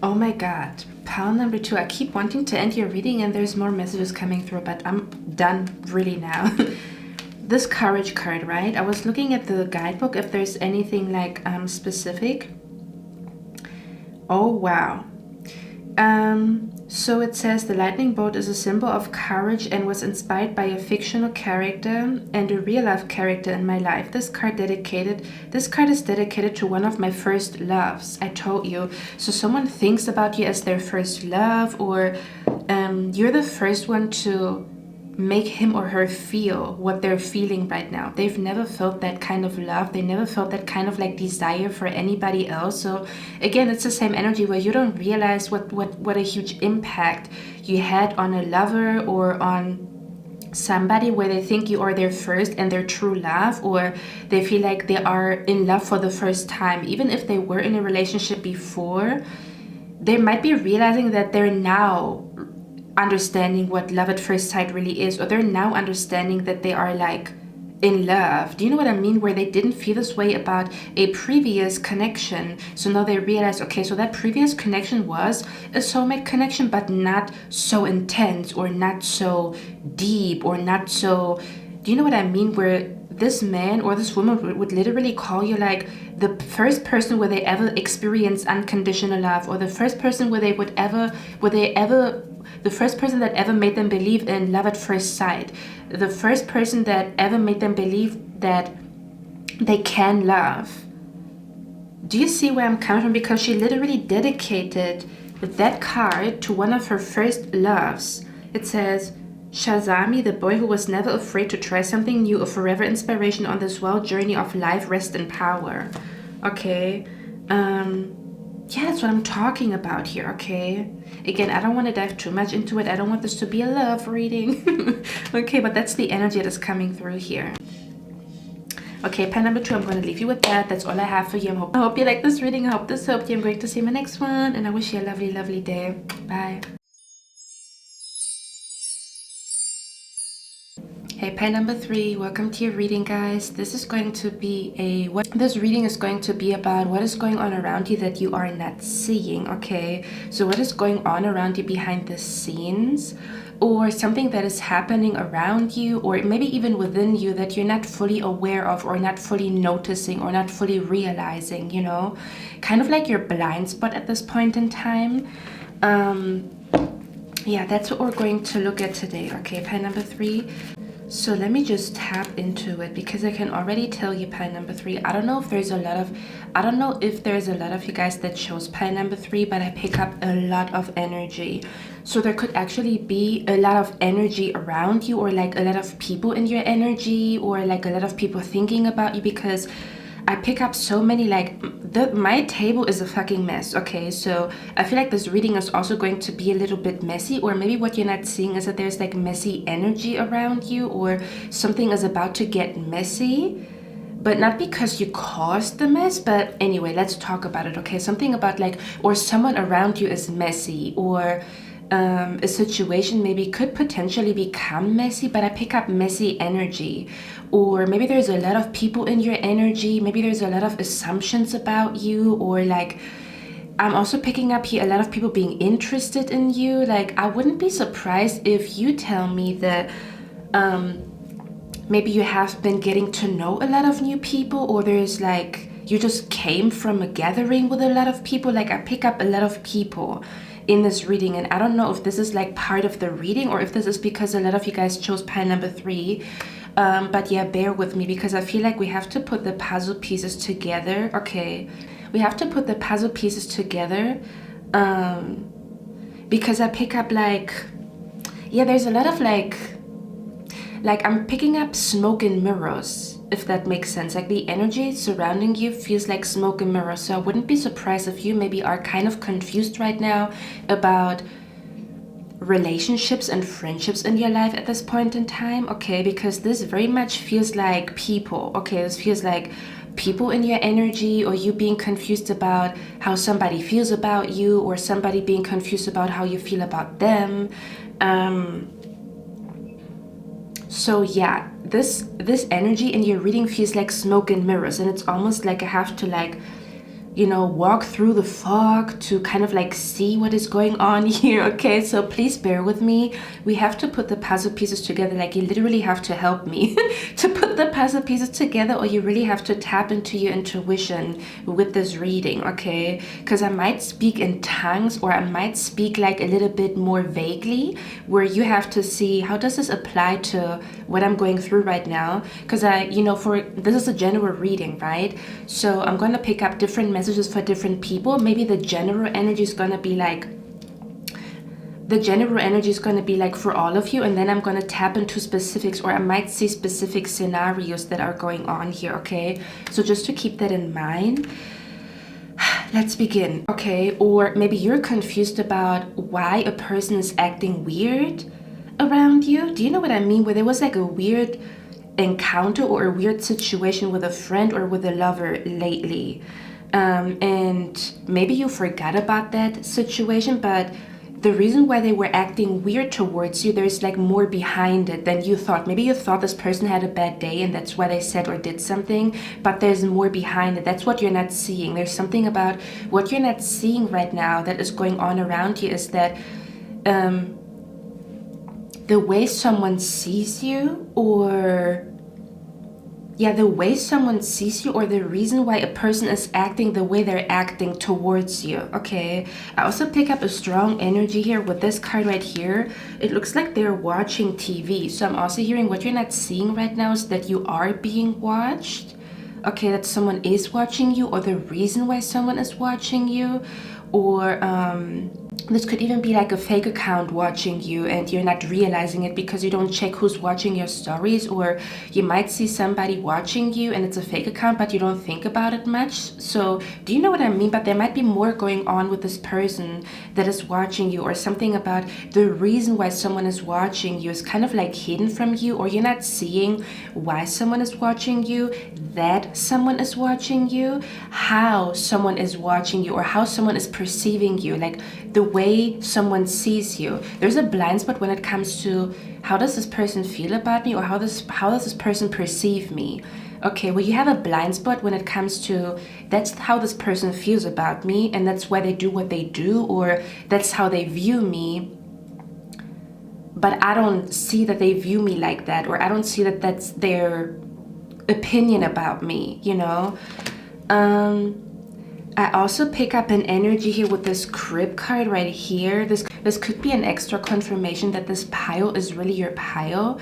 A: Oh my God. Pile number 2. I keep wanting to end your reading and there's more messages coming through, but I'm done really now. This courage card, right? I was looking at the guidebook if there's anything like specific. Oh, wow. So it says the lightning bolt is a symbol of courage and was inspired by a fictional character and a real life character in my life. This card is dedicated to one of my first loves. I told you. So someone thinks about you as their first love, or you're the first one to make him or her feel what they're feeling right now. They've never felt that kind of love. They never felt that kind of like desire for anybody else. So again, it's the same energy where you don't realize what a huge impact you had on a lover or on somebody, where they think you are their first and their true love, or they feel like they are in love for the first time. Even if they were in a relationship before, they might be realizing that they're now understanding what love at first sight really is, or they're now understanding that they are like in love. Do you know what I mean? Where they didn't feel this way about a previous connection. So now they realize, okay, so that previous connection was a soulmate connection, but not so intense or not so deep or not so, do you know what I mean? Where this man or this woman would literally call you like the first person where they ever experienced unconditional love, or the first person where the first person that ever made them believe in love at first sight, the first person that ever made them believe that they can love. Do you see where I'm coming from? Because she literally dedicated that card to one of her first loves. It says, Shazami, the boy who was never afraid to try something new, a forever inspiration on this wild journey of life, rest, and power. Okay. Yeah, that's what I'm talking about here, okay? Again, I don't want to dive too much into it. I don't want this to be a love reading. Okay, but that's the energy that is coming through here. Okay, pile number 2, I'm going to leave you with that. That's all I have for you. I hope you like this reading. I hope this helped you. I'm going to see you in my next one, and I wish you a lovely, lovely day. Bye. Hey, pile number 3, welcome to your reading, guys. This is going to be this reading is going to be about what is going on around you that you are not seeing, okay? So what is going on around you behind the scenes, or something that is happening around you, or maybe even within you that you're not fully aware of, or not fully noticing, or not fully realizing, you know? Kind of like your blind spot at this point in time. Yeah, that's what we're going to look at today, okay? Pile number 3. So let me just tap into it, because I can already tell you pile number 3. I don't know if there's a lot of you guys that chose pile number 3, but I pick up a lot of energy. So there could actually be a lot of energy around you, or like a lot of people in your energy, or like a lot of people thinking about you, because I pick up so many, like, my table is a fucking mess, okay? So I feel like this reading is also going to be a little bit messy, or maybe what you're not seeing is that there's like messy energy around you, or something is about to get messy, but not because you caused the mess. But anyway, let's talk about it, okay? Something about like, or someone around you is messy, or a situation maybe could potentially become messy, but I pick up messy energy. Or maybe there's a lot of people in your energy, maybe there's a lot of assumptions about you, or like, I'm also picking up here a lot of people being interested in you. Like, I wouldn't be surprised if you tell me that maybe you have been getting to know a lot of new people, or there's like, you just came from a gathering with a lot of people. Like, I pick up a lot of people in this reading, and I don't know if this is like part of the reading, or if this is because a lot of you guys chose pile number 3. But yeah, bear with me, because I feel like we have to put the puzzle pieces together, okay? We have to put the puzzle pieces together, because I pick up like, yeah, there's a lot of like I'm picking up smoke and mirrors, if that makes sense. Like, the energy surrounding you feels like smoke and mirrors. So I wouldn't be surprised if you maybe are kind of confused right now about relationships and friendships in your life at this point in time, okay? Because this very much feels like people, okay? This feels like people in your energy, or you being confused about how somebody feels about you, or somebody being confused about how you feel about them. So yeah, this energy in your reading feels like smoke and mirrors, and it's almost like I have to, like, you know, walk through the fog to kind of like see what is going on here, okay? So please bear with me. We have to put the puzzle pieces together. Like, you literally have to help me to put the puzzle pieces together, or you really have to tap into your intuition with this reading, okay? Because I might speak in tongues, or I might speak like a little bit more vaguely, where you have to see, how does this apply to what I'm going through right now? Because this is a general reading, right? So I'm going to pick up different messages for different people. Maybe the general energy is going to be like for all of you, and then I'm going to tap into specifics, or I might see specific scenarios that are going on here, okay? So just to keep that in mind, let's begin, okay? Or maybe you're confused about why a person is acting weird around you. Do you know what I mean? Where there was like a weird encounter or a weird situation with a friend or with a lover lately. And maybe you forgot about that situation, but the reason why they were acting weird towards you, there's like more behind it than you thought. Maybe you thought this person had a bad day and that's why they said or did something, but there's more behind it. That's what you're not seeing. There's something about what you're not seeing right now that is going on around you, is that the way someone sees you, or the way someone sees you, or the reason why a person is acting the way they're acting towards you, okay? I also pick up a strong energy here with this card right here. It looks like they're watching TV. So I'm also hearing what you're not seeing right now is that you are being watched, okay? That someone is watching you, or the reason why someone is watching you, or This could even be like a fake account watching you and you're not realizing it because you don't check who's watching your stories, or you might see somebody watching you and it's a fake account but you don't think about it much. So do you know what I mean? But there might be more going on with this person that is watching you, or something about the reason why someone is watching you is kind of like hidden from you, or you're not seeing why someone is watching you, that someone is watching you, how someone is watching you, or how someone is perceiving you, like the way someone sees you. There's a blind spot when it comes to how does this person feel about me, or how does this person perceive me. Okay, well, you have a blind spot when it comes to that's how this person feels about me, and that's why they do what they do, or that's how they view me. But I don't see that they view me like that, or I don't see that that's their opinion about me, you know? I also pick up an energy here with this crib card right here. This could be an extra confirmation that this pile is really your pile.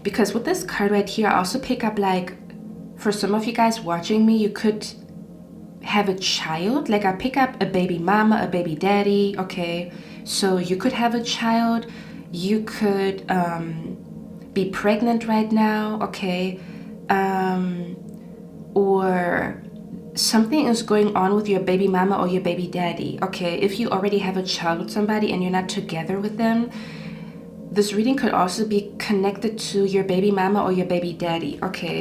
A: Because with this card right here, I also pick up, like, for some of you guys watching me, you could have a child. Like, I pick up a baby mama, a baby daddy, okay? So you could have a child. You could be pregnant right now, okay? Or something is going on with your baby mama or your baby daddy, okay? If you already have a child with somebody and you're not together with them, this reading could also be connected to your baby mama or your baby daddy, okay?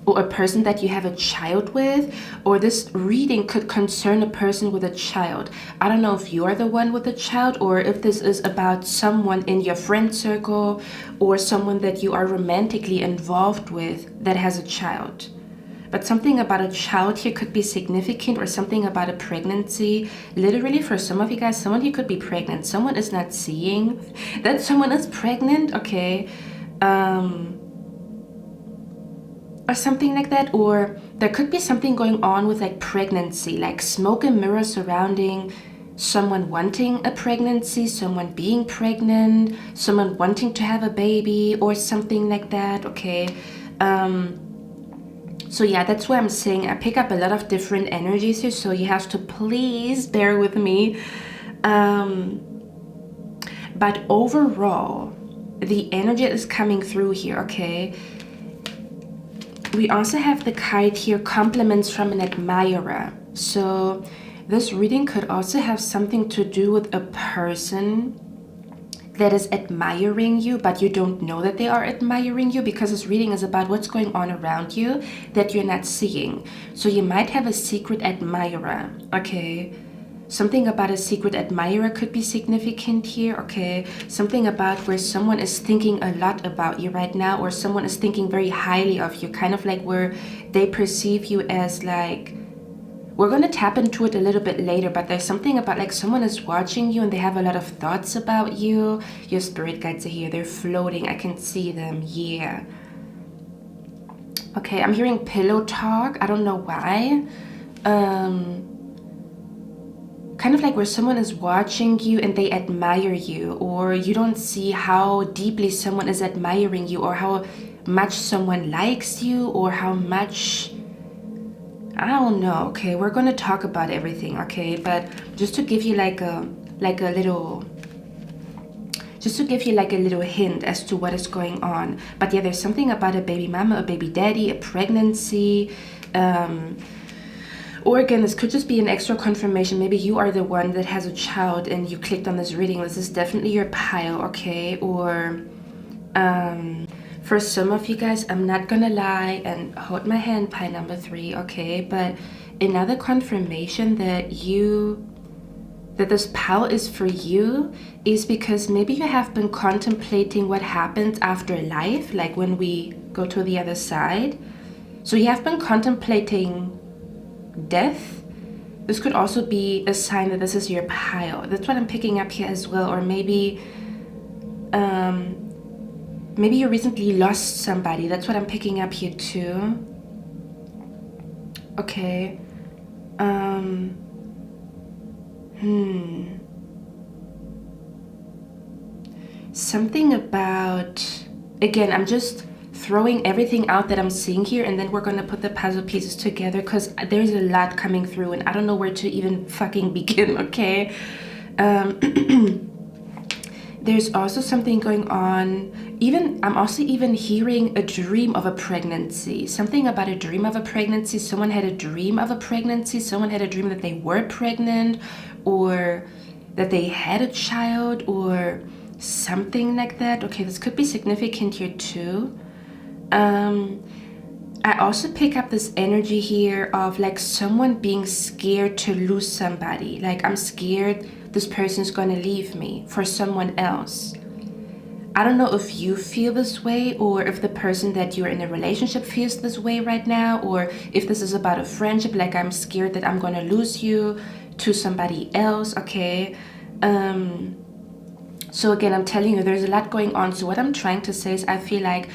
A: Or a person that you have a child with, or this reading could concern a person with a child. I don't know if you are the one with a child, or if this is about someone in your friend circle, or someone that you are romantically involved with that has a child. But something about a child here could be significant, or something about a pregnancy. Literally, for some of you guys, someone here could be pregnant. Someone is not seeing that someone is pregnant, okay? Or something like that. Or there could be something going on with, like, pregnancy, like smoke and mirrors surrounding someone wanting a pregnancy, someone being pregnant, someone wanting to have a baby, or something like that, okay? So yeah, that's why I'm saying I pick up a lot of different energies here, so you have to please bear with me. But overall, the energy is coming through here, okay? We also have the card here, compliments from an admirer. So this reading could also have something to do with a person that is admiring you, but you don't know that they are admiring you, because this reading is about what's going on around you that you're not seeing. So you might have a secret admirer, okay? Something about a secret admirer could be significant here, okay? Something about where someone is thinking a lot about you right now, or someone is thinking very highly of you, kind of like where they perceive you as, like, we're going to tap into it a little bit later, but there's something about, like, someone is watching you and they have a lot of thoughts about you. Your spirit guides are here. They're floating. I can see them. Yeah. Okay, I'm hearing pillow talk. I don't know why. Kind of like where someone is watching you and they admire you, or you don't see how deeply someone is admiring you, or how much someone likes you, or how much... I don't know, okay? We're gonna talk about everything, okay? But just to give you like a little hint as to what is going on. But yeah, there's something about a baby mama, a baby daddy, a pregnancy, or again, this could just be an extra confirmation. Maybe you are the one that has a child and you clicked on this reading. This is definitely your pile, okay? Or for some of you guys, I'm not gonna lie and hold my hand, pile number 3, okay? But another confirmation that this pile is for you is because maybe you have been contemplating what happens after life, like when we go to the other side. So you have been contemplating death. This could also be a sign that this is your pile. That's what I'm picking up here as well. Or maybe maybe you recently lost somebody. That's what I'm picking up here too. Okay. Something about, again, I'm just throwing everything out that I'm seeing here, and then we're going to put the puzzle pieces together because there's a lot coming through and I don't know where to even fucking begin, okay? There's also something going on. I'm also even hearing a dream of a pregnancy. Something about a dream of a pregnancy. Someone had a dream of a pregnancy. Someone had a dream that they were pregnant or that they had a child or something like that. Okay, this could be significant here too. I also pick up this energy here of like someone being scared to lose somebody. Like, I'm scared this person's gonna leave me for someone else. I don't know if you feel this way or if the person that you're in a relationship feels this way right now, or if this is about a friendship, like I'm scared that I'm gonna lose you to somebody else, okay? So again, I'm telling you, there's a lot going on. So what I'm trying to say is I feel like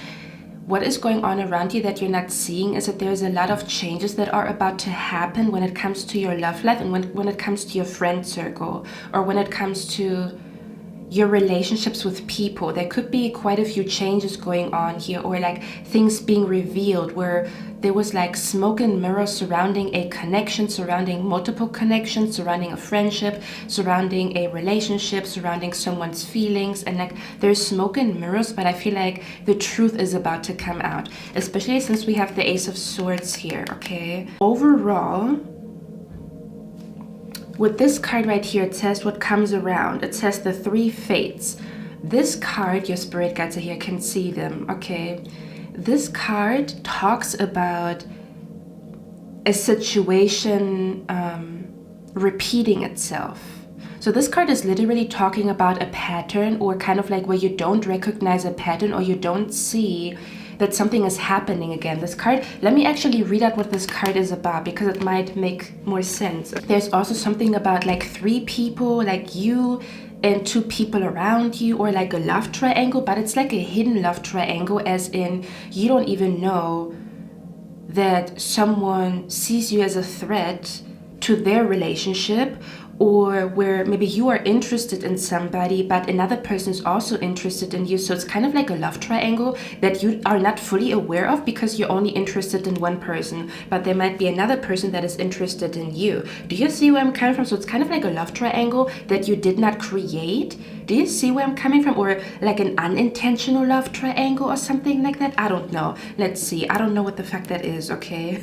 A: what is going on around you that you're not seeing is that there's a lot of changes that are about to happen when it comes to your love life and when it comes to your friend circle or when it comes to your relationships with people. There could be quite a few changes going on here, or like things being revealed where there was like smoke and mirrors surrounding a connection, surrounding multiple connections, surrounding a friendship, surrounding a relationship, surrounding someone's feelings, and like there's smoke and mirrors, but I feel like the truth is about to come out, especially since we have the Ace of Swords here, okay? Overall, with this card right here, it says what comes around. It says the three fates. This card, your spirit guides are here, can see them, okay? This card talks about a situation repeating itself. So this card is literally talking about a pattern, or kind of like where you don't recognize a pattern or you don't see that something is happening again. This card, let me actually read out what this card is about because it might make more sense. There's also something about like three people, like you and two people around you, or like a love triangle, but it's like a hidden love triangle, as in you don't even know that someone sees you as a threat to their relationship, or where maybe you are interested in somebody but another person is also interested in you. So it's kind of like a love triangle that you are not fully aware of because you're only interested in one person, but there might be another person that is interested in you. Do you see where I'm coming from? So it's kind of like a love triangle that you did not create. Do you see where I'm coming from? Or like an unintentional love triangle or something like that? I don't know. Let's see. I don't know what the fuck that is, okay?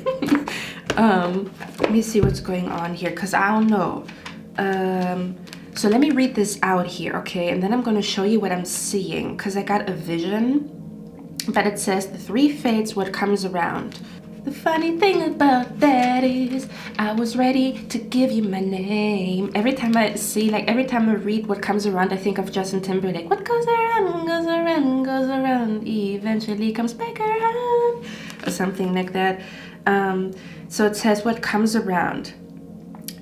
A: Let me see what's going on here because I don't know. So let me read this out here, okay? And then I'm going to show you what I'm seeing because I got a vision. But it says the three fates, what comes around. The funny thing about that is I was ready to give you my name. Every time I see, like every time I read what comes around, I think of Justin Timberlake. What goes around, goes around, goes around, eventually comes back around, or something like that. So it says what comes around.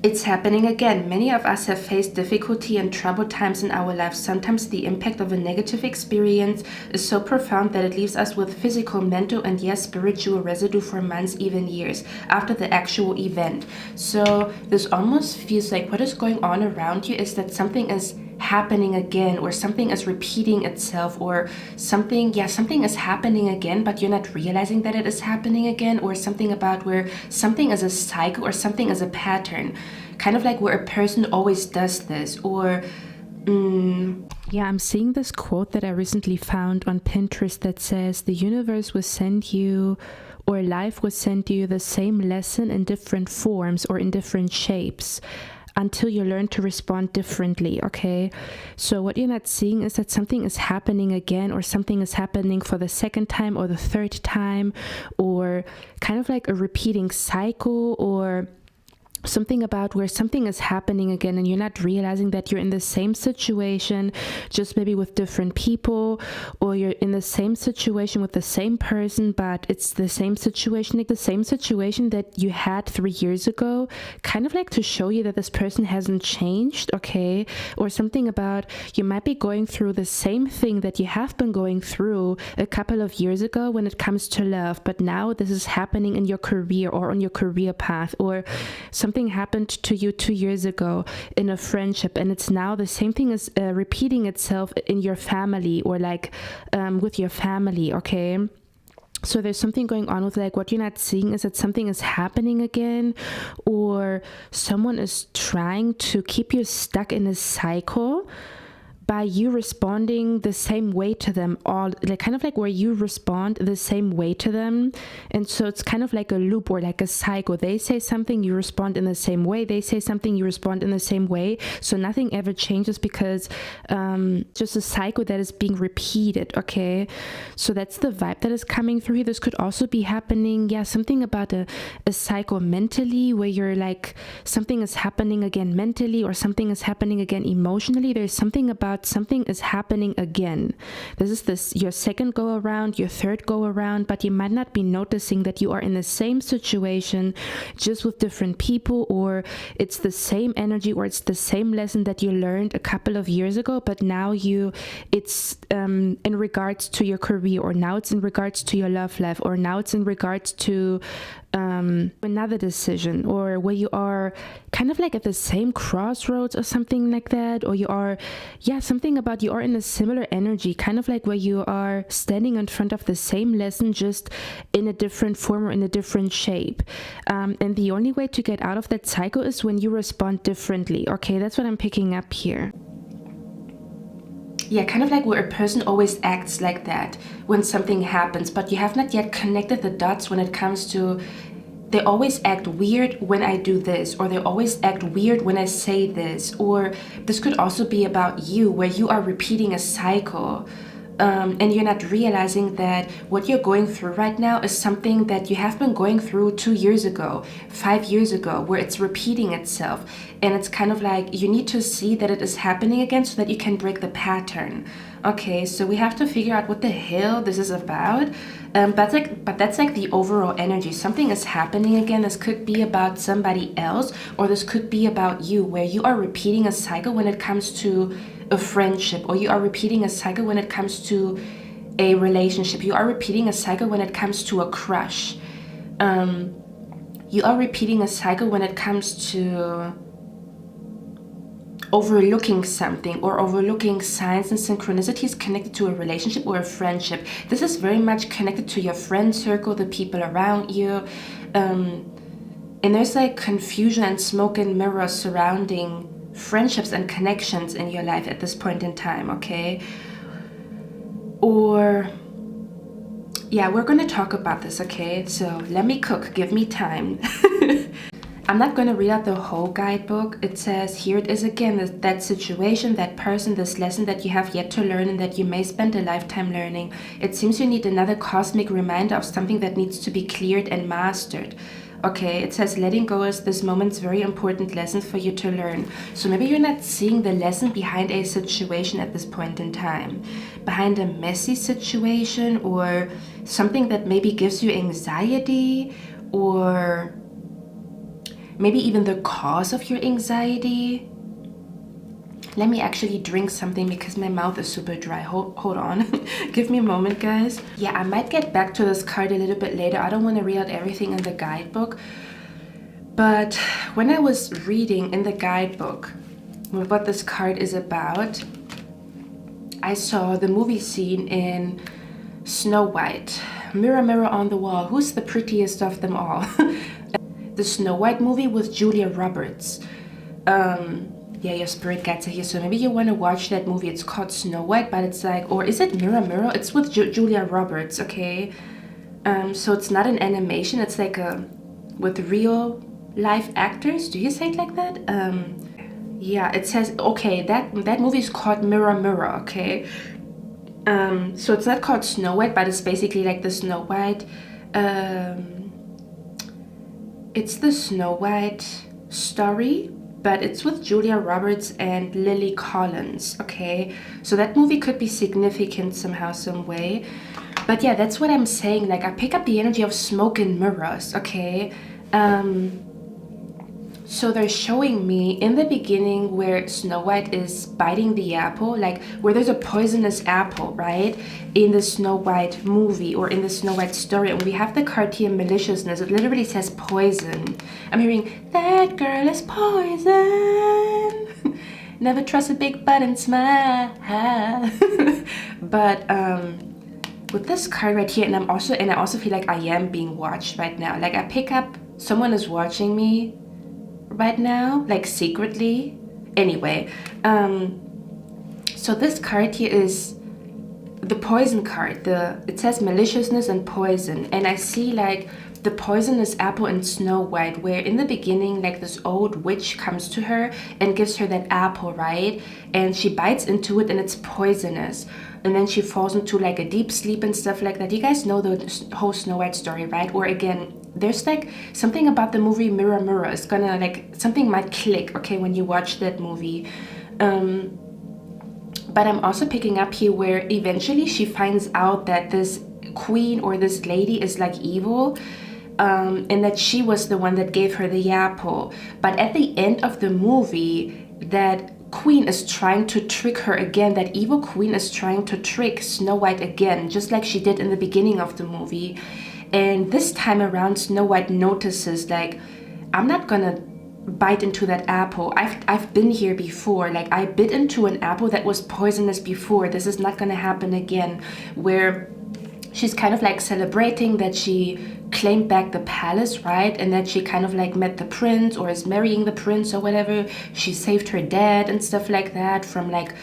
A: It's happening again. Many of us have faced difficulty and troubled times in our lives. Sometimes the impact of a negative experience is so profound that it leaves us with physical, mental, and yes, spiritual residue for months, even years after the actual event. So this almost feels like what is going on around you is that something is happening again, or something is repeating itself, or something is happening again, but you're not realizing that it is happening again, or something about where something is a cycle or something is a pattern, kind of like where a person always does this, or yeah, I'm seeing this quote that I recently found on Pinterest that says the universe will send you, or life will send you the same lesson in different forms or in different shapes until you learn to respond differently, okay? So what you're not seeing is that something is happening again, or something is happening for the second time or the third time, or kind of like a repeating cycle, or something about where something is happening again and you're not realizing that you're in the same situation, just maybe with different people, or you're in the same situation with the same person, but it's the same situation, like the same situation that you had 3 years ago, kind of like to show you that this person hasn't changed, okay? Or something about you might be going through the same thing that you have been going through a couple of years ago when it comes to love, but now this is happening in your career or on your career path, or something happened to you 2 years ago in a friendship, and it's now the same thing is repeating itself in your family, or like with your family, okay? So there's something going on with like what you're not seeing is that something is happening again, or someone is trying to keep you stuck in a cycle by you responding the same way to them, all like kind of like where you respond the same way to them. And so it's kind of like a loop or like a cycle. They say something, you respond in the same way. They say something, you respond in the same way. So nothing ever changes because just a cycle that is being repeated. Okay, so that's the vibe that is coming through here. This could also be happening, yeah, something about a cycle mentally, where you're like something is happening again mentally, or something is happening again emotionally. There's something about something is happening again. This is your second go around, your third go around, but you might not be noticing that you are in the same situation, just with different people, or it's the same energy, or it's the same lesson that you learned a couple of years ago, but now it's in regards to your career, or now it's in regards to your love life, or now it's in regards to another decision, or where you are kind of like at the same crossroads or something like that, or you are, yeah, something about you are in a similar energy, kind of like where you are standing in front of the same lesson, just in a different form or in a different shape. And the only way to get out of that cycle is when you respond differently. Okay, that's what I'm picking up here. Yeah, kind of like where a person always acts like that when something happens, but you have not yet connected the dots when it comes to, they always act weird when I do this, or they always act weird when I say this. Or this could also be about you, where you are repeating a cycle. And you're not realizing that what you're going through right now is something that you have been going through 2 years ago, 5 years ago, where it's repeating itself. And it's kind of like you need to see that it is happening again so that you can break the pattern. Okay, so we have to figure out what the hell this is about. But that's like the overall energy. Something is happening again. This could be about somebody else, or this could be about you, where you are repeating a cycle when it comes to a friendship, or you are repeating a cycle when it comes to a relationship. You are repeating a cycle when it comes to a crush. You are repeating a cycle when it comes to overlooking something, or overlooking signs and synchronicities connected to a relationship or a friendship. This is very much connected to your friend circle, the people around you. And there's like confusion and smoke and mirrors surrounding friendships and connections in your life at this point in time, okay? Or yeah, we're gonna talk about this, okay? So let me cook, give me time. I'm not going to read out the whole guidebook. It says, here it is again, that situation, that person, this lesson that you have yet to learn and that you may spend a lifetime learning. It seems you need another cosmic reminder of something that needs to be cleared and mastered. Okay, it says letting go is this moment's very important lesson for you to learn. So maybe you're not seeing the lesson behind a situation at this point in time. Behind a messy situation, or something that maybe gives you anxiety, or maybe even the cause of your anxiety. Let me actually drink something because my mouth is super dry. Hold on. Give me a moment, guys. Yeah, I might get back to this card a little bit later. I don't want to read out everything in the guidebook. But when I was reading in the guidebook what this card is about, I saw the movie scene in Snow White. Mirror, mirror on the wall, who's the prettiest of them all? The Snow White movie with Julia Roberts. Yeah, your spirit guides are here, so maybe you want to watch that movie. It's called Snow White, but it's like, or is it Mirror Mirror? It's with Julia Roberts, okay? So it's not an animation, it's like with real life actors. Do you say it like that? Yeah, it says, okay, that movie is called Mirror Mirror, okay? So it's not called Snow White, but it's basically like the Snow White. It's the Snow White story, but it's with Julia Roberts and Lily Collins, okay? So that movie could be significant somehow, some way. But yeah, that's what I'm saying. Like, I pick up the energy of smoke and mirrors, okay? So they're showing me in the beginning where Snow White is biting the apple, like where there's a poisonous apple, right? In the Snow White movie or in the Snow White story. And we have the card here, maliciousness. It literally says poison. I'm hearing, that girl is poison. Never trust a big button smile. But with this card right here, and I also feel like I am being watched right now. Like I pick up someone is watching me right now, like secretly. Anyway, so this card here is the poison card. It says maliciousness and poison, and I see like the poisonous apple in Snow White, where in the beginning like this old witch comes to her and gives her that apple, right? And she bites into it and it's poisonous, and then she falls into like a deep sleep and stuff like that. You guys know the whole Snow White story, right? Or again, there's like something about the movie Mirror Mirror. It's gonna like something might click, okay, when you watch that movie. But I'm also picking up here where eventually she finds out that this queen or this lady is like evil, and that she was the one that gave her the apple. But at the end of the movie, that queen is trying to trick her again. That evil queen is trying to trick Snow White again, just like she did in the beginning of the movie. And this time around, Snow White notices like, I'm not gonna bite into that apple. I've been here before. Like I bit into an apple that was poisonous before. This is not gonna happen again. Where she's kind of like celebrating that she claimed back the palace, right? And that she kind of like met the prince or is marrying the prince or whatever. She saved her dad and stuff like that from like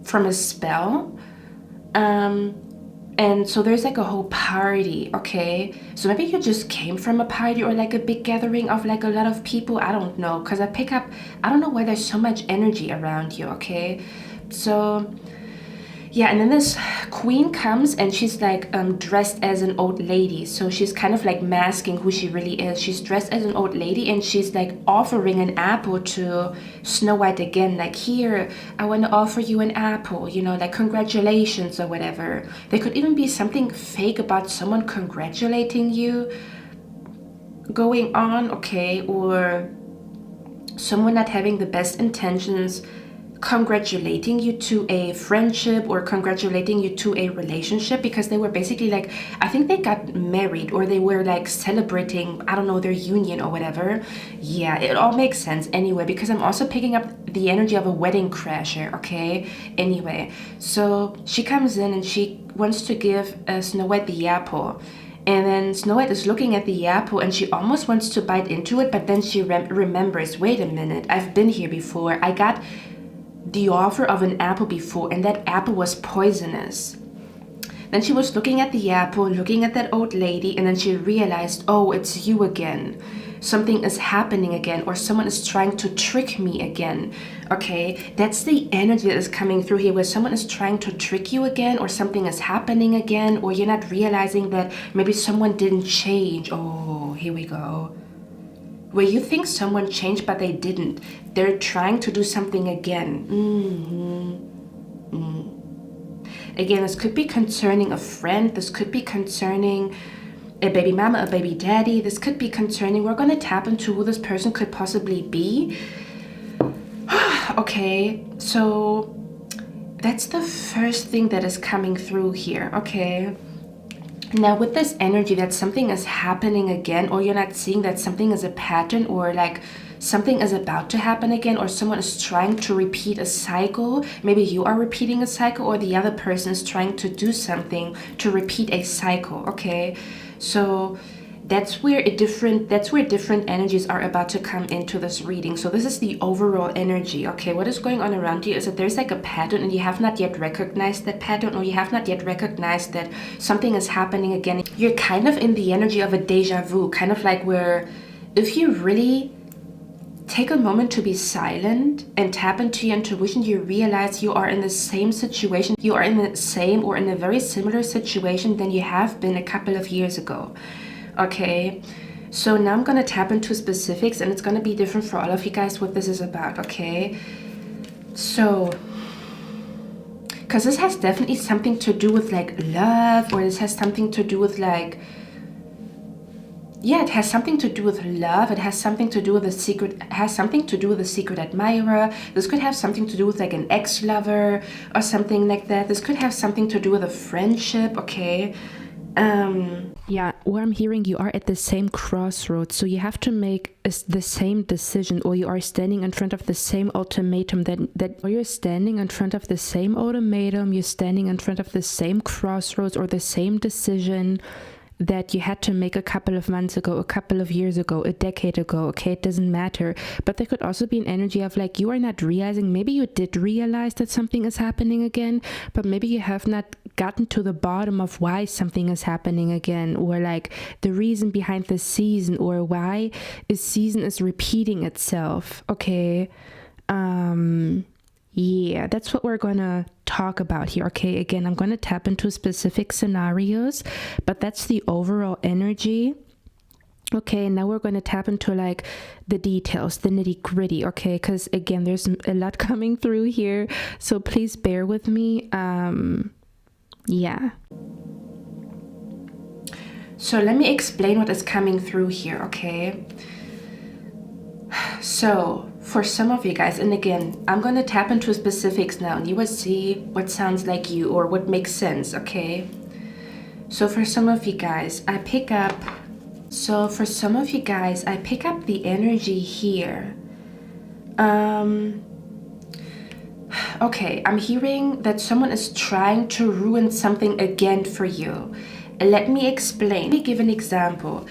A: from a spell. And so there's like a whole party, okay? So maybe you just came from a party or like a big gathering of like a lot of people. I don't know, because I pick up, I don't know why there's so much energy around you, okay? So yeah, and then this queen comes and she's like dressed as an old lady. So she's kind of like masking who she really is. She's dressed as an old lady and she's like offering an apple to Snow White again. Like, here, I want to offer you an apple, you know, like congratulations or whatever. There could even be something fake about someone congratulating you going on, okay? Or someone not having the best intentions congratulating you to a friendship or congratulating you to a relationship, because they were basically like, I think they got married or they were like celebrating, I don't know, their union or whatever. Yeah, it all makes sense anyway, because I'm also picking up the energy of a wedding crasher, okay? Anyway, so she comes in and she wants to give Snow White the apple. And then Snow White is looking at the apple and she almost wants to bite into it, but then she remembers, wait a minute, I've been here before. I got the offer of an apple before, and that apple was poisonous. Then she was looking at the apple, looking at that old lady, and then she realized, oh, it's you again. Something is happening again, or someone is trying to trick me again. Okay, that's the energy that is coming through here, where someone is trying to trick you again, or something is happening again, or you're not realizing that maybe someone didn't change. Oh, here we go. Where you think someone changed, but they didn't. They're trying to do something again. Again, this could be concerning a friend. This could be concerning a baby mama, a baby daddy. This could be concerning, we're going to tap into who this person could possibly be. Okay, so that's the first thing that is coming through here, okay? Now with this energy that something is happening again, or you're not seeing that something is a pattern, or like something is about to happen again, or someone is trying to repeat a cycle. Maybe you are repeating a cycle, or the other person is trying to do something to repeat a cycle, okay? So that's where different energies are about to come into this reading. So this is the overall energy, okay? What is going on around you is that there's like a pattern and you have not yet recognized that pattern, or you have not yet recognized that something is happening again. You're kind of in the energy of a deja vu, kind of like where if you really take a moment to be silent and tap into your intuition, you realize you are in the same situation. You are in the same or in a very similar situation than you have been a couple of years ago. Okay, so now I'm gonna tap into specifics, and it's gonna be different for all of you guys what this is about, okay? So, because this has definitely something to do with like love, or this has something to do with like, yeah, it has something to do with love. It has something to do with a secret, it has something to do with a secret admirer. This could have something to do with like an ex-lover or something like that. This could have something to do with a friendship, okay? Yeah, what I'm hearing, you are at the same crossroads, so you have to make the same decision, or you are standing in front of the same ultimatum or you're standing in front of the same ultimatum, you're standing in front of the same crossroads or the same decision that you had to make a couple of months ago, a couple of years ago, a decade ago. Okay, it doesn't matter. But there could also be an energy of like, you are not realizing, maybe you did realize that something is happening again, but maybe you have not gotten to the bottom of why something is happening again, or like the reason behind the season, or why a season is repeating itself. Okay. Yeah, that's what we're going to talk about here. Okay, again, I'm going to tap into specific scenarios, but that's the overall energy. Okay, now we're going to tap into like the details, the nitty gritty. Okay, because again, there's a lot coming through here, so please bear with me. Yeah. So let me explain what is coming through here. Okay. So for some of you guys, and again, I'm going to tap into specifics now, and you will see what sounds like you or what makes sense. Okay. So for some of you guys, I pick up the energy here. Okay, I'm hearing that someone is trying to ruin something again for you. Let me explain. Let me give an example.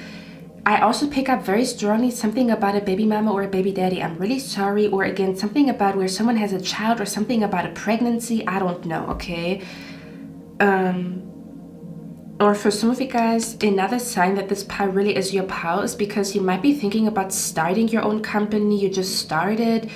A: I also pick up very strongly something about a baby mama or a baby daddy. I'm really sorry. Or again, something about where someone has a child, or something about a pregnancy. I don't know, okay? Or for some of you guys, another sign that this pile really is your pile is because you might be thinking about starting your own company. You just started.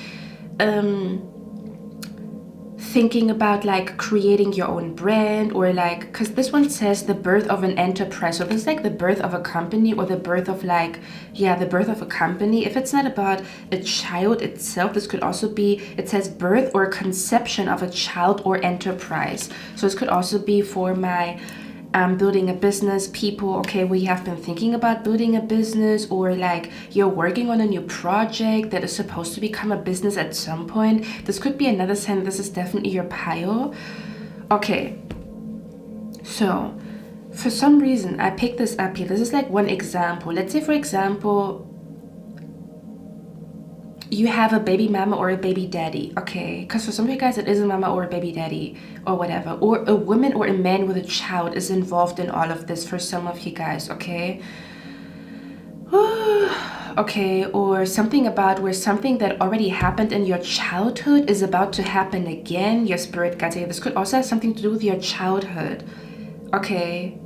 A: Thinking about like creating your own brand, or like, because this one says the birth of an enterprise, so this is like the birth of a company, or the birth of like, yeah, the birth of a company. If it's not about a child itself, this could also be, it says birth or conception of a child or enterprise. So this could also be for my building a business people, okay, where you have been thinking about building a business, or like you're working on a new project that is supposed to become a business at some point. This could be another sign. This is definitely your pile. Okay, so for some reason I picked this up here. This is like one example. Let's say, for example, you have a baby mama or a baby daddy, okay? Because for some of you guys, it is a mama or a baby daddy or whatever. Or a woman or a man with a child is involved in all of this for some of you guys, okay? Okay, or something about where something that already happened in your childhood is about to happen again. Your spirit guides say this could also have something to do with your childhood, okay?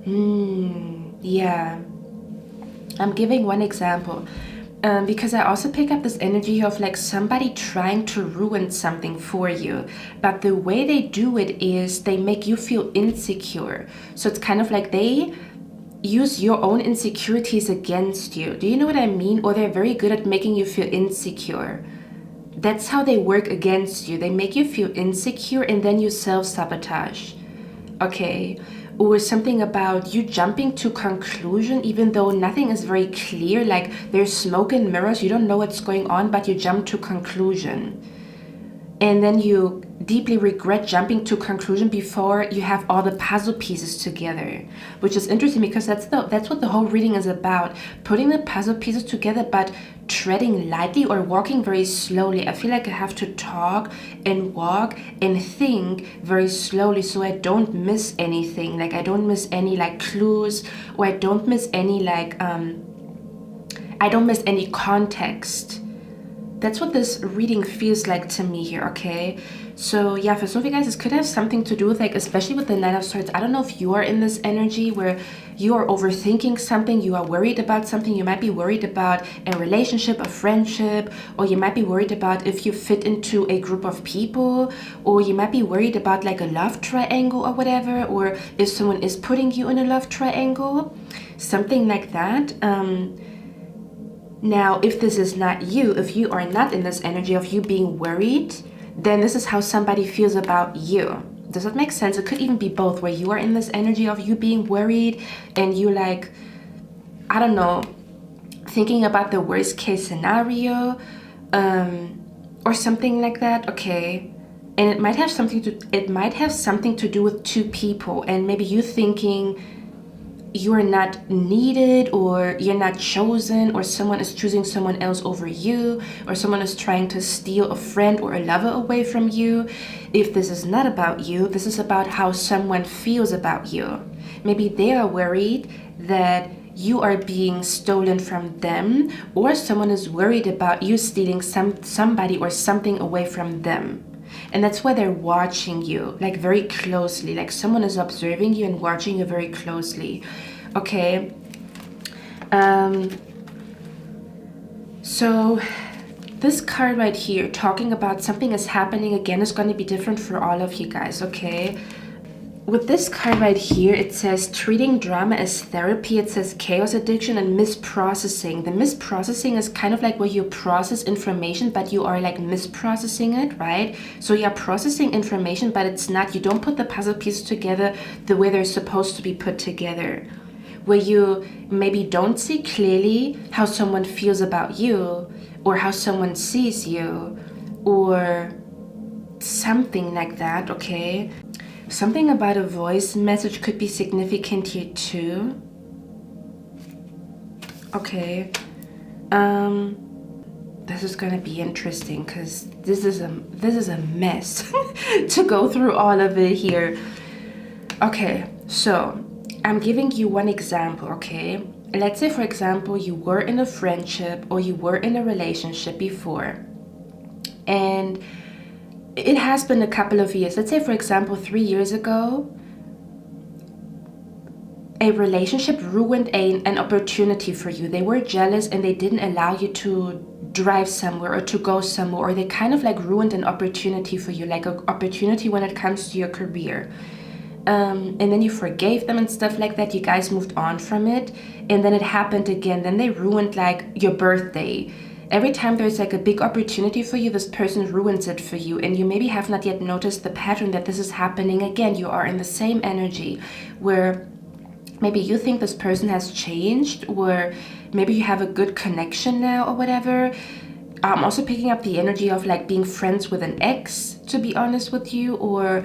A: Yeah. I'm giving one example. Because I also pick up this energy of like somebody trying to ruin something for you, but the way they do it is they make you feel insecure. So it's kind of like they use your own insecurities against you. Do you know what I mean? Or they're very good at making you feel insecure. That's how they work against you. They make you feel insecure, and then you self-sabotage. Okay. Or something about you jumping to conclusion even though nothing is very clear, like there's smoke and mirrors, you don't know what's going on, but you jump to conclusion. And then you deeply regret jumping to conclusion before you have all the puzzle pieces together, which is interesting because that's what the whole reading is about, putting the puzzle pieces together, but treading lightly or walking very slowly. I feel like I have to talk and walk and think very slowly so I don't miss anything, like I don't miss any like clues, or I don't miss any like I don't miss any context. That's what this reading feels like to me here, okay? So yeah, for some of you guys, this could have something to do with like, especially with the Nine of Swords. I don't know if you are in this energy where you are overthinking something, you are worried about something. You might be worried about a relationship, a friendship, or you might be worried about if you fit into a group of people, or you might be worried about like a love triangle or whatever, or if someone is putting you in a love triangle, something like that. Now, if this is not you, if you are not in this energy of you being worried, then this is how somebody feels about you. Does that make sense? It could even be both, where you are in this energy of you being worried and you like, I don't know, thinking about the worst case scenario, or something like that, okay? And it might have something to do with two people, and maybe you thinking, you're not needed, or you're not chosen, or someone is choosing someone else over you, or someone is trying to steal a friend or a lover away from you. If this is not about you, this is about how someone feels about you. Maybe they are worried that you are being stolen from them, or someone is worried about you stealing somebody or something away from them. And that's why they're watching you, like very closely, like someone is observing you and watching you very closely. Okay. So this card right here, talking about something is happening again, is going to be different for all of you guys, okay? With this card right here, it says treating drama as therapy. It says chaos addiction and misprocessing. The misprocessing is kind of like where you process information, but you are like misprocessing it, right? So you're processing information, but it's not, you don't put the puzzle pieces together the way they're supposed to be put together. Where you maybe don't see clearly how someone feels about you, or how someone sees you, or something like that, okay? Something about a voice message could be significant here too. Okay. This is gonna be interesting because this is a mess to go through all of it here. Okay, so I'm giving you one example, okay? Let's say, for example, you were in a friendship or you were in a relationship before, and it has been a couple of years. Let's say, for example, 3 years ago, a relationship ruined an opportunity for you. They were jealous and they didn't allow you to drive somewhere or to go somewhere, or they kind of like ruined an opportunity for you, like an opportunity when it comes to your career. And then you forgave them and stuff like that. You guys moved on from it, and then it happened again. Then they ruined like your birthday. Every time there's like a big opportunity for you, this person ruins it for you, and you maybe have not yet noticed the pattern that this is happening again. You are in the same energy where maybe you think this person has changed, or maybe you have a good connection now or whatever. I'm also picking up the energy of like being friends with an ex, to be honest with you, or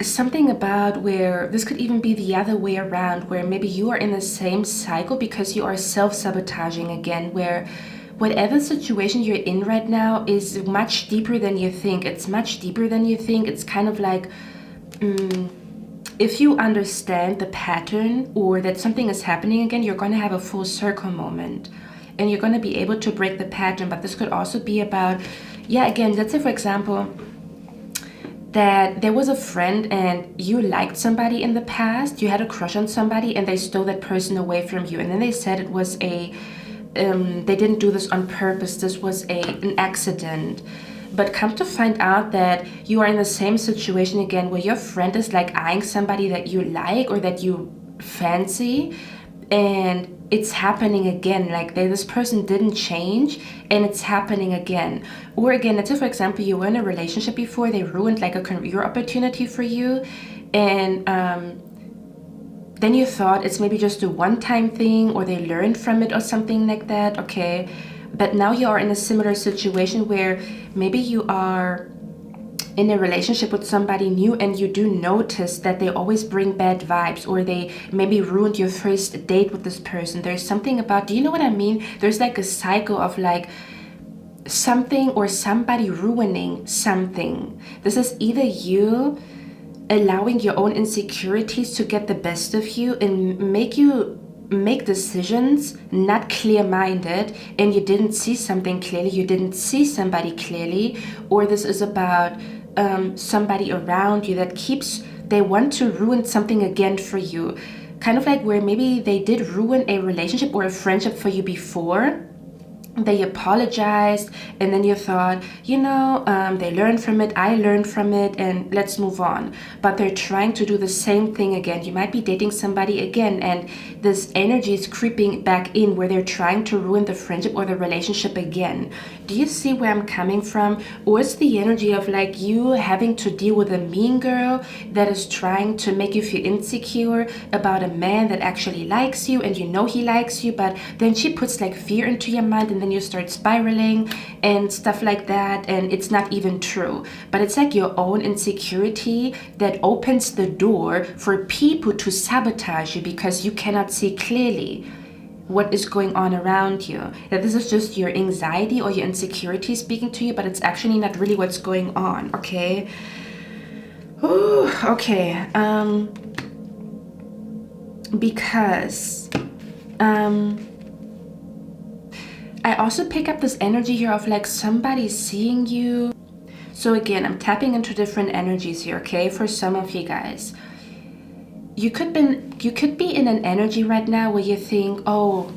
A: something about where this could even be the other way around, where maybe you are in the same cycle because you are self-sabotaging again, where whatever situation you're in right now is much deeper than you think. It's much deeper than you think. It's kind of like, if you understand the pattern or that something is happening again, you're going to have a full circle moment and you're going to be able to break the pattern. But this could also be about, yeah, again, let's say, for example, that there was a friend and you liked somebody in the past, you had a crush on somebody, and they stole that person away from you. And then they said it was they didn't do this on purpose, this was an accident. But come to find out that you are in the same situation again, where your friend is like eyeing somebody that you like or that you fancy, and it's happening again. Like this person didn't change and it's happening again. Or again, let's say, for example, you were in a relationship before, they ruined like a career opportunity for you, and then you thought it's maybe just a one-time thing, or they learned from it or something like that, okay? But now you are in a similar situation where maybe you are in a relationship with somebody new and you do notice that they always bring bad vibes, or they maybe ruined your first date with this person. There's something about, do you know what I mean? There's like a cycle of like something or somebody ruining something. This is either you allowing your own insecurities to get the best of you and make you make decisions not clear-minded, and you didn't see something clearly, you didn't see somebody clearly, or this is about somebody around you that they want to ruin something again for you. Kind of like where maybe they did ruin a relationship or a friendship for you before. They apologized, and then you thought, they learned from it, I learned from it, and let's move on. But they're trying to do the same thing again. You might be dating somebody again, and this energy is creeping back in where they're trying to ruin the friendship or the relationship again. Do you see where I'm coming from? Or it's the energy of like you having to deal with a mean girl that is trying to make you feel insecure about a man that actually likes you, and you know he likes you, but then she puts like fear into your mind, and and then you start spiraling and stuff like that, and it's not even true. But it's like your own insecurity that opens the door for people to sabotage you because you cannot see clearly what is going on around you. That this is just your anxiety or your insecurity speaking to you, but it's actually not really what's going on, okay? Ooh, okay. Because I also pick up this energy here of like somebody seeing you. So again, I'm tapping into different energies here, okay? For some of you guys, you could be in an energy right now where you think, oh,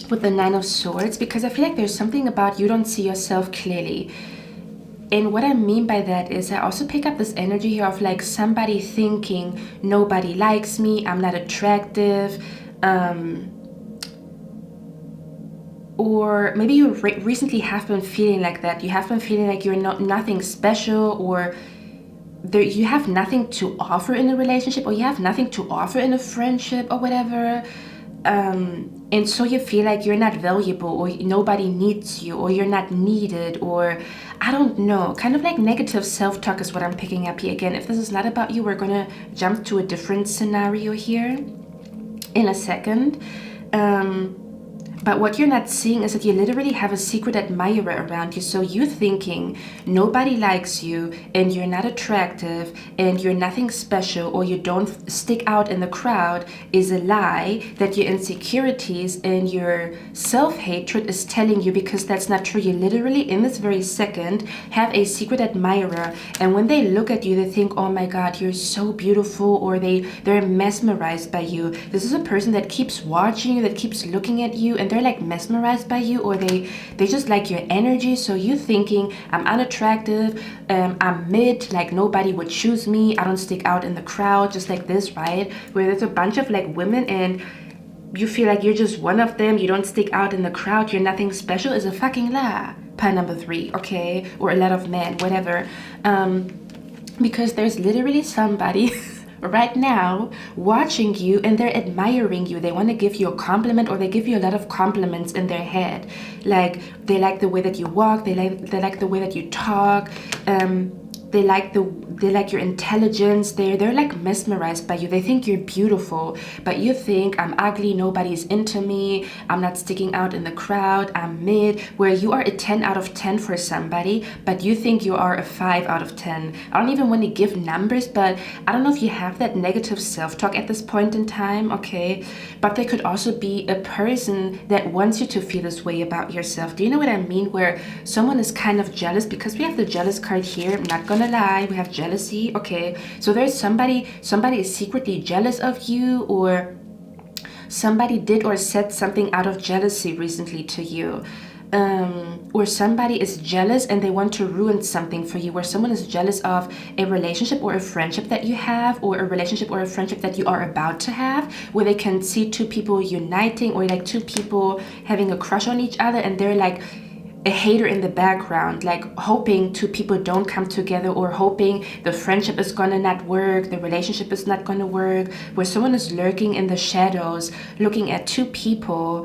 A: with the Nine of Swords, because I feel like there's something about you don't see yourself clearly. And what I mean by that is I also pick up this energy here of like somebody thinking nobody likes me, I'm not attractive, or maybe you recently have been feeling like that. You have been feeling like you're nothing special, or you have nothing to offer in a relationship, or you have nothing to offer in a friendship or whatever. And so you feel like you're not valuable, or nobody needs you, or you're not needed, or I don't know, kind of like negative self-talk is what I'm picking up here. Again, if this is not about you, we're gonna jump to a different scenario here in a second. But what you're not seeing is that you literally have a secret admirer around you. So you thinking nobody likes you, and you're not attractive, and you're nothing special, or you don't stick out in the crowd is a lie that your insecurities and your self-hatred is telling you, because that's not true. You literally, in this very second, have a secret admirer. And when they look at you, they think, oh my God, you're so beautiful, or they're mesmerized by you. This is a person that keeps watching you, that keeps looking at you, and they're like mesmerized by you, or they just like your energy. So you thinking, I'm unattractive, I'm mid, like nobody would choose me, I don't stick out in the crowd, just like this, right? Where there's a bunch of like women and you feel like you're just one of them, you don't stick out in the crowd, you're nothing special, is a fucking lie. Pie number 3, okay? Or a lot of men, whatever. Because there's literally somebody right now watching you, and they're admiring you. They want to give you a compliment, or they give you a lot of compliments in their head. Like they like the way that you walk, they like the way that you talk, they like your intelligence. They're like mesmerized by you. They think you're beautiful, but you think, I'm ugly, nobody's into me, I'm not sticking out in the crowd, I'm mid. Where you are a 10 out of 10 for somebody, but you think you are a 5 out of 10. I don't even want to give numbers, but I don't know if you have that negative self-talk at this point in time, okay? But there could also be a person that wants you to feel this way about yourself. Do you know what I mean? Where someone is kind of jealous, because we have the jealous card here. I'm not gonna lie, we have jealousy, okay? So there's somebody is secretly jealous of you, or somebody did or said something out of jealousy recently to you. Or somebody is jealous and they want to ruin something for you, where someone is jealous of a relationship or a friendship that you have, or a relationship or a friendship that you are about to have, where they can see two people uniting, or like two people having a crush on each other, and they're like a hater in the background, like hoping two people don't come together, or hoping the friendship is gonna not work, the relationship is not gonna work, where someone is lurking in the shadows, looking at two people,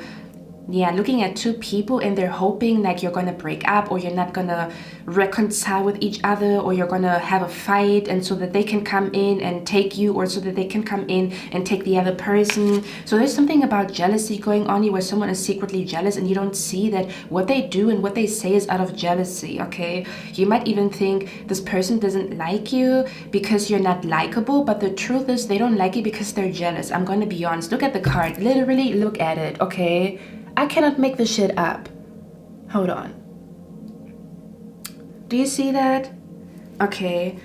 A: and they're hoping like you're gonna break up, or you're not gonna reconcile with each other, or you're gonna have a fight, and so that they can come in and take you, or so that they can come in and take the other person. So there's something about jealousy going on here, where someone is secretly jealous, and you don't see that what they do and what they say is out of jealousy, okay? You might even think this person doesn't like you because you're not likable, but the truth is they don't like you because they're jealous. I'm gonna be honest. Look at the card. Literally look at it, okay? I cannot make this shit up. Hold on. Do you see that? Okay.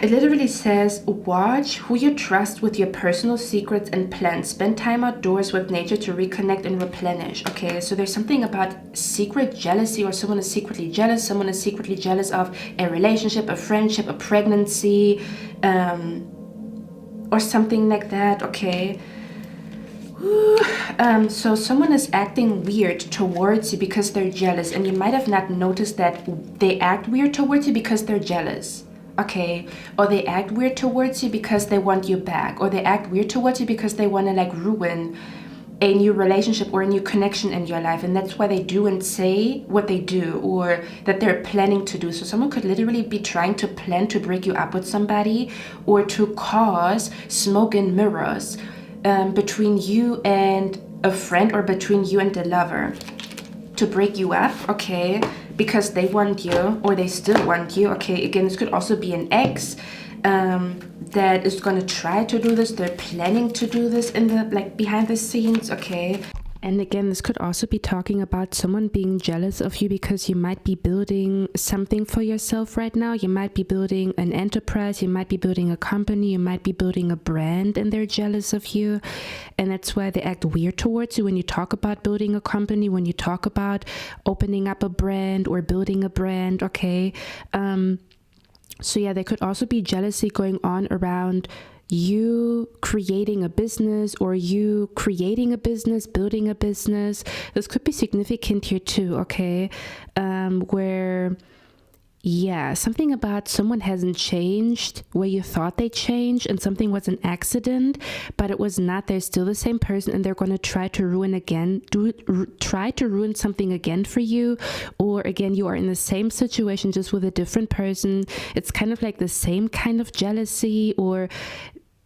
A: It literally says, watch who you trust with your personal secrets and plans. Spend time outdoors with nature to reconnect and replenish. Okay, so there's something about secret jealousy, or someone is secretly jealous. Someone is secretly jealous of a relationship, a friendship, a pregnancy, or something like that, okay? So someone is acting weird towards you because they're jealous, and you might have not noticed that they act weird towards you because they're jealous, okay? Or they act weird towards you because they want you back, or they act weird towards you because they want to like ruin a new relationship or a new connection in your life, and that's why they do and say what they do, or that they're planning to do. So someone could literally be trying to plan to break you up with somebody, or to cause smoke and mirrors between you and a friend, or between you and the lover, to break you up, okay, because they want you, or they still want you. Okay, again, this could also be an ex that is going to try to do this. They're planning to do this in the, like, behind the scenes, okay. And again, this could also be talking about someone being jealous of you because you might be building something for yourself right now. You might be building an enterprise, you might be building a company, you might be building a brand, and they're jealous of you. And that's why they act weird towards you when you talk about building a company, when you talk about opening up a brand or building a brand, okay. So yeah, there could also be jealousy going on around you creating a business, or you creating a business, building a business. This could be significant here too, okay? Where, yeah, something about someone hasn't changed where you thought they changed, and something was an accident, but it was not. They're still the same person, and they're going to try to ruin again, try to ruin something again for you. Or again, you are in the same situation just with a different person. It's kind of like the same kind of jealousy, or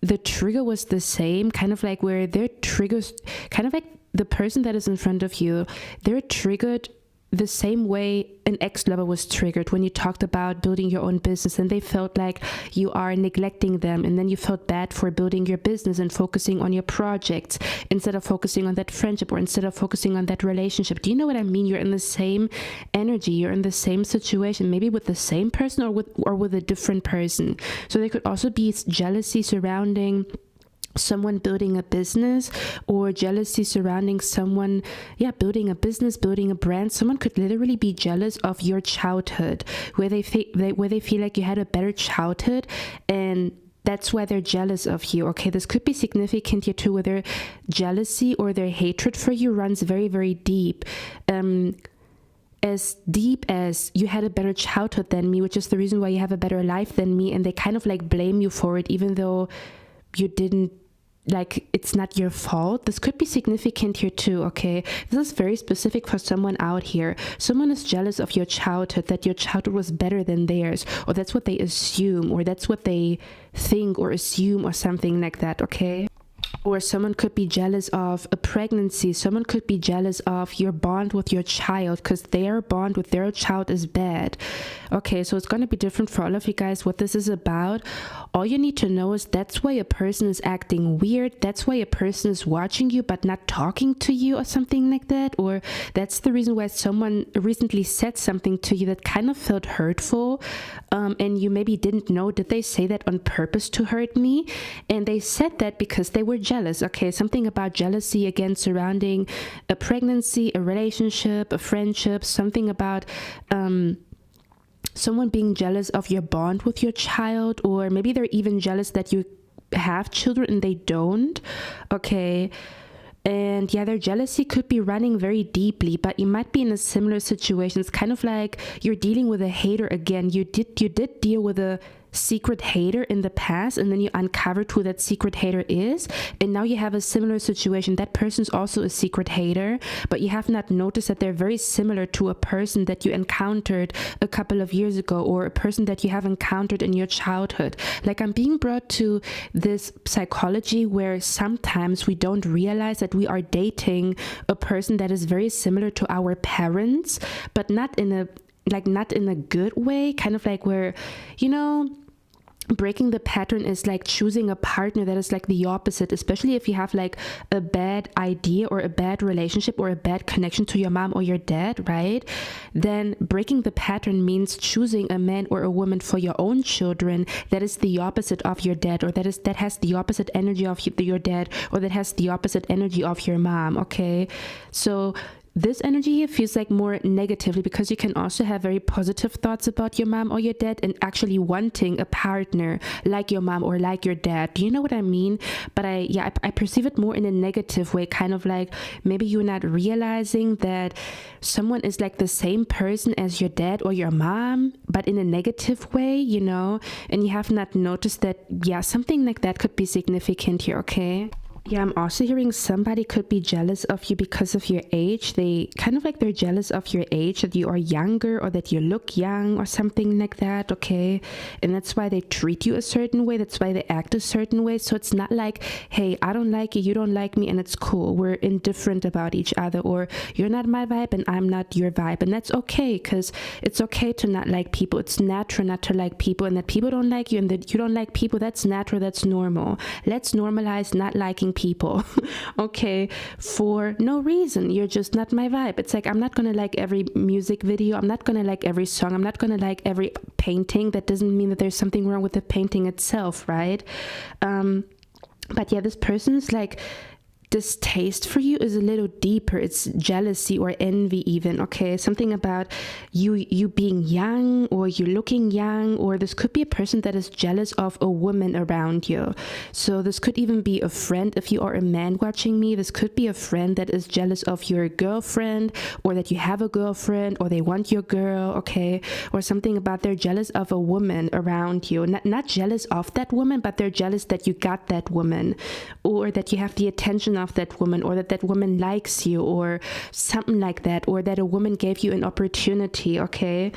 A: the trigger was the same, kind of like where their triggers, kind of like the person that is in front of you, they're triggered the same way an ex-lover was triggered when you talked about building your own business, and they felt like you are neglecting them, and then you felt bad for building your business and focusing on your projects instead of focusing on that friendship, or instead of focusing on that relationship. Do you know what I mean? You're in the same energy, you're in the same situation, maybe with the same person or with a different person. So there could also be jealousy surrounding someone building a business, or jealousy surrounding someone, building a business, building a brand. Someone could literally be jealous of your childhood, where they feel like you had a better childhood, and that's why they're jealous of you. Okay, this could be significant here too, where their jealousy or their hatred for you runs very, very deep. As deep as you had a better childhood than me, which is the reason why you have a better life than me, and they kind of like blame you for it, even though you didn't, like, it's not your fault. This could be significant here too, okay? This is very specific for someone out here. Someone is jealous of your childhood, that your childhood was better than theirs, or that's what they assume, or that's what they think or assume, or something like that, okay? Or someone could be jealous of a pregnancy. Someone could be jealous of your bond with your child, because their bond with their child is bad. Okay, so it's going to be different for all of you guys what this is about. All you need to know is that's why a person is acting weird. That's why a person is watching you but not talking to you, or something like that. Or that's the reason why someone recently said something to you that kind of felt hurtful, and you maybe didn't know, did they say that on purpose to hurt me? And they said that because they were jealous. Okay, something about jealousy again surrounding a pregnancy, a relationship, a friendship, something about someone being jealous of your bond with your child, or maybe they're even jealous that you have children and they don't. Okay. And yeah, their jealousy could be running very deeply, but you might be in a similar situation. It's kind of like you're dealing with a hater again. You did deal with a secret hater in the past, and then you uncovered who that secret hater is, and now you have a similar situation. That person's also a secret hater, but you have not noticed that they're very similar to a person that you encountered a couple of years ago, or a person that you have encountered in your childhood. Like, I'm being brought to this psychology where sometimes we don't realize that we are dating a person that is very similar to our parents, but not in a good way, kind of like where, breaking the pattern is like choosing a partner that is like the opposite, especially if you have like a bad idea or a bad relationship or a bad connection to your mom or your dad, right? Then breaking the pattern means choosing a man or a woman for your own children that is the opposite of your dad, or that has the opposite energy of your dad, or that has the opposite energy of your mom, okay? So this energy here feels like more negatively, because you can also have very positive thoughts about your mom or your dad, and actually wanting a partner like your mom or like your dad. Do you know what I mean? But I perceive it more in a negative way, kind of like maybe you're not realizing that someone is like the same person as your dad or your mom, but in a negative way, and you have not noticed that, something like that could be significant here, okay? Yeah, I'm also hearing somebody could be jealous of you because of your age. They kind of like they're jealous of your age, that you are younger or that you look young or something like that, okay? And that's why they treat you a certain way. That's why they act a certain way. So it's not like, hey, I don't like you, you don't like me, and it's cool. We're indifferent about each other, or you're not my vibe and I'm not your vibe. And that's okay, because it's okay to not like people. It's natural not to like people, and that people don't like you and that you don't like people, that's natural, that's normal. Let's normalize not liking people, okay, for no reason. You're just not my vibe. It's like, I'm not gonna like every music video, I'm not gonna like every song, I'm not gonna like every painting. That doesn't mean that there's something wrong with the painting itself, right? But yeah, this person's like distaste for you is a little deeper. It's jealousy or envy even, okay? Something about you being young, or you looking young, or this could be a person that is jealous of a woman around you. So this could even be a friend. If you are a man watching me, this could be a friend that is jealous of your girlfriend, or that you have a girlfriend, or they want your girl, okay? Or something about they're jealous of a woman around you. Not jealous of that woman, but they're jealous that you got that woman, or that you have the attention of that woman, or that that woman likes you, or something like that, or that a woman gave you an opportunity, okay?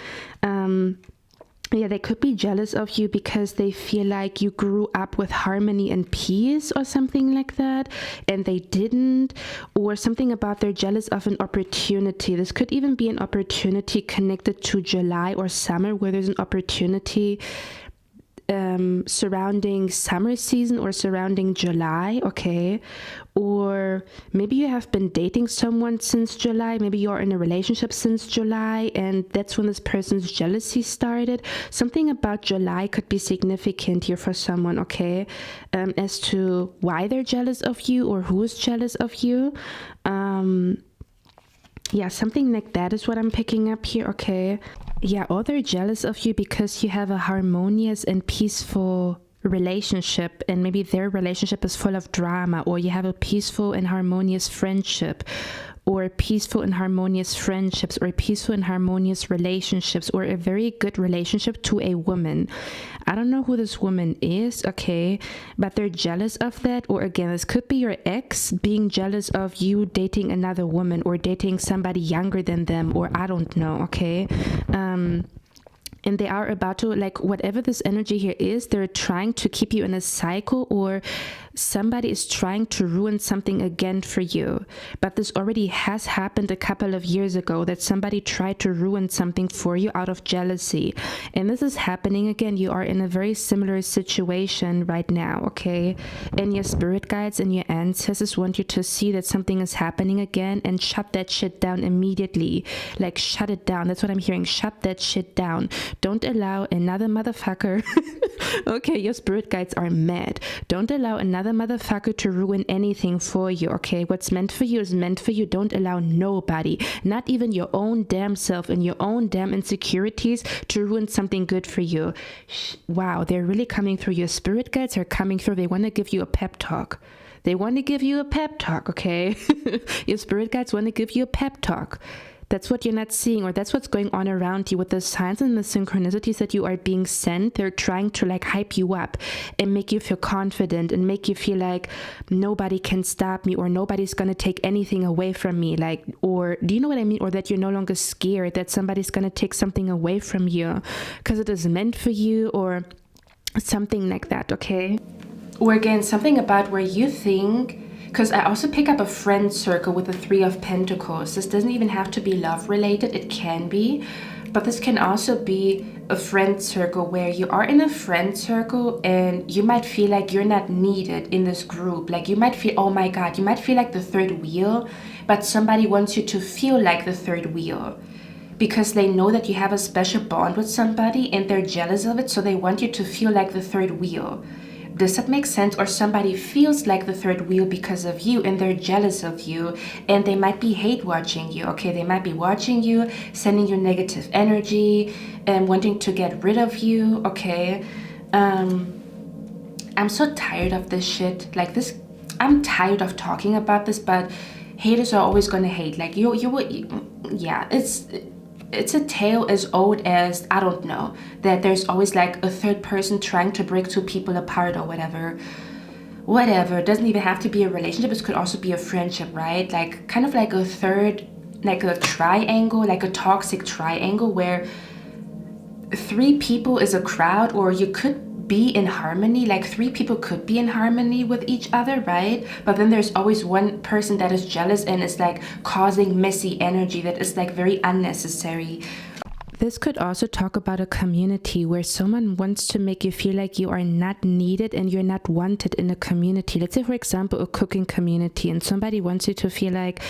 A: Yeah, they could be jealous of you because they feel like you grew up with harmony and peace or something like that, and they didn't. Or something about they're jealous of an opportunity. This could even be an opportunity connected to July or summer, where there's an opportunity surrounding summer season or surrounding July, okay? Or maybe you have been dating someone since July, maybe you're in a relationship since July, and that's when this person's jealousy started. Something about July could be significant here for someone, okay? As to why they're jealous of you or who is jealous of you. Yeah, something like that is what I'm picking up here, okay? Yeah, or they're jealous of you because you have a harmonious and peaceful relationship, and maybe their relationship is full of drama, or you have a peaceful and harmonious friendship, or peaceful and harmonious friendships, or peaceful and harmonious relationships, or a very good relationship to a woman. I don't know who this woman is, okay, but they're jealous of that. Or again, this could be your ex being jealous of you dating another woman, or dating somebody younger than them, or I don't know, okay? And they are about to, like, whatever this energy here is, they're trying to keep you in a cycle, or somebody is trying to ruin something again for you. But this already has happened a couple of years ago, that somebody tried to ruin something for you out of jealousy. And this is happening again. You are in a very similar situation right now, okay? And your spirit guides and your ancestors want you to see that something is happening again, and shut that shit down immediately. Like, shut it down. That's what I'm hearing. Shut that shit down. Don't allow another motherfucker. Okay, your spirit guides are mad. Don't allow another motherfucker to ruin anything for you, okay? What's meant for you is meant for you. Don't allow nobody, not even your own damn self and your own damn insecurities, to ruin something good for you. Wow, they're really coming through. Your spirit guides are coming through. They want to give you a pep talk. They want to give you a pep talk, okay? Your spirit guides want to give you a pep talk. That's what you're not seeing, or that's what's going on around you with the signs and the synchronicities that you are being sent. They're trying to like hype you up and make you feel confident and make you feel like nobody can stop me, or nobody's going to take anything away from me. Like, or do you know what I mean? Or that you're no longer scared that somebody's going to take something away from you because it is meant for you, or something like that, okay? Or again, something about where you think, because I also pick up a friend circle with the Three of Pentacles. This doesn't even have to be love related. It can be. But this can also be a friend circle where you are in a friend circle and you might feel like you're not needed in this group. Like you might feel, oh my God, you might feel like the third wheel, but somebody wants you to feel like the third wheel because they know that you have a special bond with somebody and they're jealous of it. So they want you to feel like the third wheel. Does that make sense? Or somebody feels like the third wheel because of you and they're jealous of you, and they might be hate watching you, okay? They might be watching you, sending you negative energy and wanting to get rid of you, okay? I'm so tired of this shit. Like this, I'm tired of talking about this, but haters are always gonna hate. Like yeah, it's a tale as old as, I don't know, that there's always like a third person trying to break two people apart or whatever. whatever. It doesn't even have to be a relationship. It could also be a friendship, right? Like kind of like a third, like a triangle, like a toxic triangle where 3 people is a crowd, or you could be in harmony, like 3 people could be in harmony with each other, right? But then there's always one person that is jealous and is like causing messy energy that is like very unnecessary. This could also talk about a community where someone wants to make you feel like you are not needed and you're not wanted in a community. Let's say, for example, a cooking community, and somebody wants you to feel like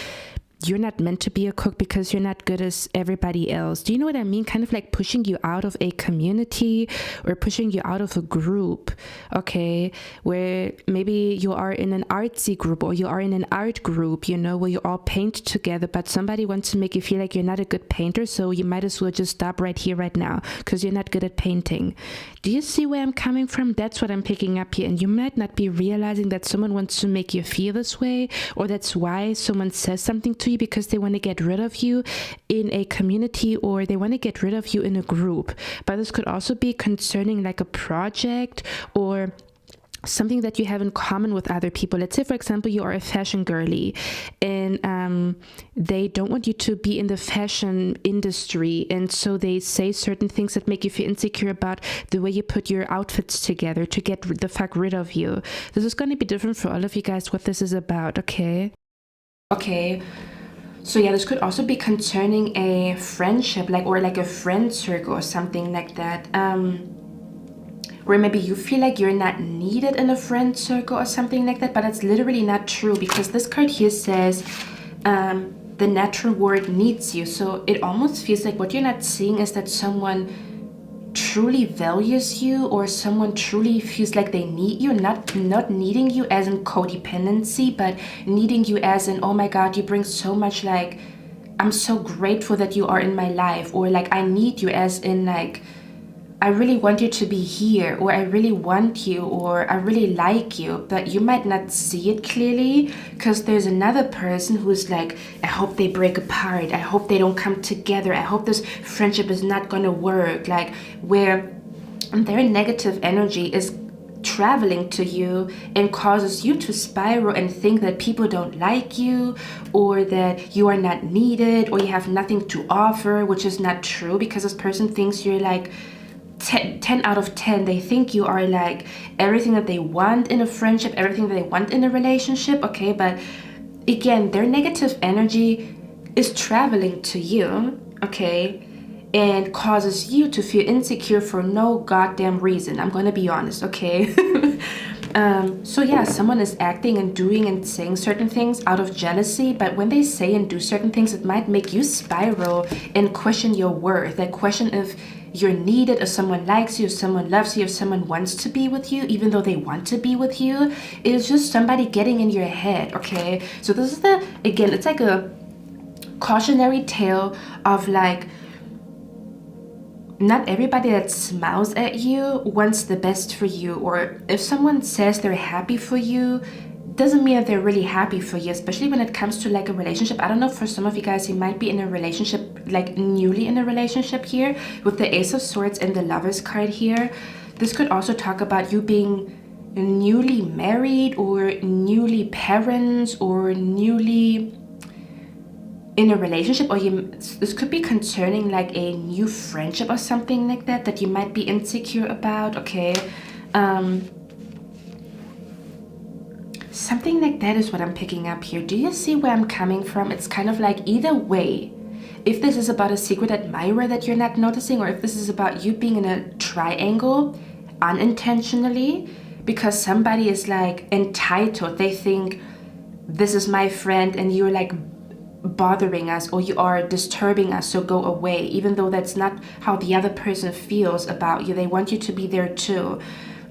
A: you're not meant to be a cook because you're not good as everybody else. Do you know what I mean? Kind of like pushing you out of a community or pushing you out of a group, okay? Where maybe you are in an artsy group or you are in an art group, you know, where you all paint together, but somebody wants to make you feel like you're not a good painter, so you might as well just stop right here, right now, because you're not good at painting. Do you see where I'm coming from? That's what I'm picking up here. And you might not be realizing that someone wants to make you feel this way, or that's why someone says something to you, because they want to get rid of you in a community or they want to get rid of you in a group. But this could also be concerning like a project or something that you have in common with other people. Let's say, for example, you are a fashion girly and they don't want you to be in the fashion industry, and so they say certain things that make you feel insecure about the way you put your outfits together to get the fuck rid of you. This is going to be different for all of you guys, what this is about, okay? Okay. So yeah, this could also be concerning a friendship, like, or like a friend circle or something like that. Where maybe you feel like you're not needed in a friend circle or something like that, but it's literally not true, because this card here says the natural world needs you. So it almost feels like what you're not seeing is that someone truly values you, or someone truly feels like they need you, not needing you as in codependency, but needing you as in, oh my god, you bring so much, like, I'm so grateful that you are in my life, or like I need you as in like I really want you to be here, or I really want you, or I really like you, but you might not see it clearly because there's another person who's like, I hope they break apart, I hope they don't come together, I hope this friendship is not gonna work, like where their negative energy is traveling to you and causes you to spiral and think that people don't like you, or that you are not needed, or you have nothing to offer, which is not true, because this person thinks you're like 10 out of 10. They think you are like everything that they want in a friendship, everything that they want in a relationship, okay? But again, their negative energy is traveling to you, okay? And causes you to feel insecure for no goddamn reason. I'm gonna be honest, okay? So yeah, someone is acting and doing and saying certain things out of jealousy, but when they say and do certain things, it might make you spiral and question your worth, like question if you're needed, if someone likes you, if someone loves you, if someone wants to be with you, even though they want to be with you. It's just somebody getting in your head, okay? So this is again, it's like a cautionary tale of like, not everybody that smiles at you wants the best for you, or if someone says they're happy for you, doesn't mean that they're really happy for you, especially when it comes to like a relationship. I don't know, for some of you guys, you might be in a relationship, like newly in a relationship here with the Ace of Swords and the Lovers card here. This could also talk about you being newly married, or newly parents, or newly in a relationship, or this could be concerning like a new friendship or something like that that you might be insecure about, okay? Something like that is what I'm picking up here. Do you see where I'm coming from? It's kind of like either way, if this is about a secret admirer that you're not noticing, or if this is about you being in a triangle unintentionally because somebody is like entitled, they think this is my friend and you're like bothering us, or you are disturbing us, so go away, even though that's not how the other person feels about you. They want you to be there too.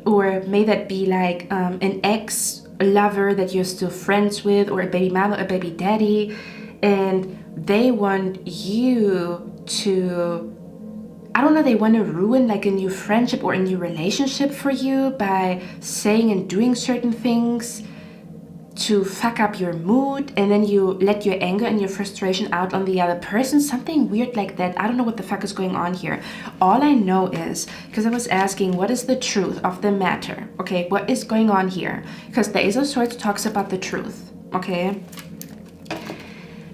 A: Or may that be like an ex-lover that you're still friends with, or a baby mama, a baby daddy, and they want you to, I don't know, they want to ruin like a new friendship or a new relationship for you by saying and doing certain things to fuck up your mood, and then you let your anger and your frustration out on the other person, something weird like that. I don't know what the fuck is going on here. All I know is, because I was asking, what is the truth of the matter? Okay, what is going on here? Because the Ace of Swords talks about the truth, okay?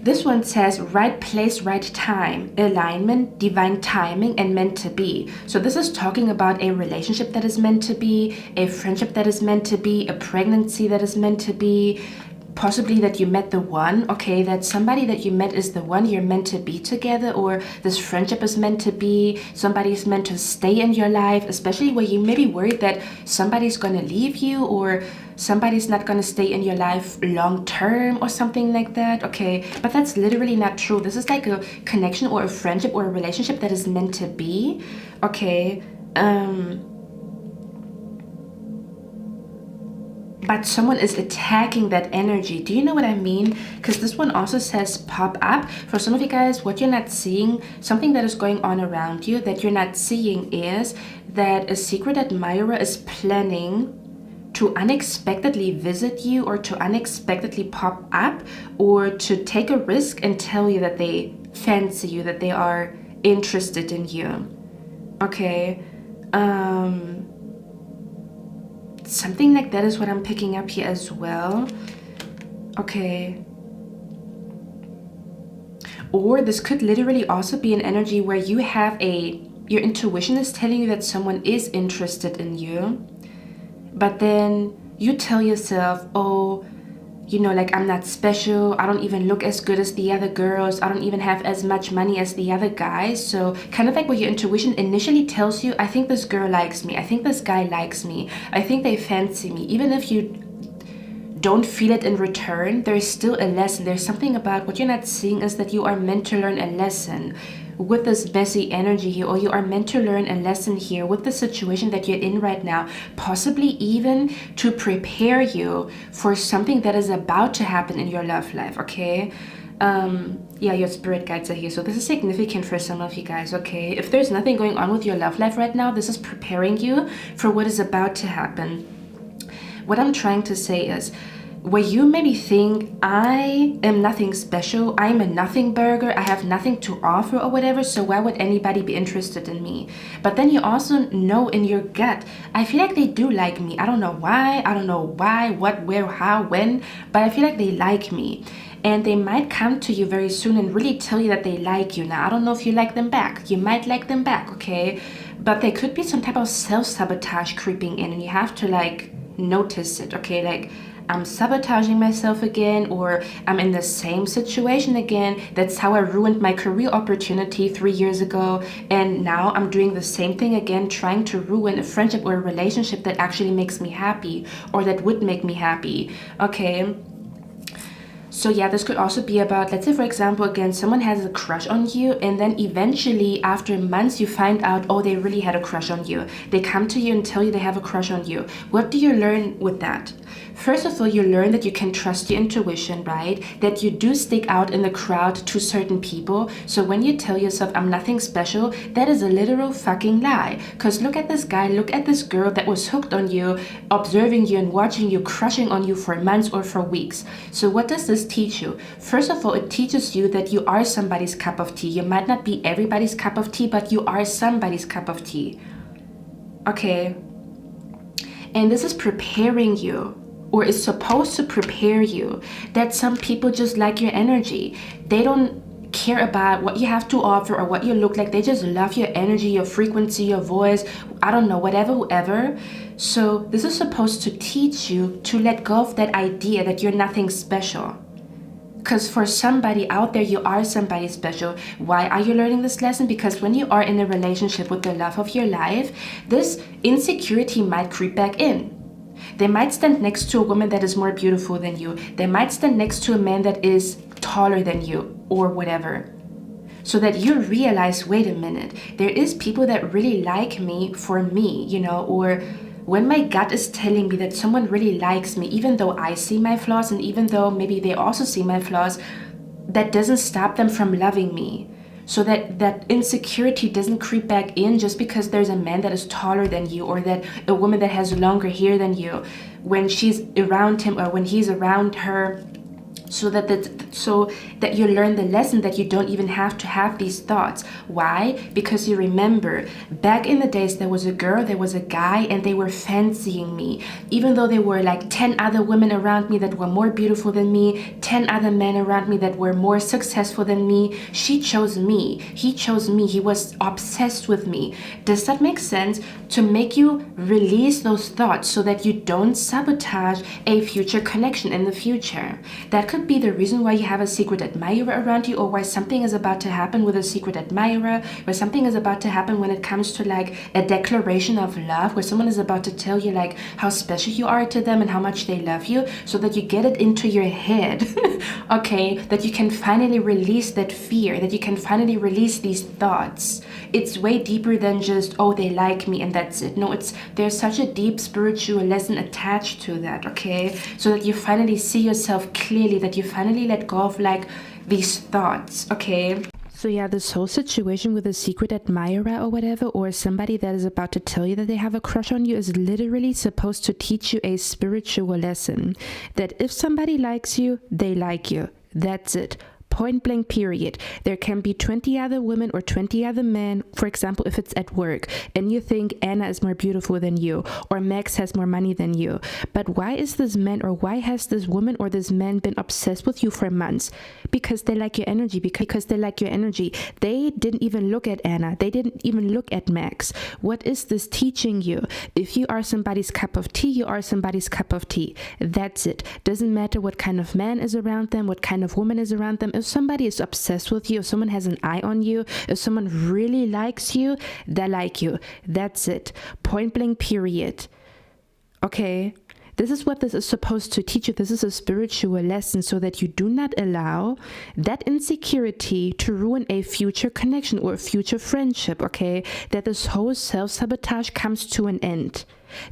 A: This one says right place, right time, alignment, divine timing, and meant to be. So this is talking about a relationship that is meant to be, a friendship that is meant to be, a pregnancy that is meant to be, possibly that you met the one, okay, that somebody that you met is the one, you're meant to be together, or this friendship is meant to be, somebody's meant to stay in your life, especially where you may be worried that somebody's going to leave you, or somebody's not going to stay in your life long term or something like that, okay? But that's literally not true. This is like a connection or a friendship or a relationship that is meant to be, okay? But someone is attacking that energy. Do you know what I mean? Because this one also says pop up. For some of you guys, what you're not seeing, something that is going on around you that you're not seeing is that a secret admirer is planning to unexpectedly visit you, or to unexpectedly pop up, or to take a risk and tell you that they fancy you, that they are interested in you. Okay, something like that is what I'm picking up here as well. Okay. Or this could literally also be an energy where you have your intuition is telling you that someone is interested in you, but then you tell yourself, oh, you know, like, I'm not special, I don't even look as good as the other girls, I don't even have as much money as the other guys. So kind of like what your intuition initially tells you, I think this girl likes me, I think this guy likes me, I think they fancy me. Even if you don't feel it in return, there is still a lesson. There's something about what you're not seeing is that you are meant to learn a lesson with this messy energy here, or you are meant to learn a lesson here with the situation that you're in right now, possibly even to prepare you for something that is about to happen in your love life, okay? Yeah, your spirit guides are here, so this is significant for some of you guys, okay? If there's nothing going on with your love life right now, this is preparing you for what is about to happen. What I'm trying to say is, where you maybe think, I am nothing special, I'm a nothing burger, I have nothing to offer or whatever, so why would anybody be interested in me? But then you also know in your gut, I feel like they do like me. I don't know why, what, where, how, when, but I feel like they like me. And they might come to you very soon and really tell you that they like you. Now, I don't know if you like them back. You might like them back, okay? But there could be some type of self-sabotage creeping in, and you have to, like, notice it, okay? Like, I'm sabotaging myself again, or I'm in the same situation again. That's how I ruined my career opportunity 3 years ago, and now I'm doing the same thing again, trying to ruin a friendship or a relationship that actually makes me happy, or that would make me happy, okay? So yeah, this could also be about, let's say for example, again, someone has a crush on you, and then eventually after months you find out, oh, they really had a crush on you. They come to you and tell you they have a crush on you. What do you learn with that? First of all, you learn that you can trust your intuition, right? That you do stick out in the crowd to certain people. So when you tell yourself, I'm nothing special, that is a literal fucking lie. Because look at this guy, look at this girl that was hooked on you, observing you and watching you, crushing on you for months or for weeks. So what does this teach you? First of all, it teaches you that you are somebody's cup of tea. You might not be everybody's cup of tea, but you are somebody's cup of tea. Okay. And this is preparing you, or is supposed to prepare you, that some people just like your energy. They don't care about what you have to offer or what you look like. They just love your energy, your frequency, your voice, I don't know, whatever, whoever. So this is supposed to teach you to let go of that idea that you're nothing special. Because for somebody out there, you are somebody special. Why are you learning this lesson? Because when you are in a relationship with the love of your life, this insecurity might creep back in. They might stand next to a woman that is more beautiful than you. They might stand next to a man that is taller than you or whatever. So that you realize, wait a minute, there is people that really like me for me, you know, or when my gut is telling me that someone really likes me, even though I see my flaws and even though maybe they also see my flaws, that doesn't stop them from loving me. So that insecurity doesn't creep back in just because there's a man that is taller than you, or that a woman that has longer hair than you. when she's around him or when he's around her, so that you learn the lesson that you don't even have to have these thoughts. Why? Because you remember, back in the days, there was a girl, there was a guy, and they were fancying me. Even though there were like 10 other women around me that were more beautiful than me, 10 other men around me that were more successful than me, she chose me. He chose me. He was obsessed with me. Does that make sense? To make you release those thoughts so that you don't sabotage a future connection in the future. That could be the reason why you have a secret admirer around you, or why something is about to happen with a secret admirer, where something is about to happen when it comes to like a declaration of love, where someone is about to tell you like how special you are to them and how much they love you, so that you get it into your head. Okay, that you can finally release that fear, that you can finally release these thoughts. It's way deeper than just, oh, they like me and that's it. No, there's such a deep spiritual lesson attached to that, okay? So that you finally see yourself clearly, that you finally let go of like these thoughts, okay? So yeah, this whole situation with a secret admirer or whatever, or somebody that is about to tell you that they have a crush on you, is literally supposed to teach you a spiritual lesson. That if somebody likes you, they like you. That's it. Point blank, period. There can be 20 other women or 20 other men, for example, if it's at work, and you think Anna is more beautiful than you, or Max has more money than you. But why is this man, or why has this woman or this man been obsessed with you for months? Because they like your energy, because they like your energy. They didn't even look at Anna. They didn't even look at Max. What is this teaching you? If you are somebody's cup of tea, you are somebody's cup of tea. That's it. Doesn't matter what kind of man is around them, what kind of woman is around them. If somebody is obsessed with you, if someone has an eye on you, if someone really likes you, they like you. That's it. Point blank, period. Okay? This is what this is supposed to teach you. This is a spiritual lesson, so that you do not allow that insecurity to ruin a future connection or a future friendship, okay? That this whole self-sabotage comes to an end.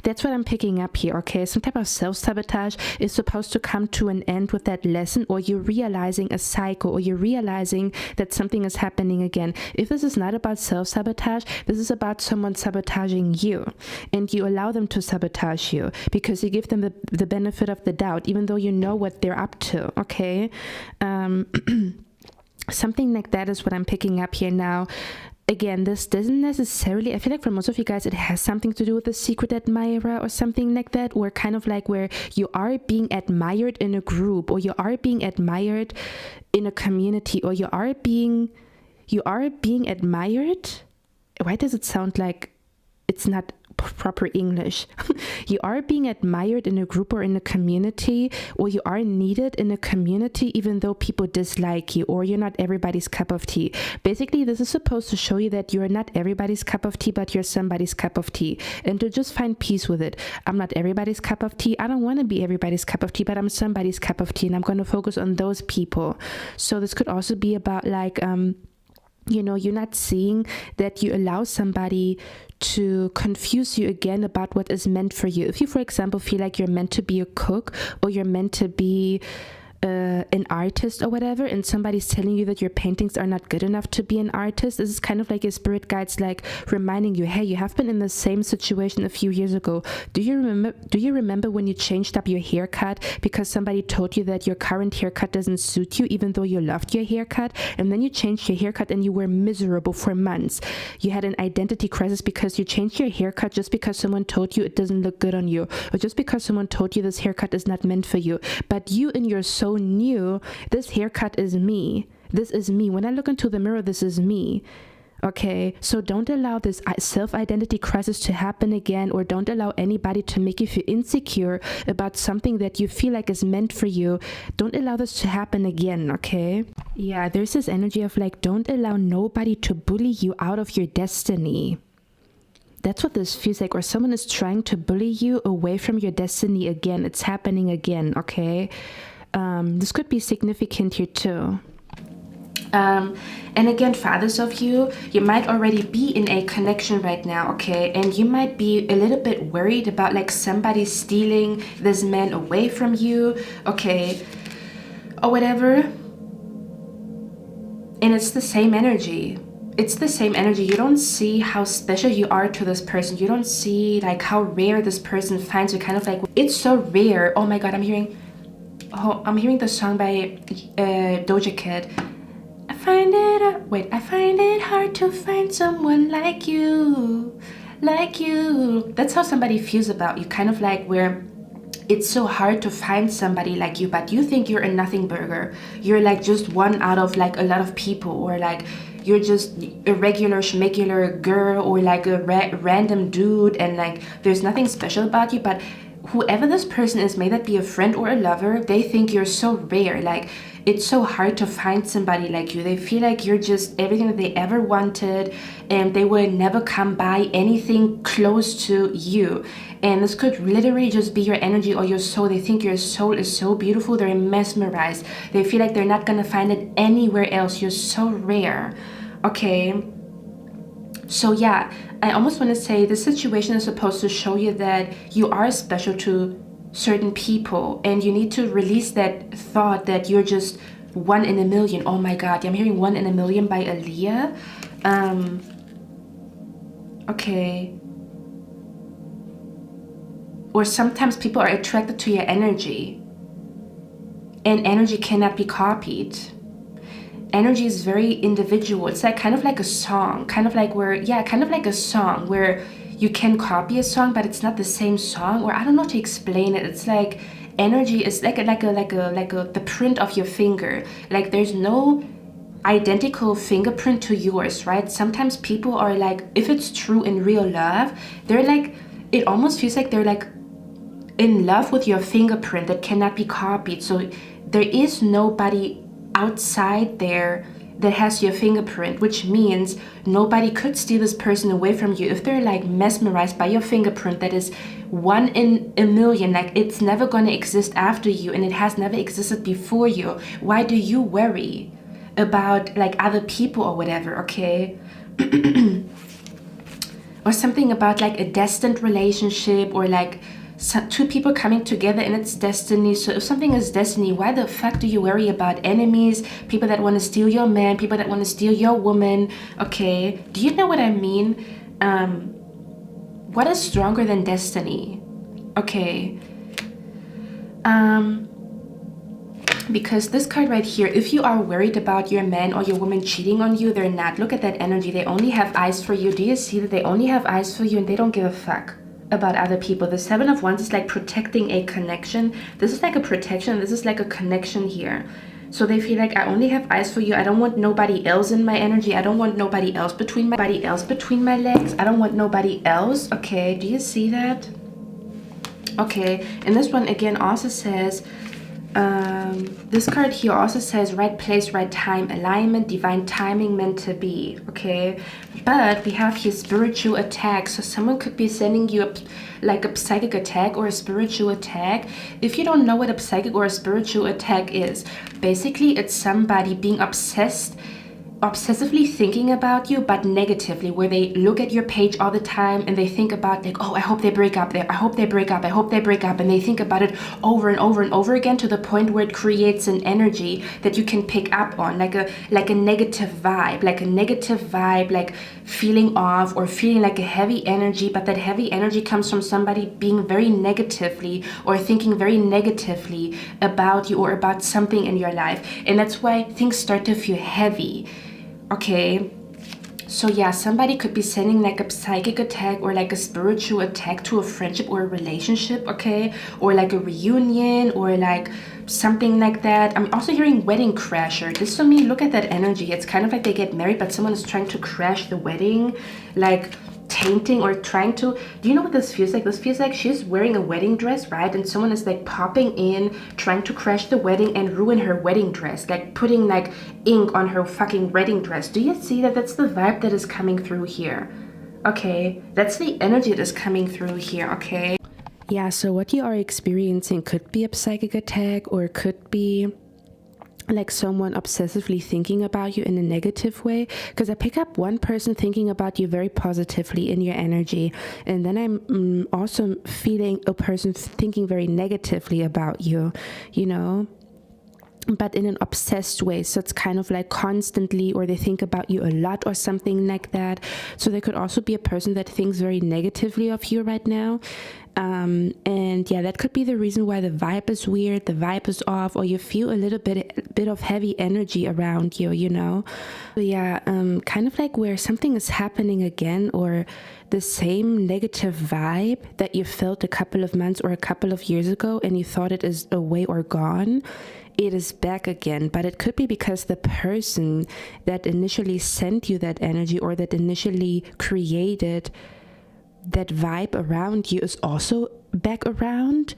A: That's what I'm picking up here, okay? Some type of self-sabotage is supposed to come to an end with that lesson, or you're realizing a cycle, or you're realizing that something is happening again. If this is not about self-sabotage, this is about someone sabotaging you, and you allow them to sabotage you because you give them the benefit of the doubt, even though you know what they're up to, okay? Something like that is what I'm picking up here now. Again, this doesn't necessarily, I feel like for most of you guys, it has something to do with a secret admirer or something like that, or kind of like where you are being admired in a group, or you are being admired in a community, or you are being admired. Why does it sound like it's not proper English? You are being admired in a group or in a community, or you are needed in a community even though people dislike you, or you're not everybody's cup of tea. Basically, this is supposed to show you that you're not everybody's cup of tea, but you're somebody's cup of tea, and to just find peace with it. I'm not everybody's cup of tea. I don't want to be everybody's cup of tea, but I'm somebody's cup of tea, and I'm going to focus on those people. So this could also be about like you're not seeing that you allow somebody to confuse you again about what is meant for you. If you, for example, feel like you're meant to be a cook, or you're meant to be an artist or whatever, and somebody's telling you that your paintings are not good enough to be an artist, this is kind of like your spirit guides like reminding you, hey, you have been in the same situation a few years ago. Do you remember when you changed up your haircut because somebody told you that your current haircut doesn't suit you, even though you loved your haircut? And then you changed your haircut and you were miserable for months. You had an identity crisis because you changed your haircut just because someone told you it doesn't look good on you, or just because someone told you this haircut is not meant for you. But you in your soul knew, this haircut is me. This is me. When I look into the mirror, this is me. Okay, so don't allow this self-identity crisis to happen again, or don't allow anybody to make you feel insecure about something that you feel like is meant for you. Don't allow this to happen again, okay? Yeah, there's this energy of like, don't allow nobody to bully you out of your destiny. That's what this feels like, or someone is trying to bully you away from your destiny again. It's happening again, okay? This could be significant here too. And again, for others of you, you might already be in a connection right now, okay? And you might be a little bit worried about like somebody stealing this man away from you, okay? Or whatever. And it's the same energy. it's the same energy. You don't see how special you are to this person. You don't see like how rare this person finds you. Kind of like, it's so rare. Oh my god, I'm hearing the song by Doja Cat. I find it hard to find someone like you. That's how somebody feels about you. Kind of like where it's so hard to find somebody like you, but you think you're a nothing burger. You're like just one out of like a lot of people, or like you're just a regular schmegular girl, or like a random dude, and like there's nothing special about you. But whoever this person is, may that be a friend or a lover, they think you're so rare. Like it's so hard to find somebody like you. They feel like you're just everything that they ever wanted, and they will never come by anything close to you. And this could literally just be your energy or your soul. They think your soul is so beautiful. They're mesmerized. They feel like they're not gonna find it anywhere else. You're so rare. Okay. So yeah, I almost want to say this situation is supposed to show you that you are special to certain people, and you need to release that thought that you're just one in a million. Oh my god, I'm hearing One in a Million by Aaliyah. Okay. Or sometimes people are attracted to your energy, and energy cannot be copied. Energy is very individual. It's like kind of like a song, kind of like a song where you can copy a song, but it's not the same song. Or I don't know how to explain it. It's like energy is like the print of your finger. Like there's no identical fingerprint to yours, right? Sometimes people are like, if it's true in real love, they're like, it almost feels like they're like in love with your fingerprint that cannot be copied. So there is nobody outside there that has your fingerprint, which means nobody could steal this person away from you. If they're like mesmerized by your fingerprint that is one in a million, like it's never going to exist after you, and it has never existed before you, why do you worry about like other people or whatever? Okay. Or something about like a destined relationship, or like two people coming together and it's destiny. So if something is destiny, why the fuck do you worry about enemies, people that want to steal your man, people that want to steal your woman? Okay, do you know what I mean? What is stronger than destiny? Okay. Because this card right here, if you are worried about your man or your woman cheating on you, they're not. Look at that energy. They only have eyes for you. Do you see that they only have eyes for you, and they don't give a fuck about other people? The Seven of Wands is like protecting a connection. This is like a protection. This is like a connection here. So they feel like, I only have eyes for you. I don't want nobody else in my energy. I don't want nobody else between my legs. I don't want nobody else. Okay, do you see that? Okay, and this one again also says, this card here also says right place, right time, alignment, divine timing, meant to be. Okay, but we have here spiritual attack. So someone could be sending you like a psychic attack or a spiritual attack. If you don't know what a psychic or a spiritual attack is, basically it's somebody being obsessively thinking about you, but negatively, where they look at your page all the time and they think about like, oh, I hope they break up, I hope they break up, I hope they break up, and they think about it over and over and over again, to the point where it creates an energy that you can pick up on, like a negative vibe, like feeling off or feeling like a heavy energy. But that heavy energy comes from somebody being very negatively or thinking very negatively about you or about something in your life, and that's why things start to feel heavy. Okay, so yeah, somebody could be sending like a psychic attack or like a spiritual attack to a friendship or a relationship, okay, or like a reunion or like something like that. I'm also hearing wedding crasher. This to me, look at that energy. It's kind of like they get married, but someone is trying to crash the wedding, like tainting or trying to. Do you know what this feels like? This feels like she's wearing a wedding dress, right? And someone is like popping in, trying to crash the wedding and ruin her wedding dress, like putting like ink on her fucking wedding dress. Do you see that? That's the vibe that is coming through here. Okay, that's the energy that is coming through here. Okay, yeah, so what you are experiencing could be a psychic attack, or could be like someone obsessively thinking about you in a negative way, because I pick up one person thinking about you very positively in your energy, and then I'm also feeling a person thinking very negatively about you, you know. but in an obsessed way. So it's kind of like constantly, or they think about you a lot or something like that. So there could also be a person that thinks very negatively of you right now. And yeah, that could be the reason why the vibe is weird, the vibe is off, or you feel a little bit of heavy energy around you, you know? So yeah, kind of like where something is happening again, or the same negative vibe that you felt a couple of months or a couple of years ago and you thought it is away or gone, it is back again. But it could be because the person that initially sent you that energy, or that initially created that vibe around you, is also back around,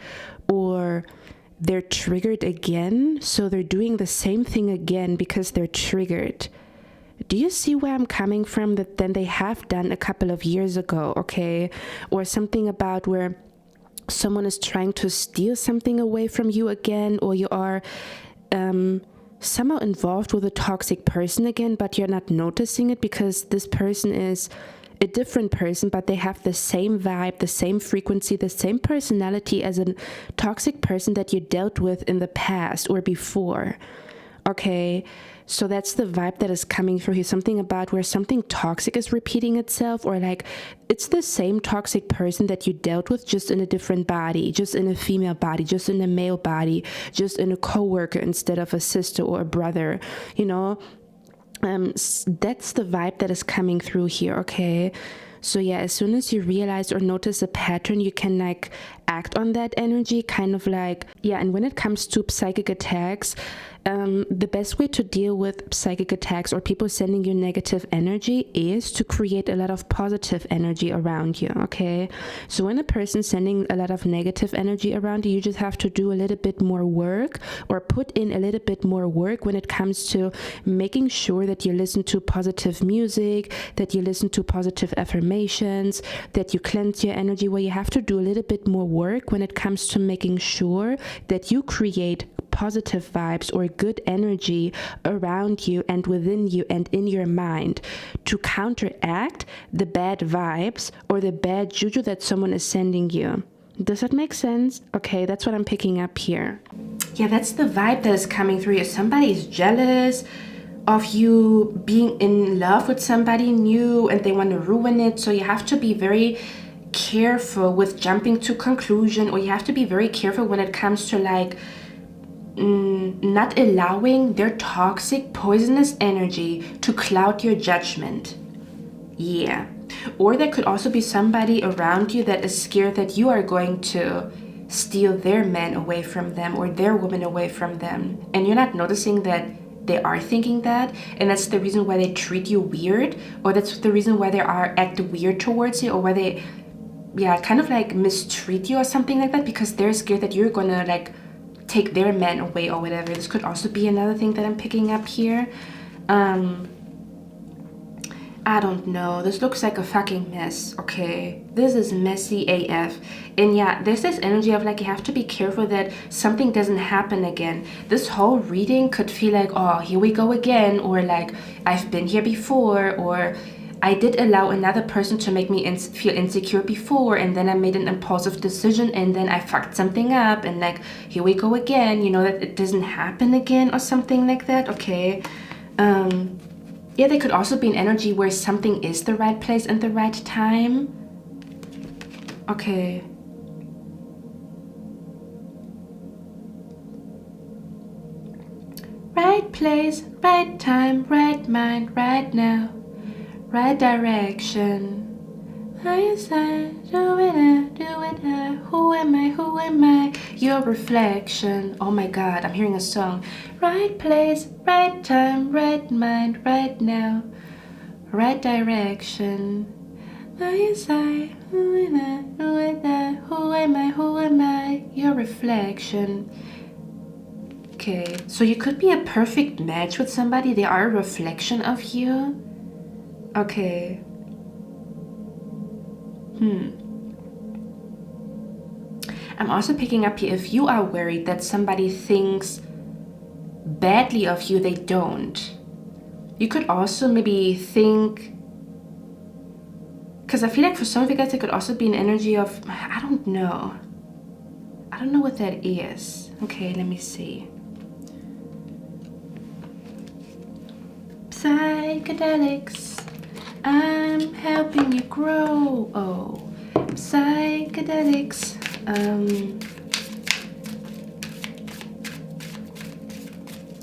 A: or they're triggered again. So they're doing the same thing again because they're triggered. Do you see where I'm coming from? That then they have done a couple of years ago, okay? Or something about where someone is trying to steal something away from you again, or you are somehow involved with a toxic person again, but you're not noticing it because this person is a different person, but they have the same vibe, the same frequency, the same personality as a toxic person that you dealt with in the past or before. Okay, so that's the vibe that is coming through here. Something about where something toxic is repeating itself, or like it's the same toxic person that you dealt with, just in a different body, just in a female body, just in a male body, just in a coworker instead of a sister or a brother, you know? That's the vibe that is coming through here, okay? So yeah, as soon as you realize or notice a pattern, you can like act on that energy, kind of like, yeah. And when it comes to psychic attacks, the best way to deal with psychic attacks or people sending you negative energy is to create a lot of positive energy around you, okay? So when a person's sending a lot of negative energy around you, you just have to do a little bit more work, or put in a little bit more work when it comes to making sure that you listen to positive music, that you listen to positive affirmations, that you cleanse your energy, where you have to do a little bit more work when it comes to making sure that you create positive vibes or good energy around you and within you and in your mind to counteract the bad vibes or the bad juju that someone is sending you. Does that make sense? Okay, that's what I'm picking up here. Yeah, that's the vibe that is coming through you. Somebody is jealous of you being in love with somebody new and they want to ruin it. So you have to be very careful with jumping to conclusion, or you have to be very careful when it comes to like not allowing their toxic, poisonous energy to cloud your judgment. Yeah. Or there could also be somebody around you that is scared that you are going to steal their man away from them or their woman away from them. And you're not noticing that they are thinking that, and that's the reason why they treat you weird, or that's the reason why they are acting weird towards you, or why they, yeah, kind of like mistreat you or something like that, because they're scared that you're gonna like take their man away or whatever. This could also be another thing that I'm picking up here. I don't know. This looks like a fucking mess, okay? This is messy AF. And yeah, there's this energy of like, you have to be careful that something doesn't happen again. This whole reading could feel like, oh, here we go again, or like, I've been here before, or I did allow another person to make me feel insecure before, and then I made an impulsive decision, and then I fucked something up, and like, here we go again, you know, that it doesn't happen again or something like that, okay? Yeah, there could also be an energy where something is the right place and the right time. Okay. Right place, right time, right mind, right now. Right direction. I said, do it, who am I? Your reflection. Oh my God, I'm hearing a song. Right place, right time, right mind, right now. Right direction. I said, who am I? Your reflection. Okay, so you could be a perfect match with somebody. They are a reflection of you. Okay. I'm also picking up here, if you are worried that somebody thinks badly of you, they don't. You could also maybe think, because I feel like for some of you guys, it could also be an energy of, I don't know what that is. Okay, let me see. psychedelics, I'm helping you grow. Oh, psychedelics.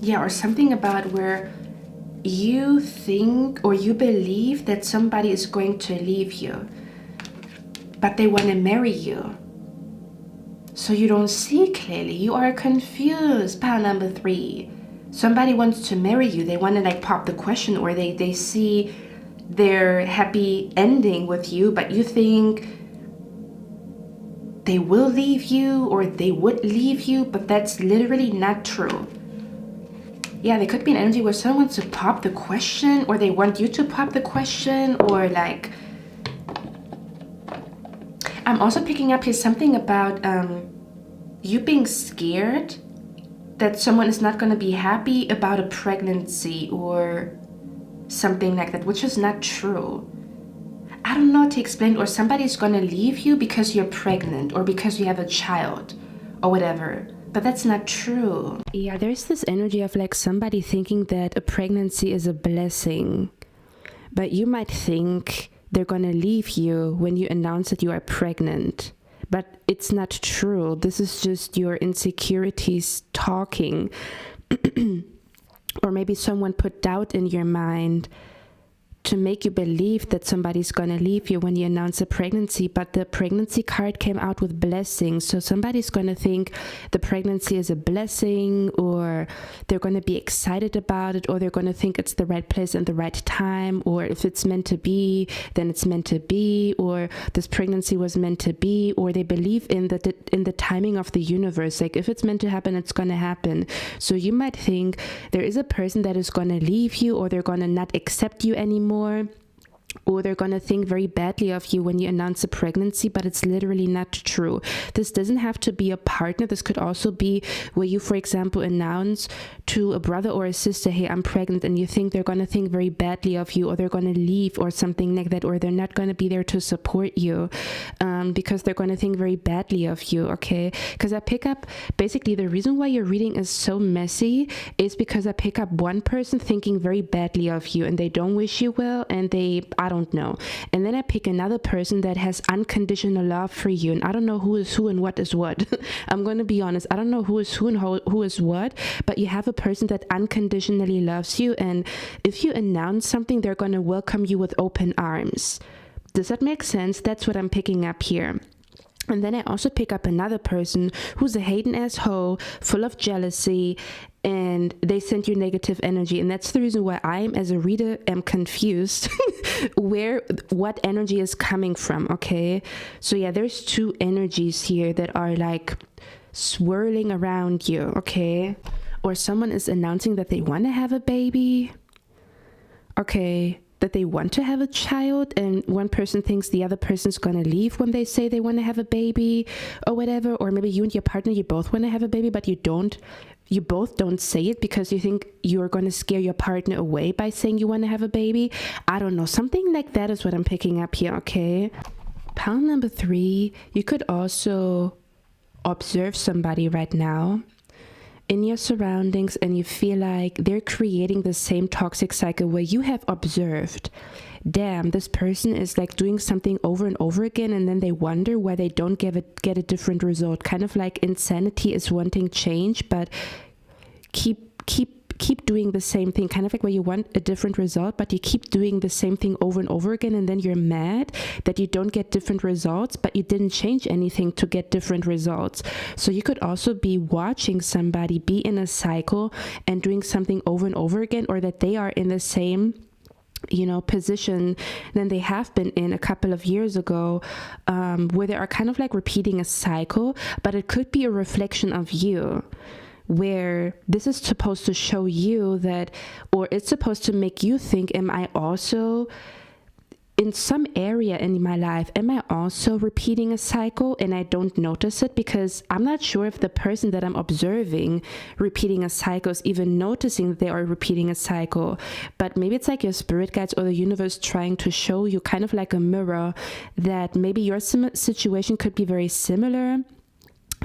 A: Yeah, or something about where you think or you believe that somebody is going to leave you, but they want to marry you. So you don't see clearly. You are confused. Pile number 3. Somebody wants to marry you. They want to like pop the question, or they see their happy ending with you, but you think they will leave you or they would leave you, but that's literally not true. Yeah, there could be an energy where someone wants to pop the question, or they want you to pop the question, or like... I'm also picking up here something about you being scared that someone is not going to be happy about a pregnancy or something like that, which is not true. I don't know how to explain, or somebody's going to leave you because you're pregnant or because you have a child or whatever. But that's not true. Yeah, there's this energy of like somebody thinking that a pregnancy is a blessing. But you might think they're going to leave you when you announce that you are pregnant. But it's not true. This is just your insecurities talking. Or maybe someone put doubt in your mind to make you believe that somebody's going to leave you when you announce a pregnancy, but the pregnancy card came out with blessings. So somebody's going to think the pregnancy is a blessing, or they're going to be excited about it, or they're going to think it's the right place and the right time, or if it's meant to be, then it's meant to be, or this pregnancy was meant to be, or they believe in the timing of the universe. Like if it's meant to happen, it's going to happen. So you might think there is a person that is going to leave you, or they're going to not accept you anymore, or they're going to think very badly of you when you announce a pregnancy, but it's literally not true. This doesn't have to be a partner. This could also be where you, for example, announce to a brother or a sister, hey, I'm pregnant, and you think they're going to think very badly of you, or they're going to leave or something like that, or they're not going to be there to support you because they're going to think very badly of you, okay? Because I pick up, basically the reason why your reading is so messy is because I pick up one person thinking very badly of you, and they don't wish you well, and I don't know. And then I pick another person that has unconditional love for you, and I don't know who is who and what is what. I'm going to be honest. I don't know who is who and who is what, but you have a person that unconditionally loves you, and if you announce something, they're going to welcome you with open arms. Does that make sense? That's what I'm picking up here. And then I also pick up another person who's a hating asshole, full of jealousy, and they send you negative energy. And that's the reason why I, as a reader, am confused what energy is coming from, okay? So yeah, there's 2 energies here that are like swirling around you, okay? Or someone is announcing that they want to have a baby, okay? That they want to have a child, and one person thinks the other person's going to leave when they say they want to have a baby or whatever. Or maybe you and your partner, you both want to have a baby, but you both don't say it because you think you're going to scare your partner away by saying you want to have a baby. I don't know. Something like that is what I'm picking up here, okay? Pile number 3, you could also observe somebody right now in your surroundings, and you feel like they're creating the same toxic cycle where you have observed, damn, this person is like doing something over and over again, and then they wonder why they don't get a different result. Kind of like insanity is wanting change, but keep doing the same thing, kind of like where you want a different result, but you keep doing the same thing over and over again, and then you're mad that you don't get different results, but you didn't change anything to get different results. So you could also be watching somebody be in a cycle and doing something over and over again, or that they are in the same position than they have been in a couple of years ago, where they are kind of like repeating a cycle, but it could be a reflection of you, where this is supposed to show you that, or it's supposed to make you think, am I also in some area in my life, am I also repeating a cycle and I don't notice it? Because I'm not sure if the person that I'm observing repeating a cycle is even noticing that they are repeating a cycle. But maybe it's like your spirit guides or the universe trying to show you, kind of like a mirror, that maybe your situation could be very similar.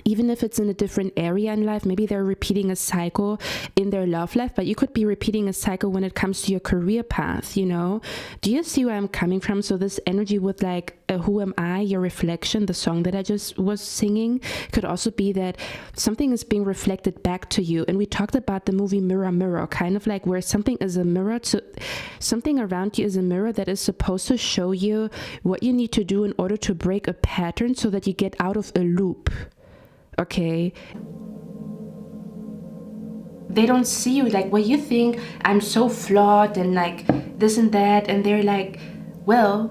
A: even if it's in a different area in life. Maybe they're repeating a cycle in their love life, but you could be repeating a cycle when it comes to your career path, you know? Do you see where I'm coming from? So this energy with like, who am I, your reflection, the song that I just was singing, could also be that something is being reflected back to you. And we talked about the movie Mirror, Mirror, kind of like where something is a mirror to something around you is a mirror that is supposed to show you what you need to do in order to break a pattern so that you get out of a loop. Okay, they don't see you like, well, you think I'm so flawed and like this and that, and they're like, well,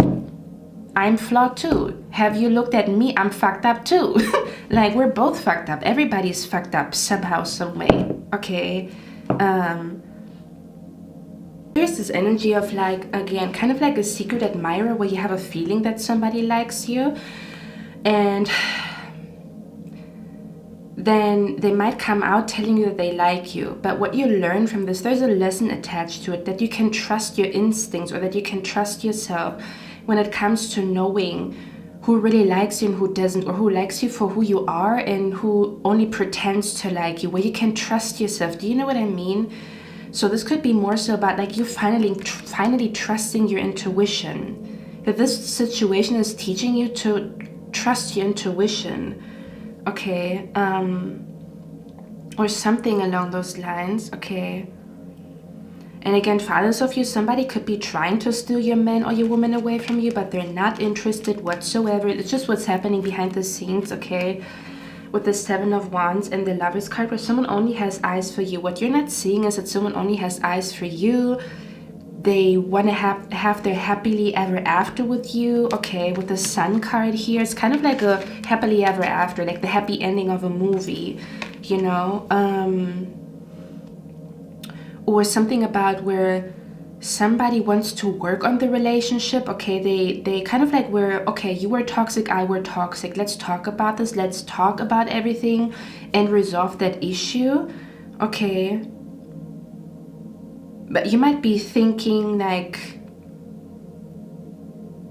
A: I'm flawed too. Have you looked at me? I'm fucked up too. Like, we're both fucked up. Everybody's fucked up somehow, some way. Okay. There's this energy of like, again, kind of like a secret admirer where you have a feeling that somebody likes you, and then they might come out telling you that they like you. But what you learn from this, there's a lesson attached to it, that you can trust your instincts, or that you can trust yourself when it comes to knowing who really likes you and who doesn't, or who likes you for who you are and who only pretends to like you, where you can trust yourself. Do you know what I mean? So this could be more so about like you finally trusting your intuition, that this situation is teaching you to trust your intuition. Okay, or something along those lines. Okay. And again, for others of you, somebody could be trying to steal your man or your woman away from you, but they're not interested whatsoever. It's just what's happening behind the scenes, okay? With the Seven of Wands and the Lovers card, where someone only has eyes for you. What you're not seeing is that someone only has eyes for you. They want to have their happily ever after with you. Okay, with the Sun card here, it's kind of like a happily ever after, like the happy ending of a movie, you know? Or something about where somebody wants to work on the relationship. Okay, they kind of like where, okay, you were toxic, I were toxic. Let's talk about this. Let's talk about everything and resolve that issue. Okay. But you might be thinking like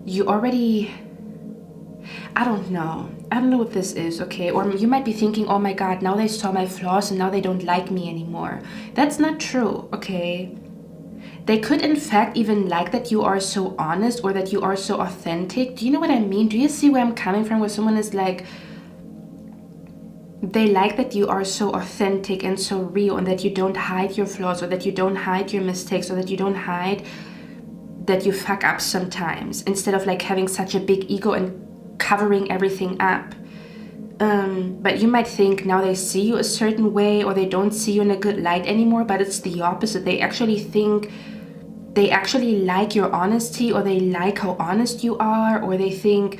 A: you already, I don't know what this is, okay? Or you might be thinking, oh my God, now they saw my flaws and now they don't like me anymore. That's not true, okay? They could in fact even like that you are so honest or that you are so authentic. Do you know what I mean? Do you see where I'm coming from? Where someone is like, they like that you are so authentic and so real, and that you don't hide your flaws, or that you don't hide your mistakes, or that you don't hide that you fuck up sometimes, instead of like having such a big ego and covering everything up. But you might think now they see you a certain way, or they don't see you in a good light anymore, but it's the opposite. They actually think, they actually like your honesty, or they like how honest you are, or they think,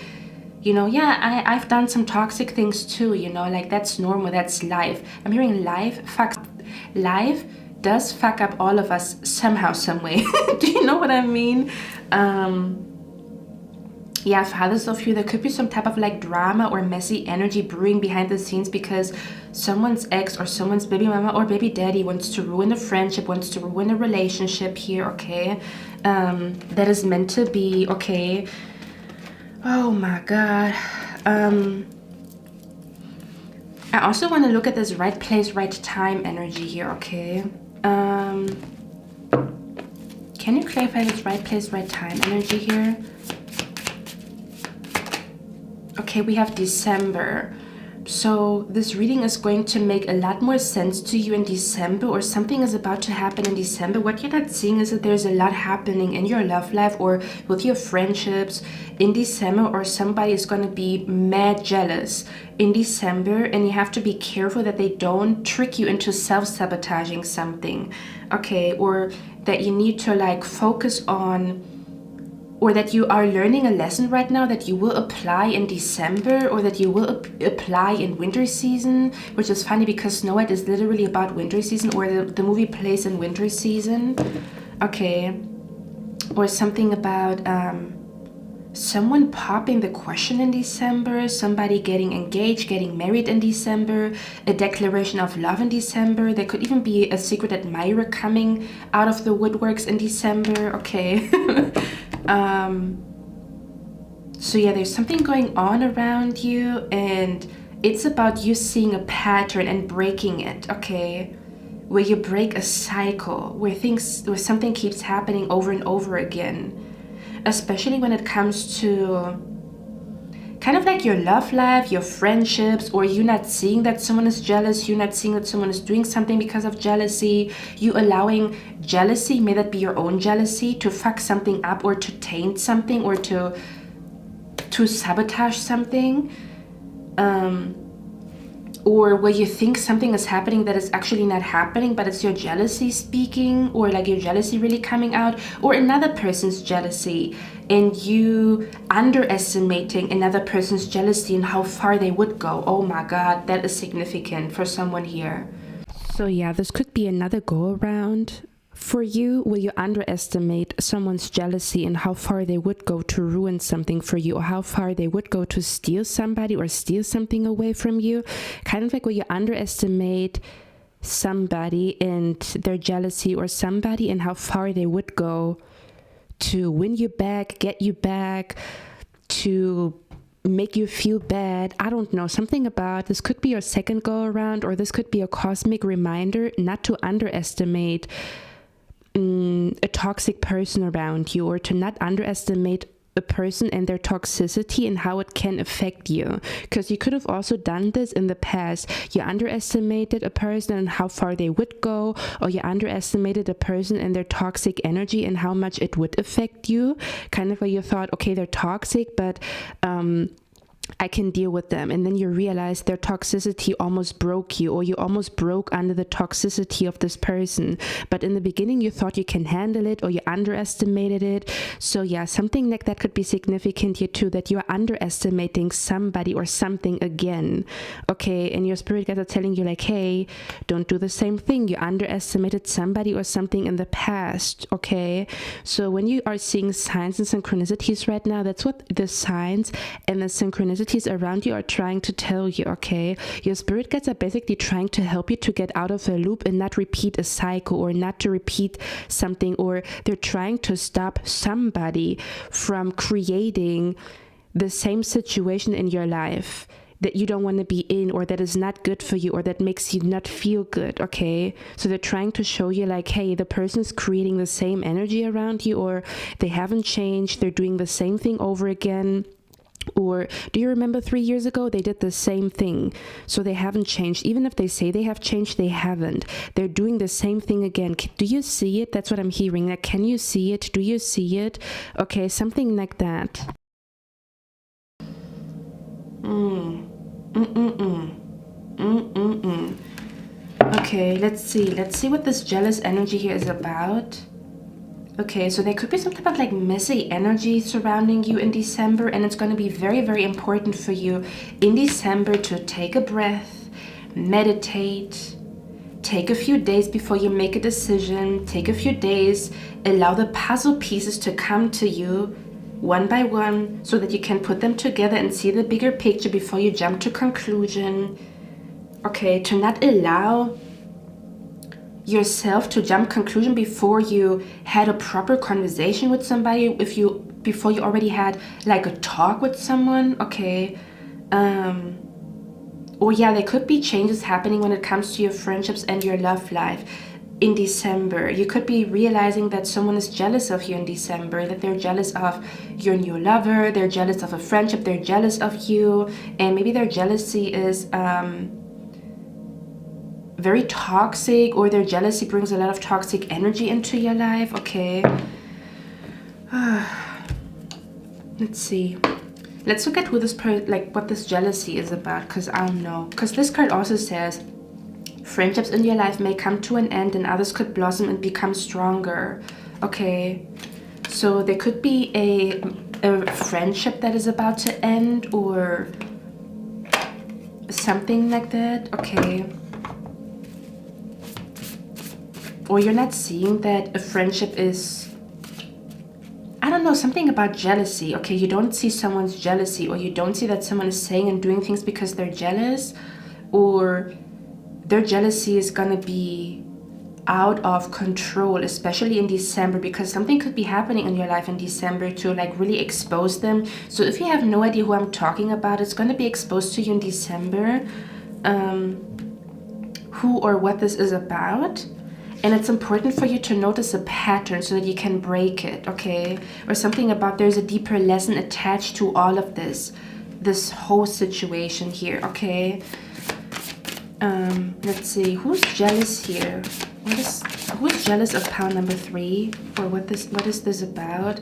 A: you know, yeah, I've done some toxic things too, you know, like that's normal, that's life. I'm hearing life does fuck up all of us somehow, some way. Do you know what I mean? Yeah, for others of you, there could be some type of like drama or messy energy brewing behind the scenes because someone's ex or someone's baby mama or baby daddy wants to ruin a friendship, wants to ruin a relationship here, okay? That is meant to be, okay? Oh my God. I also want to look at this right place, right time energy here, okay? Can you clarify this right place, right time energy here? Okay, we have December. So this reading is going to make a lot more sense to you in December, or something is about to happen in December. What you're not seeing is that there's a lot happening in your love life or with your friendships in December, or somebody is going to be mad jealous in December, and you have to be careful that they don't trick you into self-sabotaging something, okay? Or that you need to like focus on, or that you are learning a lesson right now that you will apply in December, or that you will apply in winter season, which is funny because Snow White is literally about winter season, or the movie plays in winter season, okay? Or something about someone popping the question in December, somebody getting engaged, getting married in December, a declaration of love in December. There could even be a secret admirer coming out of the woodworks in December, okay? So yeah, there's something going on around you, and It's about you seeing a pattern and breaking it, okay? Where you break a cycle, where something keeps happening over and over again. Especially when it comes to kind of like your love life, your friendships, or you not seeing that someone is jealous, you not seeing that someone is doing something because of jealousy, you allowing jealousy, may that be your own jealousy, to fuck something up or to taint something or to sabotage something. Or where you think something is happening that is actually not happening, but it's your jealousy speaking, or like your jealousy really coming out, or another person's jealousy, and you underestimating another person's jealousy and how far they would go. Oh my God, that is significant for someone here. So yeah, this could be another go around for you, where you underestimate someone's jealousy and how far they would go to ruin something for you, or how far they would go to steal somebody or steal something away from you. Kind of like where you underestimate somebody and their jealousy, or somebody and how far they would go to win you back, get you back, to make you feel bad. I don't know, something about this could be your second go around, or this could be a cosmic reminder not to underestimate a toxic person around you, or to not underestimate a person and their toxicity and how it can affect you. Because you could have also done this in the past. You underestimated a person and how far they would go, or you underestimated a person and their toxic energy and how much it would affect you. Kind of where you thought, okay, they're toxic, but I can deal with them. And then you realize their toxicity almost broke you, or you almost broke under the toxicity of this person. But in the beginning, you thought you can handle it, or you underestimated it. So yeah, something like that could be significant here too, that you're underestimating somebody or something again. Okay, and your spirit guides are telling you like, hey, don't do the same thing. You underestimated somebody or something in the past. Okay, so when you are seeing signs and synchronicities right now, that's what the signs and the synchronicities around you are trying to tell you. Okay, your spirit guides are basically trying to help you to get out of a loop and not repeat a cycle, or not to repeat something, or they're trying to stop somebody from creating the same situation in your life that you don't want to be in, or that is not good for you, or that makes you not feel good. Okay, so they're trying to show you like, hey, the person's creating the same energy around you, or they haven't changed, they're doing the same thing over again. Or do you remember 3 years ago they did the same thing? So they haven't changed. Even if they say they have changed, they haven't. They're doing the same thing again. Do you see it? That's what I'm hearing. Like, can you see it? Do you see it? Okay, something like that. Okay, let's see what this jealous energy here is about. Okay, so there could be some type of like messy energy surrounding you in December, and it's going to be very, very important for you in December to take a breath, meditate, take a few days before you make a decision, take a few days, allow the puzzle pieces to come to you one by one so that you can put them together and see the bigger picture before you jump to conclusion. Okay, to not allow yourself to jump conclusion before you had a proper conversation with somebody, before you already had like a talk with someone. Okay, or yeah, there could be changes happening when it comes to your friendships and your love life in December. You could be realizing that someone is jealous of you in December, that they're jealous of your new lover, they're jealous of a friendship, they're jealous of you, and maybe their jealousy is very toxic, or their jealousy brings a lot of toxic energy into your life. Okay, let's see. Let's look at who this what this jealousy is about, because I don't know. Because this card also says friendships in your life may come to an end and others could blossom and become stronger. Okay, so there could be a friendship that is about to end, or something like that. Okay, or you're not seeing that a friendship is, I don't know, something about jealousy. Okay, you don't see someone's jealousy, or you don't see that someone is saying and doing things because they're jealous, or their jealousy is gonna be out of control, especially in December, because something could be happening in your life in December to like really expose them. So if you have no idea who I'm talking about, it's going to be exposed to you in December, who or what this is about. And it's important for you to notice a pattern so that you can break it, okay? Or something about there's a deeper lesson attached to all of this whole situation here, okay? Let's see, who's jealous here? Who's jealous of pile number 3? Or what is this about?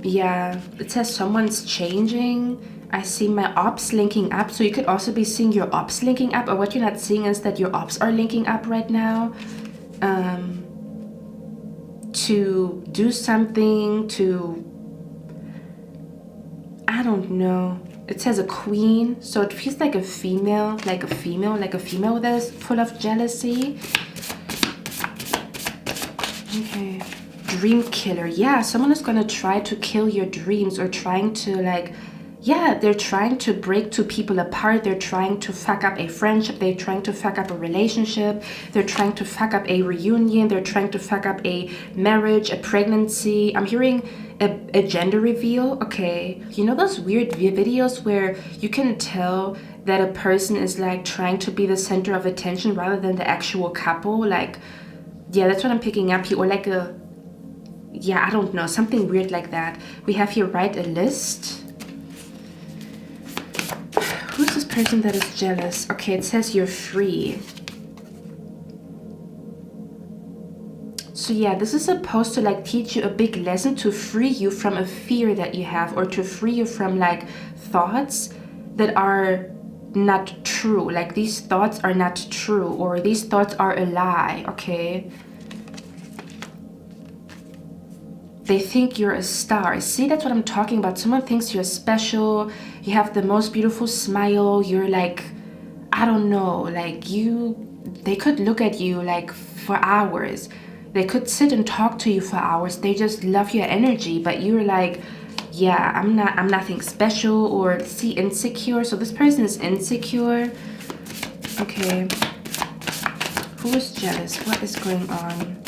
A: Yeah, it says someone's changing. I see my ops linking up. So you could also be seeing your ops linking up, or what you're not seeing is that your ops are linking up right now. To do something, I don't know. It says a queen, so it feels like a female that is full of jealousy. Okay. Dream killer. Yeah, someone is gonna try to kill your dreams, or trying to like, yeah, they're trying to break two people apart. They're trying to fuck up a friendship. They're trying to fuck up a relationship. They're trying to fuck up a reunion. They're trying to fuck up a marriage, a pregnancy. I'm hearing a gender reveal. Okay, you know those weird videos where you can tell that a person is like trying to be the center of attention rather than the actual couple? Like, yeah, that's what I'm picking up here. Or like yeah, I don't know, something weird like that. We have here, write a list. Who's this person that is jealous? Okay, it says you're free. So yeah, this is supposed to like teach you a big lesson, to free you from a fear that you have, or to free you from like thoughts that are not true. Like these thoughts are not true, or these thoughts are a lie, okay? They think you're a star. See, that's what I'm talking about. Someone thinks you're special. You have the most beautiful smile. You're like, I don't know, like they could look at you like for hours. They could sit and talk to you for hours. They just love your energy, but you're like, yeah, I'm nothing special. Or see, insecure. So this person is insecure. Okay. Who is jealous? What is going on?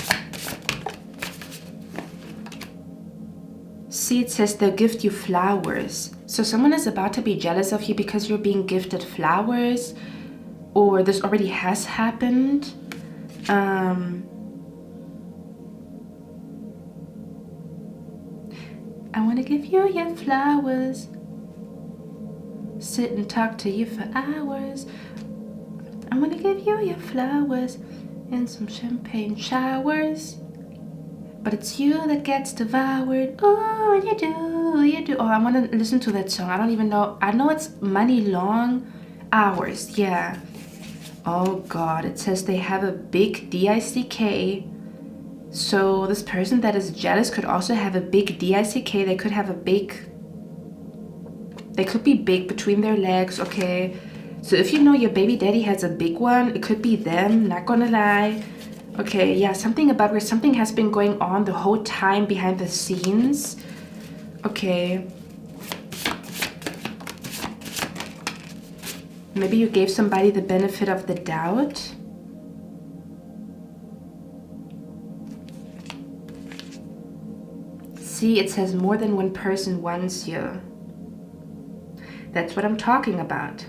A: See, it says they'll gift you flowers. So someone is about to be jealous of you because you're being gifted flowers, or this already has happened. I want to give you your flowers, sit and talk to you for hours. I want to give you your flowers and some champagne showers. But it's you that gets devoured. Oh, you do. Oh, I want to listen to that song. I don't even know. I know it's Money Long Hours. Yeah. Oh, God. It says they have a big DICK. So this person that is jealous could also have a big DICK. They could have a big... They could be big between their legs, okay? So if you know your baby daddy has a big one, it could be them. Not gonna lie. Okay, yeah, something about where something has been going on the whole time behind the scenes. Okay. Maybe you gave somebody the benefit of the doubt. See, it says more than one person wants you. That's what I'm talking about.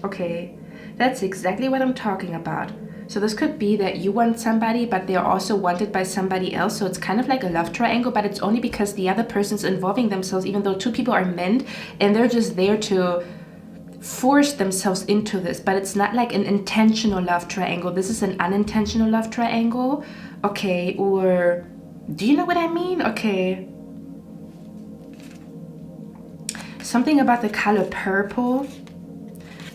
A: Okay, that's exactly what I'm talking about. So this could be that you want somebody, but they're also wanted by somebody else. So it's kind of like a love triangle, but it's only because the other person's involving themselves, even though two people are meant, and they're just there to force themselves into this. But it's not like an intentional love triangle. This is an unintentional love triangle. Okay, or do you know what I mean? Okay. Something about the color purple.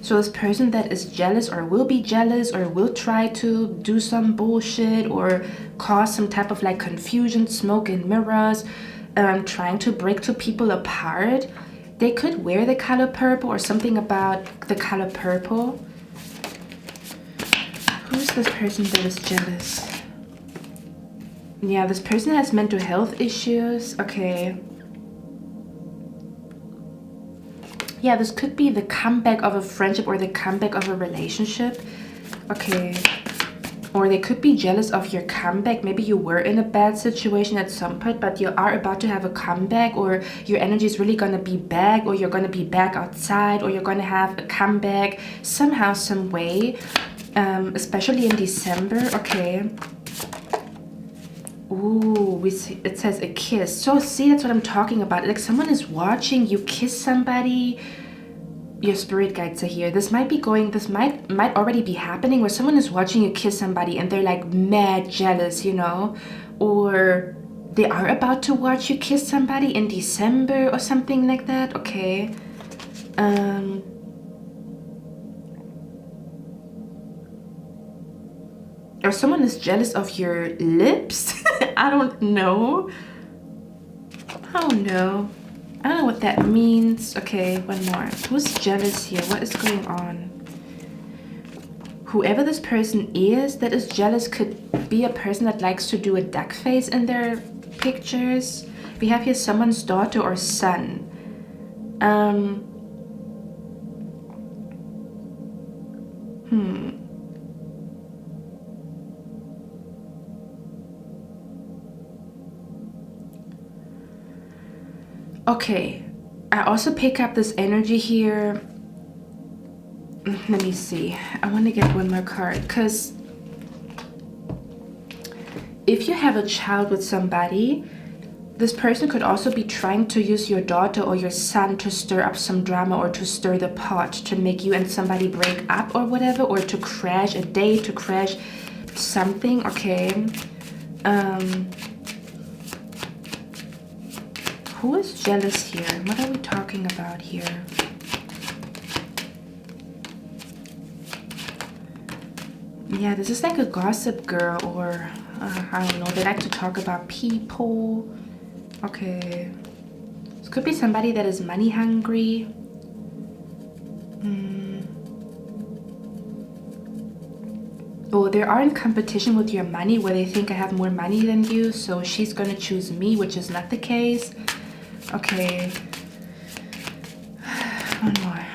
A: So this person that is jealous, or will be jealous, or will try to do some bullshit or cause some type of like confusion, smoke and mirrors, trying to break two people apart. They could wear the color purple, or something about the color purple. Who's this person that is jealous? Yeah, this person has mental health issues. Okay. Yeah, this could be the comeback of a friendship or the comeback of a relationship. Okay. Or they could be jealous of your comeback. Maybe you were in a bad situation at some point, but you are about to have a comeback, or your energy is really going to be back, or you're going to be back outside, or you're going to have a comeback somehow, some way, especially in December. Okay. Ooh, we see, it says a kiss. So see, that's what I'm talking about. Like someone is watching you kiss somebody. Your spirit guides are here. This might already be happening, where someone is watching you kiss somebody and they're like mad jealous, you know, or they are about to watch you kiss somebody in December or something like that. Okay. Or someone is jealous of your lips. I don't know. I don't know what that means. Okay, one more. Who's jealous here? What is going on? Whoever this person is that is jealous could be a person that likes to do a duck face in their pictures. We have here someone's daughter or son. Okay, I also pick up this energy here. Let me see. I want to get one more card, because if you have a child with somebody, this person could also be trying to use your daughter or your son to stir up some drama, or to stir the pot, to make you and somebody break up or whatever, or to crash a date, to crash something. Okay. Who is jealous here? What are we talking about here? Yeah, this is like a gossip girl, or I don't know, they like to talk about people. Okay. This could be somebody that is money hungry. Or they are in competition with your money, where they think I have more money than you, so she's gonna choose me, which is not the case. Okay. One more.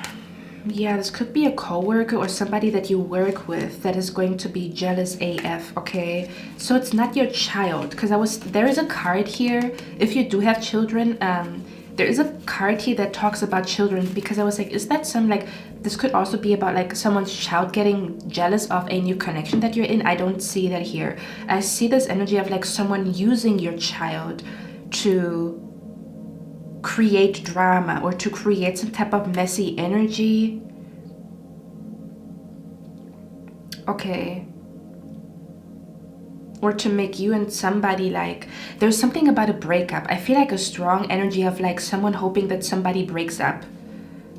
A: Yeah, this could be a coworker or somebody that you work with that is going to be jealous AF. Okay, so it's not your child, because there is a card here. If you do have children, there is a card here that talks about children, because I was like, is that some, like, this could also be about like someone's child getting jealous of a new connection that you're in. I don't see that here. I see this energy of like someone using your child to create drama, or to create some type of messy energy. Okay. Or to make you and somebody, like, there's something about a breakup. I feel like a strong energy of like someone hoping that somebody breaks up.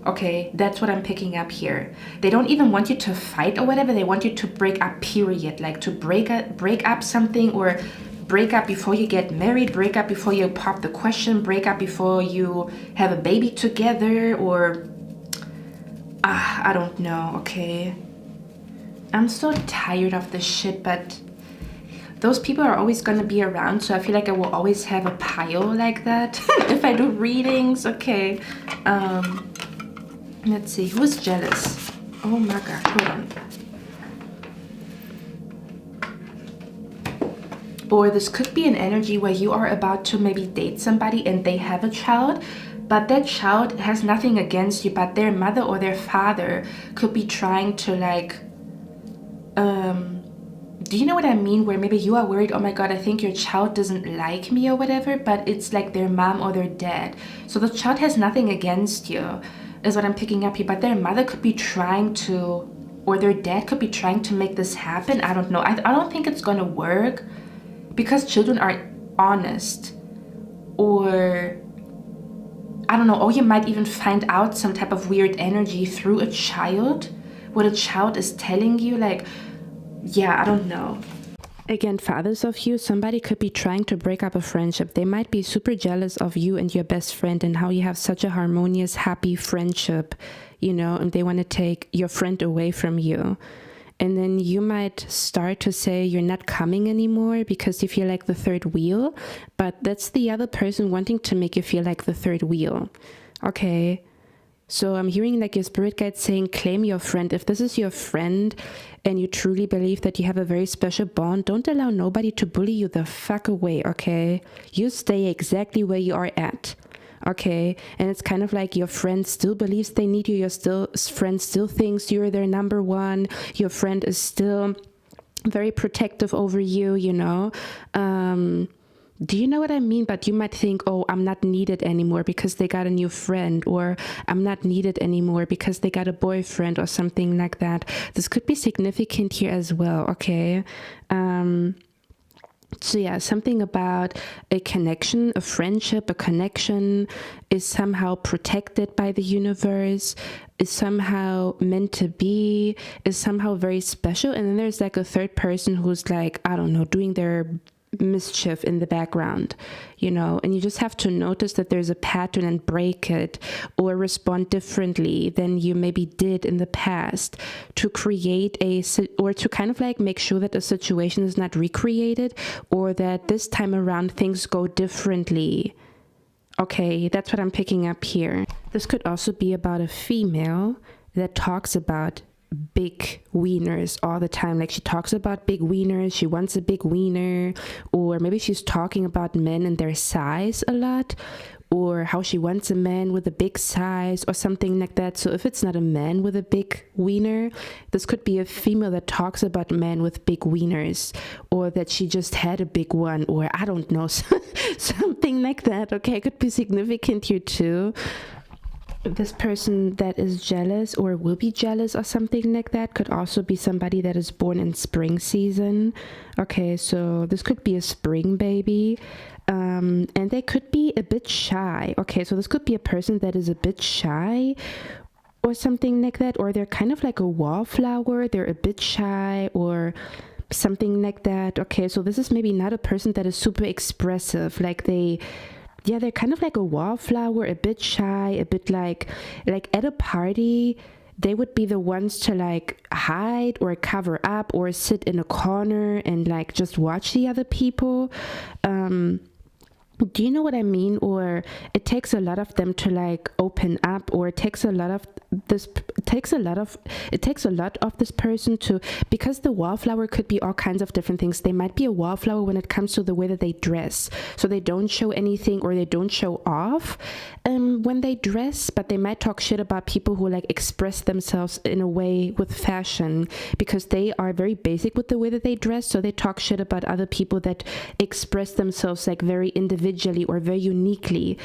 A: Okay, that's what I'm picking up here. They don't even want you to fight or whatever. They want you to break up, period. Like to break up something, or break up before you get married, break up before you pop the question, break up before you have a baby together, or I don't know. Okay, I'm so tired of this shit, but those people are always going to be around, so I feel like I will always have a pile like that if I do readings. Okay, let's see, who's jealous? Oh my god, hold on. Or this could be an energy where you are about to maybe date somebody and they have a child, but that child has nothing against you, but their mother or their father could be trying to like, do you know what I mean? Where maybe you are worried, oh my god, I think your child doesn't like me or whatever, but it's like their mom or their dad. So the child has nothing against you, is what I'm picking up here, but their mother could be trying to, or their dad could be trying to make this happen. I don't know. I don't think it's gonna work, because children are honest, or I don't know, or you might even find out some type of weird energy through a child, what a child is telling you, like, yeah, I don't know. Again, fathers of you, somebody could be trying to break up a friendship. They might be super jealous of you and your best friend and how you have such a harmonious, happy friendship, you know, and they want to take your friend away from you. And then you might start to say you're not coming anymore because you feel like the third wheel, but that's the other person wanting to make you feel like the third wheel. Okay. So I'm hearing like your spirit guide saying, claim your friend. If this is your friend and you truly believe that you have a very special bond, don't allow nobody to bully you the fuck away, okay? You stay exactly where you are at, okay? And it's kind of like your friend still believes they need you. Your friend still thinks you're their number one. Your friend is still very protective over you, you know? Do you know what I mean? But you might think, oh, I'm not needed anymore because they got a new friend, or I'm not needed anymore because they got a boyfriend or something like that. This could be significant here as well, okay? So yeah, something about a connection, a friendship, a connection is somehow protected by the universe, is somehow meant to be, is somehow very special. And then there's like a third person who's like, I don't know, doing their mischief in the background, you know, and you just have to notice that there's a pattern and break it, or respond differently than you maybe did in the past, to create or to kind of like make sure that a situation is not recreated, or that this time around things go differently. Okay, that's what I'm picking up here. This could also be about a female that talks about big wieners all the time. Like she talks about big wieners, she wants a big wiener, or maybe she's talking about men and their size a lot, or how she wants a man with a big size or something like that. So if it's not a man with a big wiener, this could be a female that talks about men with big wieners, or that she just had a big one, or I don't know, something like that. Okay, it could be significant here too. This person that is jealous or will be jealous or something like that could also be somebody that is born in spring season. Okay, so this could be a spring baby. And they could be a bit shy. Okay, so this could be a person that is a bit shy or something like that. Or they're kind of like a wallflower. They're a bit shy or something like that. Okay, so this is maybe not a person that is super expressive. Like they're kind of like a wallflower, a bit shy, a bit like at a party, they would be the ones to like hide or cover up or sit in a corner and like just watch the other people. Do you know what I mean? Or it takes a lot of them to like open up, or it takes a lot of this person to, because the wallflower could be all kinds of different things. They might be a wallflower when it comes to the way that they dress, so they don't show anything or they don't show off when they dress, but they might talk shit about people who like express themselves in a way with fashion, because they are very basic with the way that they dress. So they talk shit about other people that express themselves like very individually or very uniquely.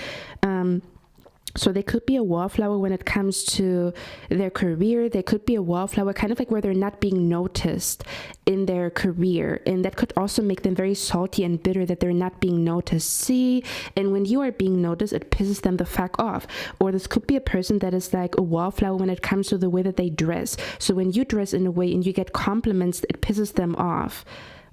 A: So they could be a wallflower when it comes to their career. They could be a wallflower kind of like where they're not being noticed in their career. And that could also make them very salty and bitter that they're not being noticed. See, and when you are being noticed, it pisses them the fuck off. Or this could be a person that is like a wallflower when it comes to the way that they dress. So when you dress in a way and you get compliments, it pisses them off.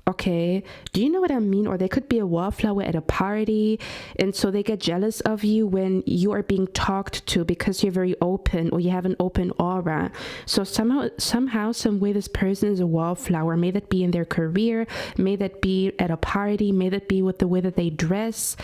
A: Okay, do you know what I mean? Or they could be a wallflower at a party, and so they get jealous of you when you are being talked to because you're very open or you have an open aura. So somehow, some way, this person is a wallflower. May that be in their career, may that be at a party, may that be with the way that they dress.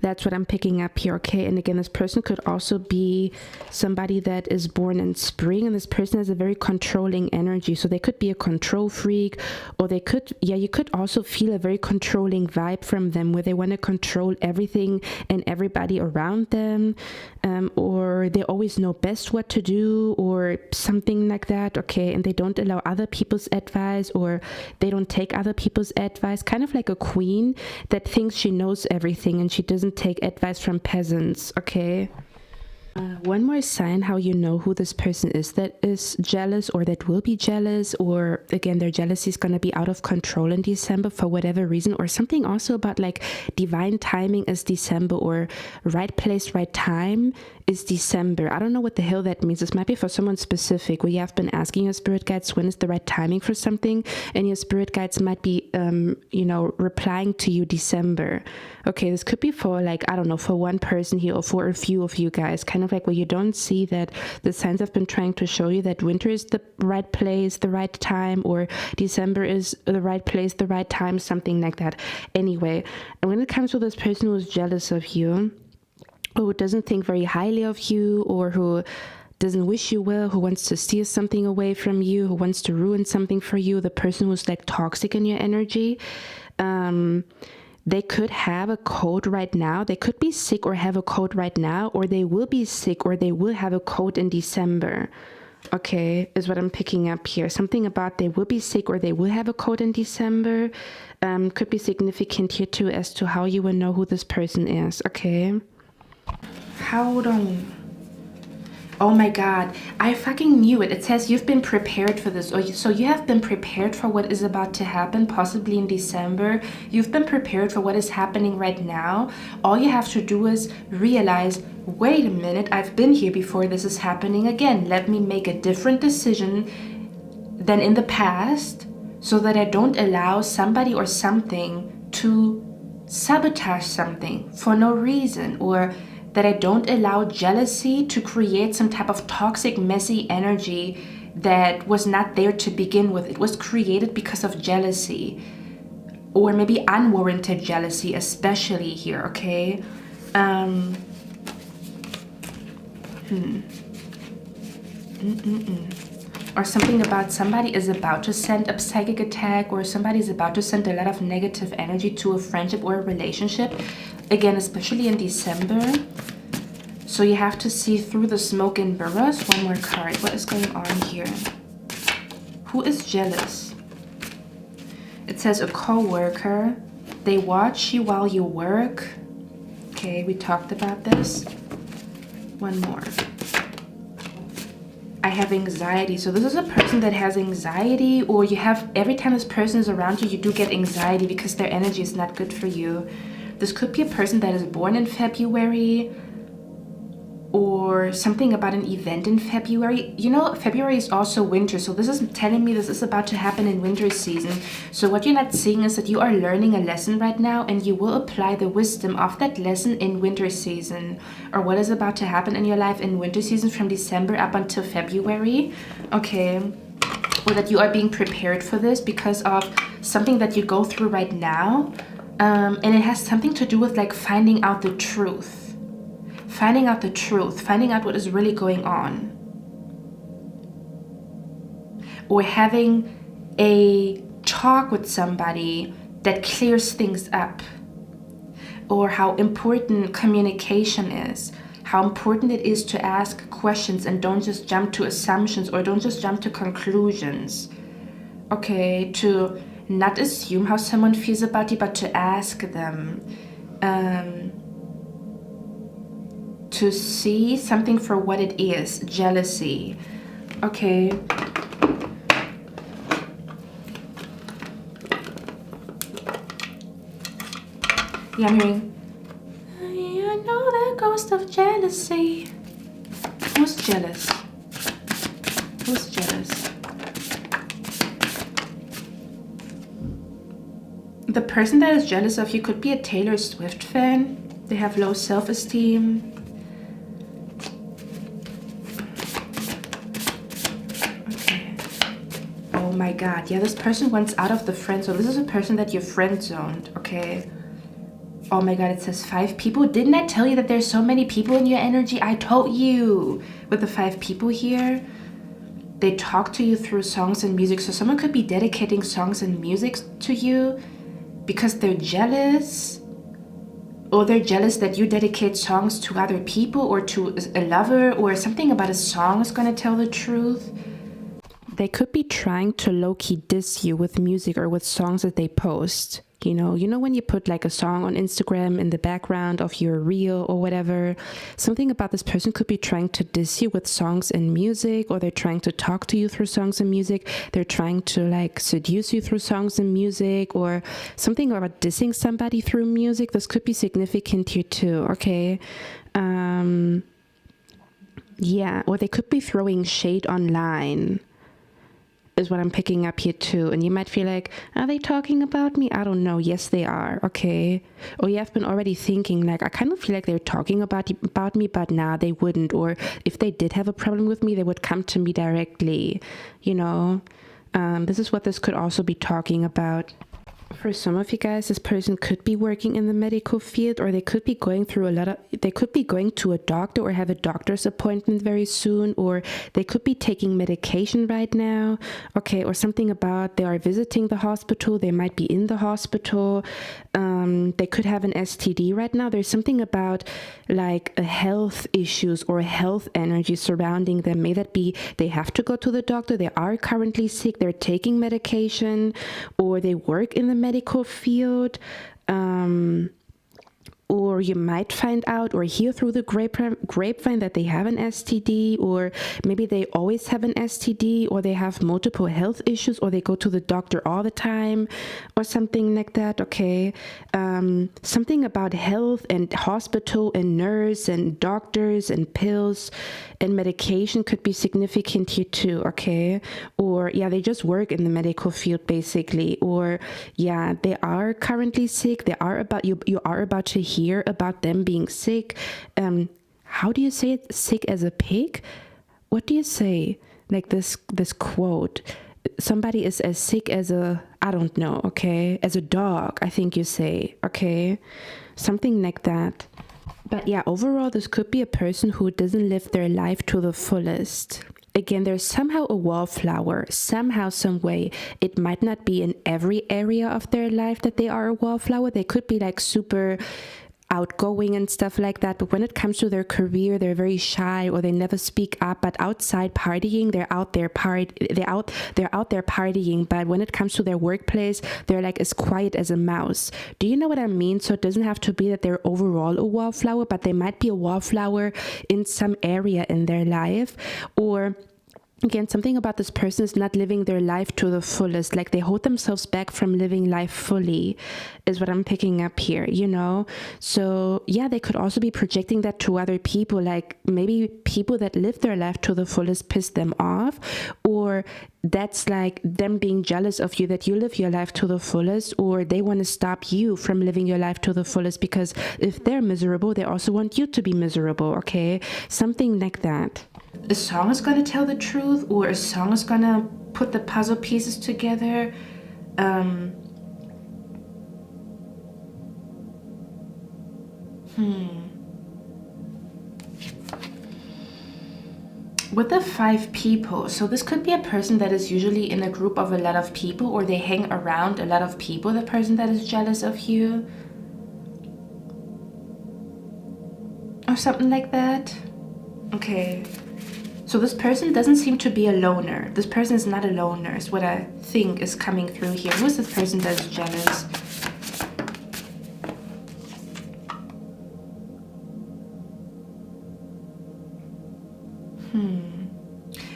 A: That's what I'm picking up here, okay? And again, this person could also be somebody that is born in spring, and this person has a very controlling energy. So they could be a control freak, or they could, you could also feel a very controlling vibe from them where they want to control everything and everybody around them, or they always know best what to do or something like that, okay? And they don't allow other people's advice, or they don't take other people's advice, kind of like a queen that thinks she knows everything and she doesn't take advice from peasants, okay? One more sign how you know who this person is that is jealous or that will be jealous, or again, their jealousy is going to be out of control in December for whatever reason, or something also about like divine timing is December, or right place, right time is December. I don't know what the hell that means. This might be for someone specific where you have been asking your spirit guides when is the right timing for something, and your spirit guides might be, replying to you December. Okay, this could be for like, I don't know, for one person here or for a few of you guys, kind of like where you don't see that the signs have been trying to show you that winter is the right place, the right time, or December is the right place, the right time, something like that. Anyway, and when it comes to this person who's jealous of you, who doesn't think very highly of you, or who doesn't wish you well, who wants to steal something away from you, who wants to ruin something for you, the person who's like toxic in your energy, they could have a cold right now. They could be sick or have a cold right now, or they will be sick or they will have a cold in December. Okay, is what I'm picking up here. Something about they will be sick or they will have a cold in December could be significant here too as to how you will know who this person is. Okay. Hold on. Oh my God, I fucking knew it. It says you've been prepared for this. So you have been prepared for what is about to happen, possibly in December. You've been prepared for what is happening right now. All you have to do is realize, wait a minute, I've been here before, this is happening again. Let me make a different decision than in the past so that I don't allow somebody or something to sabotage something for no reason, or that I don't allow jealousy to create some type of toxic, messy energy that was not there to begin with. It was created because of jealousy, or maybe unwarranted jealousy, especially here, okay? Or something about somebody is about to send a psychic attack, or somebody is about to send a lot of negative energy to a friendship or a relationship. Again, especially in December. So you have to see through the smoke and mirrors. One more card. What is going on here? Who is jealous? It says a co-worker. They watch you while you work. Okay, we talked about this. One more. I have anxiety. So this is a person that has anxiety, or you have, every time this person is around you, you do get anxiety because their energy is not good for you. This could be a person that is born in February, or something about an event in February. You know, February is also winter, so this is telling me this is about to happen in winter season. So what you're not seeing is that you are learning a lesson right now, and you will apply the wisdom of that lesson in winter season, or what is about to happen in your life in winter season from December up until February. Okay, or that you are being prepared for this because of something that you go through right now. And it has something to do with like finding out the truth. Finding out the truth, finding out what is really going on. Or having a talk with somebody that clears things up. Or how important communication is. How important it is to ask questions and don't just jump to assumptions, or don't just jump to conclusions. Okay, to not assume how someone feels about you, but to ask them. To see something for what it is, jealousy. Okay. Yeah, I'm hearing. I know the ghost of jealousy. Who's jealous? Who's jealous? The person that is jealous of you could be a Taylor Swift fan. They have low self-esteem. Oh my God, yeah, this person wants out of the friend zone. This is a person that you friend zoned, okay? Oh my God, it says 5 people. Didn't I tell you that there's so many people in your energy? I told you. With the 5 people here, they talk to you through songs and music. So someone could be dedicating songs and music to you because they're jealous. Or they're jealous that you dedicate songs to other people, or to a lover, or something about a song is going to tell the truth. They could be trying to low-key diss you with music or with songs that they post. You know when you put like a song on Instagram in the background of your reel or whatever, something about this person could be trying to diss you with songs and music, or they're trying to talk to you through songs and music. They're trying to like seduce you through songs and music, or something about dissing somebody through music. This could be significant here too, okay? Yeah, or they could be throwing shade online. Is what I'm picking up here too. And you might feel like, are they talking about me? I don't know. Yes, they are. Okay. Or you have been already thinking like, I kind of feel like they're talking about me, but nah, they wouldn't. Or if they did have a problem with me, they would come to me directly. This is what this could also be talking about. For some of you guys, this person could be working in the medical field, or they could be going to a doctor or have a doctor's appointment very soon, or they could be taking medication right now, okay, or something about they are visiting the hospital, they might be in the hospital, they could have an STD right now. There's something about like a health issues or a health energy surrounding them. May that be they have to go to the doctor, they are currently sick, they're taking medication, or they work in the medical field, or you might find out or hear through the grapevine that they have an STD, or maybe they always have an STD, or they have multiple health issues, or they go to the doctor all the time, or something like that, okay? Something about health and hospital and nurse and doctors and pills and medication could be significant here too, okay? Or yeah, they just work in the medical field basically, or yeah, they are currently sick. You are about to hear about them being sick. How do you say it? Sick as a pig? What do you say? Like this quote. Somebody is as sick as I don't know, okay? As a dog, I think you say, okay? Something like that. But yeah, overall, this could be a person who doesn't live their life to the fullest. Again, there's somehow a wallflower, somehow, some way. It might not be in every area of their life that they are a wallflower. They could be like super outgoing and stuff like that, but when it comes to their career, they're very shy, or they never speak up. But outside partying, they're out there partying, but when it comes to their workplace, they're like as quiet as a mouse. Do you know what I mean? So it doesn't have to be that they're overall a wallflower, but they might be a wallflower in some area in their life. Or again, something about this person is not living their life to the fullest. Like they hold themselves back from living life fully is what I'm picking up here, you know? So yeah, they could also be projecting that to other people. Like maybe people that live their life to the fullest piss them off, or that's like them being jealous of you that you live your life to the fullest, or they want to stop you from living your life to the fullest because if they're miserable, they also want you to be miserable, okay? Something like that. A song is going to tell the truth, or a song is going to put the puzzle pieces together. With the 5 people, so this could be a person that is usually in a group of a lot of people, or they hang around a lot of people, the person that is jealous of you. Or something like that. Okay. So this person doesn't seem to be a loner. This person is not a loner, is what I think is coming through here. Who is this person that is jealous?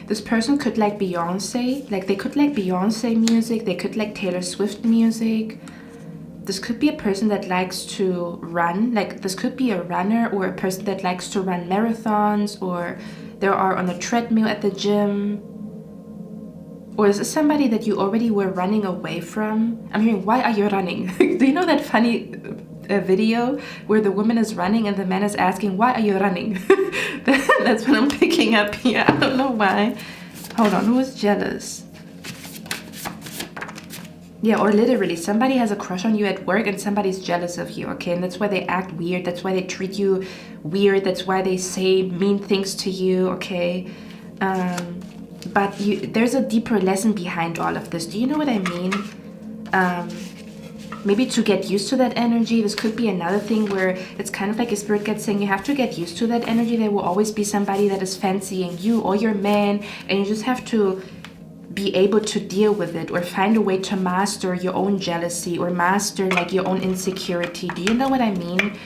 A: This person could like Beyonce. Like they could like Beyonce music. They could like Taylor Swift music. This could be a person that likes to run. Like this could be a runner, or a person that likes to run marathons, or they are on a treadmill at the gym. Or is this somebody that you already were running away from? I'm hearing, why are you running? Do you know that funny video where the woman is running and the man is asking, why are you running? That's what I'm picking up here. I don't know why. Hold on, who is jealous? Yeah, or literally, somebody has a crush on you at work and somebody's jealous of you, okay? And that's why they act weird. That's why they treat you weird. That's why they say mean things to you, okay? But there's a deeper lesson behind all of this. Do you know what I mean? Maybe to get used to that energy, this could be another thing where it's kind of like a spirit gets saying you have to get used to that energy. There will always be somebody that is fancying you or your man, and you just have to be able to deal with it, or find a way to master your own jealousy, or master like your own insecurity. Do you know what I mean?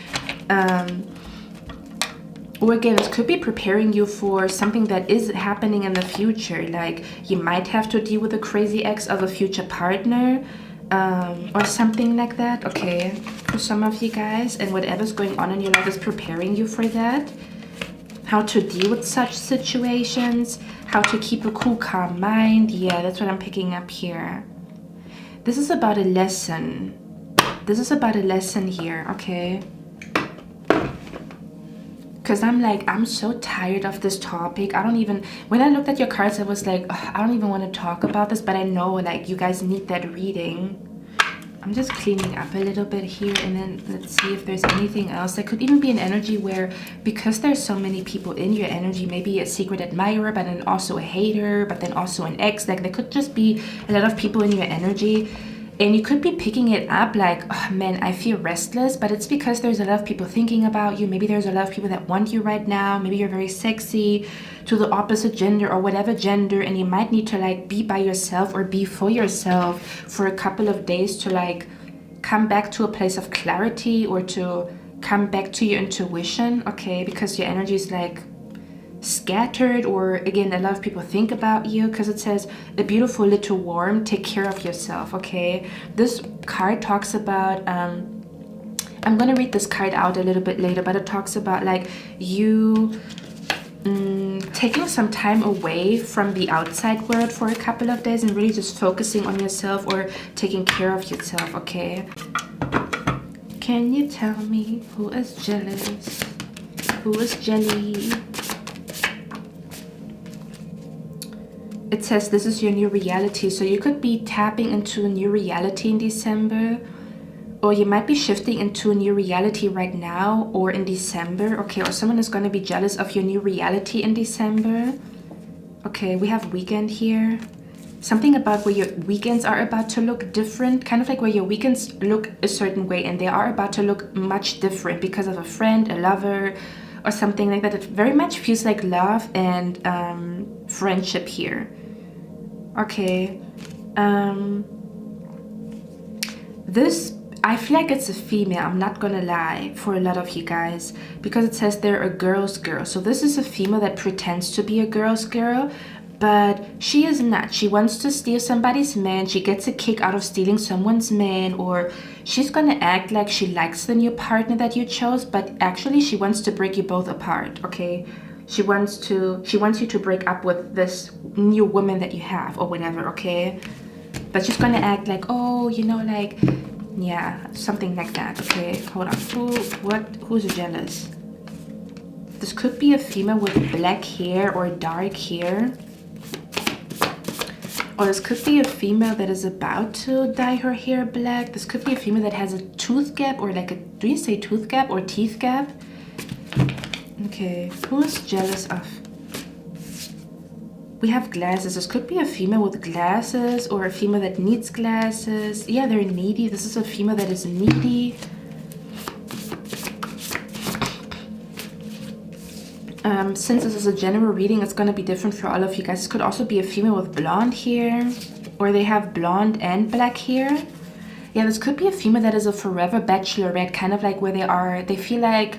A: Or again, this could be preparing you for something that is happening in the future. Like you might have to deal with a crazy ex of a future partner, or something like that, okay, for some of you guys. And whatever's going on in your life is preparing you for that. How to deal with such situations, how to keep a cool, calm mind. Yeah, that's what I'm picking up here. This is about a lesson. This is about a lesson here, okay? Because I'm so tired of this topic. When I looked at your cards, I was like, I don't even want to talk about this, but I know like you guys need that reading. I'm just cleaning up a little bit here, and then let's see if there's anything else. There could even be an energy where, because there's so many people in your energy, maybe a secret admirer, but then also a hater, but then also an ex. Like there could just be a lot of people in your energy, and you could be picking it up like, oh man, I feel restless, but it's because there's a lot of people thinking about you. Maybe there's a lot of people that want you right now. Maybe you're very sexy to the opposite gender or whatever gender, and you might need to like be by yourself or be for yourself for a couple of days to like come back to a place of clarity or to come back to your intuition, okay? Because your energy is like scattered, or again, a lot of people think about you, because it says a beautiful little worm, take care of yourself, okay? This card talks about I'm gonna read this card out a little bit later, but it talks about like you taking some time away from the outside world for a couple of days and really just focusing on yourself or taking care of yourself, okay? Can you tell me who is jealous? Who is jelly? It says this is your new reality, so you could be tapping into a new reality in December, or you might be shifting into a new reality right now or in December, okay? Or someone is going to be jealous of your new reality in December. Okay, we have weekend here. Something about where your weekends are about to look different, kind of like where your weekends look a certain way and they are about to look much different because of a friend, a lover, or something like that. It very much feels like love and friendship here. Okay. This, I feel like it's a female, I'm not gonna lie, for a lot of you guys, because it says they're a girl's girl. So this is a female that pretends to be a girl's girl, but she is not. She wants to steal somebody's man. She gets a kick out of stealing someone's man, or she's gonna act like she likes the new partner that you chose, but actually she wants to break you both apart, okay? She wants you to break up with this new woman that you have or whatever, okay? But she's gonna act like, oh, you know, like, yeah, something like that, okay? Hold on. Who's jealous? This could be a female with black hair or dark hair. Or this could be a female that is about to dye her hair black. This could be a female that has a tooth gap, or like a, do you say tooth gap or teeth gap? Okay, who is jealous of? We have glasses. This could be a female with glasses or a female that needs glasses. Yeah, they're needy. This is a female that is needy. Since this is a general reading, it's going to be different for all of you guys. This could also be a female with blonde hair, or they have blonde and black hair. Yeah, this could be a female that is a forever bachelorette, kind of like where they feel like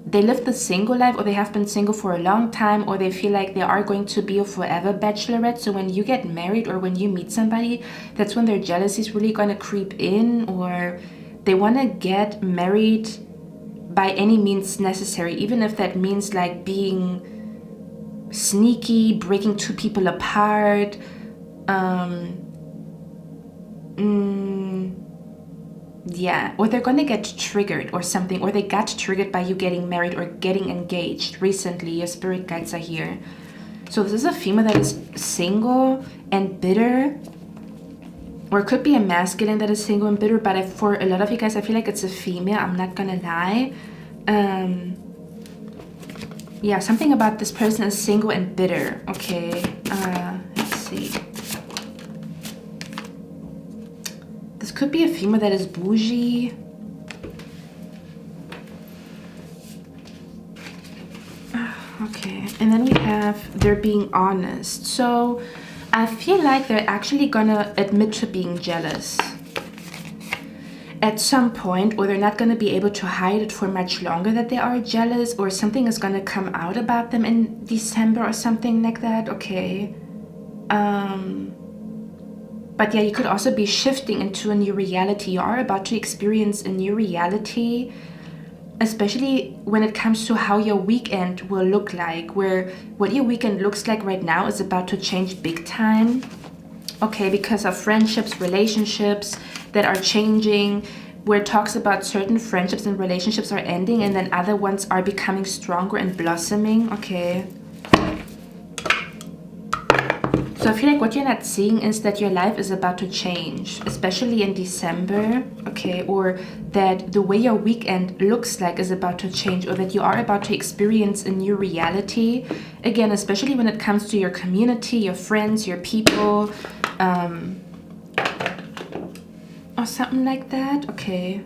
A: they live the single life, or they have been single for a long time, or they feel like they are going to be a forever bachelorette. So when you get married or when you meet somebody, that's when their jealousy is really going to creep in, or they want to get married by any means necessary, even if that means like being sneaky, breaking two people apart, yeah, or they're gonna get triggered or something, or they got triggered by you getting married or getting engaged recently. Your spirit guides are here. So this is a female that is single and bitter, or it could be a masculine that is single and bitter, but for a lot of you guys, I feel like it's a female, I'm not gonna lie. Yeah, something about this person is single and bitter. Okay, let's see. This could be a female that is bougie. Okay, and then we have they're being honest. So I feel like they're actually gonna admit to being jealous at some point, or they're not gonna be able to hide it for much longer that they are jealous, or something is gonna come out about them in December or something like that, okay? But yeah, you could also be shifting into a new reality. You are about to experience a new reality, especially when it comes to how your weekend will look like, where what your weekend looks like right now is about to change big time, okay, because of friendships, relationships that are changing, where it talks about certain friendships and relationships are ending and then other ones are becoming stronger and blossoming, okay. So So I feel like what you're not seeing is that your life is about to change, especially in December, okay? Or that the way your weekend looks like is about to change, or that you are about to experience a new reality. Again, especially when it comes to your community, your friends, your people, or something like that, okay?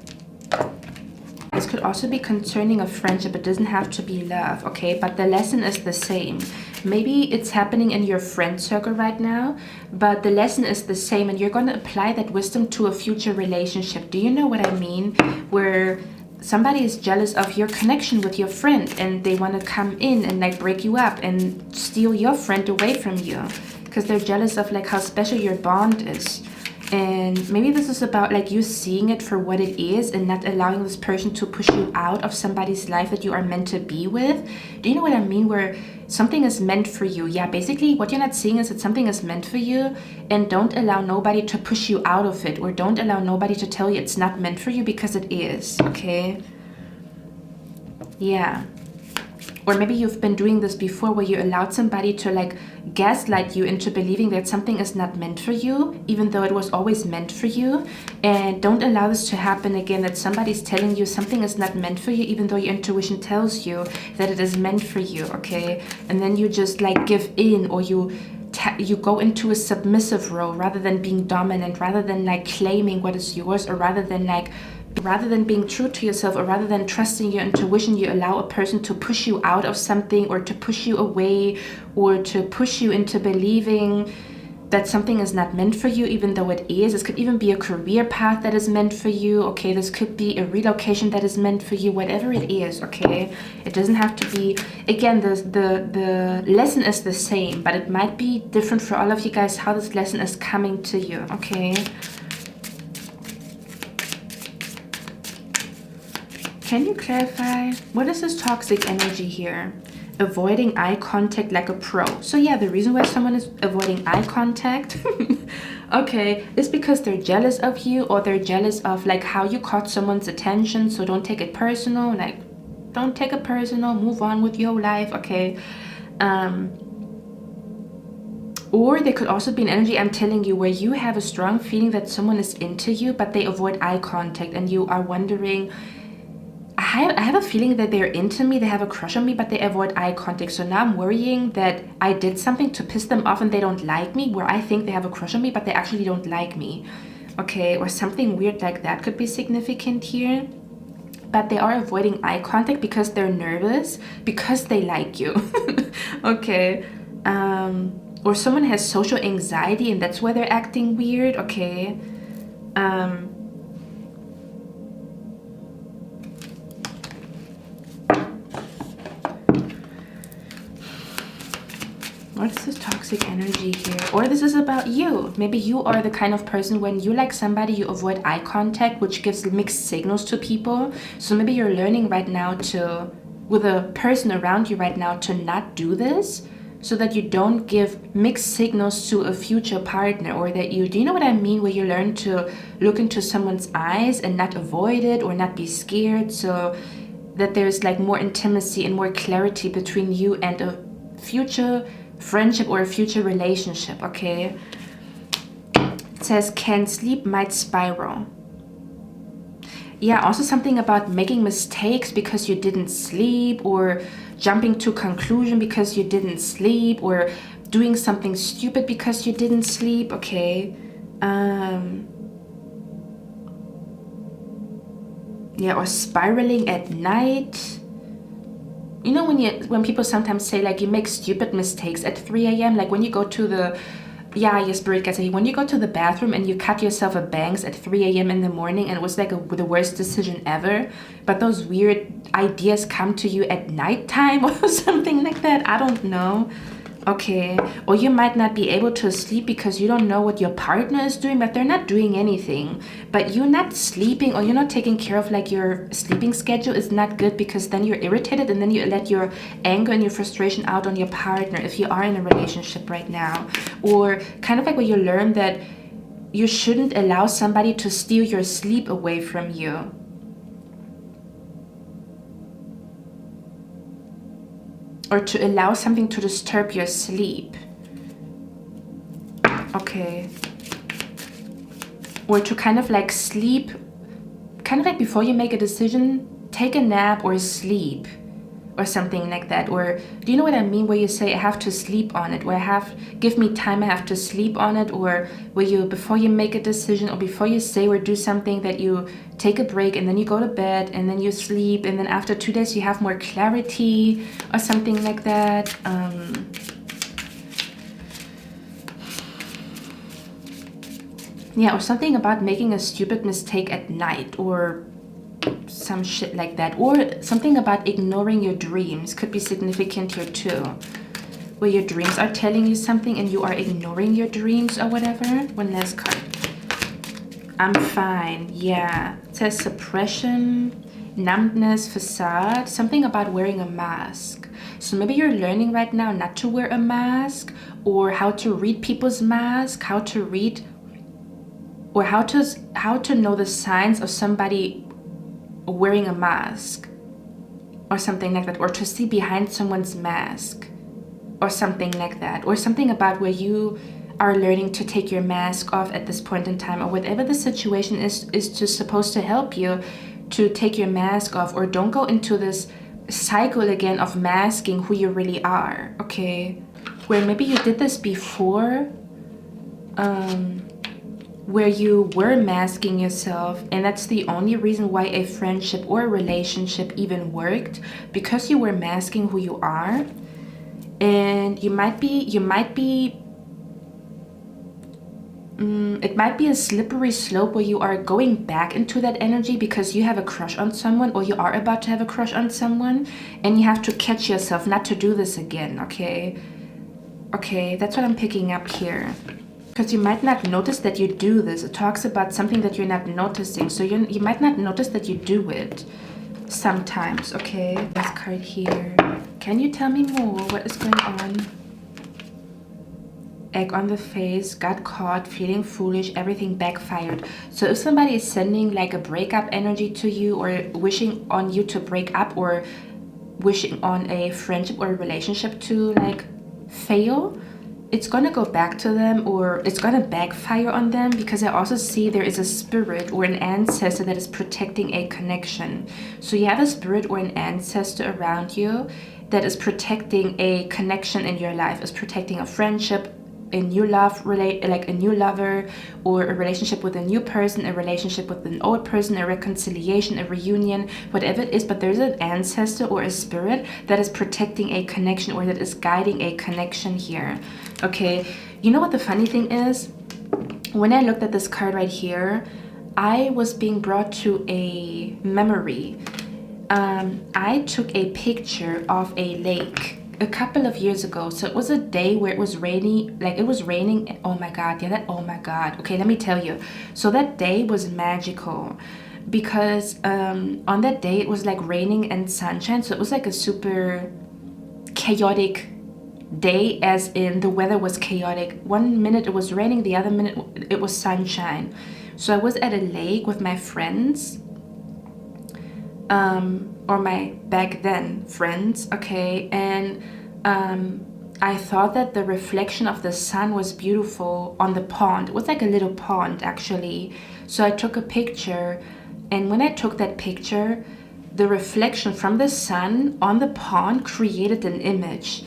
A: This could also be concerning a friendship. It doesn't have to be love, okay? But the lesson is the same. Maybe it's happening in your friend circle right now, but the lesson is the same, and you're going to apply that wisdom to a future relationship. Do you know what I mean? Where somebody is jealous of your connection with your friend, and they want to come in and like break you up and steal your friend away from you because they're jealous of like how special your bond is. And maybe this is about like you seeing it for what it is and not allowing this person to push you out of somebody's life that you are meant to be with. Do you know what I mean? Where something is meant for you. Yeah, basically what you're not seeing is that something is meant for you, and don't allow nobody to push you out of it, or don't allow nobody to tell you it's not meant for you, because it is, okay? Yeah. Or maybe you've been doing this before, where you allowed somebody to like gaslight you into believing that something is not meant for you, even though it was always meant for you. And don't allow this to happen again, that somebody's telling you something is not meant for you, even though your intuition tells you that it is meant for you, okay? And then you just like give in, or you go into a submissive role rather than being dominant, rather than like claiming what is yours, or rather than being true to yourself, or rather than trusting your intuition, you allow a person to push you out of something, or to push you away, or to push you into believing that something is not meant for you, even though it is. This could even be a career path that is meant for you, okay? This could be a relocation that is meant for you, whatever it is, okay? It doesn't have to be, again, the lesson is the same, but it might be different for all of you guys how this lesson is coming to you, okay? Can you clarify, what is this toxic energy here? Avoiding eye contact like a pro. So yeah, the reason why someone is avoiding eye contact, okay, is because they're jealous of you, or they're jealous of like how you caught someone's attention. So don't take it personal, like don't take it personal, move on with your life, okay? Or there could also be an energy, I'm telling you, where you have a strong feeling that someone is into you, but they avoid eye contact, and you are wondering, I have a feeling that they're into me, they have a crush on me, but they avoid eye contact. So now I'm worrying that I did something to piss them off and they don't like me, where I think they have a crush on me, but they actually don't like me. Okay, or something weird like that could be significant here. But they are avoiding eye contact because they're nervous, because they like you. Okay. Or someone has social anxiety and that's why they're acting weird, okay. What is this toxic energy here? Or this is about you. Maybe you are the kind of person, when you like somebody, you avoid eye contact, which gives mixed signals to people. So maybe you're learning right now to, with a person around you right now, to not do this, so that you don't give mixed signals to a future partner, or that you, do you know what I mean? Where you learn to look into someone's eyes and not avoid it, or not be scared, so that there's like more intimacy and more clarity between you and a future friendship or a future relationship, okay? It says, can sleep might spiral. Yeah, also something about making mistakes because you didn't sleep, or jumping to conclusion because you didn't sleep, or doing something stupid because you didn't sleep, okay? Yeah, or spiraling at night. You know, when people sometimes say like you make stupid mistakes at 3 a.m, like when you go to the, yeah, your spirit guys say, when you go to the bathroom and you cut yourself a bangs at 3 a.m. in the morning, and it was like the worst decision ever, but those weird ideas come to you at nighttime or something like that, I don't know. Okay, or you might not be able to sleep because you don't know what your partner is doing, but they're not doing anything. But you're not sleeping, or you're not taking care of like your sleeping schedule is not good, because then you're irritated and then you let your anger and your frustration out on your partner if you are in a relationship right now. Or kind of like where you learn that you shouldn't allow somebody to steal your sleep away from you. Or to allow something to disturb your sleep. okay? Or to kind of like sleep, kind of like before you make a decision, take a nap or sleep or something like that. Or do you know what I mean, where you say I have to sleep on it, where give me time, I have to sleep on it, or where you, before you make a decision or before you say or do something, that you take a break and then you go to bed and then you sleep, and then after 2 days you have more clarity or something like that. Yeah, or something about making a stupid mistake at night or some shit like that. Or something about ignoring your dreams could be significant here too, where your dreams are telling you something and you are ignoring your dreams or whatever. One last card. I'm fine. Yeah, it says suppression, numbness, facade, something about wearing a mask. So maybe you're learning right now not to wear a mask, or how to read people's mask, how to read, or how to know the signs of somebody wearing a mask or something like that, or to see behind someone's mask or something like that, or something about where you are learning to take your mask off at this point in time, or whatever the situation is just supposed to help you to take your mask off, or don't go into this cycle again of masking who you really are, okay? Where maybe you did this before, where you were masking yourself, and that's the only reason why a friendship or a relationship even worked, because you were masking who you are. And it might be a slippery slope where you are going back into that energy because you have a crush on someone, or you are about to have a crush on someone, and you have to catch yourself not to do this again, okay? Okay, that's what I'm picking up here. Because you might not notice that you do this. It talks about something that you're not noticing. So you might not notice that you do it sometimes, okay? This card here. Can you tell me more? What is going on? Egg on the face, got caught, feeling foolish, everything backfired. So if somebody is sending like a breakup energy to you, or wishing on you to break up, or wishing on a friendship or a relationship to like fail, it's gonna go back to them, or it's gonna backfire on them, because I also see there is a spirit or an ancestor that is protecting a connection. So you have a spirit or an ancestor around you that is protecting a connection in your life, is protecting a friendship, a new love, like a new lover, or a relationship with a new person, a relationship with an old person, a reconciliation, a reunion, whatever it is. But there's an ancestor or a spirit that is protecting a connection, or that is guiding a connection here, okay? You know what the funny thing is? When I looked at this card right here, I was being brought to a memory. I took a picture of a lake a couple of years ago. So it was a day where it was rainy, like it was raining. Oh my god, yeah, oh my god. Okay, let me tell you. So that day was magical, because on that day it was like raining and sunshine. So it was like a super chaotic day, as in the weather was chaotic. One minute it was raining, the other minute it was sunshine. So I was at a lake with my friends, or my back then friends, okay? And I thought that the reflection of the sun was beautiful on the pond. It was like a little pond actually. So I took a picture, and when I took that picture, the reflection from the sun on the pond created an image.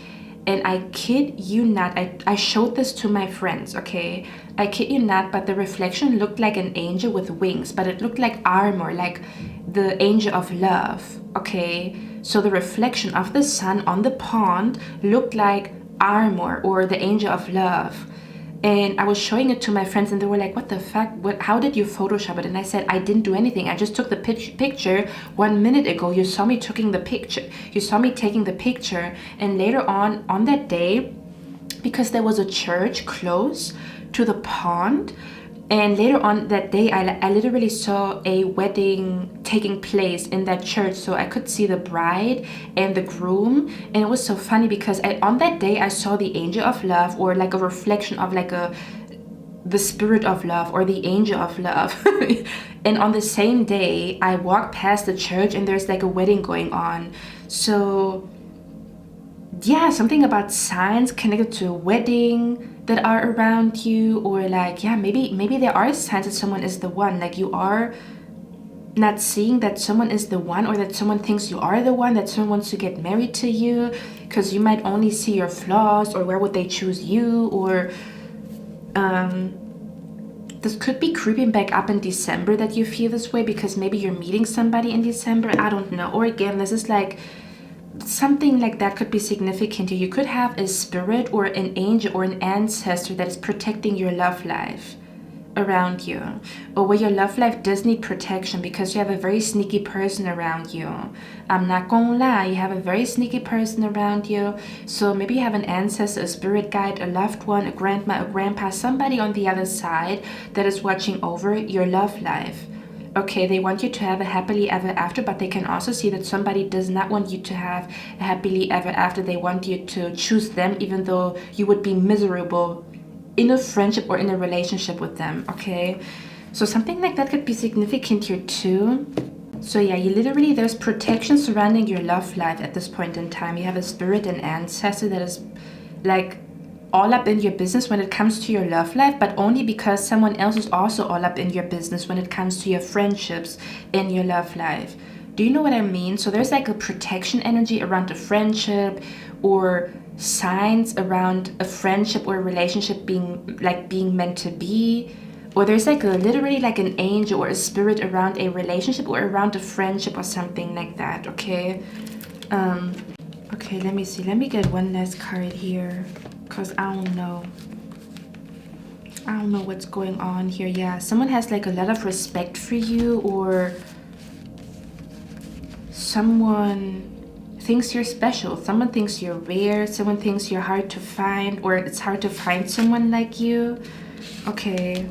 A: And I kid you not, I showed this to my friends, okay? I kid you not, but the reflection looked like an angel with wings, but it looked like armor, like the angel of love, okay? So the reflection of the sun on the pond looked like armor, or the angel of love. And I was showing it to my friends, and they were like, what the fuck? How did you Photoshop it? And I said, I didn't do anything. I just took the picture 1 minute ago. You saw me taking the picture. You saw me taking the picture. And later on that day, because there was a church close to the pond, and later on that day, I literally saw a wedding taking place in that church. So I could see the bride and the groom. And it was so funny because on that day, I saw the angel of love, or like a reflection of like the spirit of love, or the angel of love. And on the same day, I walked past the church and there's like a wedding going on. So yeah, something about signs connected to a wedding that are around you, or like, yeah, maybe there are signs that someone is the one. Like you are not seeing that someone is the one, or that someone thinks you are the one, that someone wants to get married to you, because you might only see your flaws, or where would they choose you, or this could be creeping back up in December that you feel this way, because maybe you're meeting somebody in December, I don't know. Or again, this is like something like that could be significant here. You could have a spirit or an angel or an ancestor that is protecting your love life around you, or where your love life does need protection because you have a very sneaky person around you. I'm not gonna lie, you have a very sneaky person around you. So maybe you have an ancestor, a spirit guide, a loved one, a grandma, a grandpa, somebody on the other side that is watching over your love life. Okay, they want you to have a happily ever after, but they can also see that somebody does not want you to have a happily ever after. They want you to choose them, even though you would be miserable in a friendship or in a relationship with them. Okay, so something like that could be significant here too. So yeah, you literally, there's protection surrounding your love life at this point in time. You have a spirit and ancestor that is like all up in your business when it comes to your love life, but only because someone else is also all up in your business when it comes to your friendships in your love life. Do you know what I mean? So there's like a protection energy around a friendship, or signs around a friendship or a relationship being meant to be, or there's like literally like an angel or a spirit around a relationship or around a friendship or something like that. Okay, okay, let me see, let me get one last card here, because I don't know what's going on here. Yeah, someone has like a lot of respect for you, or someone thinks you're special, someone thinks you're rare, someone thinks you're hard to find, or it's hard to find someone like you. Okay,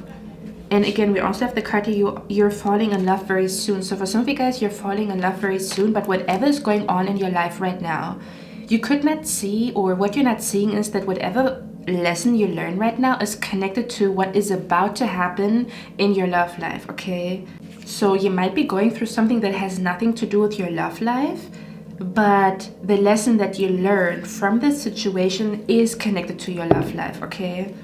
A: and again, we also have the card here, you're falling in love very soon. So for some of you guys, you're falling in love very soon, but whatever is going on in your life right now, you could not see, or what you're not seeing is that whatever lesson you learn right now is connected to what is about to happen in your love life. Okay, so you might be going through something that has nothing to do with your love life, but the lesson that you learned from this situation is connected to your love life. Okay,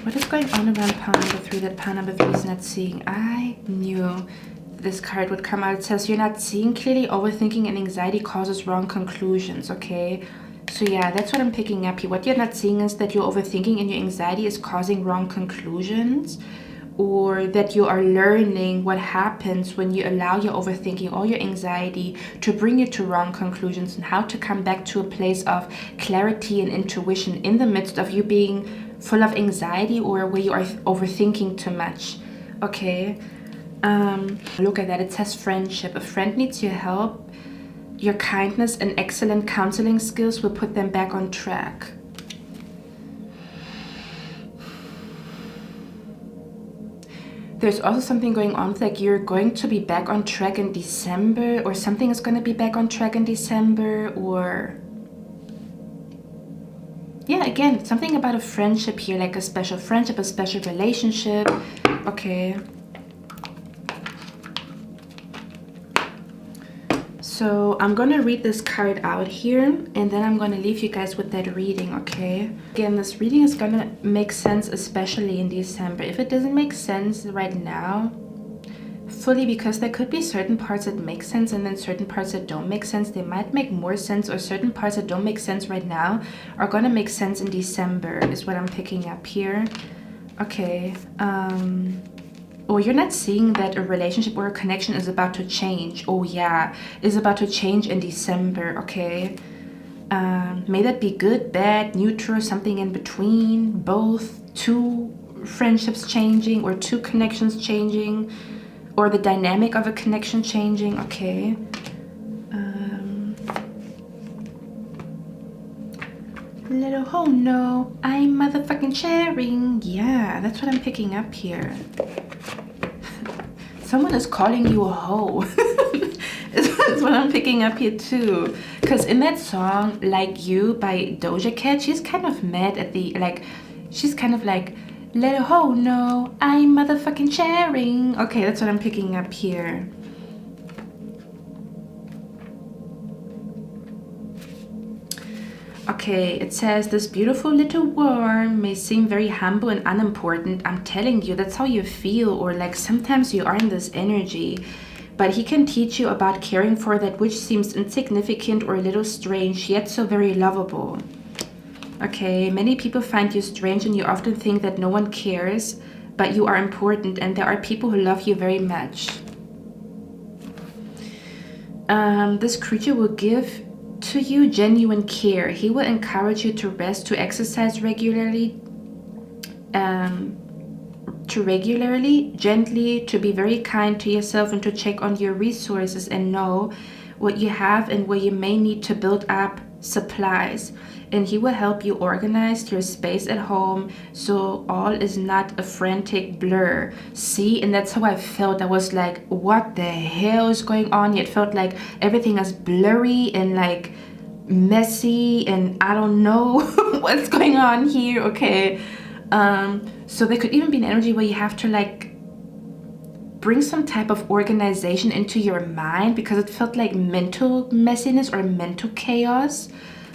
A: what is going on around pile number 3 that pile number 3 is not seeing? I knew this card would come out. It says you're not seeing clearly, overthinking and anxiety causes wrong conclusions. Okay, so yeah, that's what I'm picking up here. What you're not seeing is that your overthinking and your anxiety is causing wrong conclusions, or that you are learning what happens when you allow your overthinking or your anxiety to bring you to wrong conclusions, and how to come back to a place of clarity and intuition in the midst of you being full of anxiety, or where you are overthinking too much. Okay, look at that. It says friendship. A friend needs your help. Your kindness and excellent counseling skills will put them back on track. There's also something going on with like you're going to be back on track in December, or something is going to be back on track in December, or yeah, again, something about a friendship here, like a special friendship, a special relationship. Okay, so I'm gonna read this card out here, and then I'm gonna leave you guys with that reading. Okay, again, this reading is gonna make sense especially in December. If it doesn't make sense right now fully, because there could be certain parts that make sense and then certain parts that don't make sense, they might make more sense, or certain parts that don't make sense right now are gonna make sense in December, is what I'm picking up here. Okay, or you're not seeing that a relationship or a connection is about to change. Oh yeah, is about to change in December. Okay, may that be good, bad, neutral, something in between, both, two friendships changing, or two connections changing, or the dynamic of a connection changing. Okay, little oh no, I'm motherfucking sharing. Yeah, that's what I'm picking up here. Someone is calling you a hoe. That's what I'm picking up here too. Because in that song, Like You by Doja Cat, she's kind of mad at the, like, she's kind of like, let a hoe know I'm motherfucking sharing. Okay, that's what I'm picking up here. Okay, it says, this beautiful little worm may seem very humble and unimportant. I'm telling you, that's how you feel, or like sometimes you are in this energy. But he can teach you about caring for that which seems insignificant or a little strange, yet so very lovable. Okay, many people find you strange and you often think that no one cares, but you are important and there are people who love you very much. This creature will give to you genuine care. He will encourage you to rest, to exercise regularly, gently, to be very kind to yourself and to check on your resources and know what you have and where you may need to build up supplies. And he will help you organize your space at home so all is not a frantic blur. See, and that's how I felt. I was like, what the hell is going on? It felt like everything is blurry and like messy and I don't know what's going on here. Okay. So there could even be an energy where you have to like bring some type of organization into your mind because it felt like mental messiness or mental chaos.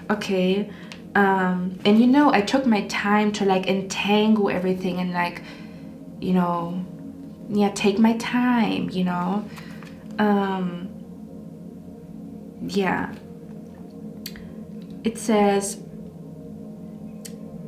A: Okay. And you know, I took my time to like entangle everything and like, you know, yeah, take my time, you know. Yeah. It says,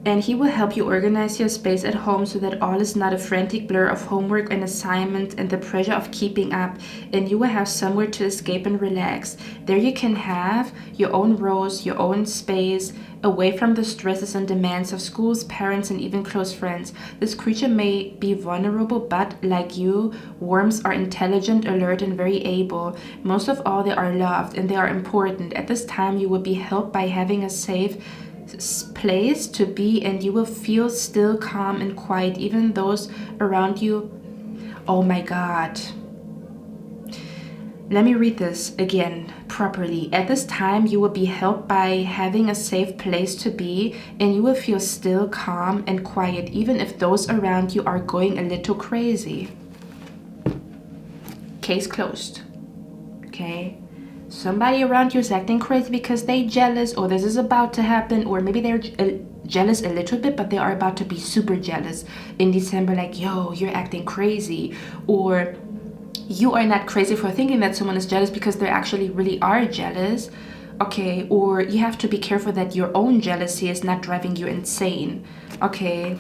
A: and he will help you organize your space at home so that all is not a frantic blur of homework and assignments and the pressure of keeping up, and you will have somewhere to escape and relax. There you can have your own rose, your own space, away from the stresses and demands of schools, parents, and even close friends. This creature may be vulnerable, but like you, worms are intelligent, alert, and very able. Most of all, they are loved and they are important. At this time, you will be helped by having a safe place to be, and you will feel still, calm, and quiet. Even those around you. Oh my God. Let me read this again properly. At this time, you will be helped by having a safe place to be, and you will feel still, calm, and quiet, even if those around you are going a little crazy. Case closed. Okay. Somebody around you is acting crazy because they're jealous, or this is about to happen, or maybe they're jealous a little bit, but they are about to be super jealous in December, like, yo, you're acting crazy. Or you are not crazy for thinking that someone is jealous because they actually really are jealous. Okay, or you have to be careful that your own jealousy is not driving you insane. Okay.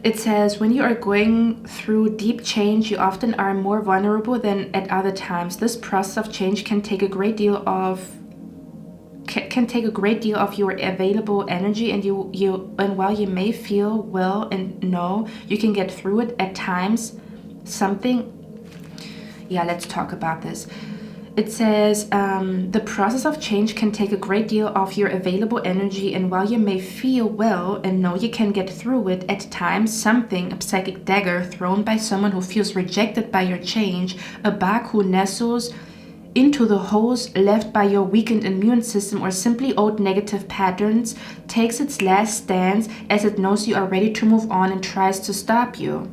A: It says, when you are going through deep change, you often are more vulnerable than at other times. This process of change can take a great deal of your available energy, and and while you may feel well and know you can get through it at times, yeah, let's talk about this. It says, the process of change can take a great deal of your available energy, and while you may feel well and know you can get through it, at times something, a psychic dagger thrown by someone who feels rejected by your change, a bug who nestles into the holes left by your weakened immune system, or simply old negative patterns, takes its last stance as it knows you are ready to move on and tries to stop you.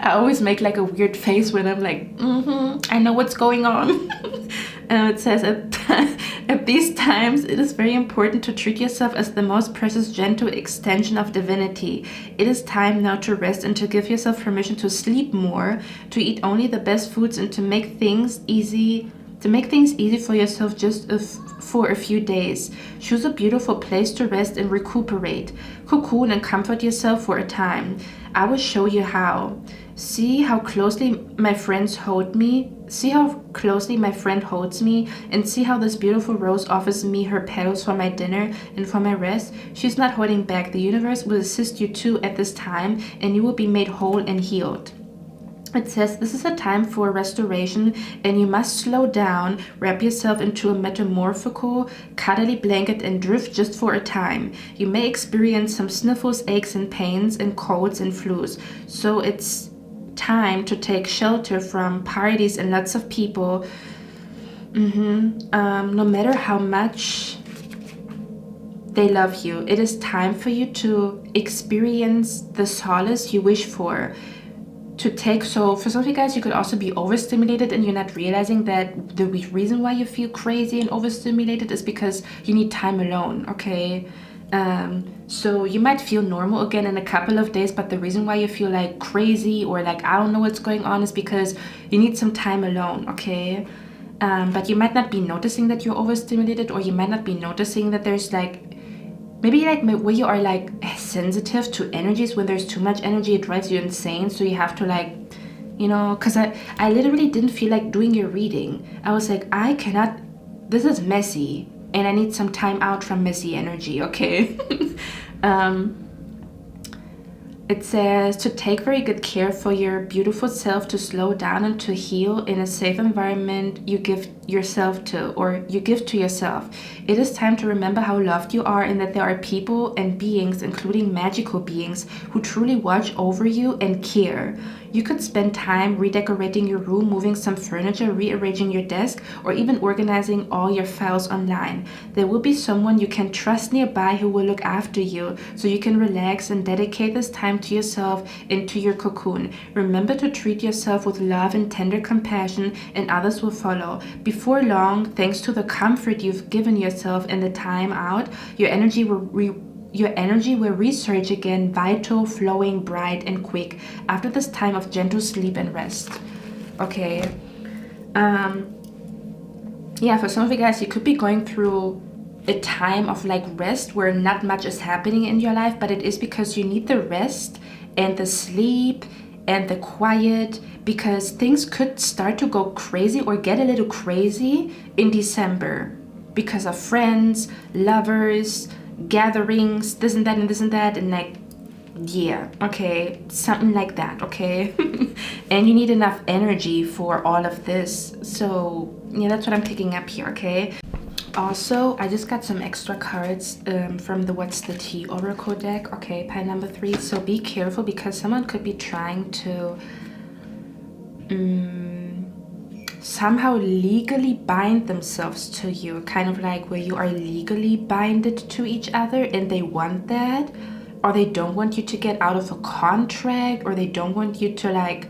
A: I always make like a weird face when I'm like, I know what's going on. It says, at these times, it is very important to treat yourself as the most precious, gentle extension of divinity. It is time now to rest and to give yourself permission to sleep more, to eat only the best foods, and to make things easy for yourself just for a few days. Choose a beautiful place to rest and recuperate. Cocoon and comfort yourself for a time. I will show you how. See how closely my friend holds me, and see how this beautiful rose offers me her petals for my dinner and for my rest. She's not holding back. The universe will assist you too at this time, and you will be made whole and healed. It says, this is a time for restoration, and you must slow down, wrap yourself into a metamorphical, cuddly blanket, and drift just for a time. You may experience some sniffles, aches, and pains, and colds and flus. So it's time to take shelter from parties and lots of people. No matter how much they love you, it is time for you to experience the solace you wish for, to take, so for some of you guys, you could also be overstimulated and you're not realizing that the reason why you feel crazy and overstimulated is because you need time alone, okay? So you might feel normal again in a couple of days, but the reason why you feel like crazy or like I don't know what's going on is because you need some time alone, okay? But you might not be noticing that you're overstimulated, or you might not be noticing that there's like maybe like where you are like sensitive to energies. When there's too much energy, it drives you insane, so you have to like, you know, because I literally didn't feel like doing your reading. I was like, I cannot, this is messy and I need some time out from messy energy, okay? It says to take very good care for your beautiful self, to slow down and to heal in a safe environment you give yourself to, or you give to yourself. It is time to remember how loved you are and that there are people and beings, including magical beings, who truly watch over you and care. You could spend time redecorating your room, moving some furniture, rearranging your desk, or even organizing all your files online. There will be someone you can trust nearby who will look after you, so you can relax and dedicate this time to yourself and to your cocoon. Remember to treat yourself with love and tender compassion, and others will follow. Before long, thanks to the comfort you've given yourself and the time out, your energy will resurge again, vital, flowing, bright, and quick after this time of gentle sleep and rest. Okay. Yeah, for some of you guys, you could be going through a time of like rest where not much is happening in your life, but it is because you need the rest and the sleep and the quiet, because things could start to go crazy or get a little crazy in December because of friends, lovers, gatherings, this and that, and like, yeah, okay, something like that, okay? And you need enough energy for all of this. So yeah, that's what I'm picking up here, okay? Also, I just got some extra cards from the What's the Tea Oracle deck, okay, pile number 3. So be careful, because someone could be trying to somehow legally bind themselves to you, kind of like where you are legally binded to each other, and they want that, or they don't want you to get out of a contract, or they don't want you to like,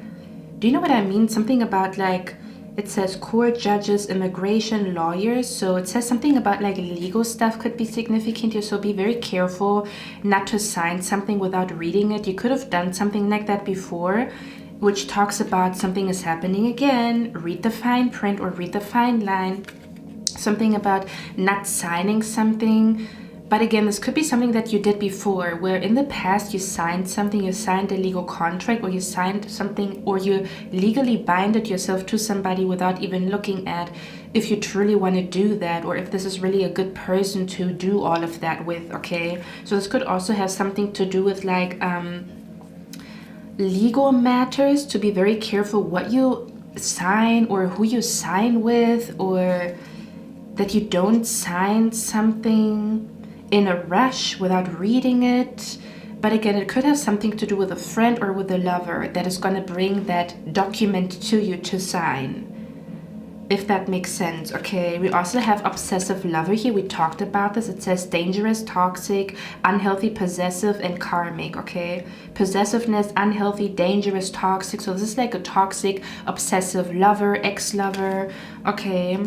A: do you know what I mean? Something about like, it says court, judges, immigration, lawyers. So it says something about like legal stuff could be significant here. So be very careful not to sign something without reading it. You could have done something like that before, which talks about something is happening again. Read the fine print or read the fine line. Something about not signing something. But again, this could be something that you did before, where in the past you signed something, you signed a legal contract, or you signed something, or you legally binded yourself to somebody without even looking at if you truly want to do that, or if this is really a good person to do all of that with, okay? So this could also have something to do with like legal matters, to be very careful what you sign or who you sign with, or that you don't sign something in a rush without reading it. But again, it could have something to do with a friend or with a lover that is going to bring that document to you to sign, if that makes sense, okay? We also have obsessive lover here. We talked about this. It says dangerous, toxic, unhealthy, possessive, and karmic, okay? Possessiveness, unhealthy, dangerous, toxic. So this is like a toxic, obsessive lover, ex-lover, okay?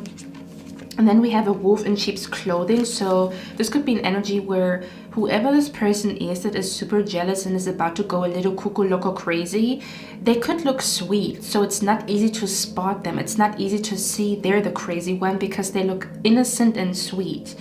A: And then we have a wolf in sheep's clothing. So this could be an energy where whoever this person is that is super jealous and is about to go a little cuckoo loco crazy, they could look sweet. So it's not easy to spot them. It's not easy to see they're the crazy one, because they look innocent and sweet,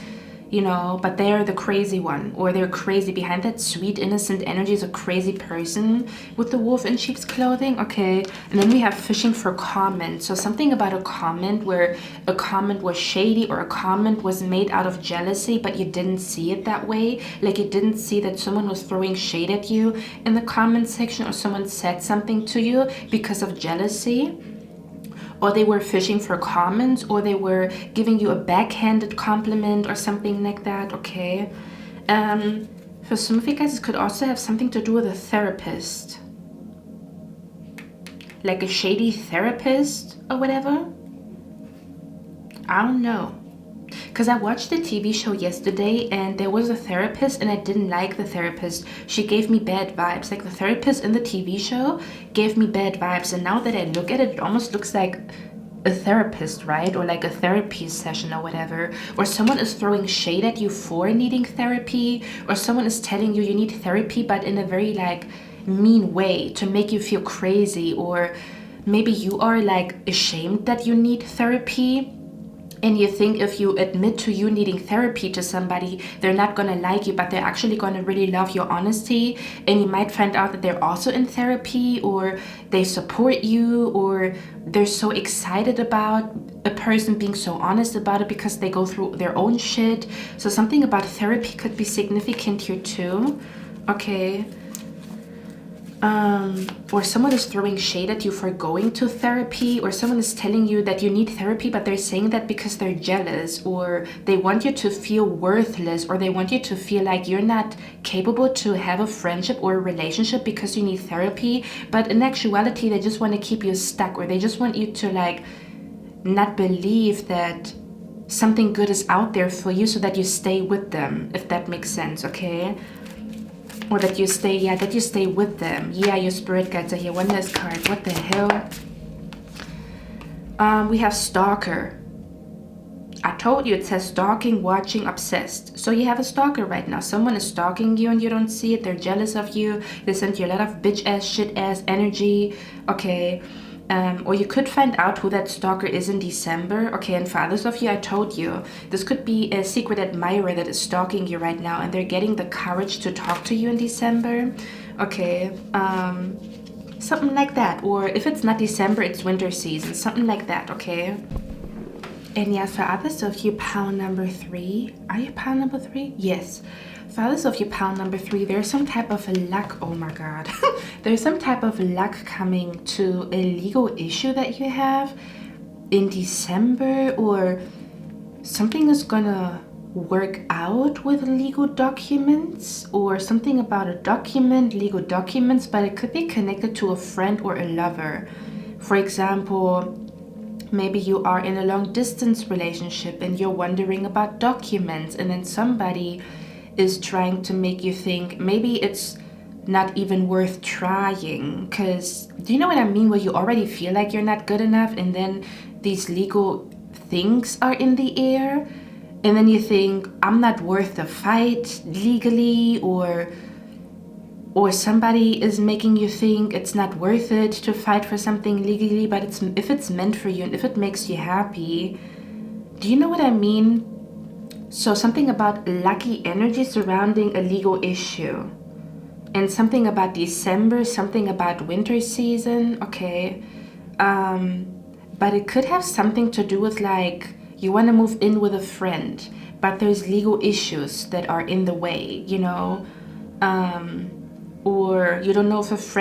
A: you know, but they're the crazy one, or they're crazy. Behind that sweet, innocent energy is a crazy person with the wolf in sheep's clothing, okay? And then we have fishing for comment. So something about a comment where a comment was shady, or a comment was made out of jealousy, but you didn't see it that way. Like you didn't see that someone was throwing shade at you in the comment section, or someone said something to you because of jealousy. Or they were fishing for comments, or they were giving you a backhanded compliment or something like that, okay? For some of you guys, it could also have something to do with a therapist. Like a shady therapist or whatever. I don't know. Because I watched the TV show yesterday and there was a therapist and I didn't like the therapist. She gave me bad vibes. Like the therapist in the TV show gave me bad vibes, and now that I look at it, it almost looks like a therapist, right? Or like a therapy session or whatever. Or someone is throwing shade at you for needing therapy, or someone is telling you you need therapy but in a very like mean way to make you feel crazy, or maybe you are like ashamed that you need therapy. And you think if you admit to you needing therapy to somebody, they're not gonna like you, but they're actually gonna really love your honesty. And you might find out that they're also in therapy, or they support you, or they're so excited about a person being so honest about it because they go through their own shit. So something about therapy could be significant here too. Okay. Or someone is throwing shade at you for going to therapy, or someone is telling you that you need therapy, but they're saying that because they're jealous, or they want you to feel worthless, or they want you to feel like you're not capable to have a friendship or a relationship because you need therapy. But in actuality, they just want to keep you stuck, or they just want you to like not believe that something good is out there for you so that you stay with them, if that makes sense, okay? Or that you stay, yeah, that you stay with them. Yeah, your spirit guides are here. One last card. What the hell? We have stalker. I told you, it says stalking, watching, obsessed. So you have a stalker right now. Someone is stalking you and you don't see it. They're jealous of you. They send you a lot of bitch ass, shit ass energy. Okay. Or you could find out who that stalker is in December. Okay, and for others of you, I told you, this could be a secret admirer that is stalking you right now, and they're getting the courage to talk to you in December. Okay, something like that. Or if it's not December, it's winter season, something like that, okay? And yeah, for others of you, pile number 3. Are you pile number 3? Yes. For others of you, pile number 3, there's some type of luck. Oh my God. There's some type of luck coming to a legal issue that you have in December, or something is gonna work out with legal documents, or something about a document, legal documents, but it could be connected to a friend or a lover. For example, maybe you are in a long distance relationship and you're wondering about documents, and then somebody is trying to make you think maybe it's not even worth trying. Because do you know what I mean, where you already feel like you're not good enough, and then these legal things are in the air, and then you think I'm not worth the fight legally, or somebody is making you think it's not worth it to fight for something legally. But if it's meant for you and if it makes you happy, do you know what I mean? So something about lucky energy surrounding a legal issue, and something about December, something about winter season, okay? But it could have something to do with like you want to move in with a friend, but there's legal issues that are in the way, you know? Or you don't know if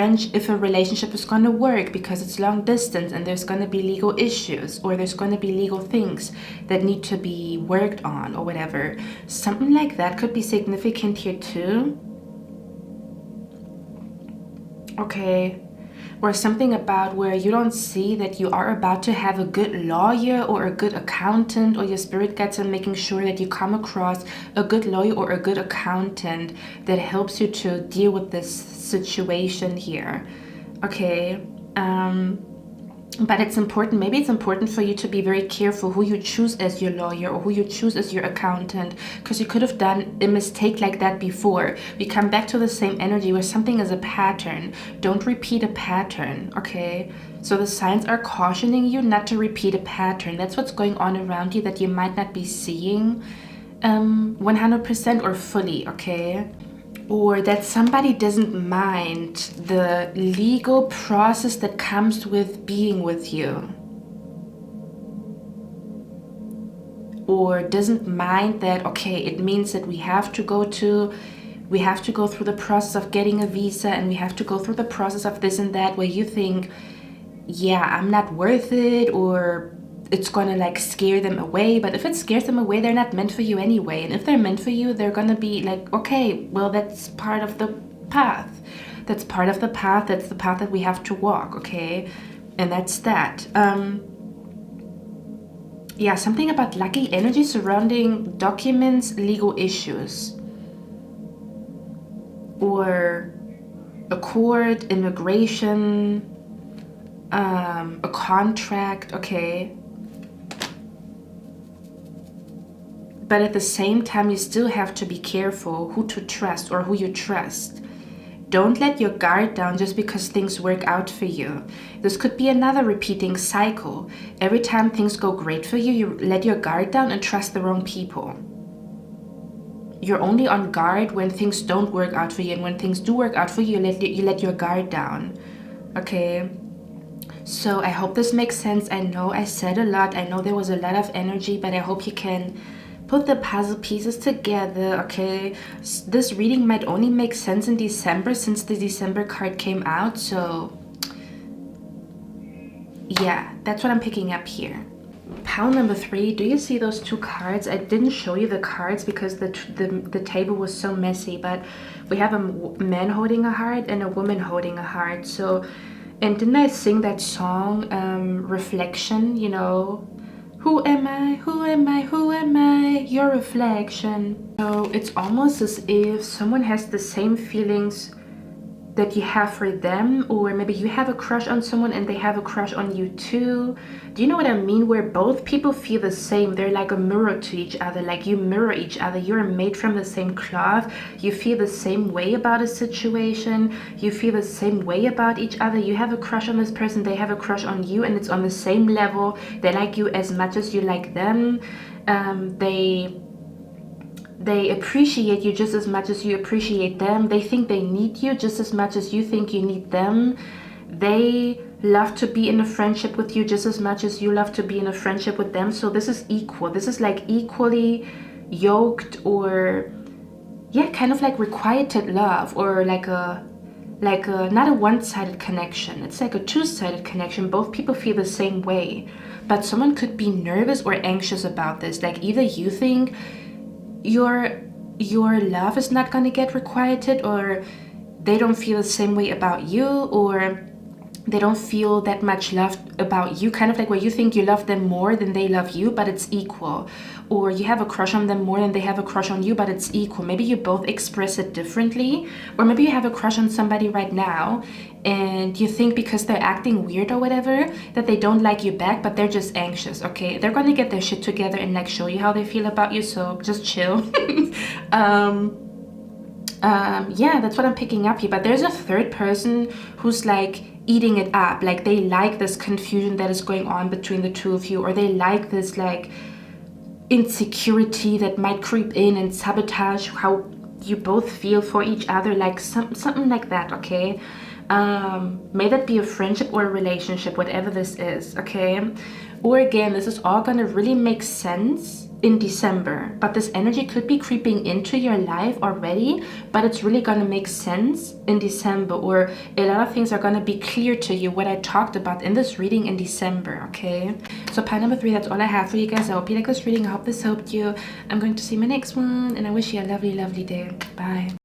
A: a relationship is going to work because it's long distance and there's going to be legal issues, or there's going to be legal things that need to be worked on, or whatever. Something like that could be significant here too. Okay. Or something about where you don't see that you are about to have a good lawyer or a good accountant, or your spirit guides are making sure that you come across a good lawyer or a good accountant that helps you to deal with this situation here. Okay. But it's important, maybe it's important for you to be very careful who you choose as your lawyer or who you choose as your accountant, because you could have done a mistake like that before. We come back to the same energy where something is a pattern. Don't repeat a pattern, okay? So the signs are cautioning you not to repeat a pattern. That's what's going on around you that you might not be seeing 100% or fully, okay? Or that somebody doesn't mind the legal process that comes with being with you. Or doesn't mind that, okay, it means that we have to go through the process of getting a visa, and we have to go through the process of this and that, where you think, yeah, I'm not worth it, or it's gonna like scare them away. But if it scares them away, they're not meant for you anyway. And if they're meant for you, they're gonna be like, okay, well, that's part of the path. That's part of the path. That's the path that we have to walk, okay? And that's that. Yeah, something about lucky energy surrounding documents, legal issues, or a court, immigration, a contract, okay? But at the same time, you still have to be careful who to trust or who you trust. Don't let your guard down just because things work out for you. This could be another repeating cycle. Every time things go great for you, you let your guard down and trust the wrong people. You're only on guard when things don't work out for you, and when things do work out for you, you let your guard down, okay? So I hope this makes sense. I know I said a lot. I know there was a lot of energy, but I hope you can put the puzzle pieces together, okay? This reading might only make sense in December since the December card came out, so yeah, that's what I'm picking up here. Pile number 3, do you see those 2 cards? I didn't show you the cards because the table was so messy, but we have a man holding a heart and a woman holding a heart. So, and didn't I sing that song, Reflection, you know? Who am I? Who am I? Who am I? Your reflection. So it's almost as if someone has the same feelings that you have for them, or maybe you have a crush on someone and they have a crush on you too. Do you know what I mean? Where both people feel the same. They're like a mirror to each other, like you mirror each other. You're made from the same cloth. You feel the same way about a situation. You feel the same way about each other. You have a crush on this person, they have a crush on you, and it's on the same level. They like you as much as you like them. They appreciate you just as much as you appreciate them. They think they need you just as much as you think you need them. They love to be in a friendship with you just as much as you love to be in a friendship with them. So this is equal. This is like equally yoked, or yeah, kind of like requited love, or like a not a one-sided connection. It's like a two-sided connection. Both people feel the same way, but someone could be nervous or anxious about this. Like either you think your love is not going to get requited, or they don't feel the same way about you, or they don't feel that much love about you, kind of like where you think you love them more than they love you, but it's equal. Or you have a crush on them more than they have a crush on you, but it's equal. Maybe you both express it differently. Or maybe you have a crush on somebody right now and you think because they're acting weird or whatever that they don't like you back, but they're just anxious, okay? They're gonna get their shit together and like show you how they feel about you, so just chill. Yeah, that's what I'm picking up here. But there's a third person who's like eating it up. Like they like this confusion that is going on between the two of you, or they like this like insecurity that might creep in and sabotage how you both feel for each other, like something like that, okay? May that be a friendship or a relationship, whatever this is, okay? Or again, this is all gonna really make sense in December, but this energy could be creeping into your life already, but it's really gonna make sense in December, or a lot of things are gonna be clear to you, what I talked about in this reading in December, okay? So pile number 3, that's all I have for you guys. I hope you like this reading. I hope this helped you. I'm going to see my next one, and I wish you a lovely, lovely day. Bye.